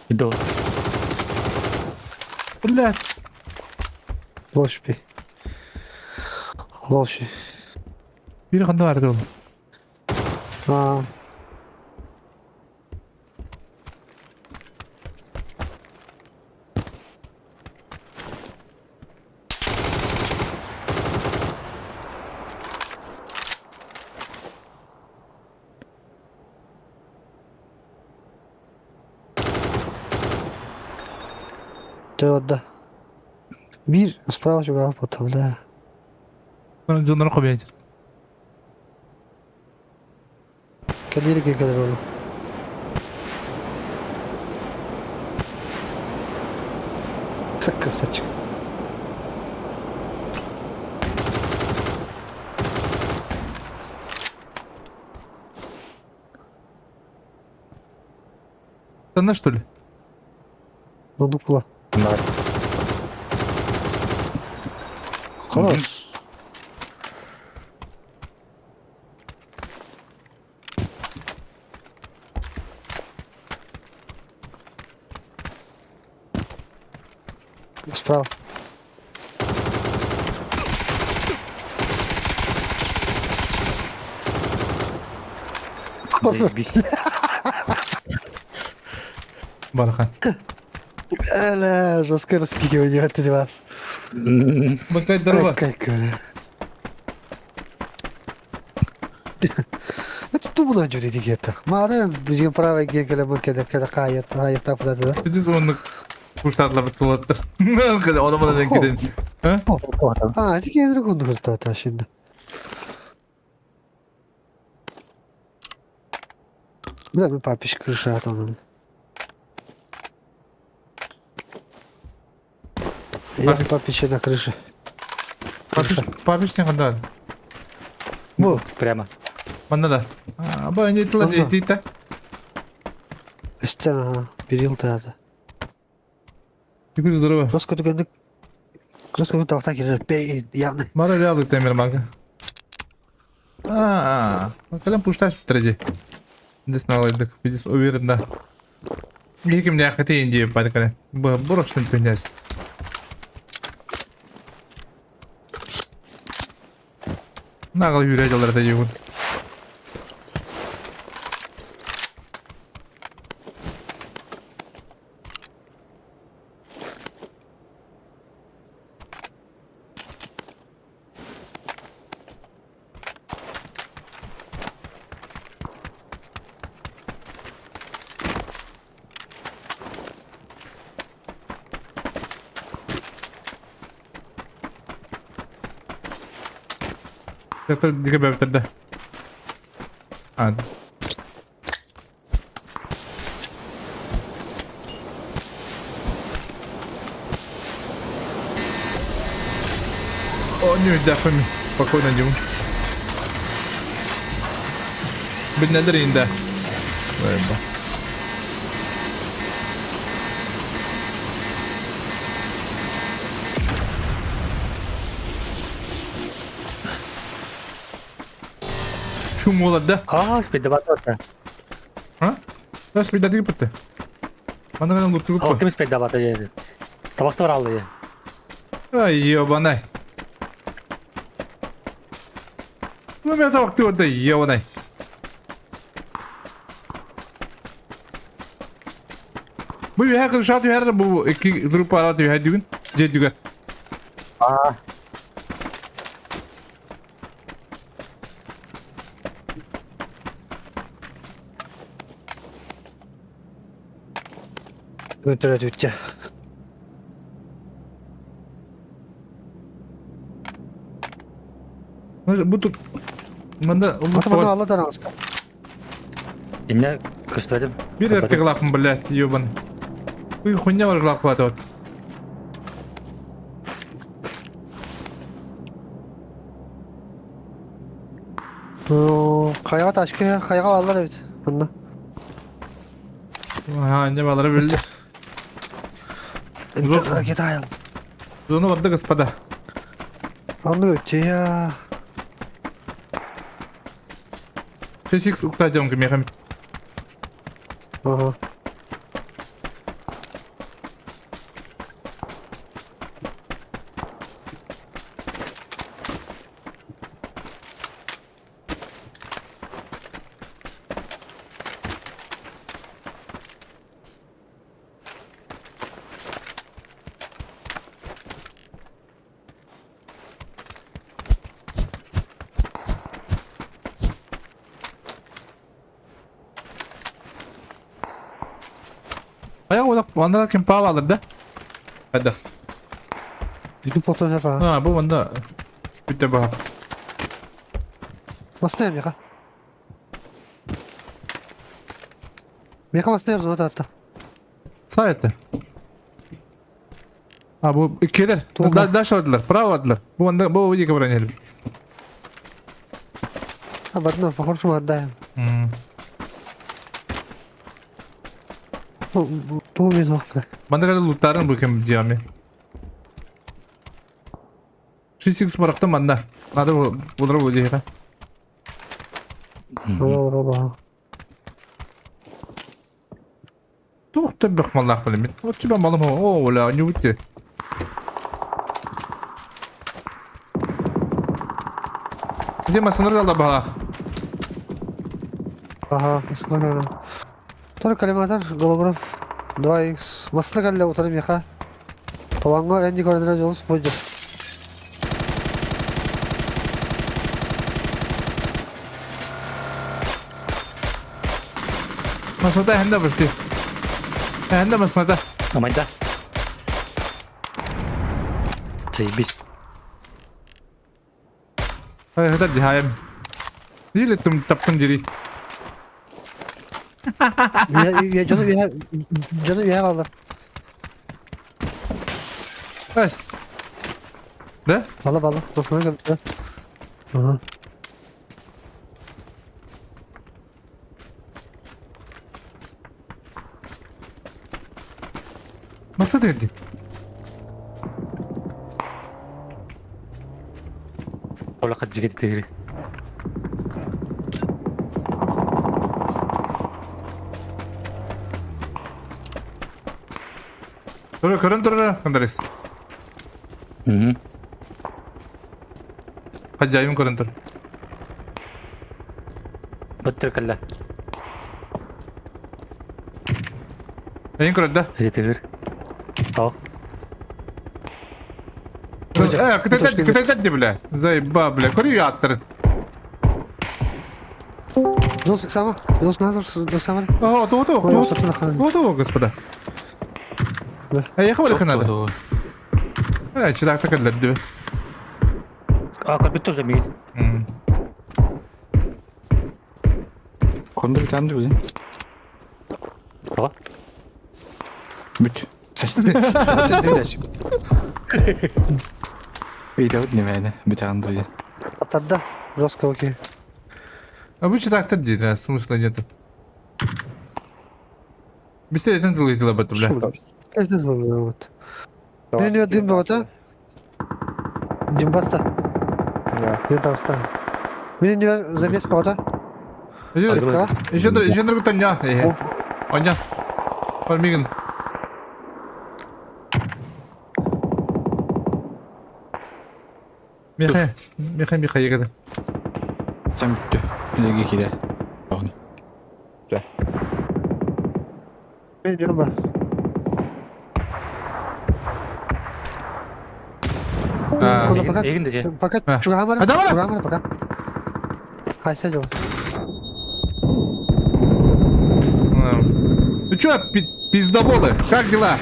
Иду. Блядь. Loş bir. Loş. Biri kandı vardı oğlum. Aa. Devada. Bir sправа juga потом, да. Sonra canlarını koymayacağım. Kendine geri kadar oğlum. Sakın saç. Sen что ли? Lan dupla. Да. Хорош. Справа. Бархан. Эля, жестко распикивание от вас. Бакай дрова. Как. Это тумна жуди дигета. Мара bizim prava gengele bakede kada kayet tapıda da. Biz onu kuşlarla bıtılattır. Kadar ona denk gidelim. Ha? Ha, dikenleri kondurdu hatta şimdi. Да, мы папиш крышат он. Я папич на крыше. Папиш не kadar. Bu. Прямо. Bana da. Bu önce itila değildi. İşte ha. Bir yıl tadı. Yıkıcı дрова. Krosko tahta girer. Bey yani. Bana öyle aldık demir banka. Bakalım puştaş bitirecek. Desne alaydık. Biz uverinde. Kim ne yakıtı ince bakalım. Bu rakşın tünyaz. Nağıl yürüyece olur da yiyor. Tekrar dike bebekte. Hadi. O не дafами. Спокойно идем. Беднадыр инде. Ладно. Шум oldu. Спида батата. Ha? Nasıl bir dedi gitti? Bana kadar mutlu Ал bu. ким спида бата жер. Табакты бар алды. Ay yobanay. Bu ne vakti orada yobanay. Bu her kırışat her bu iki grup aratıyor her gün. Cedüge. Götüre dütçe. Bu tut. Bunda Atamadan Allah'tan az kal. Эмне көстөдүм. bir erkek lakım bile yoban. Bu хуйня var lak var. Kayağa taşkı ya. Kayağa aldılar evet. Bunda. Ha ne baları bildi. Zor. Hareket ayal. Zonu vardı господа. Anlı ötçe ya. 6x uktayacağım ki Mehmet. Aha. Ayak olarak bana kim pahalı alırdı? Hadi. Bütün potun hep ha. Ha bu bunda. Bir de bak. Masnayım yaka. Yaka masnayım zaten hatta. Sayette. Ha bu ikiler. Tuğba. Daş aldılar. Bravo aldılar. Bu bunda bu iyi kabul edelim. Ha badna pahor şu maddayım. Bu bir nokta. Bana kadar lootların bu kim cami. 6x bıraktım bana. Hadi bu bunları bu diye. Olur olur. Tuh tabii mallah bilim. O çiba malım o. O la ne bitti. Hadi masınır kaldı bala. Ага, маслага. Тора коллиматор, голограф. 2х. Маслага галля утарым яха. Толанга энди көрдөрө жолус бойду. Masada hende bırtı. Hende masada. Амайда. Заебись. Hadi dihayem. Değil ettim taptım geri. Canı yaha kaldı. Bas. Ne? Balı. Maslага галля. Ага. Masada edeyim. ولا قد جريت تجري. Dur. Kandaris. Hacayım kırın dur. بترك الله. Neyin kırın da? هذه تغير. اه. Kıtaydı bile. Zayıba bile. Koruyor attırın. Жолс сама. Жолс назад сама. Ага, Ой, то. собственно, хан. Вот, господа. Да. Я хвалю надо. Чудак так отдаю. kalbi тоже мил. Konuda bir tane dur. Ага. Büt. Zaten değil de şimdi. İyi de ne yani? Bir tane dur. Атарда. Жестко окей. А вы чудак так делаете, смысла нету. Быстрее там делаете об этом, бля. Это вот. Мне дым вот, а? Дым баста. Это баста. Мне не замес пота. Еще другой тоня. Оня. Пальмиган. Миха егеді. Sen bitti. Öyle gide. Yani. Мне не ба. Егін Пока А. чугамара. Адам ара? Чугамара пока. Хайса жол. Ну чё, пиздоболы, как дела?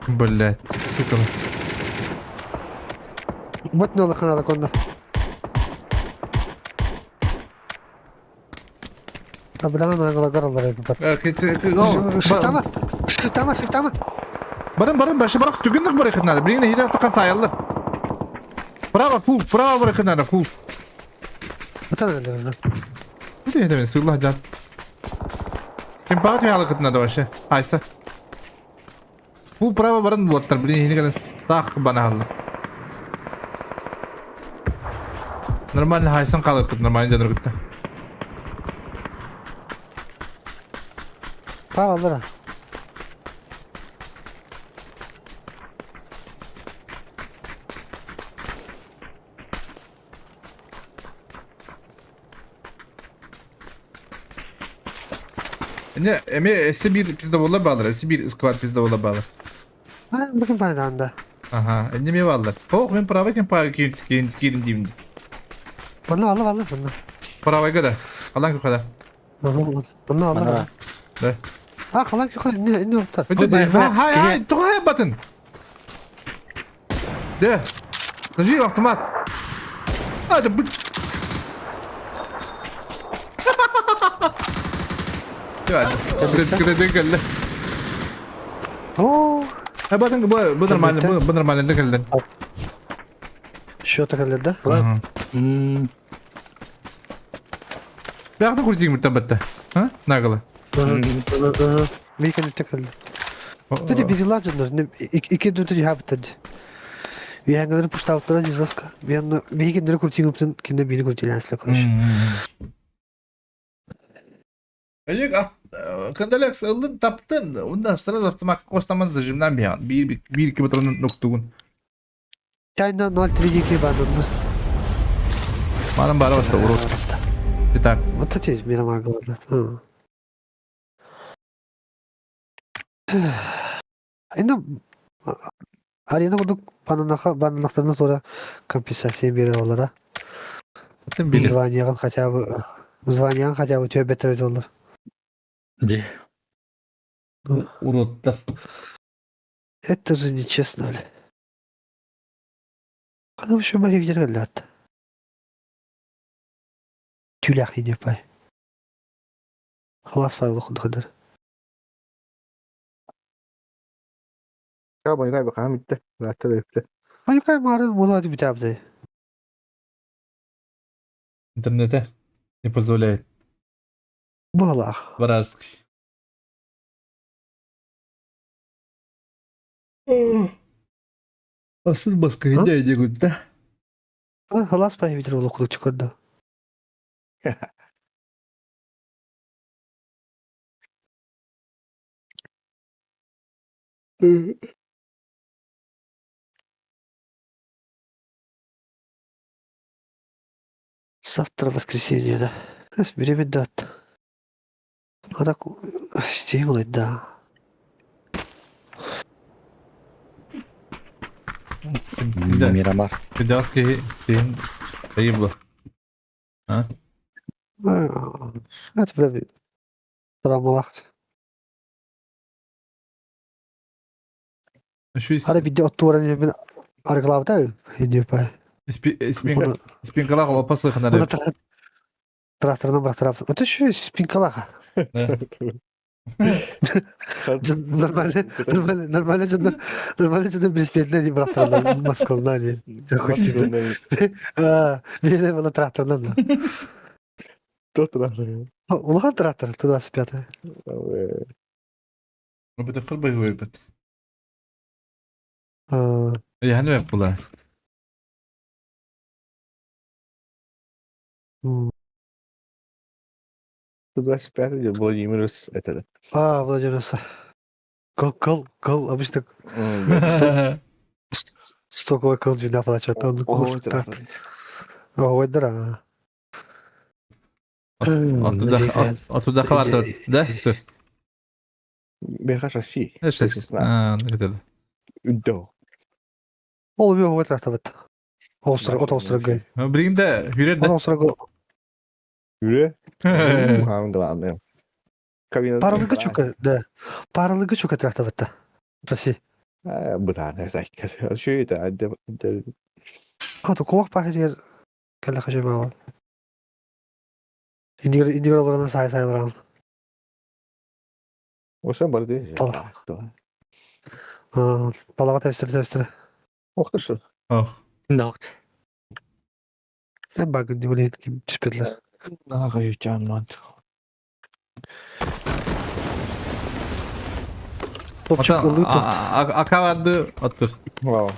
Блять, сука. Вот нола ханала конда. Абрана нагала гаралар бат. Шифтама. Барın başı bırak stügünlük bırakın hadi. Birine hile tıkan sayıldı. Bravo bırakın hadi full. Atan öyle. Bu da yedemeyin sığırlı can. Kim bağıt ya alıkıtın hadi başı. Aysa. Bu bravo barın bulutlar. Birine hile kadar tak bana halde. Normal haysan kalır normal canır gitti. Pavallara. Ne S1 pizda bola bağlar. S1 squad pizda bola bağlar. Ha, bakın paydanda. Aha, ne mi bağlar? Oh, ben prava kim para kirim diyeyim. Vallahi. Prava kadar. Alan kadar. Vallahi. Ne? Ha, kalan yok ne orta. Hay, tuhaya batın. De. Nacir автомат. Hadi bu. Ya, kredin geldi. Oo. Ha batın bu normalde geldi. Şu takallarda. Bıraktın kurtayım mürtebatta. Ha? Nagala. Мейкани такал. Tudi бигла жанр. İki dörtü habitat. Bir hangi puştavtlara jirvaska. Bir anda bir kendine kurtayım yaptın. Kendine birini kurtayım asla konuş. Ayık kandalak ıldın taptın. Ondan sonra zaftırmak kostaman zırcımdan bir an. Bir iki metronun noktuğun. Çayna 032 bandında. Bana bara batta vurur. Bir tak. Вот эти мира голода. Енді арена курдук бананактардан sonra компенсация бере алар. Sen bilir. Званиян хотя бы тебе бетер доллар. Де. Уродlar. Это же нечестно, бля. Когда вы еще моих деревьев? Тюлях и не пай. Халас пай лохун ходыр. Ya bunu kaybı kan bitti. Rahatta da bitti. Ай кай марын мулады битабды. Интернете не позволяет. Балах. Вражеский. Asıl baskı hediye ediyor da. Халас пай ветер лохун чукарда. Завтра воскресенье, да. Время дат. А так сделать, да. Miramar. Фидянский фильм погибло. Это прям травмалахт. Şu Ara bir de oturan ben arkalavda gidiyor pay. спинкалах опасно Ona надо. traktörden bırak taraftan. Öte şu spinkalaha. Normalde canım bisikletle değil bıraktılar. Maskalından değil. Çok hoş değil. Bir de bana traktörden da. Ulan traktör tуда спят. Ну это фарбай говорит. Я не понял. Туда спят, где Владимир это. Владимир. Кол. Обычно стоковый кол джина плачет. Он трактор. Ой, дыра. Оттуда хватает, да? Бегаешь России. Сейчас. Это. До. Oğlum yok o etrafta bit. Avustra gay. Birinde hürer de. Avustra gay. Yürü. Hamam gılandım. Paralıgı çok da. Paralıgı çok etrafta bit. Rasi. Bu da ne zaten. Şey de. Ha to kovak pa her kalla kaşı bağlı. İndiyor olarak sayılar. O sen bari değil. Balaga testleri. Muhtarsın. Oh. Nokt. En bakın diyor ne kim çıpetler. Ne kadar can lan. Topçuk balığı tut. Aka vardı. Otur. Wow.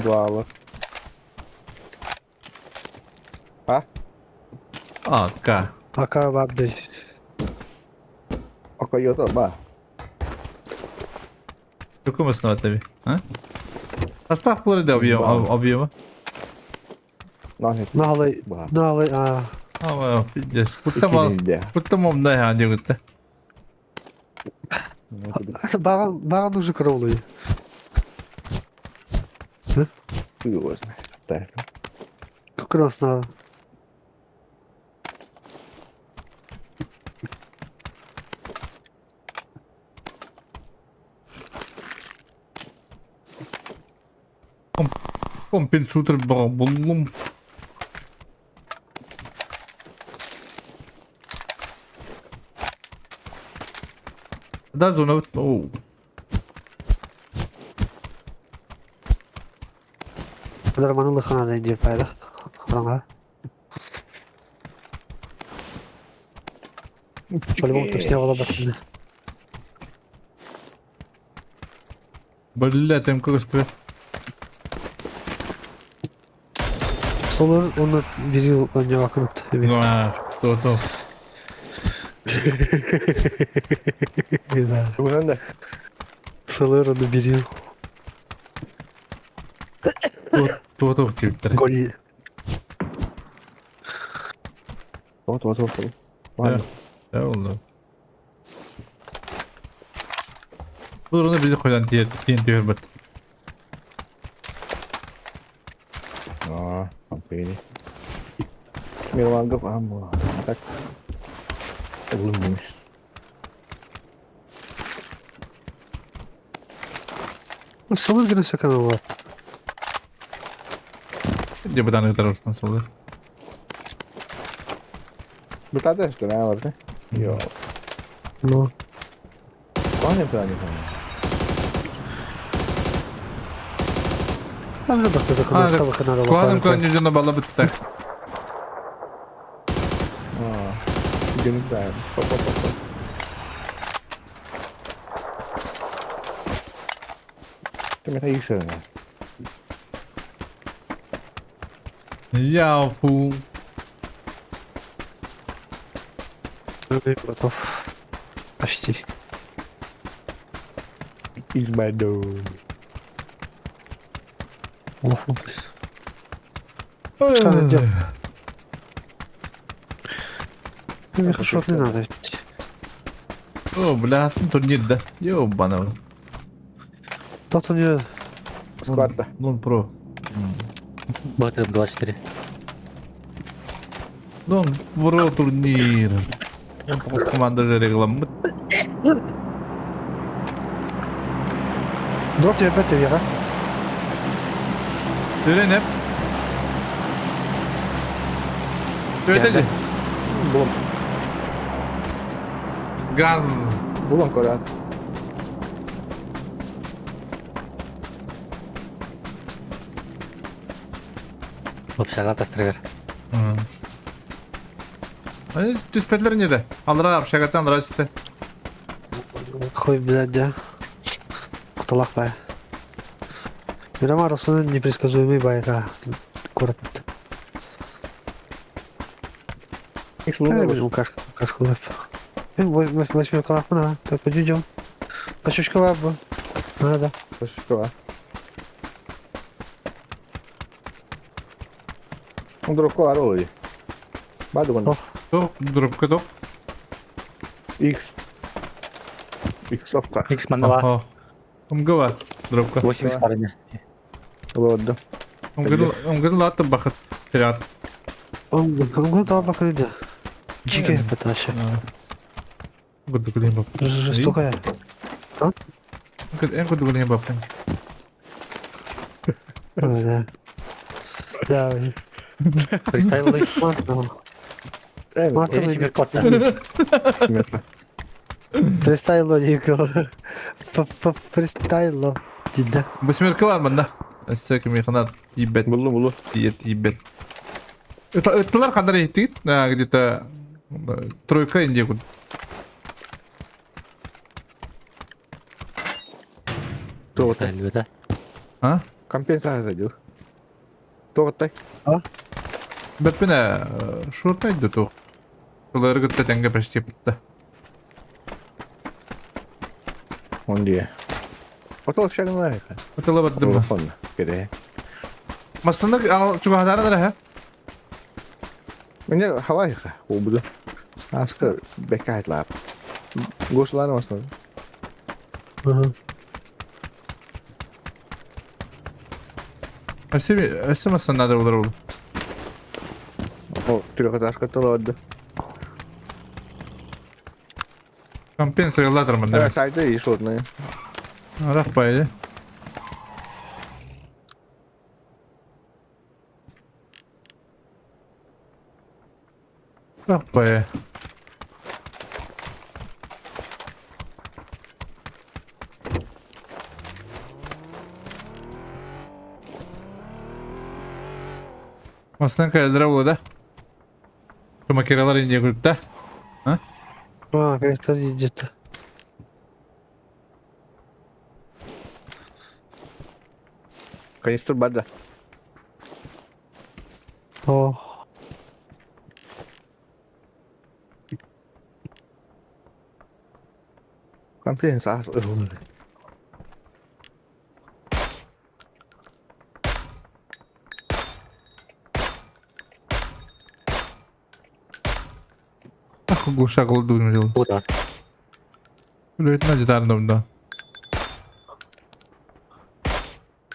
Dualı. Aka. Aka vardı. Akıyor da ba. Çok mu sınava tabii? Ha? Поставь поле объема. Lanet. Nalay. Ama piddes. Kurtamam da ya diyor gitti. Bağın ucu kara oluyor. Красна. Компенсатор buldum. Да, зона. Оу. Darmanın lıkana da indir payda. Alanga. Şöyle bir otobüs ne ola bakın. Блядь, там как спрят. Солар onu bir yıl önce bakınıp. То. Bu ne de? Солар onu bir yıl. То типтер. Golü. O Bot. Ya. Ya oldu. Bu durumda bizi koyan diyor bet. Sampai ini. Mil anggap amo. Tak. Belum mus. Nasıl gene sakın var. Dia bertanya terus nasıl? Bertanya sekarang apa? Yo. No. Kau yang berani sana. Ben de baktım Ha, tabii kanala Kuanım koyuncuna bala bitti. Jenis lain. Pop. Kita main isu ni. Ya fu. Готов. Почти. Isbado. Ох. Что делать? Мне хорошо не надо ведь. О, блясın турнirde. Yo bana. Тот не... Squad. Don Pro. Батарем 24. Don Pro турнир. Он команда же регламент. Дроп тебе опять вверх, Söyleyin hep. Söyle. Belum. Gaz. Belum kau dah. Вообще atas trigger. Hani düspetler nerede? Aldıra abi şakatan aldıra işte. Хуй, блядь, да. Куталах бай. Мирамар основной непредсказуемый байка. Город. Блин, кашку лэп. Восьмой колах на, так подюдем. Пачушка вабу. Надо. Что? Он друг кого Баду он. Yok durup kadok. X. X софта. X mana var? Aha. Umgava. Durup kadok. 8 paranya. Вот. Umgada lattı bakıt. Pirat. Он туда пока иди. Чики потащи. Kudu kuleyim bap. Жестокая. En kudu kuleyim bap. Да. Да, Freestyle'lı. Марта Yeni bir kod. фристайло никого. Фристайло. Дилда. Восьмерка var bende. Eski mi kanat ibet. Belum. Ibet. Itlar kadar ihtit. Где-то тройка инди kudu. Tuh, вот. Elbette. Ha? Компенсация saja. Tuh, вот. Беппене шуртайды то. Кылары гытта тенге почти битти. Он dia. Foto siya nga eh. Отела баддым. Telefon. Kede. Масыннык чуга хадарыдыр ha. Ini Hawaii kah? Oh betul. Asker bekait lah. Gue selana mas. Эссе масыннады олар ол. Oh, tidak kata asker telur ada. Компенсациялатыр мында. Saya itu isut nih. Рахпайды. Рахпайды. Масынан кәлдірі олады. Көмекералар инде күрікті. Как-то где-то. Kanister badah. О. Компенсация. Глушакл думал. Куда? Лет на детарном, да.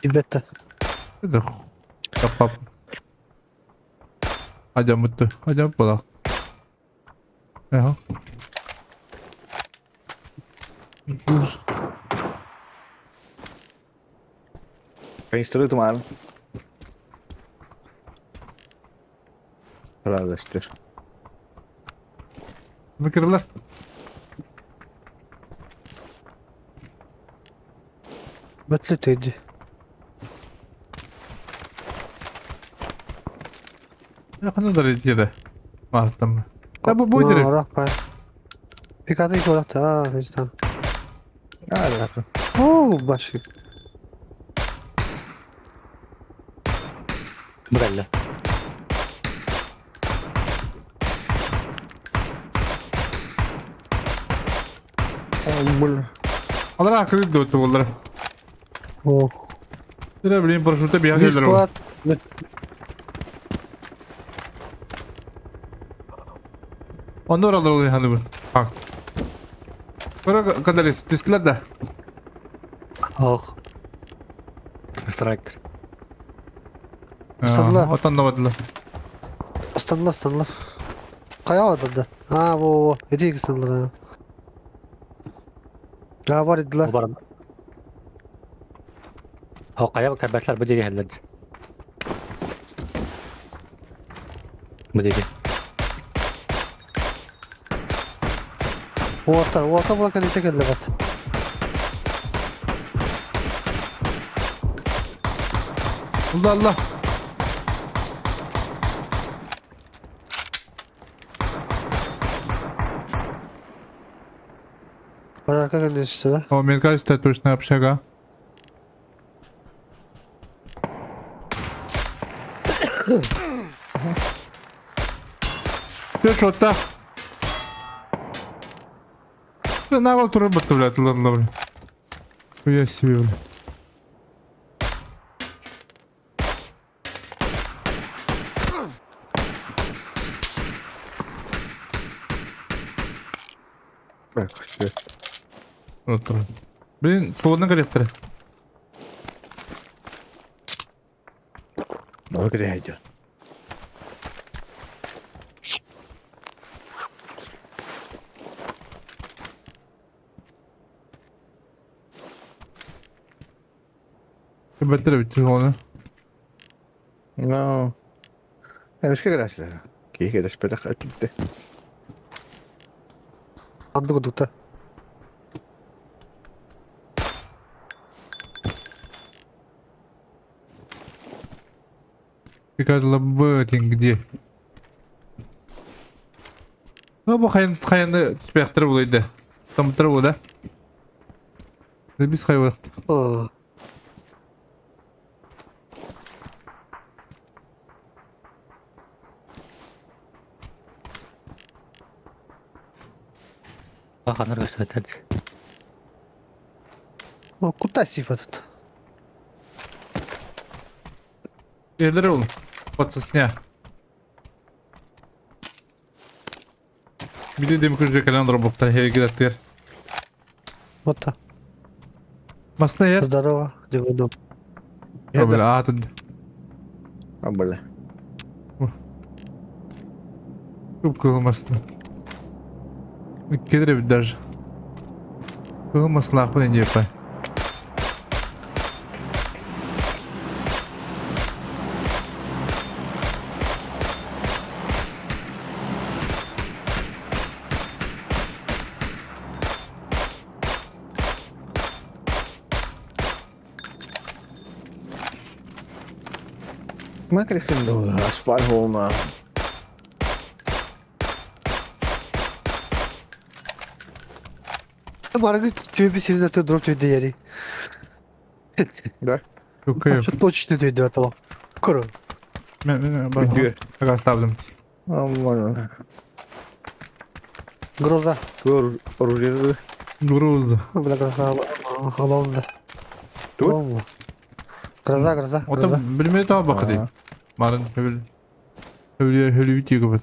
Elbette. Это капап. Hacam mutlu. Hacam pala. Jaha. Finns det mal? Arkadaşlar. Fikirler. Betliteydi. Yakında da retiyede. Mart'ta mı? Ya bu buydu. Rahbay. Pikatı ilk olarak da vicdan. Hadi bakalım. Oo başı. Buraya. Alır akıllı dötü bunları. Oo. Ne bileyim paraşütte bir yer Bir geldiler. squad. Onda oralar oluyor hani bu. Bak. Böyle kadar istiyorlar da. Oh. Striker. Istandılar. Atanlamadılar. Istandılar. Kaya vardı. Ha bu. Hediye istandılar ha. Ya var idiler. Bu barın. Kaya kabetler bu digi halledi. Bu digi. Water bula kadar çekerler bat. Allah Allah. Arka kadar işte. O Amerika işte точно yapacak ha. Bir şotta. На утро работу, блядь, ладно, блядь. Я себе, блядь. Bak şu. Otur. Блин, soluna gariptir. Doğru gidiyor. Better bitti onu. No. مش كده الأسئلة. كي كده شبه أكيد. Andı kudukta. Какая-то лабытин где? Ну, bu hayanda spektre bulaydı. Tam bu da. Biz hayvan. Aa. Kanır gösterdi. O kuta sıfatı. Yerlere oğlum. Patsasnya. Bir de demir kırıcı kalan robotlar her gider. Otta. Masna yer. Здорово. Дивно. Böyle atın. Böyle. Çok kılmasın. Gelir bir derece. Kılmasın akıl ne yapay. ما كان يخلو أسفار هما. Bana bir tüy bir sizin atı drop tüydü yeri. Çok iyi. Şu точно tüydü atala. Kuru. Ben bak ставлю. Aman. Groza. Dur. Oraya. Груз. Bla groza. Halonda. Dur. Halonda. Groza. O da bilmeye daha bakıyor. Marın öyle video kapat.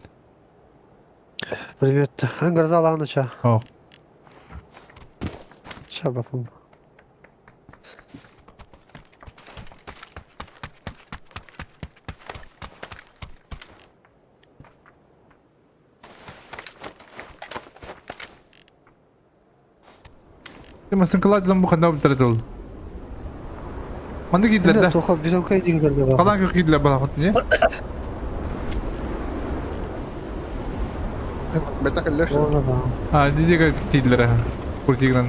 Привет. Ангар заланы ча. Ох. Ча бапым. Masın kılaydın bu kadar bitirdi ol. Manda gittiler Anda de. toxa bir toxa idi geldi bak. Kalan kök gittiler bana ne? Beta kalıyorsun. Ona bak. Ha, diyecek gittiler ha. Kurtigran.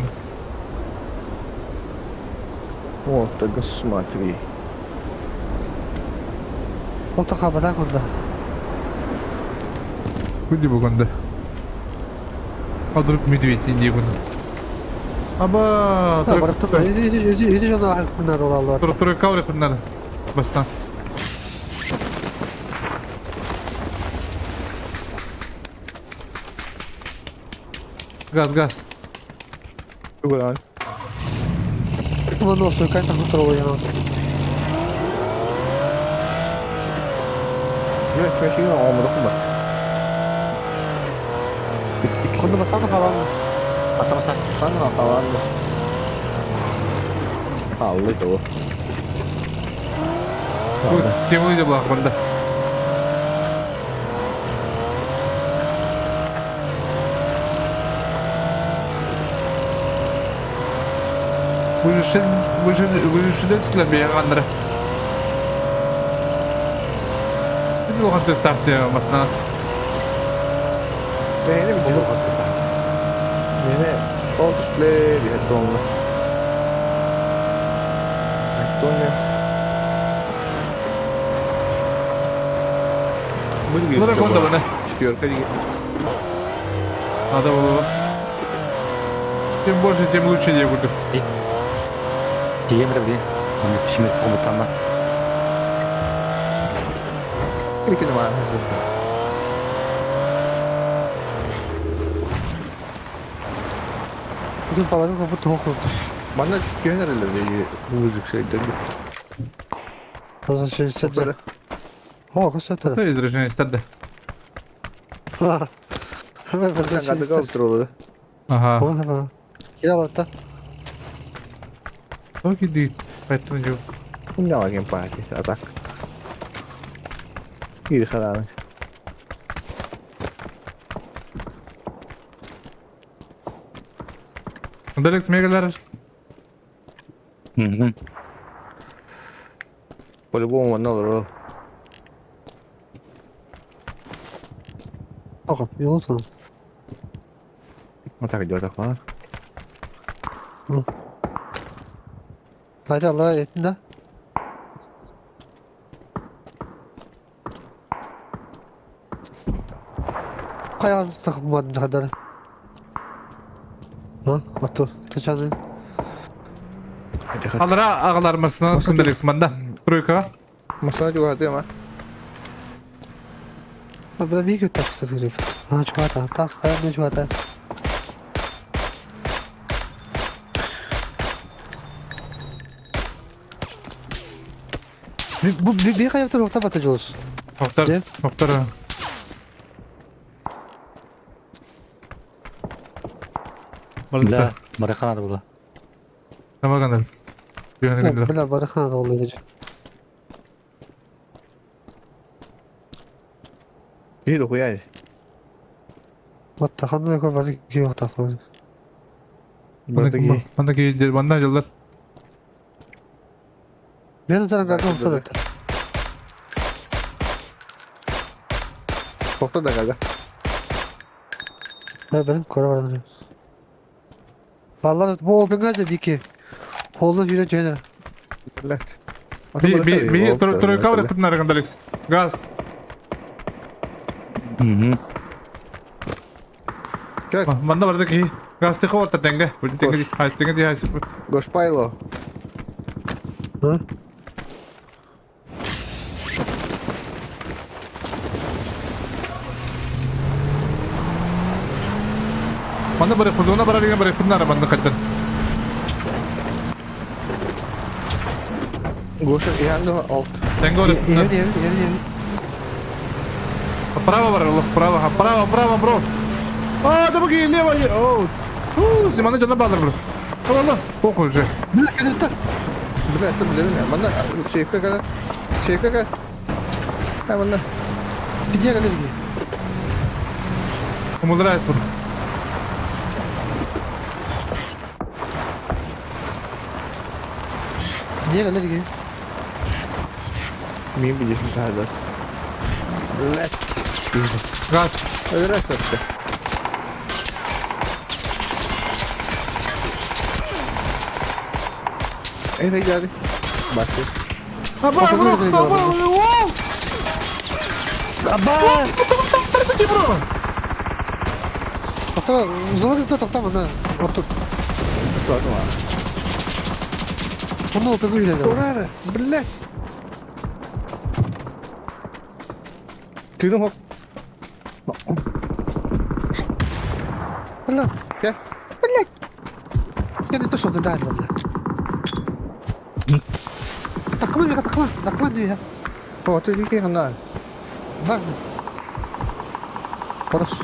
О, так смотри. Ол тоxa бата конда. Kudi bu konuda. Kaldırıp müdvet indiye bunu. Aba, Ha, барып туда. Иди жана надо алды. Tur kavrak bunlar. Bastan. Gaz. Ulan. Ama nossa, o cara tá controlando já. Yok, ben şimdi olmadı mı? Quando passar no falan. Basa basa. Sana falan mı? Allı da o. Bu Timur'u bak bunda. Bu işin silah bir yanlara. Bir de vakit start ya masna. Beğeni mi diyor? Yine sol display bir hep donlu. Bunlara konda bana. Çıkıyor hadi git. Надо было. Чем больше, тем лучше я буду. Diye mi dedi? Onu şimdi komutanlar. İlk numara hazır. Bugün falan kapı toxu. Bana gönderirler bu müzik şeyleri. Sonra şey istedi. O, kostata. Это изражение стада. Ha. Hemen başka şey Sen istedi. kontrolü. Ага. Onu hemen. Gel altta. Окей, дит. Поэтому не. Ne var ki parti atak. İyi kadar. Далекс мегалар. По-любому ne olur. Toxa, yolu sana. Atak ediyor atak falan. Hadi Allah'a yetin de. Kaya takılmadım kadar. Ha, otur. Kaçanı. Hadi hadi. Alara ağlar masına Далекс manda. Тройка. Masana juga hadi ama. Ha, böyle bir götür işte grip. Ha, çikolata. Tas kaya ne çikolata. Bir kayıptır nokta batıcı olsun. Muhtar. Ne? Muhtar. Balsa. La, mereka ada pula. Sama kan. Gimana kan? Bila barıkana da oluyor. İyi de koyar. Hatta kanlı ekor vardı ki yok da falan. Banda yollar. Benim sana kanka nokta da. Kokta da gaga. Ha, benim kora vardı. Vallahi bu open gaza bir ki. Holun yine cener. La. Bir Trojka var bunlar kan Далекс. Gaz. Banda vardı ki. Gaz tek var tenge. Bu tenge di. Hay tenge di hay. Gospaylo. Ha? Banda bare kuzuna bara diye bare bunlar banda kadar. Gosa ihan de alt. Tenge var. Evi. Право, бро, право, бро. А, да боги, лево, оу. Симаны жана баалар, бро. Валла, похуй уже. Бля, кенетте. Bile, mana şeyfe kadar. Ha bunda. Gidiyor kadar gidiyor. Умудряюсь, бро. Gidiyor kadar gidiyor. Miyim biliyorsun kadar. Let. Газ. Öyle işte. Evet geldi. Başlıyor. Абай, бро, абай, воу. Abba! Hatta zor değil tamam da. Orta. Sorma. Onu pek öyle de. Oraya. Bile. Tüydüm hop. Bля. Gel. Bля. Kene de şurada da var. Takma diyor. Foto di ki kanal. Var mı? Orası.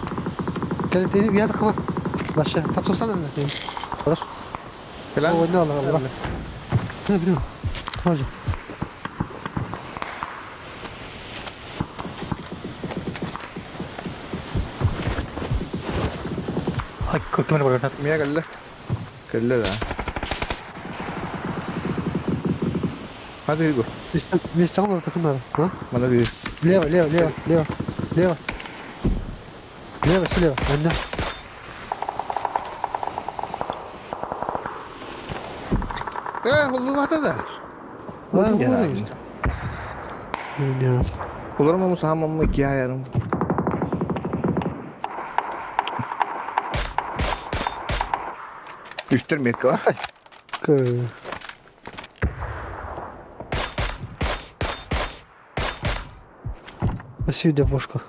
Kene de bir takma. Başa. Patsosana mı diyor. Orası. Falan. O ne Allah Allah. Ne biliyorum. Hadi. Ay korkma bak. Takmaya geldi. Geldi da. Hadi yürü. Biz tamam takımlar. Ha? Bana bir. Leva. Leva, слева. Önde. Hullu vardı da. Bu da Ya. güzel. Ya. Olur mu Musa hamamı iki ayarım. Üçtür mekka. Kı. Спасибо, девушка.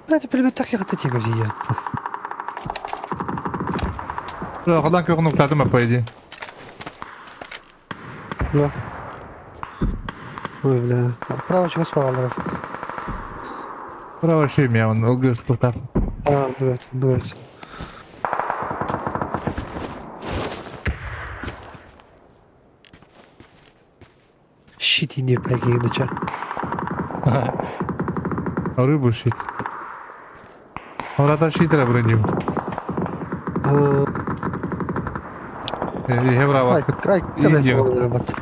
Это пулемет так я хотел где. Бро, ходан кёрну ктадым, по идее. Да. Ой, бля. Право чего спал, Раф? Право шею меня, он лгыл, спортар. А, дует. Щит и не пойки, иначе. Рыбу шить. Ората шитера брендим. Еврава. Ай, come si vuole robat.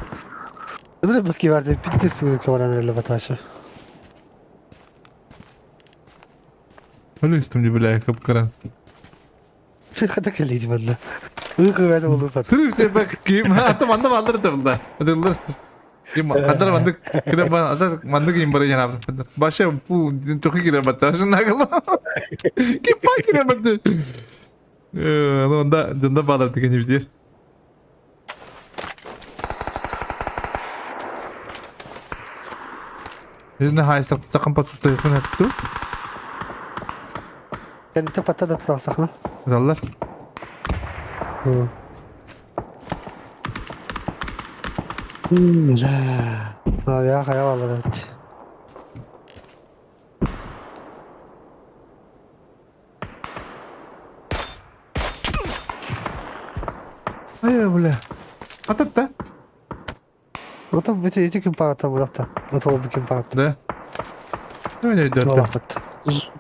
Dovrebbe chiamarti più testo che ora nella battaglia. Ölüstüm diye bile kapkaran. Hadi keliydi valla. Uyku verdi olur falan. Sırf şey bak kim atı manda bandırdı bunda. Hadi lırsın. Kim kadar mandık kira ban ada mandık imbara janab. Başa bu çok iyi kira batta. Şuna kala. Kim fark kira batta. Onda canda bağlar diken bir yer. Ne haysa takım pasısta yakın attı. Kendi tepatta da tutarsak ha. Zallar. Hı. Güzel. Abi ya hayavalar evet. Ay bile. Atat da. Потом эти кемпарата вот это. Вот лобби кемпарата. Да. Öyle Ну dört. вот.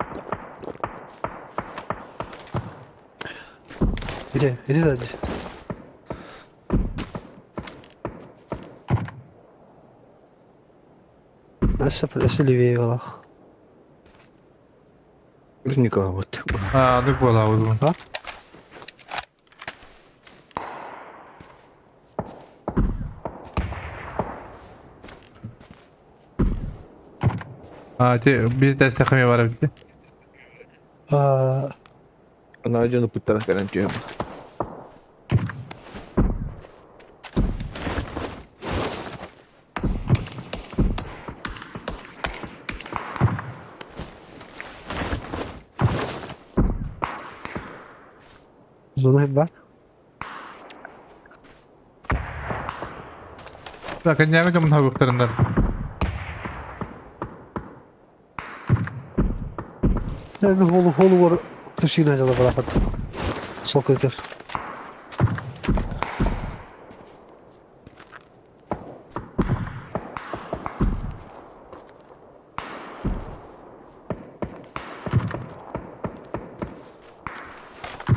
Иди сзади. Если левее было. Никого вот. Ha, adık bola o zaman. Ha? Ha, bir test takımı var bitti. Она один пыталась гарантию. Zona hep var. Zaten nyanga cuman hawak terendar. Yani holu var. Tuşun acaba bırakıp. Sol kötür.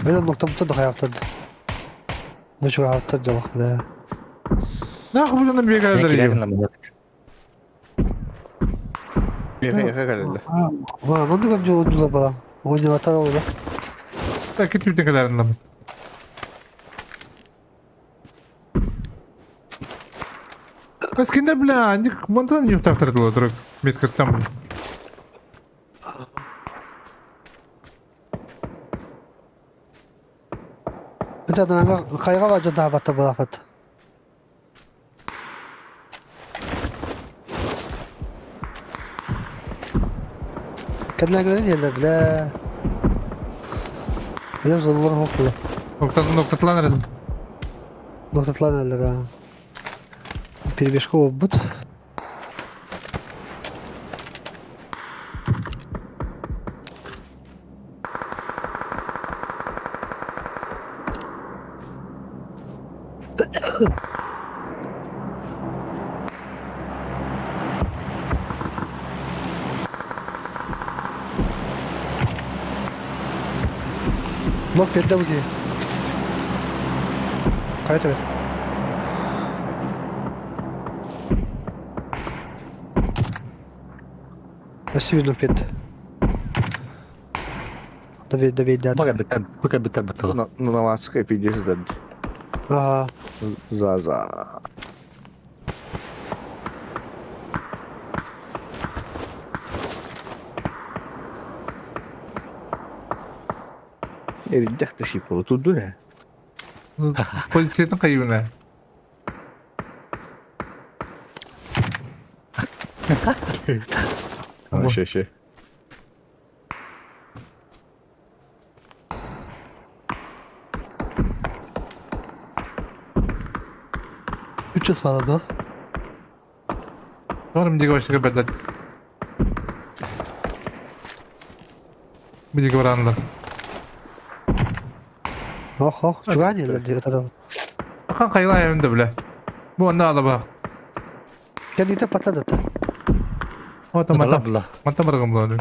Öyle noktamda da hayatlardı. Bu çok hayatlardı bak da. Ne yapıyorsun bir Ne kadar kilerin iyi. lan bu? Yaka geldi. Ha, ben de görünce oyuncular bana. Oyuncu atar oldu. Belki bir kadarından mı? Kas kinder bilen anjik mantan yok taktırdı o direkt. Met kattam bunu. Bir tane kayga var daha battı bu lafet. Kendilerine göre yerler bile. Öyle zorlular hoplu. Noktatılan aradım. Noktatlar neler ha. Перебежка обут. Bak pedda bu ki. Kayıt ver. Nasıl bir nopet? Давай, да. Пока битер битер. Ну, на вас підійшли далі. Ага. За. Erindek de şey tuttu ne? Polisiyetin kaybına. Ha şey. Üç ısmarladı. Sonra bir başka bedel. Bir de oranlar. Oh. Çugan yerler diyor adam. Bakan kayıla evinde bile. Bu anda ala bak. Kendine patladı da. Mata maragam lan.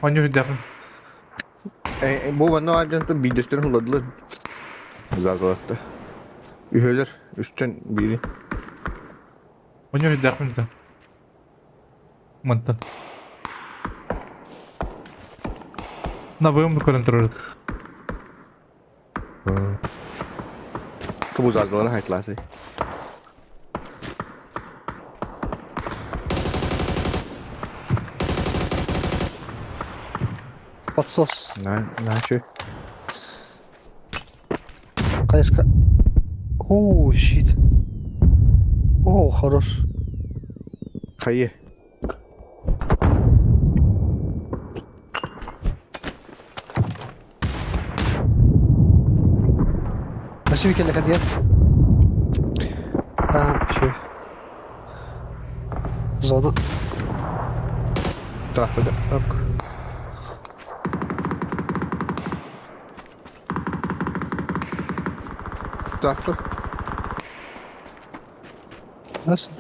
Onyo hidakın. Bu bana ajan videosunu huladılar. Zaten. Üyeler üstten biri. Onyo hidakın da. Mantan. Na boyum kontrol. Bu zaten hayatlar şey. Подсос. Ne şey? Конечно. О, щит. О, хорош. Kayı. Nasıl bir kere kadar? Ha, şey. Zona. Tahtada. Yok. Tahta. Nasıl?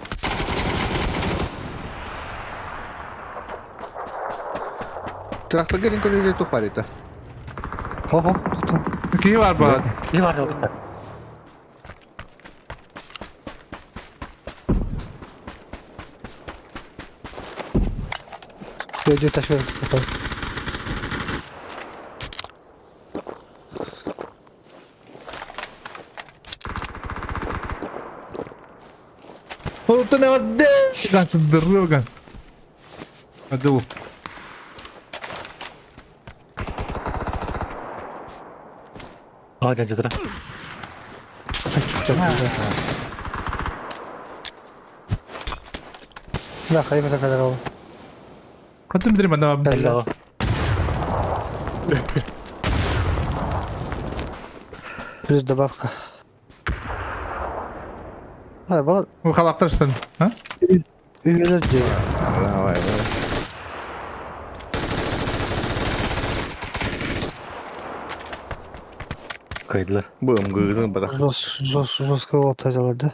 Tahta gelin konuyu tu parita. Ho, tutun. İyi var bu arada. İyi var orada. Böyle taş ver. Tutalım. Orta ne var? Gans duruyor gans. Hadi bu. Ajan cedera. Ya kaybeder kadar oldu. Katım derim adam. Hello. Плюс добавка. Hayır bana Bu kalaklar işte. Ha? üyeler diyor. Vay vay. Kaydılar. Bığım gığını bırak. Жестко отказалады.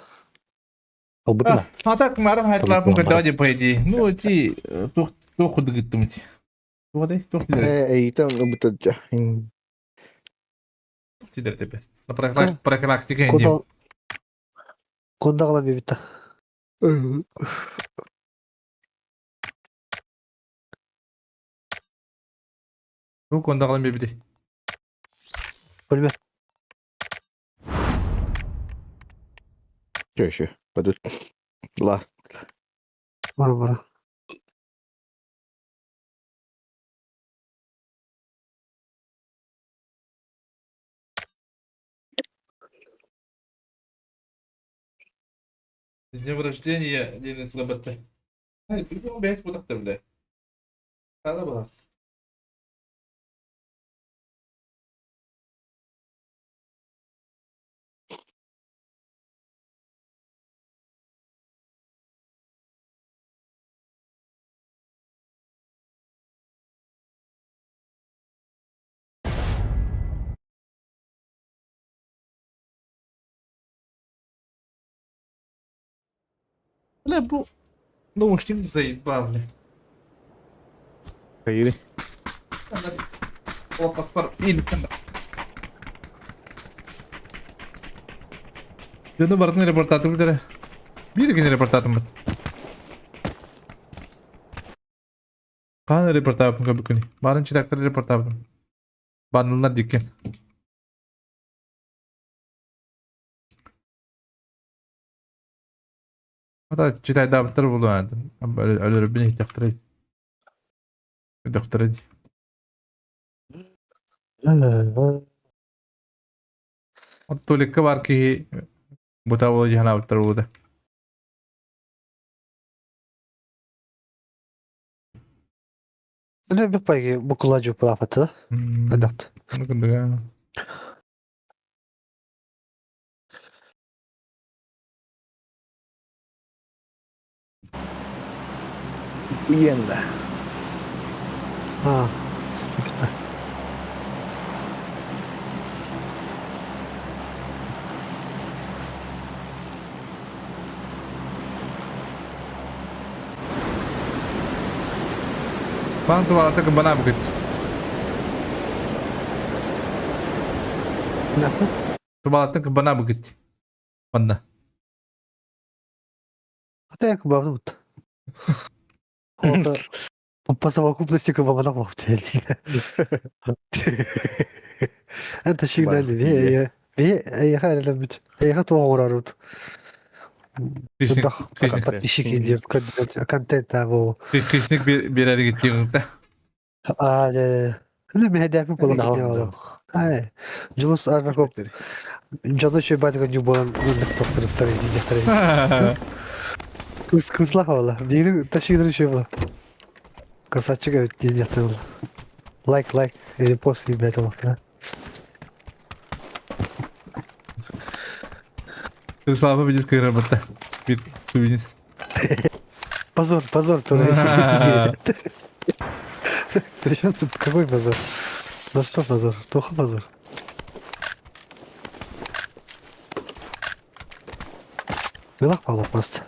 O bu da. А так маран хайтлар Tabii, пункт tamam. дади пойди. Ну ти то худ гиттим ти. Водай, то хилер. İyi tamam bu da. Ти дер тебе. На профилактика инди. Конда кондагала бебита. Bu konuda kalan bir bidi. Пулемет. Şu. Hadi. La. Бара. С днем рождения, День ЛГБТ. Ай, прикол, блядь, вот так-то, блядь. Надо было. Бля, bu наушник заебал, бля. Hayır. О, паспорт. Или стандарт. Yo no barın reportatım bir tane. Bir gün reportatım ben. Kan reportatım kabul kuni. Barın çırakları reportatım. Banlılar dikken. Hatta çıtay davutlar bulamadım. Ama öyle bir ihtiyaçları. Doktora di. O tulikka var ki bu tavuk yahan avutlar buldu. Ne bir payı bu kulacı plafatı. Adat. Bakın da. Uyan da. Ha. Bebita. Bana tuvalete kembana bukit. Kenapa? Tuvalete kembana bukit. Bana. Это я кабавнут. Вот. По совокупности кабавна в Это сигнал. Я حالا لمت. Я توغورارут. Kışlık, Пока подписчики где контент того. kışlık bir yere gittiğimde. А, не мехедяпи Давно. полагаю. Ай. Julus Arnakop. Jodo şey baydı günü bolan doktor старый директор. Kızla havalı. Biri taşıdığın şey var. Kasatçı evet diye yatırıldı. Like. Repost gibi bir oldu. Слава видит работа. Bir suyunuz. Позор, Тура. Причем тут какой позор? Ну что позор? Плохо позор. Вылах Павла просто.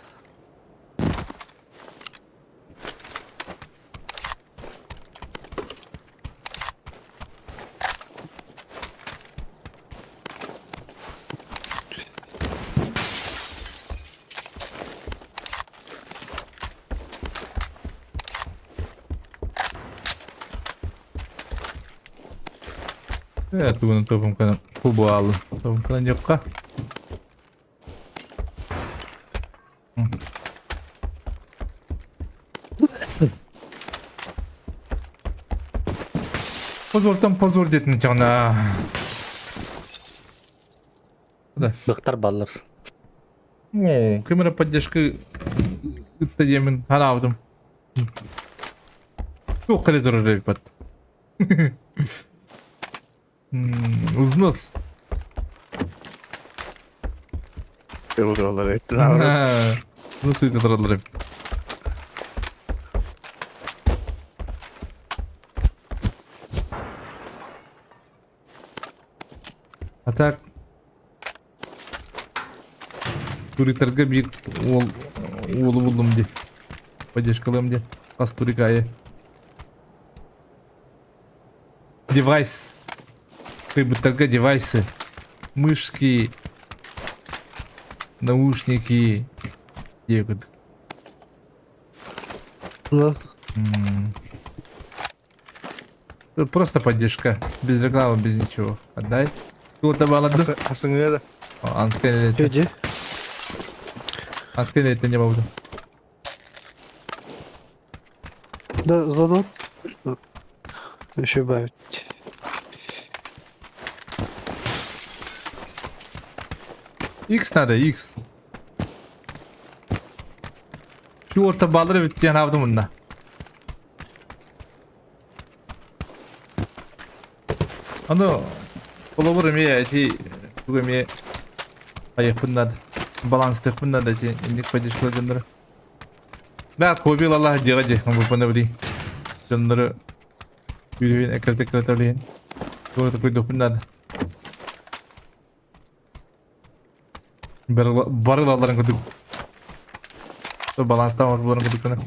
Evet, bunun topum kanı. Bu bağlı. Topum kanı yok ka. Позор детин чана. Да. Bıktar ballar. О, камера поддержки. Это я халавдым. Çok kale zarar reypat. Uznaz. Kıvırıyorlar ettin Ну, суйта тұралар еп. А так... Туритерге bir oğlu buldum de. Поддержкалым де. Қас турикайы. Девайс. Прибыттерге девайсы. Мышки. Наушники. Егод. Ла. Тут просто поддержка. Без рекламы, без ничего. Отдай. Кто-то балады. Asını da. Анскелет. Hadi. Анскелет не буду. Да, звонок. Еще бавить. X надо, X. Şu orta bağları bittiyen avdım bunda. Ano, olur mu ya? Bugün mi? Ayıp bunlar. Balanslık bunlar da indik paylaşıyor canları. Ben koybil Allah diye bu bana biri. Canları yürüyün ekran alayım. Doğru da koyduk bunlar. Barılaların koyduk. Balanstan var bunların koyduk.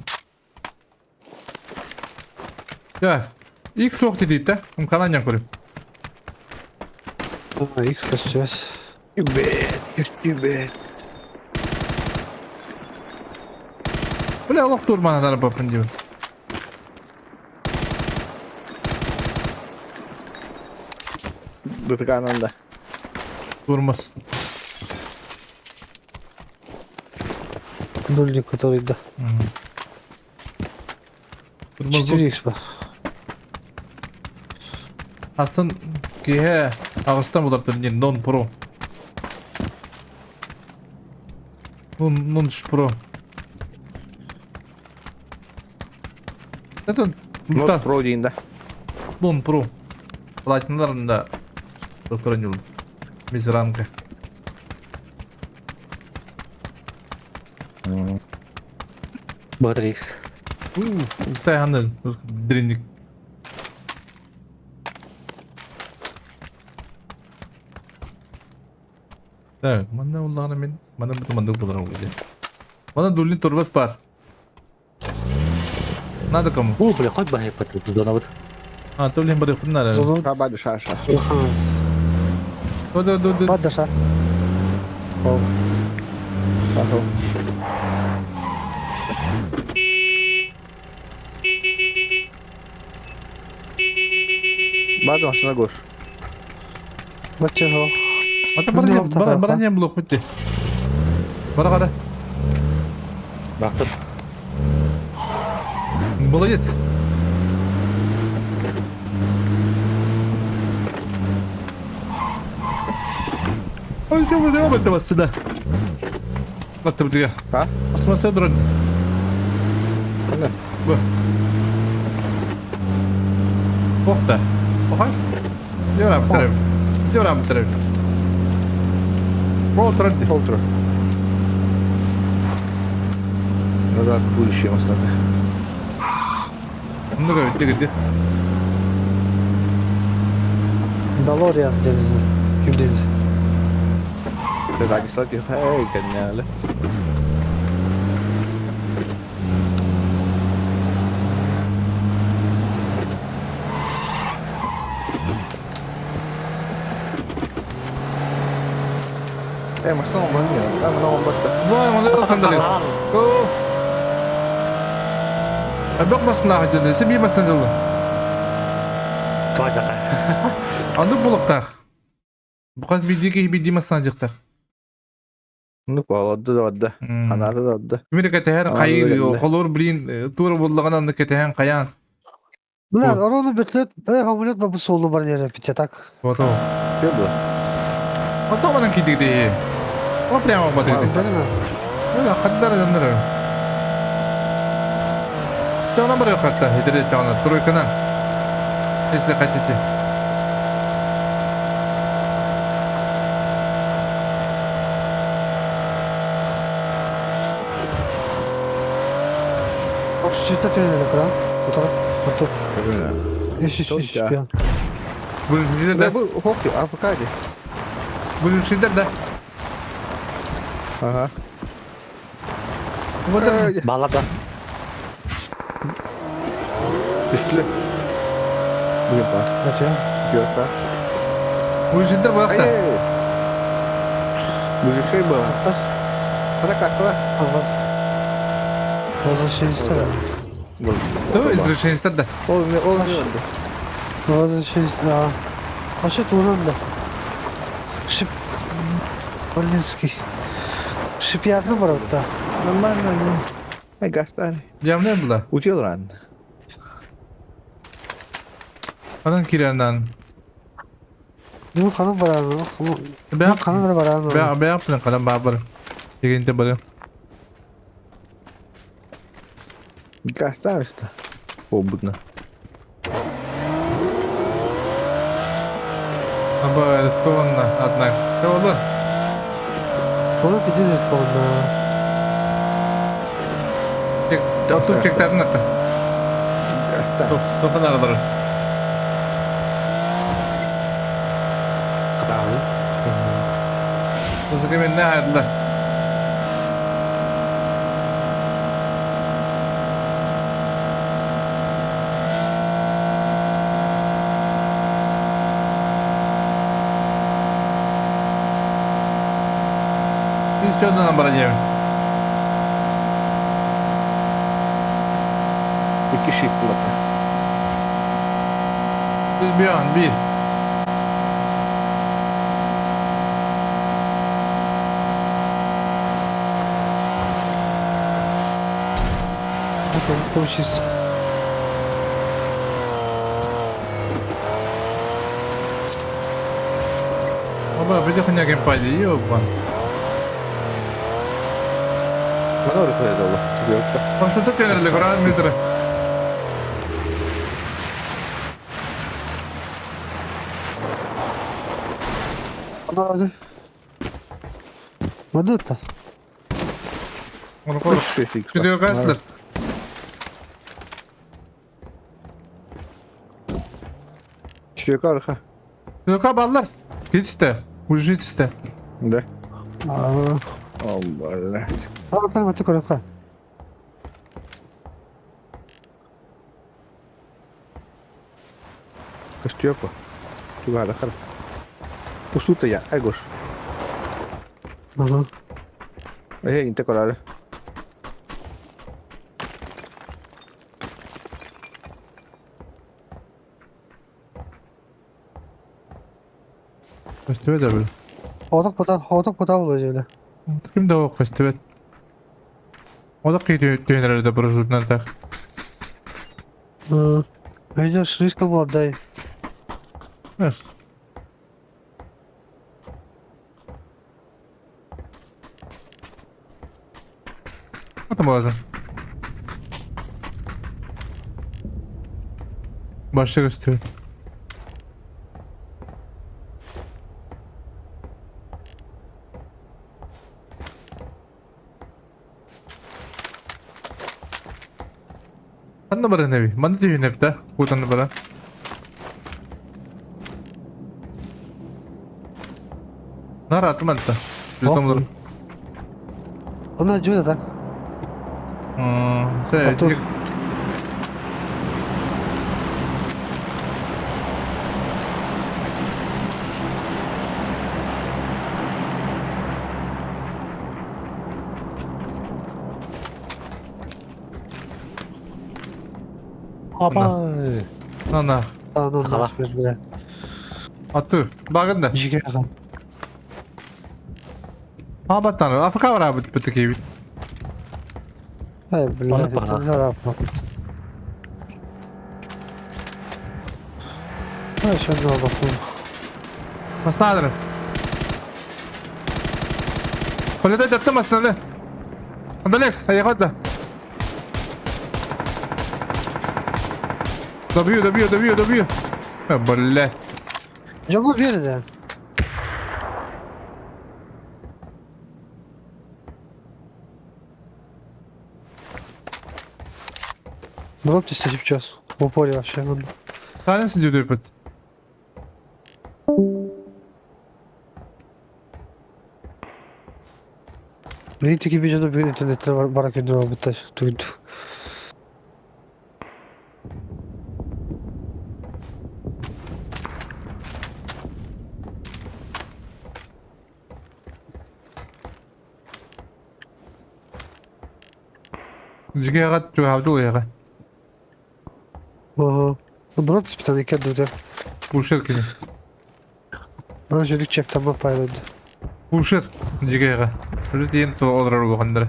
Ya, ilk soğuk dedi de. Kalan yan koyayım. X kasacağız. Gübe. Böyle Allah durmana da bakın diyor. Dıtık anında. Durmaz. Нульник, который, да. Durmaz. 4X var. Aslında ki he Ağustan bular dönüyor. Non Pro. Non Pro. Zaten Not Pro deyin de. Non Pro. Platinlarında doktoran yolu. Mizranka. Batrix. Тайганel. Дринник. Так, mana ulanı men mana bu mandık bulan oldu. Mana dulin torbas par. Надо кому? Бля, хоть бы гепати туди навод. А, то блин, буде надо. Звонок. Та баду шаша. Ага. До. Бадаша. О. Пахал. Баду асына гош. Бачего. Ата Ne yaptı kanka? bana niye blok bitti? Bana kada. Бактыр. Молодец. Ой, что вы делаете вас сюда? Вот ты где? Ha? Осмотри дрон. Кане? Bu. Toxta. Baxay. Yoram bitirib. Oturdu. Otur. Надо будущее остаться. Bunda gördü gitti. Далориан denizi. Kim denizi? Ты так и слати. Эй, коняли. Mas no man ya. Tama no man bata. Vay mana kandalis. Oh. Abak maslah jadi, sebi maslah dulu. Bacak. Andı bulaqtaq. Bu qaz bildi maslah jıqtaq. Ну, паладды да вадда. Анаты да вадда. Мир кетен Anladı qayı geldi. qolur bilin tur bollagana кетен qayan. Ulan onu betlet. Hamulet bu solunu var yere bitti tak. Foto. Şey bu. Foto mana kidi. O prямо batırdı. Benim mi? Öyle haddar edenler. Cana buraya hatta hedire cana. Troykanan. Esle kaçıcı. Şu çifte tünelde kıran. Bu taraf. Atı. Eş ya. Bu şeyler de. Bu hop ya. Afkaydı. Bu şeyler de. Aha. Burada. Bağlada. Üstlü. Bu yapar. Kaç ya? Yok ha. Bu şeyler bu hafta. Bu şey bu. Atar. Hadi kalk lan. Ağız. Ağız şey ister ya. Değil mi? Şey ister de. Olmuyor. Ağız şey ister. Aa. Aşı tuğlan da. Şıp. Berlinski. Şıp yardım var hatta. Aman aman. Ay gastar. Camlar bu da. Uçuyor lan. Anan kirenden. Değil mi kanın var ağzına? Ben Kanın var ağzına. ben yaptım kalan babar. Yegince bari. Gastar işte. O bunu. Ama riskovanla atnak. Ne oldu? Onu pideceğiz koluna. Otur çeklerden attı. Gastar. Topan araları. Kadar. Nasıl kimin ne ayırdılar? Biz çözdün baracağım. İki şey kullandı. Biz bir an bir. Bakın konuşuyoruz. Ama bir de kunya kempaydı yok ban. Bana oraya koydu Allah. Yoksa. Başladık kenarlı kuran metre. Hadi. Hadi da. Onu koy. Şey şey. Gidiyor kaçlar. Çıkıyor arka. Yok abi ballar. Git iste. Ucu git iste. Ne? Aa. Allah Allah. Tamam hadi koy. Kaçtı yok mu? Çıkıyor arka. Usuta ya. Ay gosh. Aha. Ay inte kolar. Festival de böyle. Hodak pata oluyor öyle. Kim de o festival? O da kıydı düğünlerde burasından tak. Önce şuraya mı adayı? Evet. Atın bazen. Başta gösteriyor. Mana bara nevi? Mana tuh nepta? Kutan bara. Nara atman ta. Jutam dur. Ona juga da. Şey. Otur. Apa? Nana. Tamam ondan sonra. Atı. Bakın da. Jige kan. Ha batan. Afka var abi betek evi. Hayır billahi tanrı apa. Ha şunu bakalım. Mas nadra. Kolada jatta mas nadra. Alex, hayya khadda. W. Ya balle. Jungle bir de. Дроп здесь сейчас. В упоре вообще. Tanesi diyor yapıt. Benim teki bir canı bir internette var. Barak öndür var. Bıtta. Duydu. Jige yagat çok havlu yagat. Aha. Drop bir tane iki durdu. Buluşur ki. Bana çocuk çek tamam payladı. Buluşur. Jige yagat. Öyle diyen to olur bu kandır.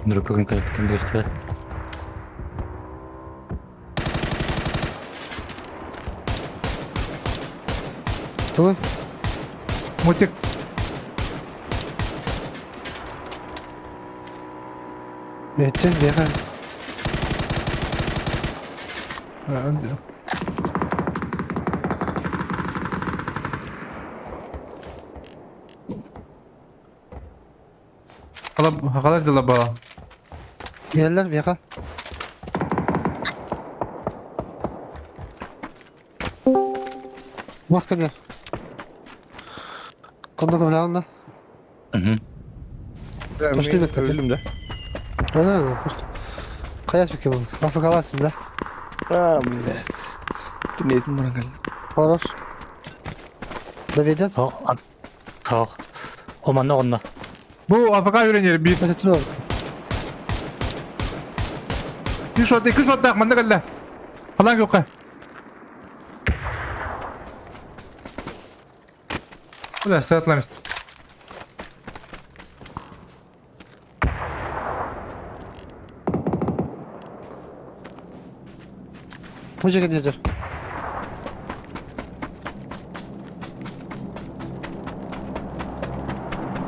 Дропы конкретно кем Tamam. Motik. Ettim diye. Hala de la ba. Yerler bir yaka. Maska gel. Konda kumla onunla. Koştu bir katı. Öldüm de. Öyle mi? Kayaç bir kebabı. Rafı kalarsın da. Dinledim bana geldi. Horos. Davidet. Tamam. Oman ne onunla? Bu AFK öğrenci bir Ötütür ol. iki shot tak manda kalla. Halan yok ka. Ulan satlamış. Hoca nedir?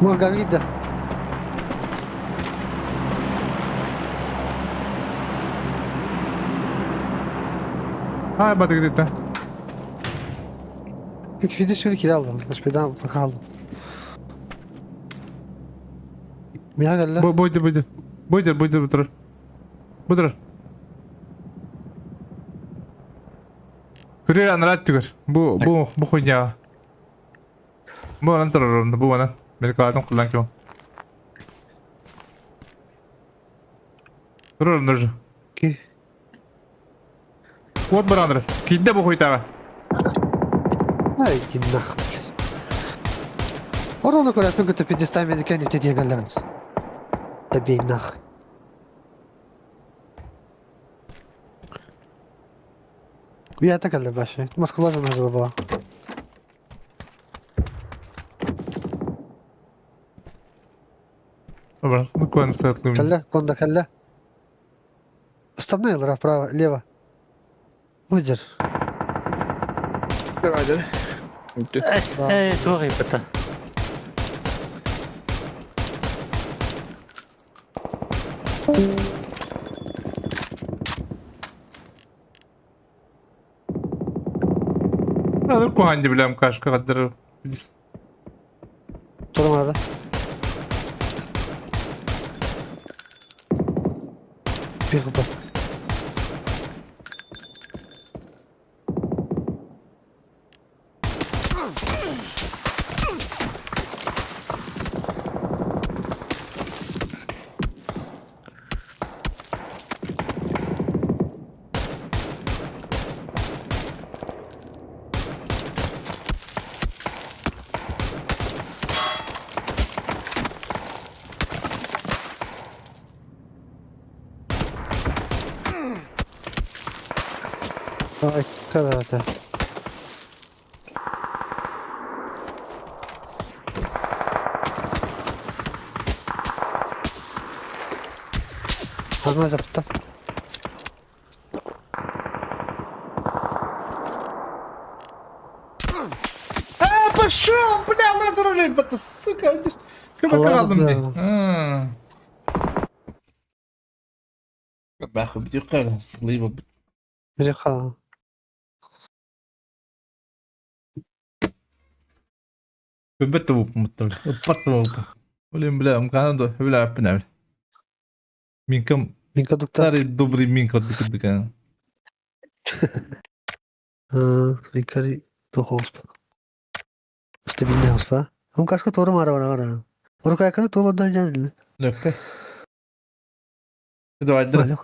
Muhakkak gitti. Ha badı gitti. İlk video sürü kiri aldım. Baş bir daha bak aldım. Miha geldi. Buydu. Budur. Budur. Kürüyor anırat tükür. Bu хуйня. Bu anan tararında bu anan. Beni kağıdım kullan ki o. Durur durur. Ki. Вот брандры. Кидде bu хуйтага. Ay ginnah. Orada kadar pek öte pedestal medikani tediye gelmez. Tabii nah. Bir atak geldi başı. Maskalardan hazırlı bana. Добре, буквально светло. Калля, конда калля. Остальные лара вправо, лево. Выдер. Doğru yapıta. Alır kuhancı bilem kaşka kadar. Biz. Sorun arada. Bir kapı. Ay kadar. Hazma yaptı. Пошел, бля, надо рыбать, сука. Как Allah kaldım Allah. diye. Bakın bir yukarı. Bir ha. Köbette bu mutlaka. Patsa bu. Ulan bile imkanı da öyle yapın abi. Minkam Minka dukta. tari dobri minka dik kan. Minkari to hospa. Stabilne hospa. Hum kasko toru mara vara. Oru kaya kana to lodan jan. Lökte. Det var det. Vale,